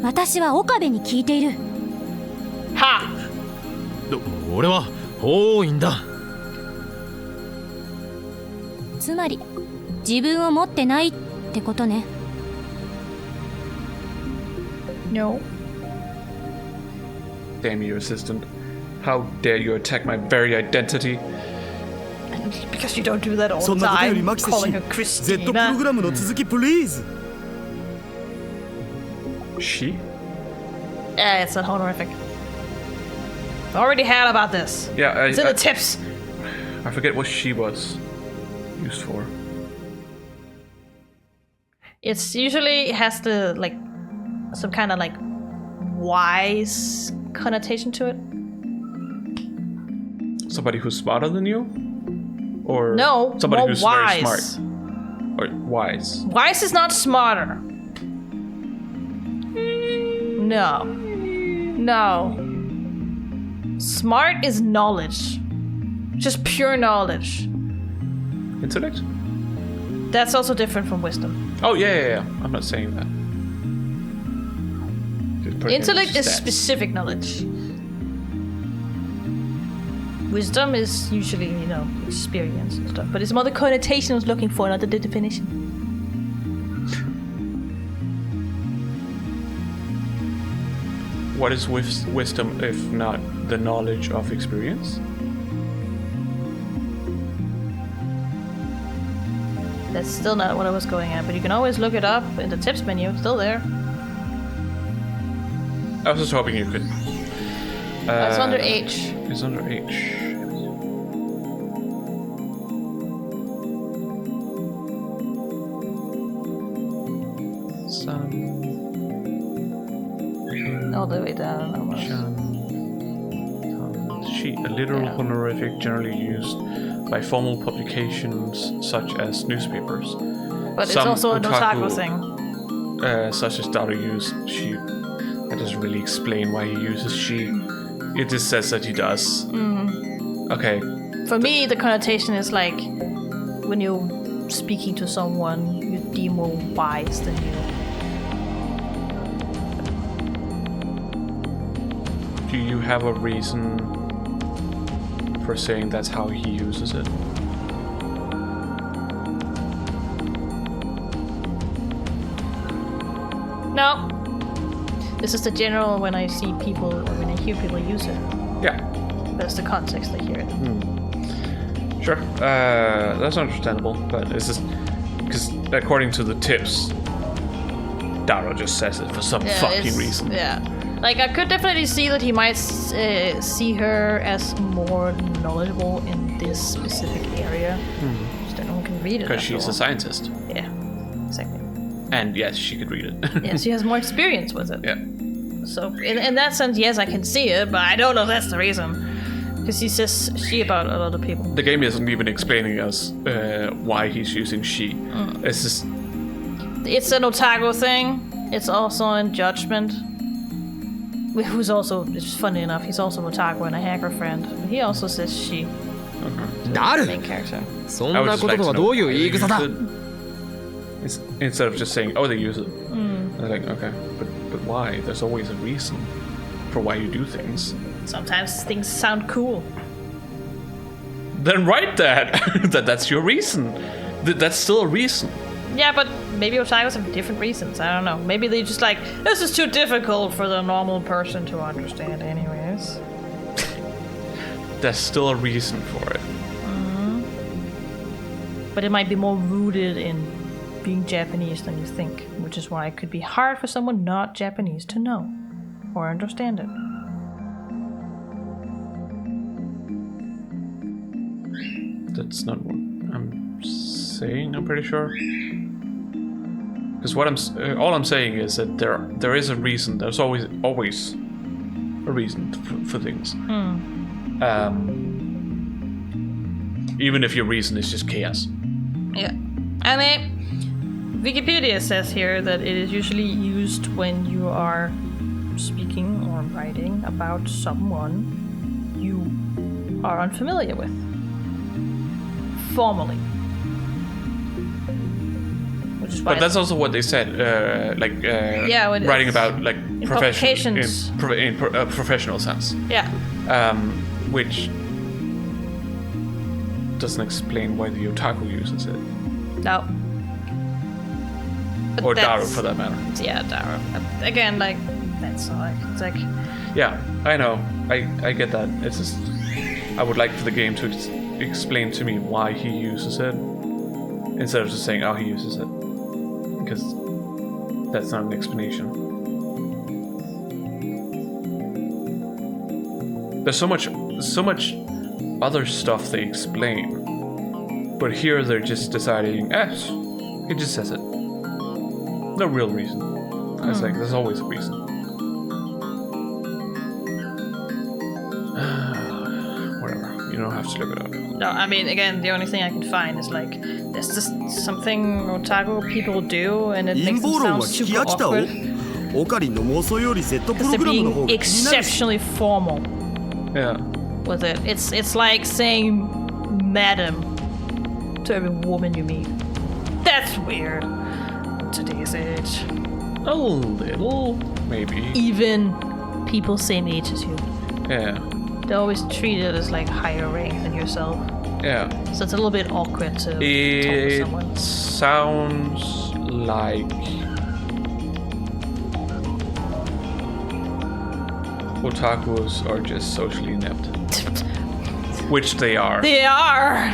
[SPEAKER 4] 私は岡部に聞いている
[SPEAKER 2] Ha!
[SPEAKER 3] 俺は法王院だ
[SPEAKER 4] つまり自分を持ってないってことね
[SPEAKER 2] No.
[SPEAKER 1] damn you, assistant. How dare you attack my very identity?
[SPEAKER 2] Because you don't do that all
[SPEAKER 7] そ
[SPEAKER 2] the
[SPEAKER 7] んなことより
[SPEAKER 2] time,
[SPEAKER 7] マキセ
[SPEAKER 2] calling her
[SPEAKER 7] 氏 Z プロ
[SPEAKER 2] Christina.
[SPEAKER 7] グラムの続きプリーズ
[SPEAKER 1] She?
[SPEAKER 2] Yeah, it's not honorific. Already had about this.
[SPEAKER 1] Yeah,
[SPEAKER 2] It's in the tips.
[SPEAKER 1] I forget what she was used for.
[SPEAKER 2] It's usually has the some kind of wise connotation to it.
[SPEAKER 1] Somebody who's smarter than you? Or
[SPEAKER 2] No,
[SPEAKER 1] somebody
[SPEAKER 2] more
[SPEAKER 1] who's
[SPEAKER 2] wise.
[SPEAKER 1] very smart? Or wise?
[SPEAKER 2] Wise is not smarter. No. Smart is knowledge. Just pure knowledge.
[SPEAKER 1] Intellect?
[SPEAKER 2] That's also different from wisdom.
[SPEAKER 1] Oh, yeah. I'm not saying that. Just put it in
[SPEAKER 2] Intellect is
[SPEAKER 1] stats.
[SPEAKER 2] specific knowledge. Wisdom is usually, experience and stuff. But it's more the connotation I was looking for, not the definition.
[SPEAKER 1] What is wisdom if not the knowledge of experience?
[SPEAKER 2] That's still not what I was going at, but you can always look it up in the tips menu. It's still there.
[SPEAKER 1] I was just hoping you could.
[SPEAKER 2] It's under H.
[SPEAKER 1] It's under H.
[SPEAKER 2] All the way down. Almost.
[SPEAKER 1] She, a literal honorific generally used by formal publications such as newspapers.
[SPEAKER 2] But it's
[SPEAKER 1] Some
[SPEAKER 2] also an otaku
[SPEAKER 1] otaku,
[SPEAKER 2] thing.
[SPEAKER 1] Such as Dado use she. That doesn't really explain why he uses she. It just says that he does. Okay.
[SPEAKER 2] For me, the connotation is like when you're speaking to someone you deem more wise than you.
[SPEAKER 1] do you have a reason for saying that's how he uses it?
[SPEAKER 2] No. This is the general when I see people, or when I hear people use it.
[SPEAKER 1] Yeah.
[SPEAKER 2] That's the context I hear it.
[SPEAKER 1] Sure. That's understandable, but it's just because according to the tips, Daro just says it for some fucking reason.
[SPEAKER 2] Yeah. Like, I could definitely see that he might see her as more knowledgeable in this specific area. Just no one can read it.
[SPEAKER 1] Because she's a scientist.
[SPEAKER 2] Yeah, exactly.
[SPEAKER 1] And yes, she could read it.
[SPEAKER 2] Yeah, she has more experience with it.
[SPEAKER 1] Yeah.
[SPEAKER 2] So, in that sense, yes, I can see it, but I don't know if that's the reason. Because he says she about a lot of people.
[SPEAKER 1] The game isn't even explaining us why he's using she. It's just...
[SPEAKER 2] It's an otaku thing. It's also in Judgment. Who's also, it's funny enough, he's also an otaku and a hacker friend. He also says she.
[SPEAKER 3] Daru!
[SPEAKER 2] The main character.
[SPEAKER 3] そんなこととはどういう言い草だ
[SPEAKER 1] Instead of just saying, oh, they use it. They're like, okay, but why? There's always a reason for why you do things.
[SPEAKER 2] Sometimes things sound cool.
[SPEAKER 1] Then write that. That's your reason. That's still a reason.
[SPEAKER 2] Yeah, but maybe otakus have different reasons. I don't know. Maybe they just like, this is too difficult for the normal person to understand anyways.
[SPEAKER 1] There's still a reason for it.
[SPEAKER 2] But it might be more rooted in being Japanese than you think, which is why it could be hard for someone not Japanese to know or understand it.
[SPEAKER 1] That's not what I'm saying, I'm pretty sure. Because all I'm saying is that there is a reason. There's always a reason for things. Even if your reason is just chaos.
[SPEAKER 2] Yeah. I mean, Wikipedia says here that it is usually used when you are speaking or writing about someone you are unfamiliar with. Formally.
[SPEAKER 1] But that's also what they said, writing about like
[SPEAKER 2] publications.
[SPEAKER 1] in a professional sense.
[SPEAKER 2] Yeah.
[SPEAKER 1] Which doesn't explain why the otaku uses it.
[SPEAKER 2] No. But
[SPEAKER 1] or Daru, for that matter.
[SPEAKER 2] Yeah, Daru. Again, like, that's like, it's like...
[SPEAKER 1] Yeah, I know. I get that. It's just... I would like for the game to explain to me why he uses it, instead of just saying, oh, he uses it. Because that's not an explanation. There's so much other stuff they explain, but here they're just deciding, he just says it. No real reason. It's like, there's always a reason. Whatever, you don't have to look it up.
[SPEAKER 2] No, I mean, again, the only thing I can find is like, there's just something otaku people do, and it makes them sound super awkward. Because they're being exceptionally formal.
[SPEAKER 1] Yeah.
[SPEAKER 2] With it. It's like saying madam to every woman you meet. That's weird. In today's age.
[SPEAKER 1] A little, maybe.
[SPEAKER 2] Even people same age as you.
[SPEAKER 1] Yeah.
[SPEAKER 2] They always treat it as like higher rank than yourself.
[SPEAKER 1] Yeah.
[SPEAKER 2] So it's a little bit awkward to talk to someone.
[SPEAKER 1] It sounds like otakus are just socially inept. Which they are.
[SPEAKER 2] They are.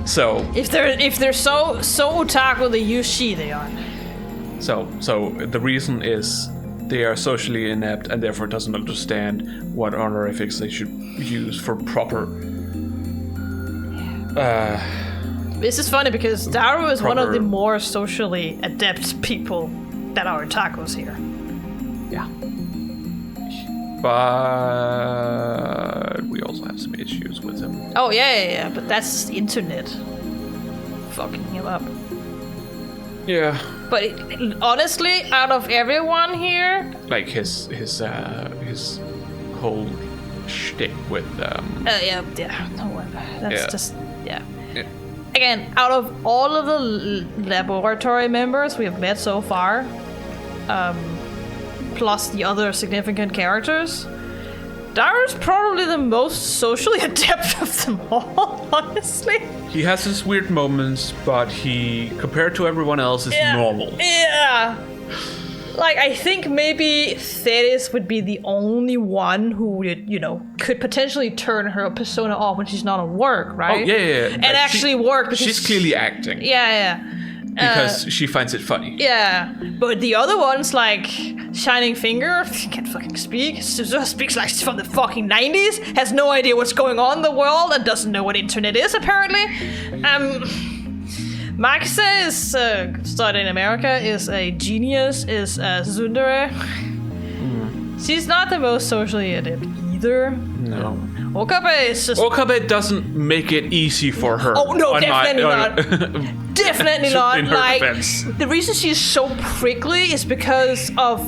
[SPEAKER 1] So
[SPEAKER 2] if they're so otaku they use she, they are.
[SPEAKER 1] So the reason is they are socially inept and therefore doesn't understand what honorifics they should use for proper.
[SPEAKER 2] This is funny because Daru is one of the more socially adept people that are otakus here.
[SPEAKER 1] Yeah. But we also have some issues with him.
[SPEAKER 2] Oh yeah, but that's the internet fucking him up.
[SPEAKER 1] Yeah.
[SPEAKER 2] But honestly, out of everyone here,
[SPEAKER 1] like his whole shtick with
[SPEAKER 2] no, that's just Again, out of all of the laboratory members we have met so far, plus the other significant characters, Daru's probably the most socially adept of them all, honestly.
[SPEAKER 1] He has his weird moments, but he, compared to everyone else, is normal.
[SPEAKER 2] Yeah. Like, I think maybe Thetis would be the only one who would, could potentially turn her persona off when she's not at work, right?
[SPEAKER 1] Oh, yeah.
[SPEAKER 2] And actually work because
[SPEAKER 1] she's clearly acting.
[SPEAKER 2] Yeah.
[SPEAKER 1] Because she finds it funny.
[SPEAKER 2] Yeah. But the other ones, like Shining Finger, can't fucking speak. Just speaks like from the fucking 90s, has no idea what's going on in the world, and doesn't know what internet is, apparently. Maxa is studied in America, is a genius, is Tsundere. She's not the most socially adept either.
[SPEAKER 1] No.
[SPEAKER 2] Okabe is just...
[SPEAKER 1] Okabe doesn't make it easy for her.
[SPEAKER 2] Oh, no, definitely not. Definitely not.
[SPEAKER 1] In her defense.
[SPEAKER 2] The reason she's so prickly is because of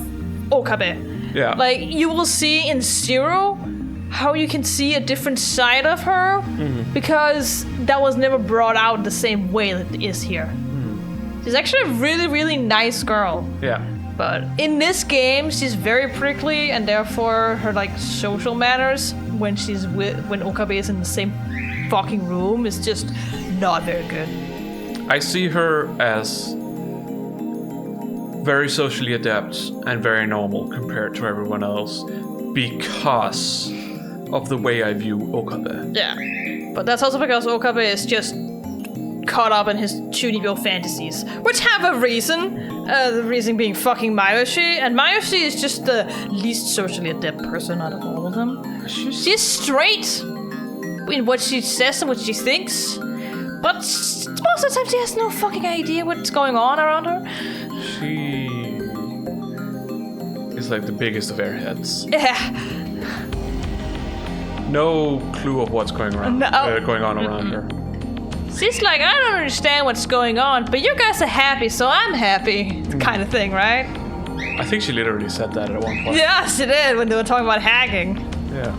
[SPEAKER 2] Okabe.
[SPEAKER 1] Yeah.
[SPEAKER 2] Like, you will see in Zero how you can see a different side of her because that was never brought out the same way that it is here. She's actually a really, really nice girl.
[SPEAKER 1] Yeah.
[SPEAKER 2] But in this game, she's very prickly, and therefore her like social manners when Okabe is in the same fucking room is just not very good.
[SPEAKER 1] I see her as very socially adept and very normal compared to everyone else because of the way I view Okabe.
[SPEAKER 2] Yeah. But that's also because Okabe is just caught up in his Chunibyo fantasies, which have a reason. The reason being fucking Mayoshi, and Mayoshi is just the least socially adept person out of all of them. She's straight in what she says and what she thinks, but most of the time she has no fucking idea what's going on around her.
[SPEAKER 1] She is like the biggest of airheads.
[SPEAKER 2] Yeah.
[SPEAKER 1] No clue of what's going on around her.
[SPEAKER 2] She's like, I don't understand what's going on, but you guys are happy, so I'm happy. Kind of thing, right?
[SPEAKER 1] I think she literally said that at one point.
[SPEAKER 2] Yeah, she did when they were talking about hacking.
[SPEAKER 1] Yeah.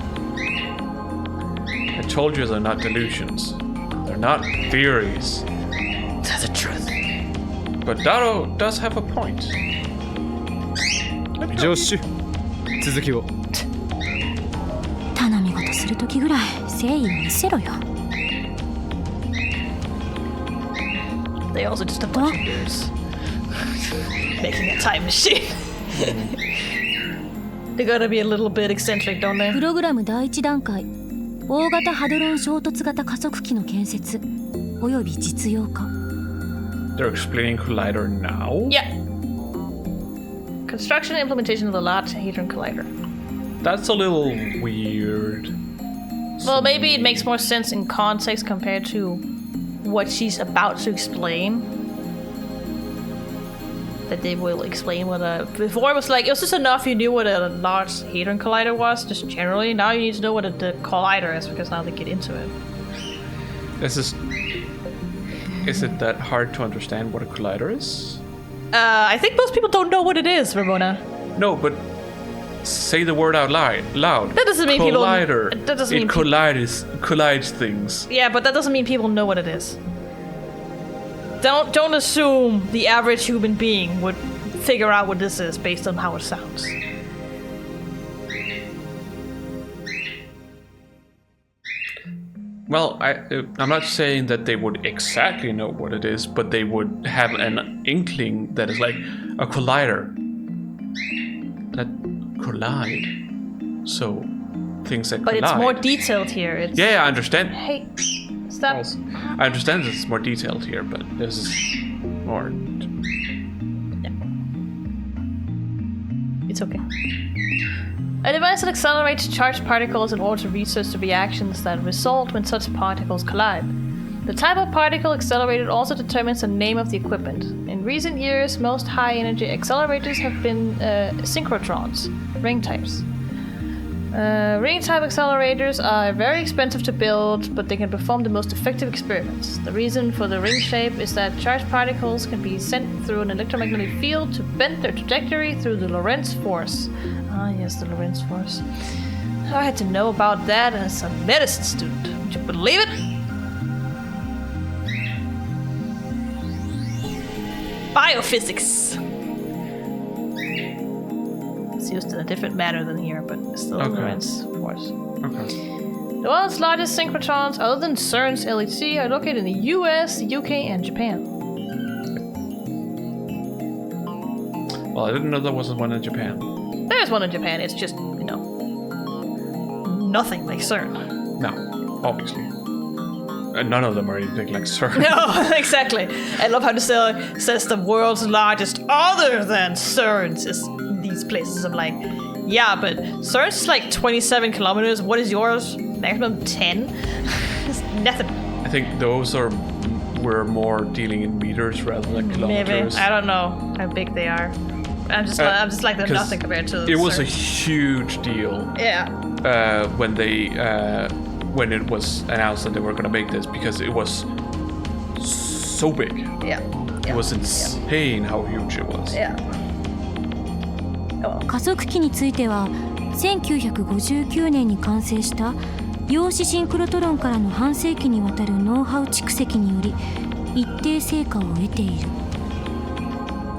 [SPEAKER 1] I told you they're not delusions. They're not theories.
[SPEAKER 2] That's the truth.
[SPEAKER 1] But Daro does have a point.
[SPEAKER 3] ジョッシュ続きを
[SPEAKER 4] 頼み事するときぐらい誠意を見せろよ
[SPEAKER 2] They also just a bunch of nerds making a time machine. They gotta be a little bit eccentric, don't they?
[SPEAKER 4] プログラム第一段階大型ハドロン衝突型加速機の建設および実用化
[SPEAKER 1] They're explaining Collider now?
[SPEAKER 2] Yeah. Construction and implementation of the Large Hadron Collider.
[SPEAKER 1] That's a little weird.
[SPEAKER 2] Well, maybe it makes more sense in context compared to what she's about to explain. That they will explain what a... Before it was like, it was just enough you knew what a Large Hadron Collider was, just generally. Now you need to know what the Collider is, because now they get into it.
[SPEAKER 1] Is it that hard to understand what a collider is?
[SPEAKER 2] I think most people don't know what it is, Ramona.
[SPEAKER 1] No, but say the word out loud.
[SPEAKER 2] That doesn't mean people...
[SPEAKER 1] Collider.
[SPEAKER 2] That doesn't mean...
[SPEAKER 1] It collides things.
[SPEAKER 2] Yeah, but that doesn't mean people know what it is. Don't assume the average human being would figure out what this is based on how it sounds.
[SPEAKER 1] Well, I'm not saying that they would exactly know what it is, but they would have an inkling that is like a collider. That collide. So, things that
[SPEAKER 2] But
[SPEAKER 1] collide.
[SPEAKER 2] it's more detailed here. It's...
[SPEAKER 1] Yeah, I understand.
[SPEAKER 2] Hey, stop.
[SPEAKER 1] I understand this is more detailed here, but this is more...
[SPEAKER 2] It's okay. A device that accelerates charged particles in order to research the reactions that result when such particles collide. The type of particle accelerated also determines the name of the equipment. In recent years, most high-energy accelerators have been synchrotrons, ring types. Ring-type accelerators are very expensive to build, but they can perform the most effective experiments. The reason for the ring shape is that charged particles can be sent through an electromagnetic field to bend their trajectory through the Lorentz force. Ah, yes, the Lorentz force. I had to know about that as a medicine student. Would you believe it? Biophysics. used in a different manner than here, but still
[SPEAKER 1] Okay.
[SPEAKER 2] remains force.
[SPEAKER 1] Okay.
[SPEAKER 2] The world's largest synchrotrons, other than CERN's LHC, are located in the US, the UK, and Japan.
[SPEAKER 1] Well, I didn't know there wasn't one in Japan.
[SPEAKER 2] There's one in Japan, it's just, nothing like CERN.
[SPEAKER 1] No, obviously. And none of them are anything like CERN.
[SPEAKER 2] No, exactly. I love how the says the world's largest other than CERN's is these places. I'm like, yeah, but CERN's is like 27 kilometers. What is yours? Maximum 10? It's nothing.
[SPEAKER 1] I think those were more dealing in meters rather than kilometers.
[SPEAKER 2] Maybe. I don't know how big they are. I'm just like they're
[SPEAKER 1] 'cause
[SPEAKER 2] nothing compared to
[SPEAKER 1] it was a
[SPEAKER 2] CERN.
[SPEAKER 1] huge deal.
[SPEAKER 2] Yeah.
[SPEAKER 1] When it was announced that they were going to make this, because it was so big.
[SPEAKER 2] Yeah.
[SPEAKER 1] It was insane how huge it was.
[SPEAKER 2] Yeah.
[SPEAKER 4] 加速器については1959年に完成した陽子シンクロトロンからの半世紀にわたるノウハウ蓄積により一定成果を得ている。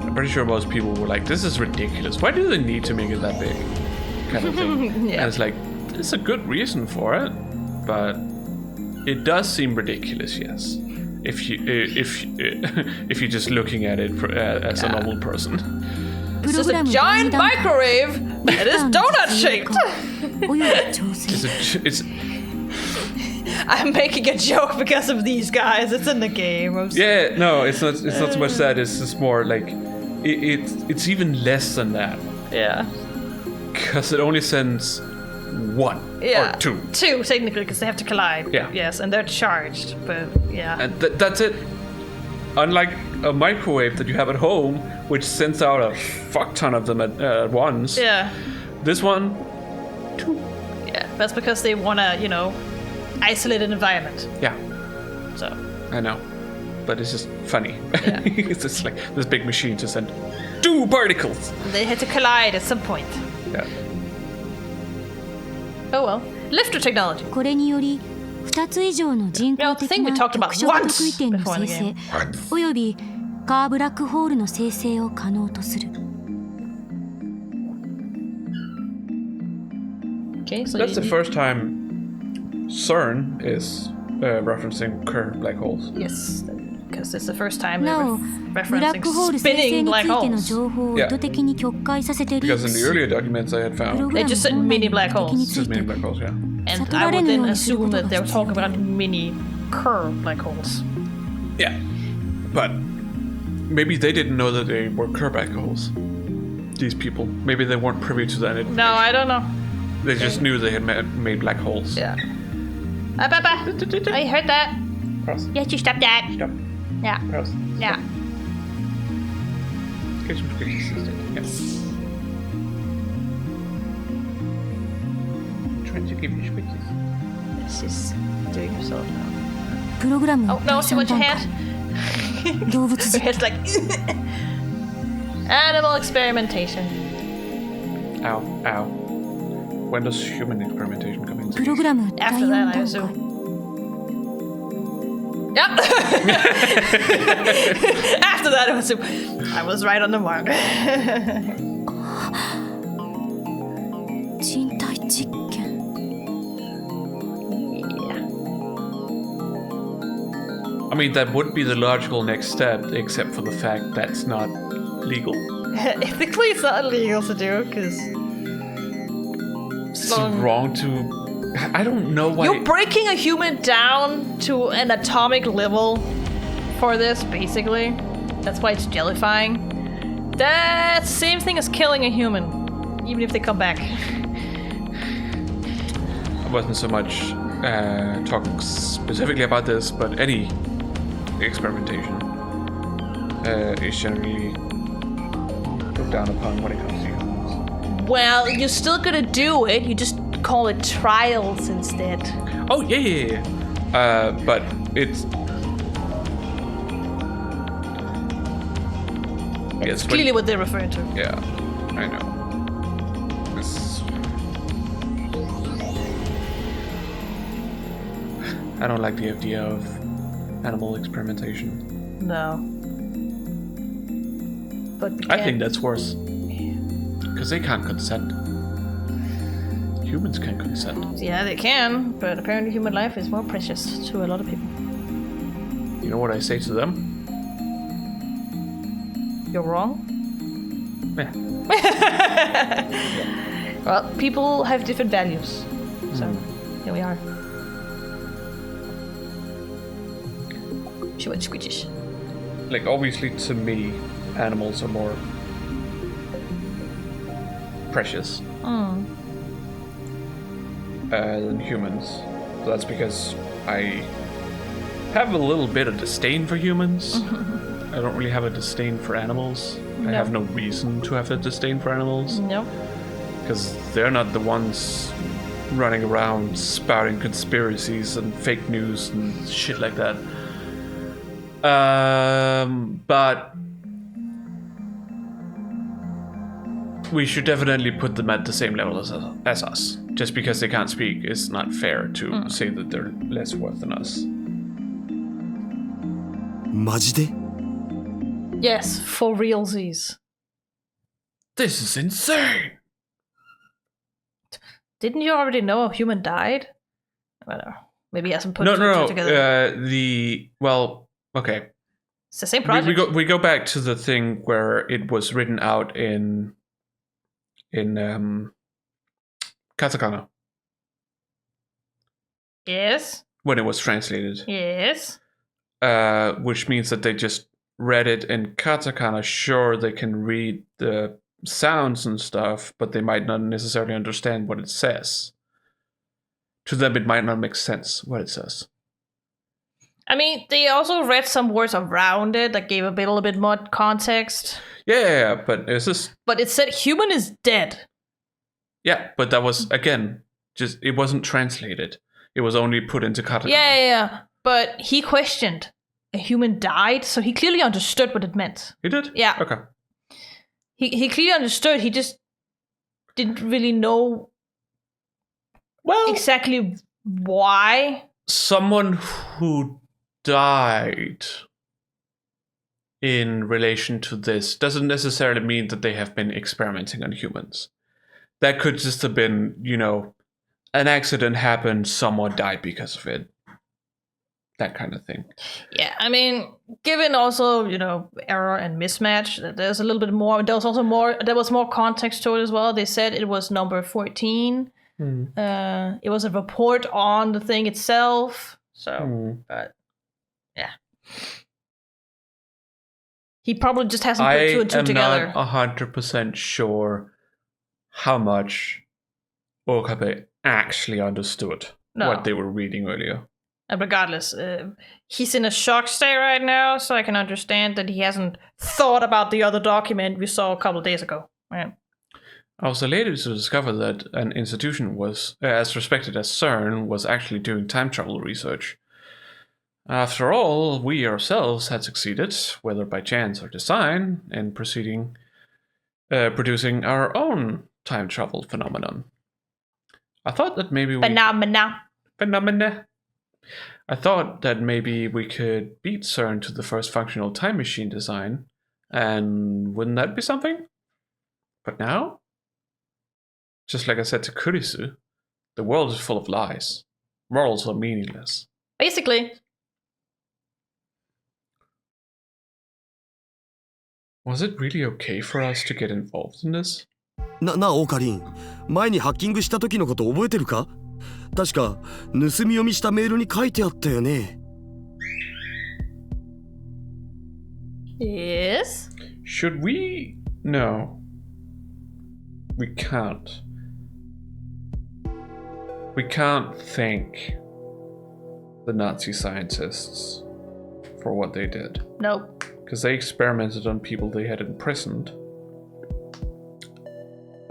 [SPEAKER 1] I'm pretty sure most people were like, this is ridiculous. Why do they need to make it that big? Kind of thing.
[SPEAKER 2] Yeah.
[SPEAKER 1] And it's like, there's a good reason for it, but it does seem ridiculous, yes. If you're just looking at it as a normal person.
[SPEAKER 2] This is a giant microwave. It is donut shaped. I'm making a joke because of these guys. It's in the game.
[SPEAKER 1] Yeah, no, it's not so much that. It's just more like it's even less than that.
[SPEAKER 2] Yeah.
[SPEAKER 1] Because it only sends one or two.
[SPEAKER 2] Two, technically, because they have to collide.
[SPEAKER 1] Yeah.
[SPEAKER 2] Yes, and they're charged, but yeah.
[SPEAKER 1] And that's it. Unlike a microwave that you have at home, which sends out a fuck ton of them at once.
[SPEAKER 2] Yeah.
[SPEAKER 1] This one, two.
[SPEAKER 2] Yeah, that's because they want to, isolate an environment.
[SPEAKER 1] Yeah.
[SPEAKER 2] So.
[SPEAKER 1] I know. But it's just funny.
[SPEAKER 2] Yeah.
[SPEAKER 1] It's just like this big machine to send two particles.
[SPEAKER 2] They had to collide at some point.
[SPEAKER 1] Yeah.
[SPEAKER 2] Oh well. Lifter technology.
[SPEAKER 4] これにより2つ以上の人工的な特殊特異点の生成およびカーブラックホールの生成を可能とする。
[SPEAKER 2] Okay, so
[SPEAKER 1] that's the first time CERN is referencing curved black holes.
[SPEAKER 2] Yes, because it's the first time
[SPEAKER 4] なお、ブラックホール
[SPEAKER 2] referencing
[SPEAKER 4] 生成
[SPEAKER 2] spinning
[SPEAKER 4] につ
[SPEAKER 2] black
[SPEAKER 4] いての
[SPEAKER 2] holes.
[SPEAKER 4] 情報を意図的に曲解させてリー
[SPEAKER 1] Because
[SPEAKER 4] ク
[SPEAKER 1] in the
[SPEAKER 4] し、
[SPEAKER 1] earlier documents I had
[SPEAKER 4] プロ
[SPEAKER 1] found,
[SPEAKER 4] グラ
[SPEAKER 2] They
[SPEAKER 4] ム
[SPEAKER 2] just said
[SPEAKER 4] 本来
[SPEAKER 2] mini
[SPEAKER 4] の
[SPEAKER 2] black
[SPEAKER 4] 目的に
[SPEAKER 2] holes.
[SPEAKER 4] つい
[SPEAKER 1] just
[SPEAKER 4] て
[SPEAKER 1] many black holes, yeah.
[SPEAKER 2] And
[SPEAKER 4] 悟
[SPEAKER 2] I
[SPEAKER 4] られ
[SPEAKER 2] would
[SPEAKER 4] ぬよ
[SPEAKER 2] then
[SPEAKER 4] うにするこ
[SPEAKER 2] assume
[SPEAKER 4] と
[SPEAKER 2] that
[SPEAKER 4] が
[SPEAKER 2] they were
[SPEAKER 4] 必要
[SPEAKER 2] talking
[SPEAKER 4] だ。
[SPEAKER 2] about mini curved black holes.
[SPEAKER 1] Yeah. But maybe they didn't know that they were curved black holes. These people. Maybe they weren't privy to that information.
[SPEAKER 2] No, I don't know.
[SPEAKER 1] They just knew they had made black holes.
[SPEAKER 2] Yeah. Papa, I heard that.
[SPEAKER 1] Press.
[SPEAKER 2] You have to stop that.
[SPEAKER 1] Stop.
[SPEAKER 2] Yeah.
[SPEAKER 1] Press.
[SPEAKER 2] Yeah.
[SPEAKER 1] Get some cookies. Yes. Trying to give you cookies.
[SPEAKER 2] She's doing herself now.
[SPEAKER 4] プログラム
[SPEAKER 2] Oh
[SPEAKER 4] の
[SPEAKER 2] no,
[SPEAKER 4] 第
[SPEAKER 2] see
[SPEAKER 4] 3
[SPEAKER 2] what you
[SPEAKER 4] 段
[SPEAKER 2] had?
[SPEAKER 4] 階動物
[SPEAKER 2] Her
[SPEAKER 4] 実
[SPEAKER 2] head's like animal experimentation.
[SPEAKER 1] Ow. Ow. When does human experimentation come in?
[SPEAKER 4] プログラム第
[SPEAKER 2] After
[SPEAKER 4] 4
[SPEAKER 2] that, I
[SPEAKER 4] 段
[SPEAKER 2] assume.
[SPEAKER 4] 階
[SPEAKER 2] Yep. After that, I was right on the mark.
[SPEAKER 4] 人体実験
[SPEAKER 2] Yeah.
[SPEAKER 1] I mean, that would be the logical next step, except for the fact that's not legal.
[SPEAKER 2] Ethically, it's not illegal to do because
[SPEAKER 1] It's wrong to... I don't know why...
[SPEAKER 2] you're breaking a human down to an atomic level for this, basically. That's why it's jellyfying. That's the same thing as killing a human, even if they come back.
[SPEAKER 1] I wasn't so much talking specifically about this, but any experimentation is generally looked down upon when it comes to humans.
[SPEAKER 2] Well, you're still gonna do it, you just call it trials instead.
[SPEAKER 1] Oh, yeah. But it's...
[SPEAKER 2] It's clearly what they're referring to.
[SPEAKER 1] Yeah, I know. I don't like the idea of animal experimentation.
[SPEAKER 2] No. But
[SPEAKER 1] I think that's worse. Because they can't consent. Humans can consent.
[SPEAKER 2] Yeah, they can, but apparently human life is more precious to a lot of people.
[SPEAKER 1] You know what I say to them?
[SPEAKER 2] You're wrong.
[SPEAKER 1] Yeah.
[SPEAKER 2] Well, people have different values. So, here we are. She went squidgish.
[SPEAKER 1] Like, obviously, to me, animals are more precious than humans. So that's because I have a little bit of disdain for humans. I don't really have a disdain for animals. I have no reason to have a disdain for animals.
[SPEAKER 2] No.
[SPEAKER 1] Because they're not the ones running around spouting conspiracies and fake news and shit like that. But we should definitely put them at the same level as us. Just because they can't speak is not fair to say that they're less worth than us.
[SPEAKER 7] マジで
[SPEAKER 2] Yes, for realsies.
[SPEAKER 1] This is insane!
[SPEAKER 2] Didn't you already know a human died? Whatever. Maybe he hasn't put
[SPEAKER 1] No.
[SPEAKER 2] two together.
[SPEAKER 1] Well, okay.
[SPEAKER 2] It's the same project.
[SPEAKER 1] We go back to the thing where it was written out in katakana
[SPEAKER 2] Yes.
[SPEAKER 1] when it was translated.
[SPEAKER 2] Yes.
[SPEAKER 1] Which means that they just read it in katakana. Sure, they can read the sounds and stuff, but they might not necessarily understand what it says. To them, it might not make sense what it says.
[SPEAKER 2] I mean, they also read some words around it that gave a little bit more context.
[SPEAKER 1] Yeah, but it's just...
[SPEAKER 2] But it said human is dead.
[SPEAKER 1] Yeah, but that was, again, just... It wasn't translated. It was only put into katakana.
[SPEAKER 2] Yeah. But he questioned. A human died, so he clearly understood what it meant.
[SPEAKER 1] He did?
[SPEAKER 2] Yeah.
[SPEAKER 1] Okay.
[SPEAKER 2] He clearly understood. He just didn't really know exactly why.
[SPEAKER 1] Someone who died in relation to this doesn't necessarily mean that they have been experimenting on humans. That could just have been, an accident happened, someone died because of it. That kind of thing.
[SPEAKER 2] Yeah, I mean, given also, error and mismatch, there's a little bit more. There was more context to it as well. They said it was number 14. It was a report on the thing itself. So, but yeah. He probably just hasn't put two and two together.
[SPEAKER 1] I am not 100% sure how much Okabe actually understood what they were reading earlier.
[SPEAKER 2] Regardless, he's in a shock state right now, so I can understand that he hasn't thought about the other document we saw a couple of days ago. Right.
[SPEAKER 1] I was elated to discover that an institution was as respected as CERN was actually doing time travel research. After all, we ourselves had succeeded, whether by chance or design, in producing our own time travel phenomenon. I thought that maybe Phenomena. I thought that maybe we could beat CERN to the first functional time machine design, and wouldn't that be something? But now, just like I said to Kurisu, the world is full of lies. Morals are meaningless.
[SPEAKER 2] Basically.
[SPEAKER 1] Was it really okay for us to get involved in this?
[SPEAKER 7] なオカリン、前にハッキングした時のこと覚えてるか？確か盗み読みしたメールに書いてあったよね。
[SPEAKER 2] Yes.
[SPEAKER 1] Should we? No. We can't. We can't thank the Nazi scientists for what they did.
[SPEAKER 2] Nope.
[SPEAKER 1] Because they experimented on people they had imprisoned.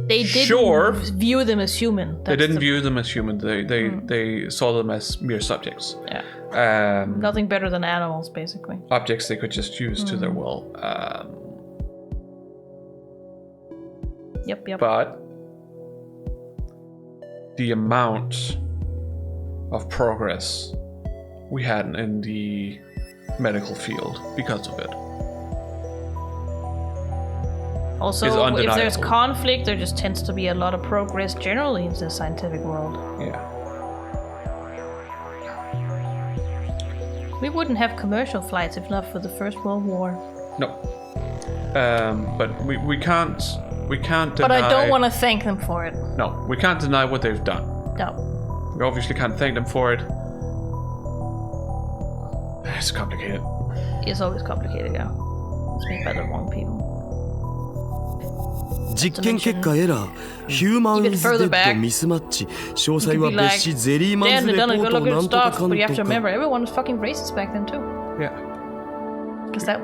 [SPEAKER 2] They didn't view them as human.
[SPEAKER 1] They didn't view them as human. They saw them as mere subjects.
[SPEAKER 2] Yeah. Nothing better than animals, basically.
[SPEAKER 1] Objects they could just use to their will.
[SPEAKER 2] Yep.
[SPEAKER 1] But the amount of progress we had in the medical field because of it.
[SPEAKER 2] Also,
[SPEAKER 1] is
[SPEAKER 2] if
[SPEAKER 1] undeniable.
[SPEAKER 2] there's conflict, there just tends to be a lot of progress generally in the scientific world.
[SPEAKER 1] Yeah.
[SPEAKER 2] We wouldn't have commercial flights if not for the First World War.
[SPEAKER 1] No. But we can't deny.
[SPEAKER 2] But I don't want to thank them for it.
[SPEAKER 1] No, we can't deny what they've done.
[SPEAKER 2] No.
[SPEAKER 1] We obviously can't thank them for it. It's complicated.
[SPEAKER 2] It's always complicated, yeah. It's made by the wrong people.
[SPEAKER 7] 実験結果エラー、ヒューマンズデッドミスマッチ、詳細は別紙ゼリーマンズレポートをなんとかかん
[SPEAKER 2] but you have
[SPEAKER 7] と
[SPEAKER 2] to
[SPEAKER 7] か。
[SPEAKER 2] remember, everyone was fucking racist back then too.
[SPEAKER 1] Yeah.
[SPEAKER 2] Because that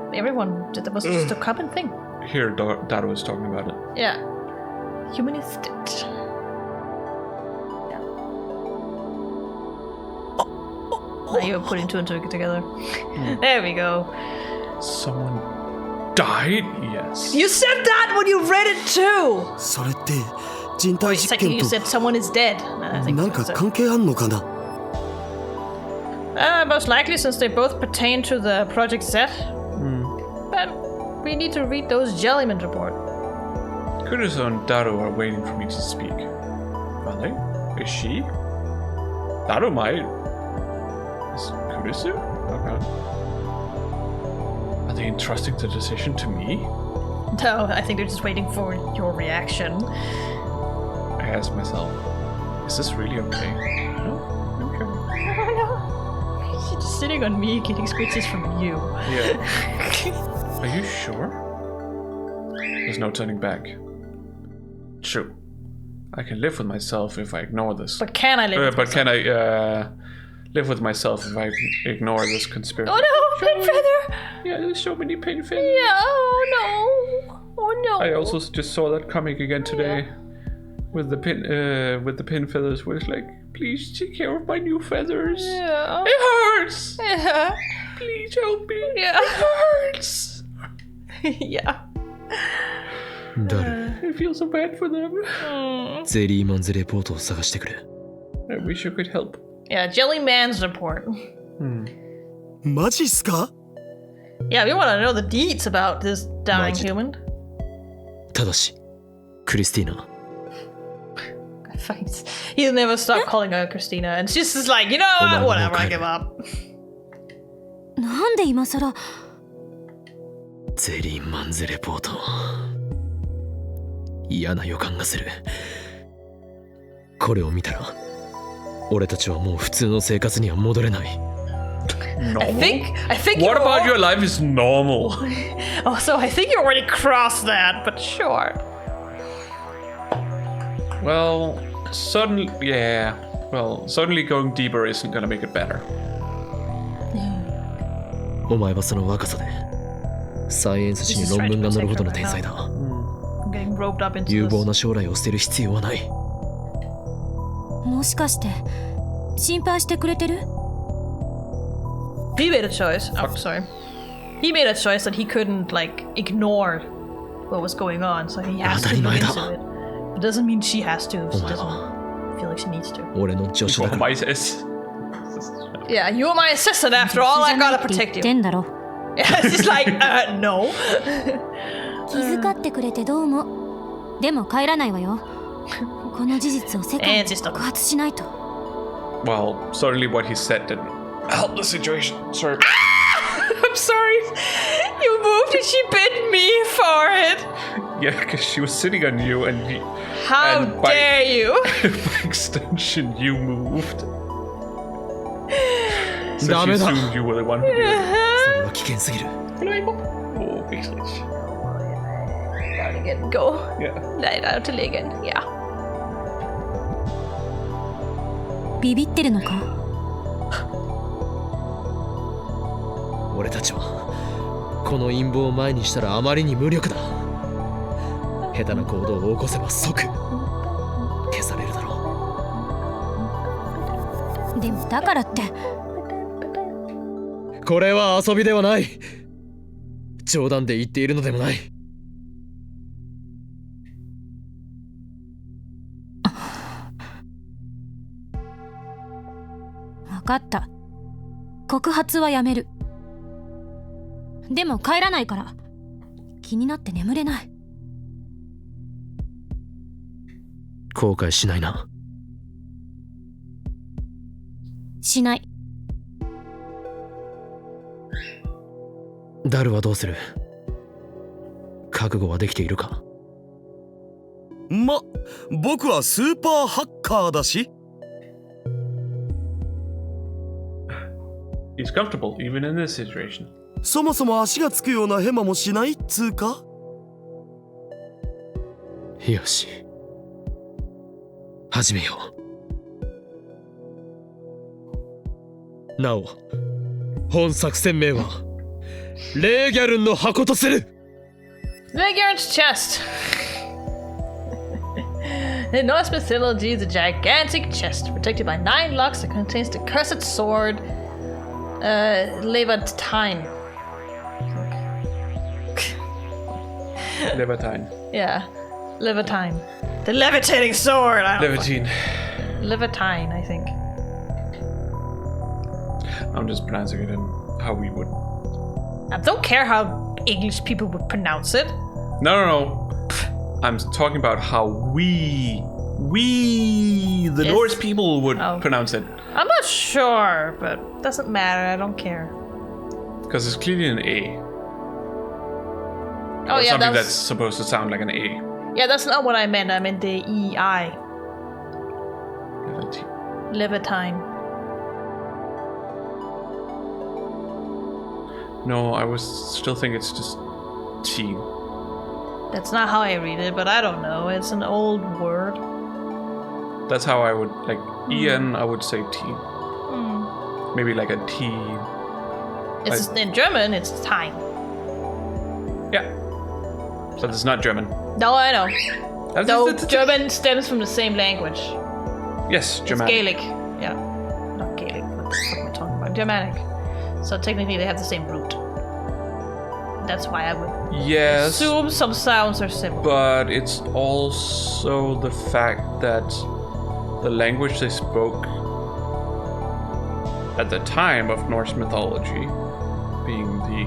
[SPEAKER 2] was just a common thing.
[SPEAKER 1] Here, Dado was talking about it.
[SPEAKER 2] Yeah. Humanistic. Yeah. Now you're putting two and two together. There we go.
[SPEAKER 1] Someone died? Yes.
[SPEAKER 2] You said that when you read it too!
[SPEAKER 7] それって人体
[SPEAKER 2] Wait,
[SPEAKER 7] 実
[SPEAKER 2] second,
[SPEAKER 7] 験
[SPEAKER 2] you
[SPEAKER 7] と
[SPEAKER 2] said someone is dead. I think
[SPEAKER 7] なんか
[SPEAKER 2] that's it.
[SPEAKER 7] 関係あんのかな。
[SPEAKER 2] Most likely, since they both pertain to the Project Z. But we need to read those Jellyman report.
[SPEAKER 1] Kurisu and Dado are waiting for me to speak. Are they? Is she? Dado might. Is Kurisu? Okay. Are they entrusting the decision to me?
[SPEAKER 2] No, I think they're just waiting for your reaction.
[SPEAKER 1] I ask myself, is this really okay? No? Okay.
[SPEAKER 2] She's just sitting on me getting squitches from you.
[SPEAKER 1] Yeah. Are you sure? There's no turning back. True. I can live with myself if I ignore this.
[SPEAKER 2] But can I live with
[SPEAKER 1] But can I live with myself if I ignore this conspiracy?
[SPEAKER 2] Oh no, pin feather!
[SPEAKER 1] Yeah, there's so many pin feathers.
[SPEAKER 2] Yeah, oh no. Oh no.
[SPEAKER 1] I also just saw that comic again today. With the pin feathers, where it's like, please take care of my new feathers.
[SPEAKER 2] Yeah.
[SPEAKER 1] It hurts.
[SPEAKER 2] Yeah.
[SPEAKER 1] Please help me.
[SPEAKER 2] Yeah.
[SPEAKER 1] It hurts.
[SPEAKER 2] Yeah.
[SPEAKER 3] ダル、
[SPEAKER 1] I feel so bad for them.
[SPEAKER 3] ゼリーマンズレポートを探してくれ。
[SPEAKER 1] I wish you could help.
[SPEAKER 2] Yeah, Jellyman's report.
[SPEAKER 7] マジっすか。
[SPEAKER 2] Yeah, we want to know the deets about this dying
[SPEAKER 3] Magic.
[SPEAKER 2] human.
[SPEAKER 3] ただし、クリスティーナ、
[SPEAKER 2] He'll never stop calling her Christina, and she's just like, you know what? Whatever, I give up.
[SPEAKER 4] なんで今さら。
[SPEAKER 3] ゼリーマンズレポート。嫌な予感がする。これを見たら、俺たちはもう普通の生活には戻れない。
[SPEAKER 2] I think
[SPEAKER 1] What
[SPEAKER 2] you're
[SPEAKER 1] about your life is normal?
[SPEAKER 2] Also, I think you already crossed that, but sure.
[SPEAKER 1] Well, suddenly, yeah. Well, suddenly going deeper isn't gonna make it better.
[SPEAKER 3] お前はその若さでサイエンス誌に論文が載るほどの天才だ。
[SPEAKER 2] I'm getting roped up into
[SPEAKER 3] 有望
[SPEAKER 2] this.
[SPEAKER 3] な将来を捨てる必要はない。
[SPEAKER 4] もしかして心配してくれてる？
[SPEAKER 2] He made a choice. Oh, sorry. He made a choice that he couldn't like ignore what was going on, so he has to look into it. It doesn't mean she has to. She doesn't feel like she needs to.
[SPEAKER 3] 俺の助手だから。
[SPEAKER 1] My sis.
[SPEAKER 2] Yeah, you are my assistant after all. I gotta protect
[SPEAKER 4] 言って
[SPEAKER 2] you.
[SPEAKER 4] んだろ。
[SPEAKER 2] Yeah, it's just like, no.
[SPEAKER 4] 気遣ってくれてどうも。でも帰らないわよ。この事実を世界に告発しないと。
[SPEAKER 1] Well, certainly what he said didn't help the situation, sir.
[SPEAKER 2] I'm sorry. You moved and she bit me for it.
[SPEAKER 1] Yeah, because she was sitting on you and
[SPEAKER 2] How
[SPEAKER 1] and by-
[SPEAKER 2] dare you?
[SPEAKER 1] by extension, you moved. So she
[SPEAKER 3] ダメだ。
[SPEAKER 1] assumed you were the one who did it.
[SPEAKER 3] それは危険すぎる。
[SPEAKER 1] Oh, basically.
[SPEAKER 2] Again, go.
[SPEAKER 1] Yeah.
[SPEAKER 2] Lie down to again. Yeah.
[SPEAKER 4] ビビってるのか？
[SPEAKER 3] 俺たちはこの陰謀を前にしたらあまりに無力だ。下手な行動を起こせば即消されるだろう。
[SPEAKER 4] でもだからって
[SPEAKER 3] これは遊びではない。冗談で言っているのでもない。
[SPEAKER 4] 分かった。告発はやめる。でも帰らないから気になって眠れない。
[SPEAKER 3] 後悔しないな。
[SPEAKER 4] しない。
[SPEAKER 3] ダルはどうする？覚悟はできているか？
[SPEAKER 7] 僕はスーパーハッカーだし。
[SPEAKER 1] He's comfortable even in this situation.
[SPEAKER 7] そもそも足がつくようなヘマもしないっつうか。
[SPEAKER 3] よし、始めよう。なお、本作戦名はレーギャルンの箱とする。
[SPEAKER 2] Leguern's chest. In Norse mythology, the gigantic chest, protected by 9 locks, that contains the cursed sword, Levantine.
[SPEAKER 1] Levantine.
[SPEAKER 2] Yeah, Levantine. The levitating sword!
[SPEAKER 1] Levantine.
[SPEAKER 2] Levantine, I think.
[SPEAKER 1] I'm just pronouncing it in how we would.
[SPEAKER 2] I don't care how English people would pronounce it.
[SPEAKER 1] No. I'm talking about how we, the
[SPEAKER 2] Yes.
[SPEAKER 1] Norse people would
[SPEAKER 2] Oh.
[SPEAKER 1] pronounce it.
[SPEAKER 2] I'm not sure, but doesn't matter. I don't care.
[SPEAKER 1] Because it's clearly an A.
[SPEAKER 2] Oh
[SPEAKER 1] Or
[SPEAKER 2] yeah,
[SPEAKER 1] something
[SPEAKER 2] that's
[SPEAKER 1] that's supposed to sound like an A.
[SPEAKER 2] yeah. That's not what I meant. I meant the EI.
[SPEAKER 1] Levantine.
[SPEAKER 2] Levantine.
[SPEAKER 1] No, I was still think it's just teen.
[SPEAKER 2] That's not how I read it, but I don't know. It's an old word.
[SPEAKER 1] That's how I would like En. I would say teen.
[SPEAKER 2] Hmm.
[SPEAKER 1] Maybe like a T.
[SPEAKER 2] It's in German. It's time.
[SPEAKER 1] Yeah. So it's not German.
[SPEAKER 2] No, I know. No,
[SPEAKER 1] That's-
[SPEAKER 2] German stems from the same language.
[SPEAKER 1] Yes,
[SPEAKER 2] It's
[SPEAKER 1] Germanic.
[SPEAKER 2] Gaelic. Yeah. Not Gaelic. What the fuck am I talking about? Germanic. So technically they have the same root. That's why I would
[SPEAKER 1] Yes.
[SPEAKER 2] assume some sounds are similar.
[SPEAKER 1] But it's also the fact that the language they spoke at the time of Norse mythology, being the,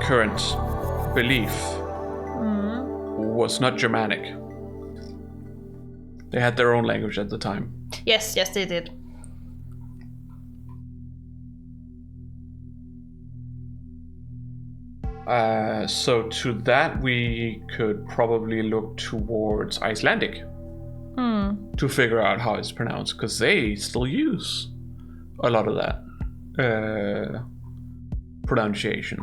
[SPEAKER 1] current belief, was not Germanic. They had their own language at the time.
[SPEAKER 2] Yes, they did.
[SPEAKER 1] So to that we could probably look towards Icelandic to figure out how it's pronounced, because they still use a lot of that pronunciation.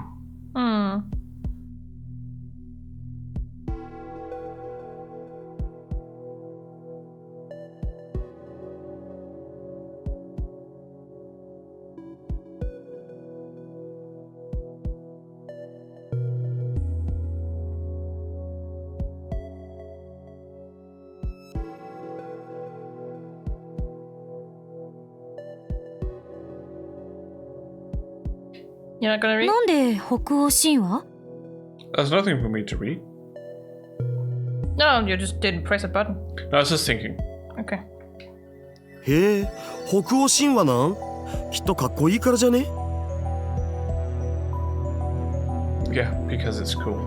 [SPEAKER 2] You're not gonna read?
[SPEAKER 4] なんで北欧神話？
[SPEAKER 1] There's nothing for me to read.
[SPEAKER 2] No, you just didn't press a button.
[SPEAKER 1] No, I was just thinking.
[SPEAKER 2] Okay.
[SPEAKER 7] へえ、北欧神話なん？きっとかっこいいからじゃね？
[SPEAKER 1] Yeah, because it's cool.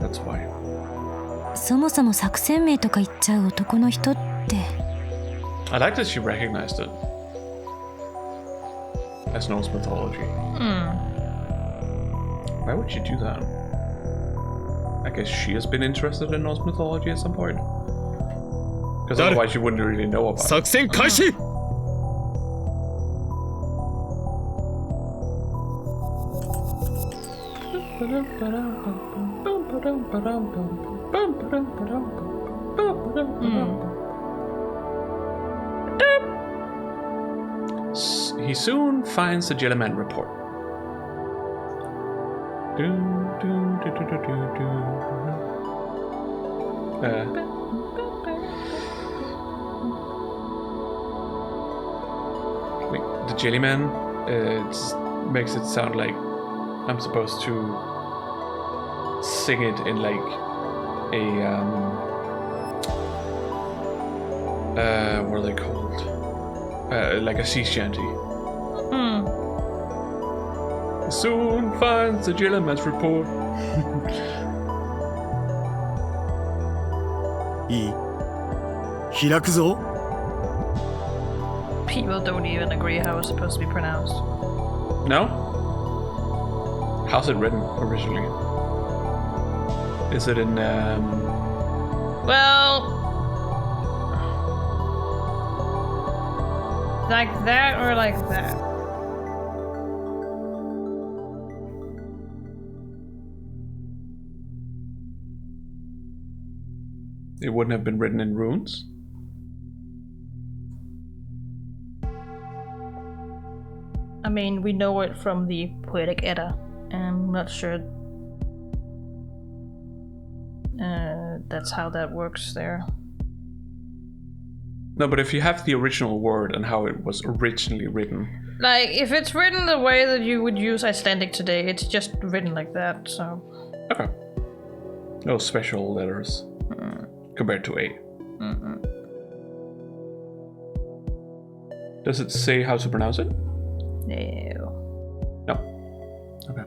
[SPEAKER 1] That's why.
[SPEAKER 4] そもそも作戦名とか言っちゃう男の人って。
[SPEAKER 1] I like that she recognized it as Norse mythology. Why would she do that? I guess she has been interested in Norse mythology at some point. Because
[SPEAKER 3] Done.
[SPEAKER 1] otherwise you wouldn't really know about it.
[SPEAKER 3] 作戦開始。
[SPEAKER 1] He soon finds the Jellyman report. Wait, the Jellyman makes it sound like I'm supposed to sing it in like a what are they called? Like a sea shanty. Soon finds the Jellyman's report.
[SPEAKER 7] いい？開くぞ。
[SPEAKER 2] People don't even agree how it's supposed to be pronounced.
[SPEAKER 1] No? How's it written originally? Is it in
[SPEAKER 2] Well, like that or like that?
[SPEAKER 1] it wouldn't have been written in runes?
[SPEAKER 2] I mean, we know it from the Poetic Edda, and I'm not sure that's how that works there.
[SPEAKER 1] No, but if you have the original word and how it was originally written.
[SPEAKER 2] Like, if it's written the way that you would use Icelandic today, it's just written like that, so...
[SPEAKER 1] Okay. No special letters compared to A. Does it say how to pronounce it?
[SPEAKER 2] No.
[SPEAKER 1] No. Okay.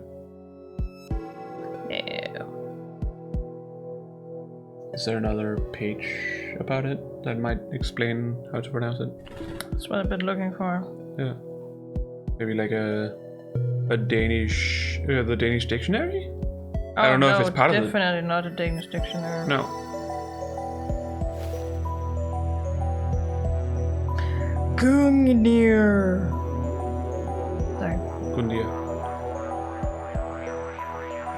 [SPEAKER 2] No.
[SPEAKER 1] Is there another page about it that might explain how to pronounce it?
[SPEAKER 2] That's what I've been looking for.
[SPEAKER 1] Yeah. Maybe like a Danish, the Danish dictionary? I don't know if it's part of it.
[SPEAKER 2] Definitely not a Danish dictionary.
[SPEAKER 1] No.
[SPEAKER 2] Gungnir. Sorry.
[SPEAKER 1] Gundia.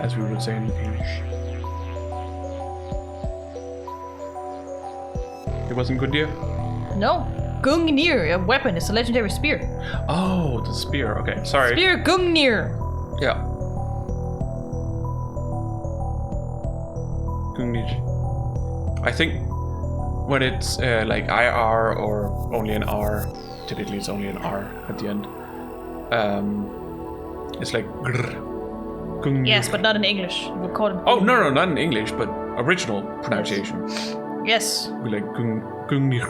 [SPEAKER 1] As we would say in English. It wasn't Gundia?
[SPEAKER 2] No. Gungnir, a weapon. It's a legendary spear.
[SPEAKER 1] Oh, the spear. Okay, sorry.
[SPEAKER 2] Spear Gungnir.
[SPEAKER 1] Yeah. Gungnir. I think when it's like IR or only an R, typically it's only an R at the end. It's like grr. Gungnir.
[SPEAKER 2] Yes, but not in English. We call it.
[SPEAKER 1] Oh no, not in English, but original pronunciation.
[SPEAKER 2] Yes.
[SPEAKER 1] We like Gungnir.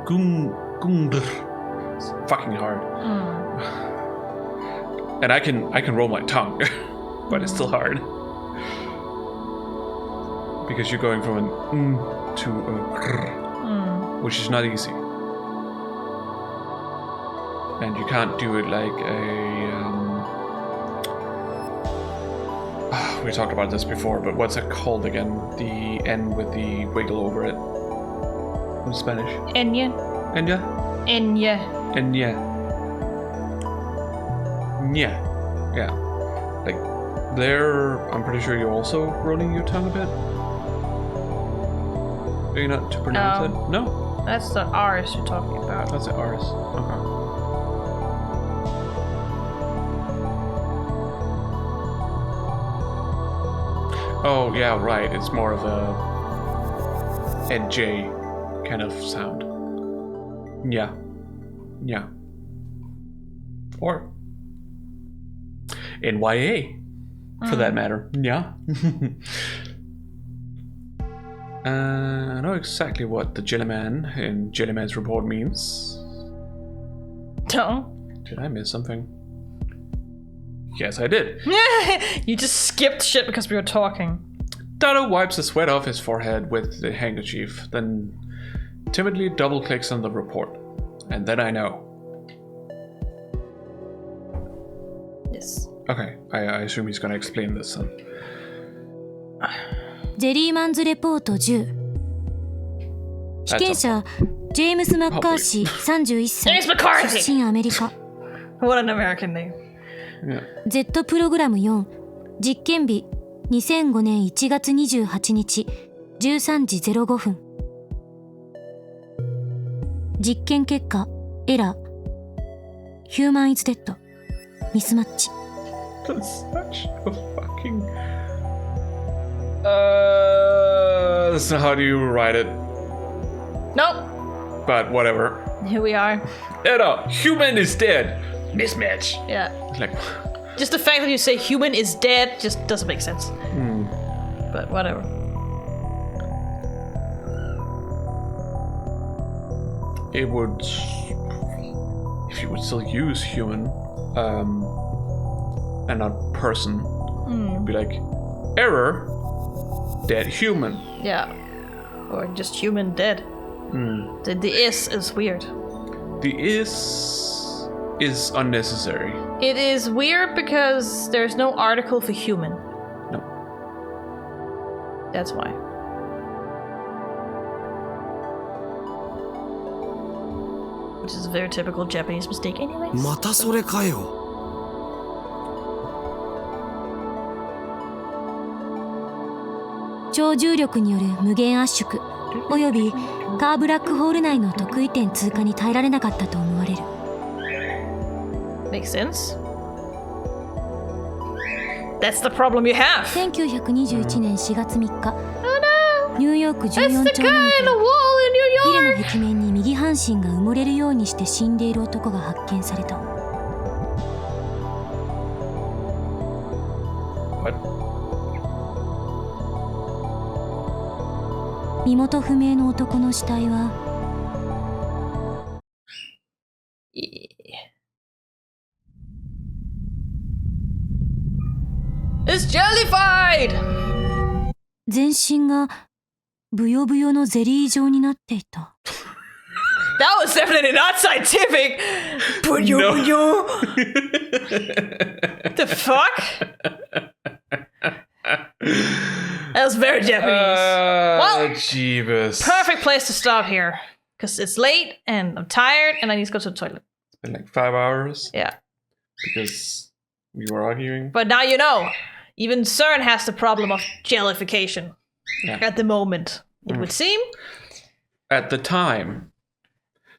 [SPEAKER 1] Gungnir. It's fucking hard. And I can roll my tongue, but it's still hard. Because you're going from an to a grr, which is not easy. And you can't do it like a... we talked about this before, but what's it called again? The N with the wiggle over it. In Spanish.
[SPEAKER 2] Enya.
[SPEAKER 1] Enya?
[SPEAKER 2] Enya.
[SPEAKER 1] Enya. Nya. Yeah. Like, there, I'm pretty sure you're also rolling your tongue a bit. Are you not to pronounce it? No?
[SPEAKER 2] That's the R's you're talking about.
[SPEAKER 1] That's the R's. Okay. Oh, yeah, right. It's more of a NJ kind of sound. Yeah. Yeah. Or NYA, for that matter. Yeah. I know exactly what the Jellyman in Jellyman's report means.
[SPEAKER 2] No.
[SPEAKER 1] Did I miss something? Yes, I did.
[SPEAKER 2] You just skipped shit because we were talking.
[SPEAKER 1] Dado wipes the sweat off his forehead with the handkerchief, then timidly double-clicks on the report. And then I know.
[SPEAKER 2] Yes.
[SPEAKER 1] Okay, I assume he's gonna explain this then.
[SPEAKER 4] ジェリーマンズレポート10被験者ジェームス・マッカーシー31歳
[SPEAKER 2] James McCarthy!
[SPEAKER 4] 出身アメリカ
[SPEAKER 2] What an American name.
[SPEAKER 1] Yeah.
[SPEAKER 4] Z プログラム4実験日2005年1月28日13時05分実験結果エラーヒューマンイズデッドミスマッチ
[SPEAKER 1] That's such a fucking... that's not how do you write it.
[SPEAKER 2] Nope.
[SPEAKER 1] But whatever.
[SPEAKER 2] Here we are.
[SPEAKER 1] Edda, human is dead. Mismatch.
[SPEAKER 2] Yeah.
[SPEAKER 1] Like...
[SPEAKER 2] Just the fact that you say human is dead just doesn't make sense. But whatever.
[SPEAKER 1] It would... If you would still use human, and not person, it'd be like, error, dead human.
[SPEAKER 2] Yeah. Or just human dead. The is weird.
[SPEAKER 1] The is unnecessary.
[SPEAKER 2] It is weird because there's no article for human.
[SPEAKER 1] No.
[SPEAKER 2] That's why. Which is a very typical Japanese mistake anyways.
[SPEAKER 7] またそれかよ。
[SPEAKER 4] 超重力による無限圧縮およびカーブラックホール内の特異点通過に耐えられなかったと思われる。
[SPEAKER 2] Makes sense. That's the problem you have.
[SPEAKER 4] 1921年4月3日、ニューヨーク14
[SPEAKER 2] That's the
[SPEAKER 4] 丁目に
[SPEAKER 2] guy in the wall in
[SPEAKER 4] ビ
[SPEAKER 2] New
[SPEAKER 4] ル
[SPEAKER 2] York.
[SPEAKER 4] の壁面に右半身が埋もれるようにして死んでいる男が発見された。
[SPEAKER 1] What?
[SPEAKER 4] 身元不明の男の死体は
[SPEAKER 2] It's jellified.
[SPEAKER 4] 全身がブヨブヨのゼリー状になっていた。
[SPEAKER 2] That was definitely not scientific.
[SPEAKER 1] No.
[SPEAKER 2] The fuck? That was very Japanese. Well,
[SPEAKER 1] Jeebus.
[SPEAKER 2] Perfect place to stop here. Because it's late and I'm tired and I need to go to the toilet.
[SPEAKER 1] It's been like 5 hours
[SPEAKER 2] Yeah.
[SPEAKER 1] because we were arguing.
[SPEAKER 2] But now you know. Even CERN has the problem of jellification.
[SPEAKER 1] Yeah.
[SPEAKER 2] At the moment, it would seem.
[SPEAKER 1] At the time.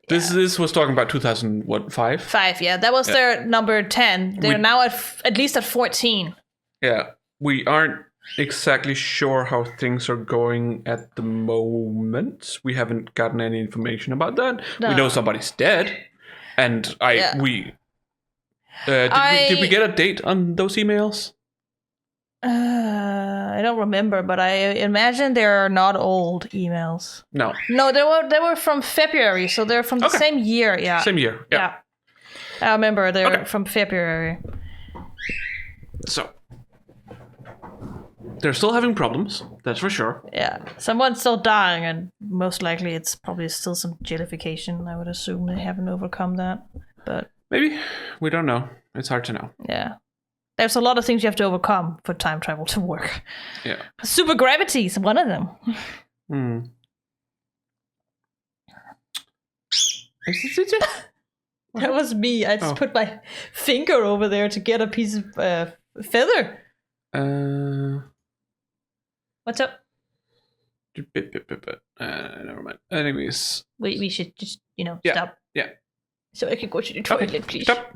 [SPEAKER 1] This was talking about 2005?
[SPEAKER 2] 5, yeah. That was their number 10. They're now at least at 14.
[SPEAKER 1] Yeah. We aren't exactly sure how things are going at the moment. We haven't gotten any information about that.
[SPEAKER 2] No.
[SPEAKER 1] We know somebody's dead. And did we get a date on those emails?
[SPEAKER 2] I don't remember, but I imagine they're not old emails.
[SPEAKER 1] No.
[SPEAKER 2] No, they were from February, so they're from the same year. Yeah.
[SPEAKER 1] Same year. Yeah.
[SPEAKER 2] I remember they're from February.
[SPEAKER 1] So they're still having problems, that's for sure.
[SPEAKER 2] Yeah. Someone's still dying, and most likely it's probably still some jellification. I would assume they haven't overcome that. But
[SPEAKER 1] maybe. We don't know. It's hard to know.
[SPEAKER 2] yeah. There's a lot of things you have to overcome for time travel to work.
[SPEAKER 1] Yeah.
[SPEAKER 2] Super gravity is one of them. That was me. I just put my finger over there to get a piece of feather. What's up?
[SPEAKER 1] Never mind. Anyways.
[SPEAKER 2] We should just,
[SPEAKER 1] Yeah.
[SPEAKER 2] stop.
[SPEAKER 1] Yeah.
[SPEAKER 2] So I can go to the toilet, please.
[SPEAKER 1] Stop.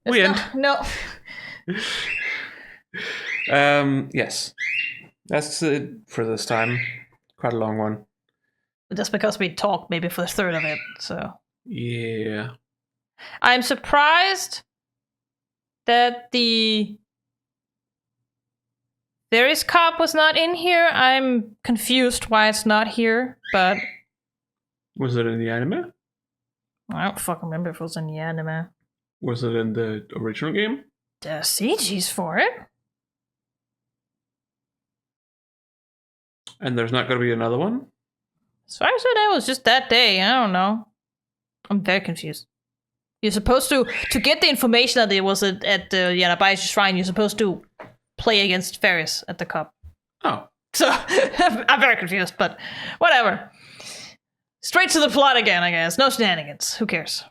[SPEAKER 1] We end.
[SPEAKER 2] No.
[SPEAKER 1] Yes. That's it for this time. Quite a long one.
[SPEAKER 2] Just because we talked maybe for a third of it, so.
[SPEAKER 1] Yeah.
[SPEAKER 2] I'm surprised that the Theris cop was not in here. I'm confused why it's not here, but
[SPEAKER 1] Was it in the anime?
[SPEAKER 2] I don't fucking remember if it was in the anime.
[SPEAKER 1] Was it in the original game?
[SPEAKER 2] There's CGs for it.
[SPEAKER 1] And there's not going to be another one?
[SPEAKER 2] As far as I know, it was just that day. I don't know. I'm very confused. You're supposed to get the information that it was at the Yanabayashi Shrine, you're supposed to play against Ferris at the cup.
[SPEAKER 1] Oh.
[SPEAKER 2] So, I'm very confused, but whatever. Straight to the plot again, I guess. No shenanigans. Who cares?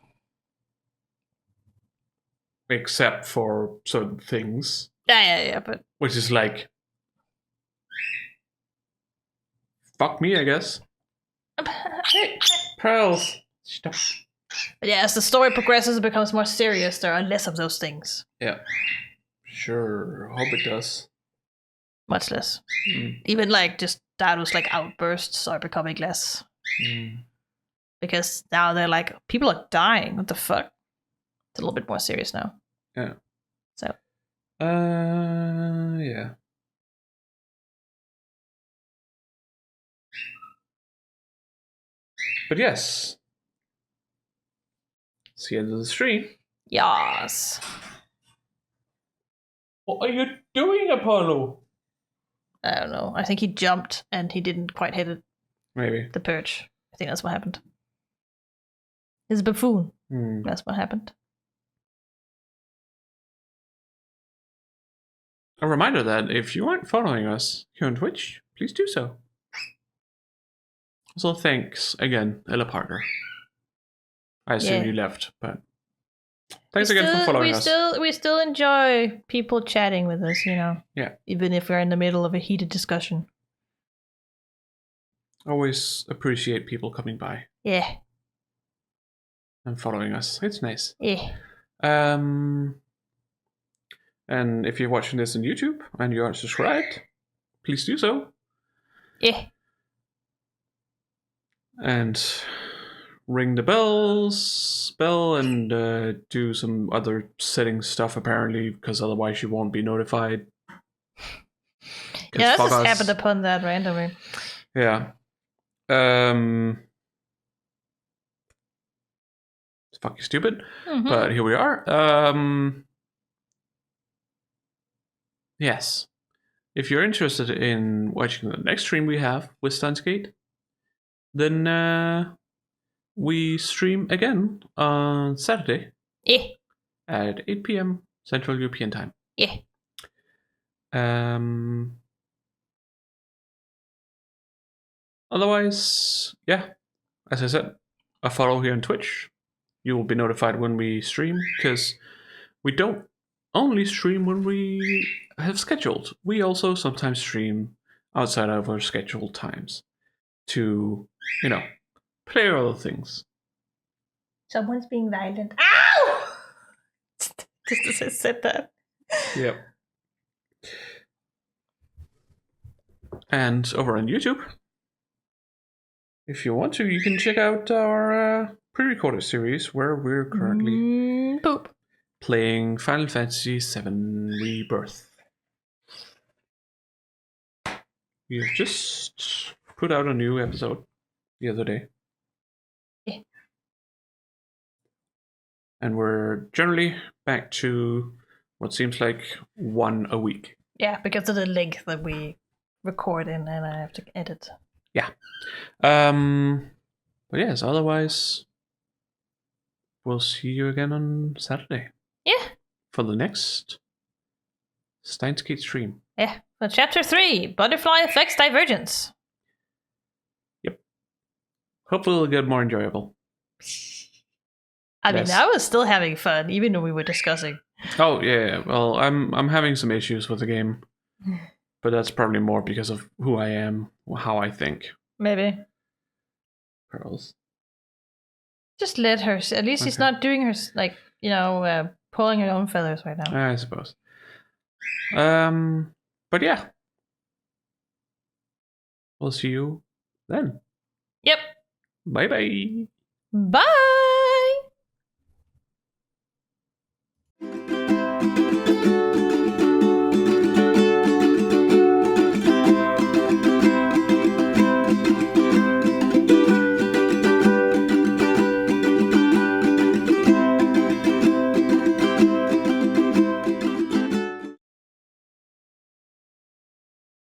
[SPEAKER 1] Except for certain things.
[SPEAKER 2] Yeah, but...
[SPEAKER 1] Which is like... Fuck me, I guess. Pearls. Stop.
[SPEAKER 2] But yeah, as the story progresses, it becomes more serious. There are less of those things.
[SPEAKER 1] Yeah. Sure. Hope it does.
[SPEAKER 2] Much less. Even like just Daru's like outbursts are becoming less. Because now they're like, people are dying. What the fuck? It's a little bit more serious now.
[SPEAKER 1] Yeah.
[SPEAKER 2] So.
[SPEAKER 1] Yeah. But yes. It's the end of the stream.
[SPEAKER 2] Yes.
[SPEAKER 1] What are you doing, Apollo?
[SPEAKER 2] I don't know. I think he jumped and he didn't quite hit it.
[SPEAKER 1] Maybe.
[SPEAKER 2] The Purge. I think that's what happened. He's a buffoon. That's what happened.
[SPEAKER 1] A reminder that if you aren't following us here on Twitch, please do so. Also, thanks again, Ella Parker. I assume you left, but thanks again for following us.
[SPEAKER 2] We still enjoy people chatting with us, you know.
[SPEAKER 1] Yeah.
[SPEAKER 2] Even if we're in the middle of a heated discussion.
[SPEAKER 1] Always appreciate people coming by.
[SPEAKER 2] Yeah.
[SPEAKER 1] And following us. It's nice.
[SPEAKER 2] Yeah.
[SPEAKER 1] And if you're watching this on YouTube and you aren't subscribed, please do so.
[SPEAKER 2] Yeah.
[SPEAKER 1] And ring the bell and do some other setting stuff apparently, because otherwise you won't be notified.
[SPEAKER 2] Yeah, I just happened upon that randomly.
[SPEAKER 1] Yeah. It's fucking stupid, but here we are. Yes. If you're interested in watching the next stream we have with Steins, then we stream again on Saturday.
[SPEAKER 2] Yeah.
[SPEAKER 1] At 8 p.m. Central European Time.
[SPEAKER 2] Yeah.
[SPEAKER 1] Otherwise, yeah. As I said, a follow here on Twitch. You will be notified when we stream, because we don't only stream when we have scheduled. We also sometimes stream outside of our scheduled times to, play other things.
[SPEAKER 2] Someone's being violent. Ow! Just as I said that.
[SPEAKER 1] Yep. And over on YouTube, if you want to, you can check out our pre-recorded series where we're currently playing Final Fantasy VII Rebirth. We've just put out a new episode the other day.
[SPEAKER 2] Yeah.
[SPEAKER 1] And we're generally back to what seems like one a week.
[SPEAKER 2] Yeah, because of the length that we record in and I have to edit.
[SPEAKER 1] Yeah. But yes, otherwise, we'll see you again on Saturday.
[SPEAKER 2] Yeah.
[SPEAKER 1] For the next Steins stream.
[SPEAKER 2] Yeah. For chapter 3, Butterfly Effects Divergence.
[SPEAKER 1] Yep. Hopefully it'll get more enjoyable.
[SPEAKER 2] I mean, I was still having fun, even though we were discussing.
[SPEAKER 1] Oh yeah. Well, I'm having some issues with the game, but that's probably more because of who I am, how I think.
[SPEAKER 2] Maybe.
[SPEAKER 1] Pearls.
[SPEAKER 2] Just let her. At least she's not doing her pulling her own feathers right now.
[SPEAKER 1] I suppose. But yeah. We'll see you then.
[SPEAKER 2] Yep.
[SPEAKER 1] Bye-bye.
[SPEAKER 2] Bye.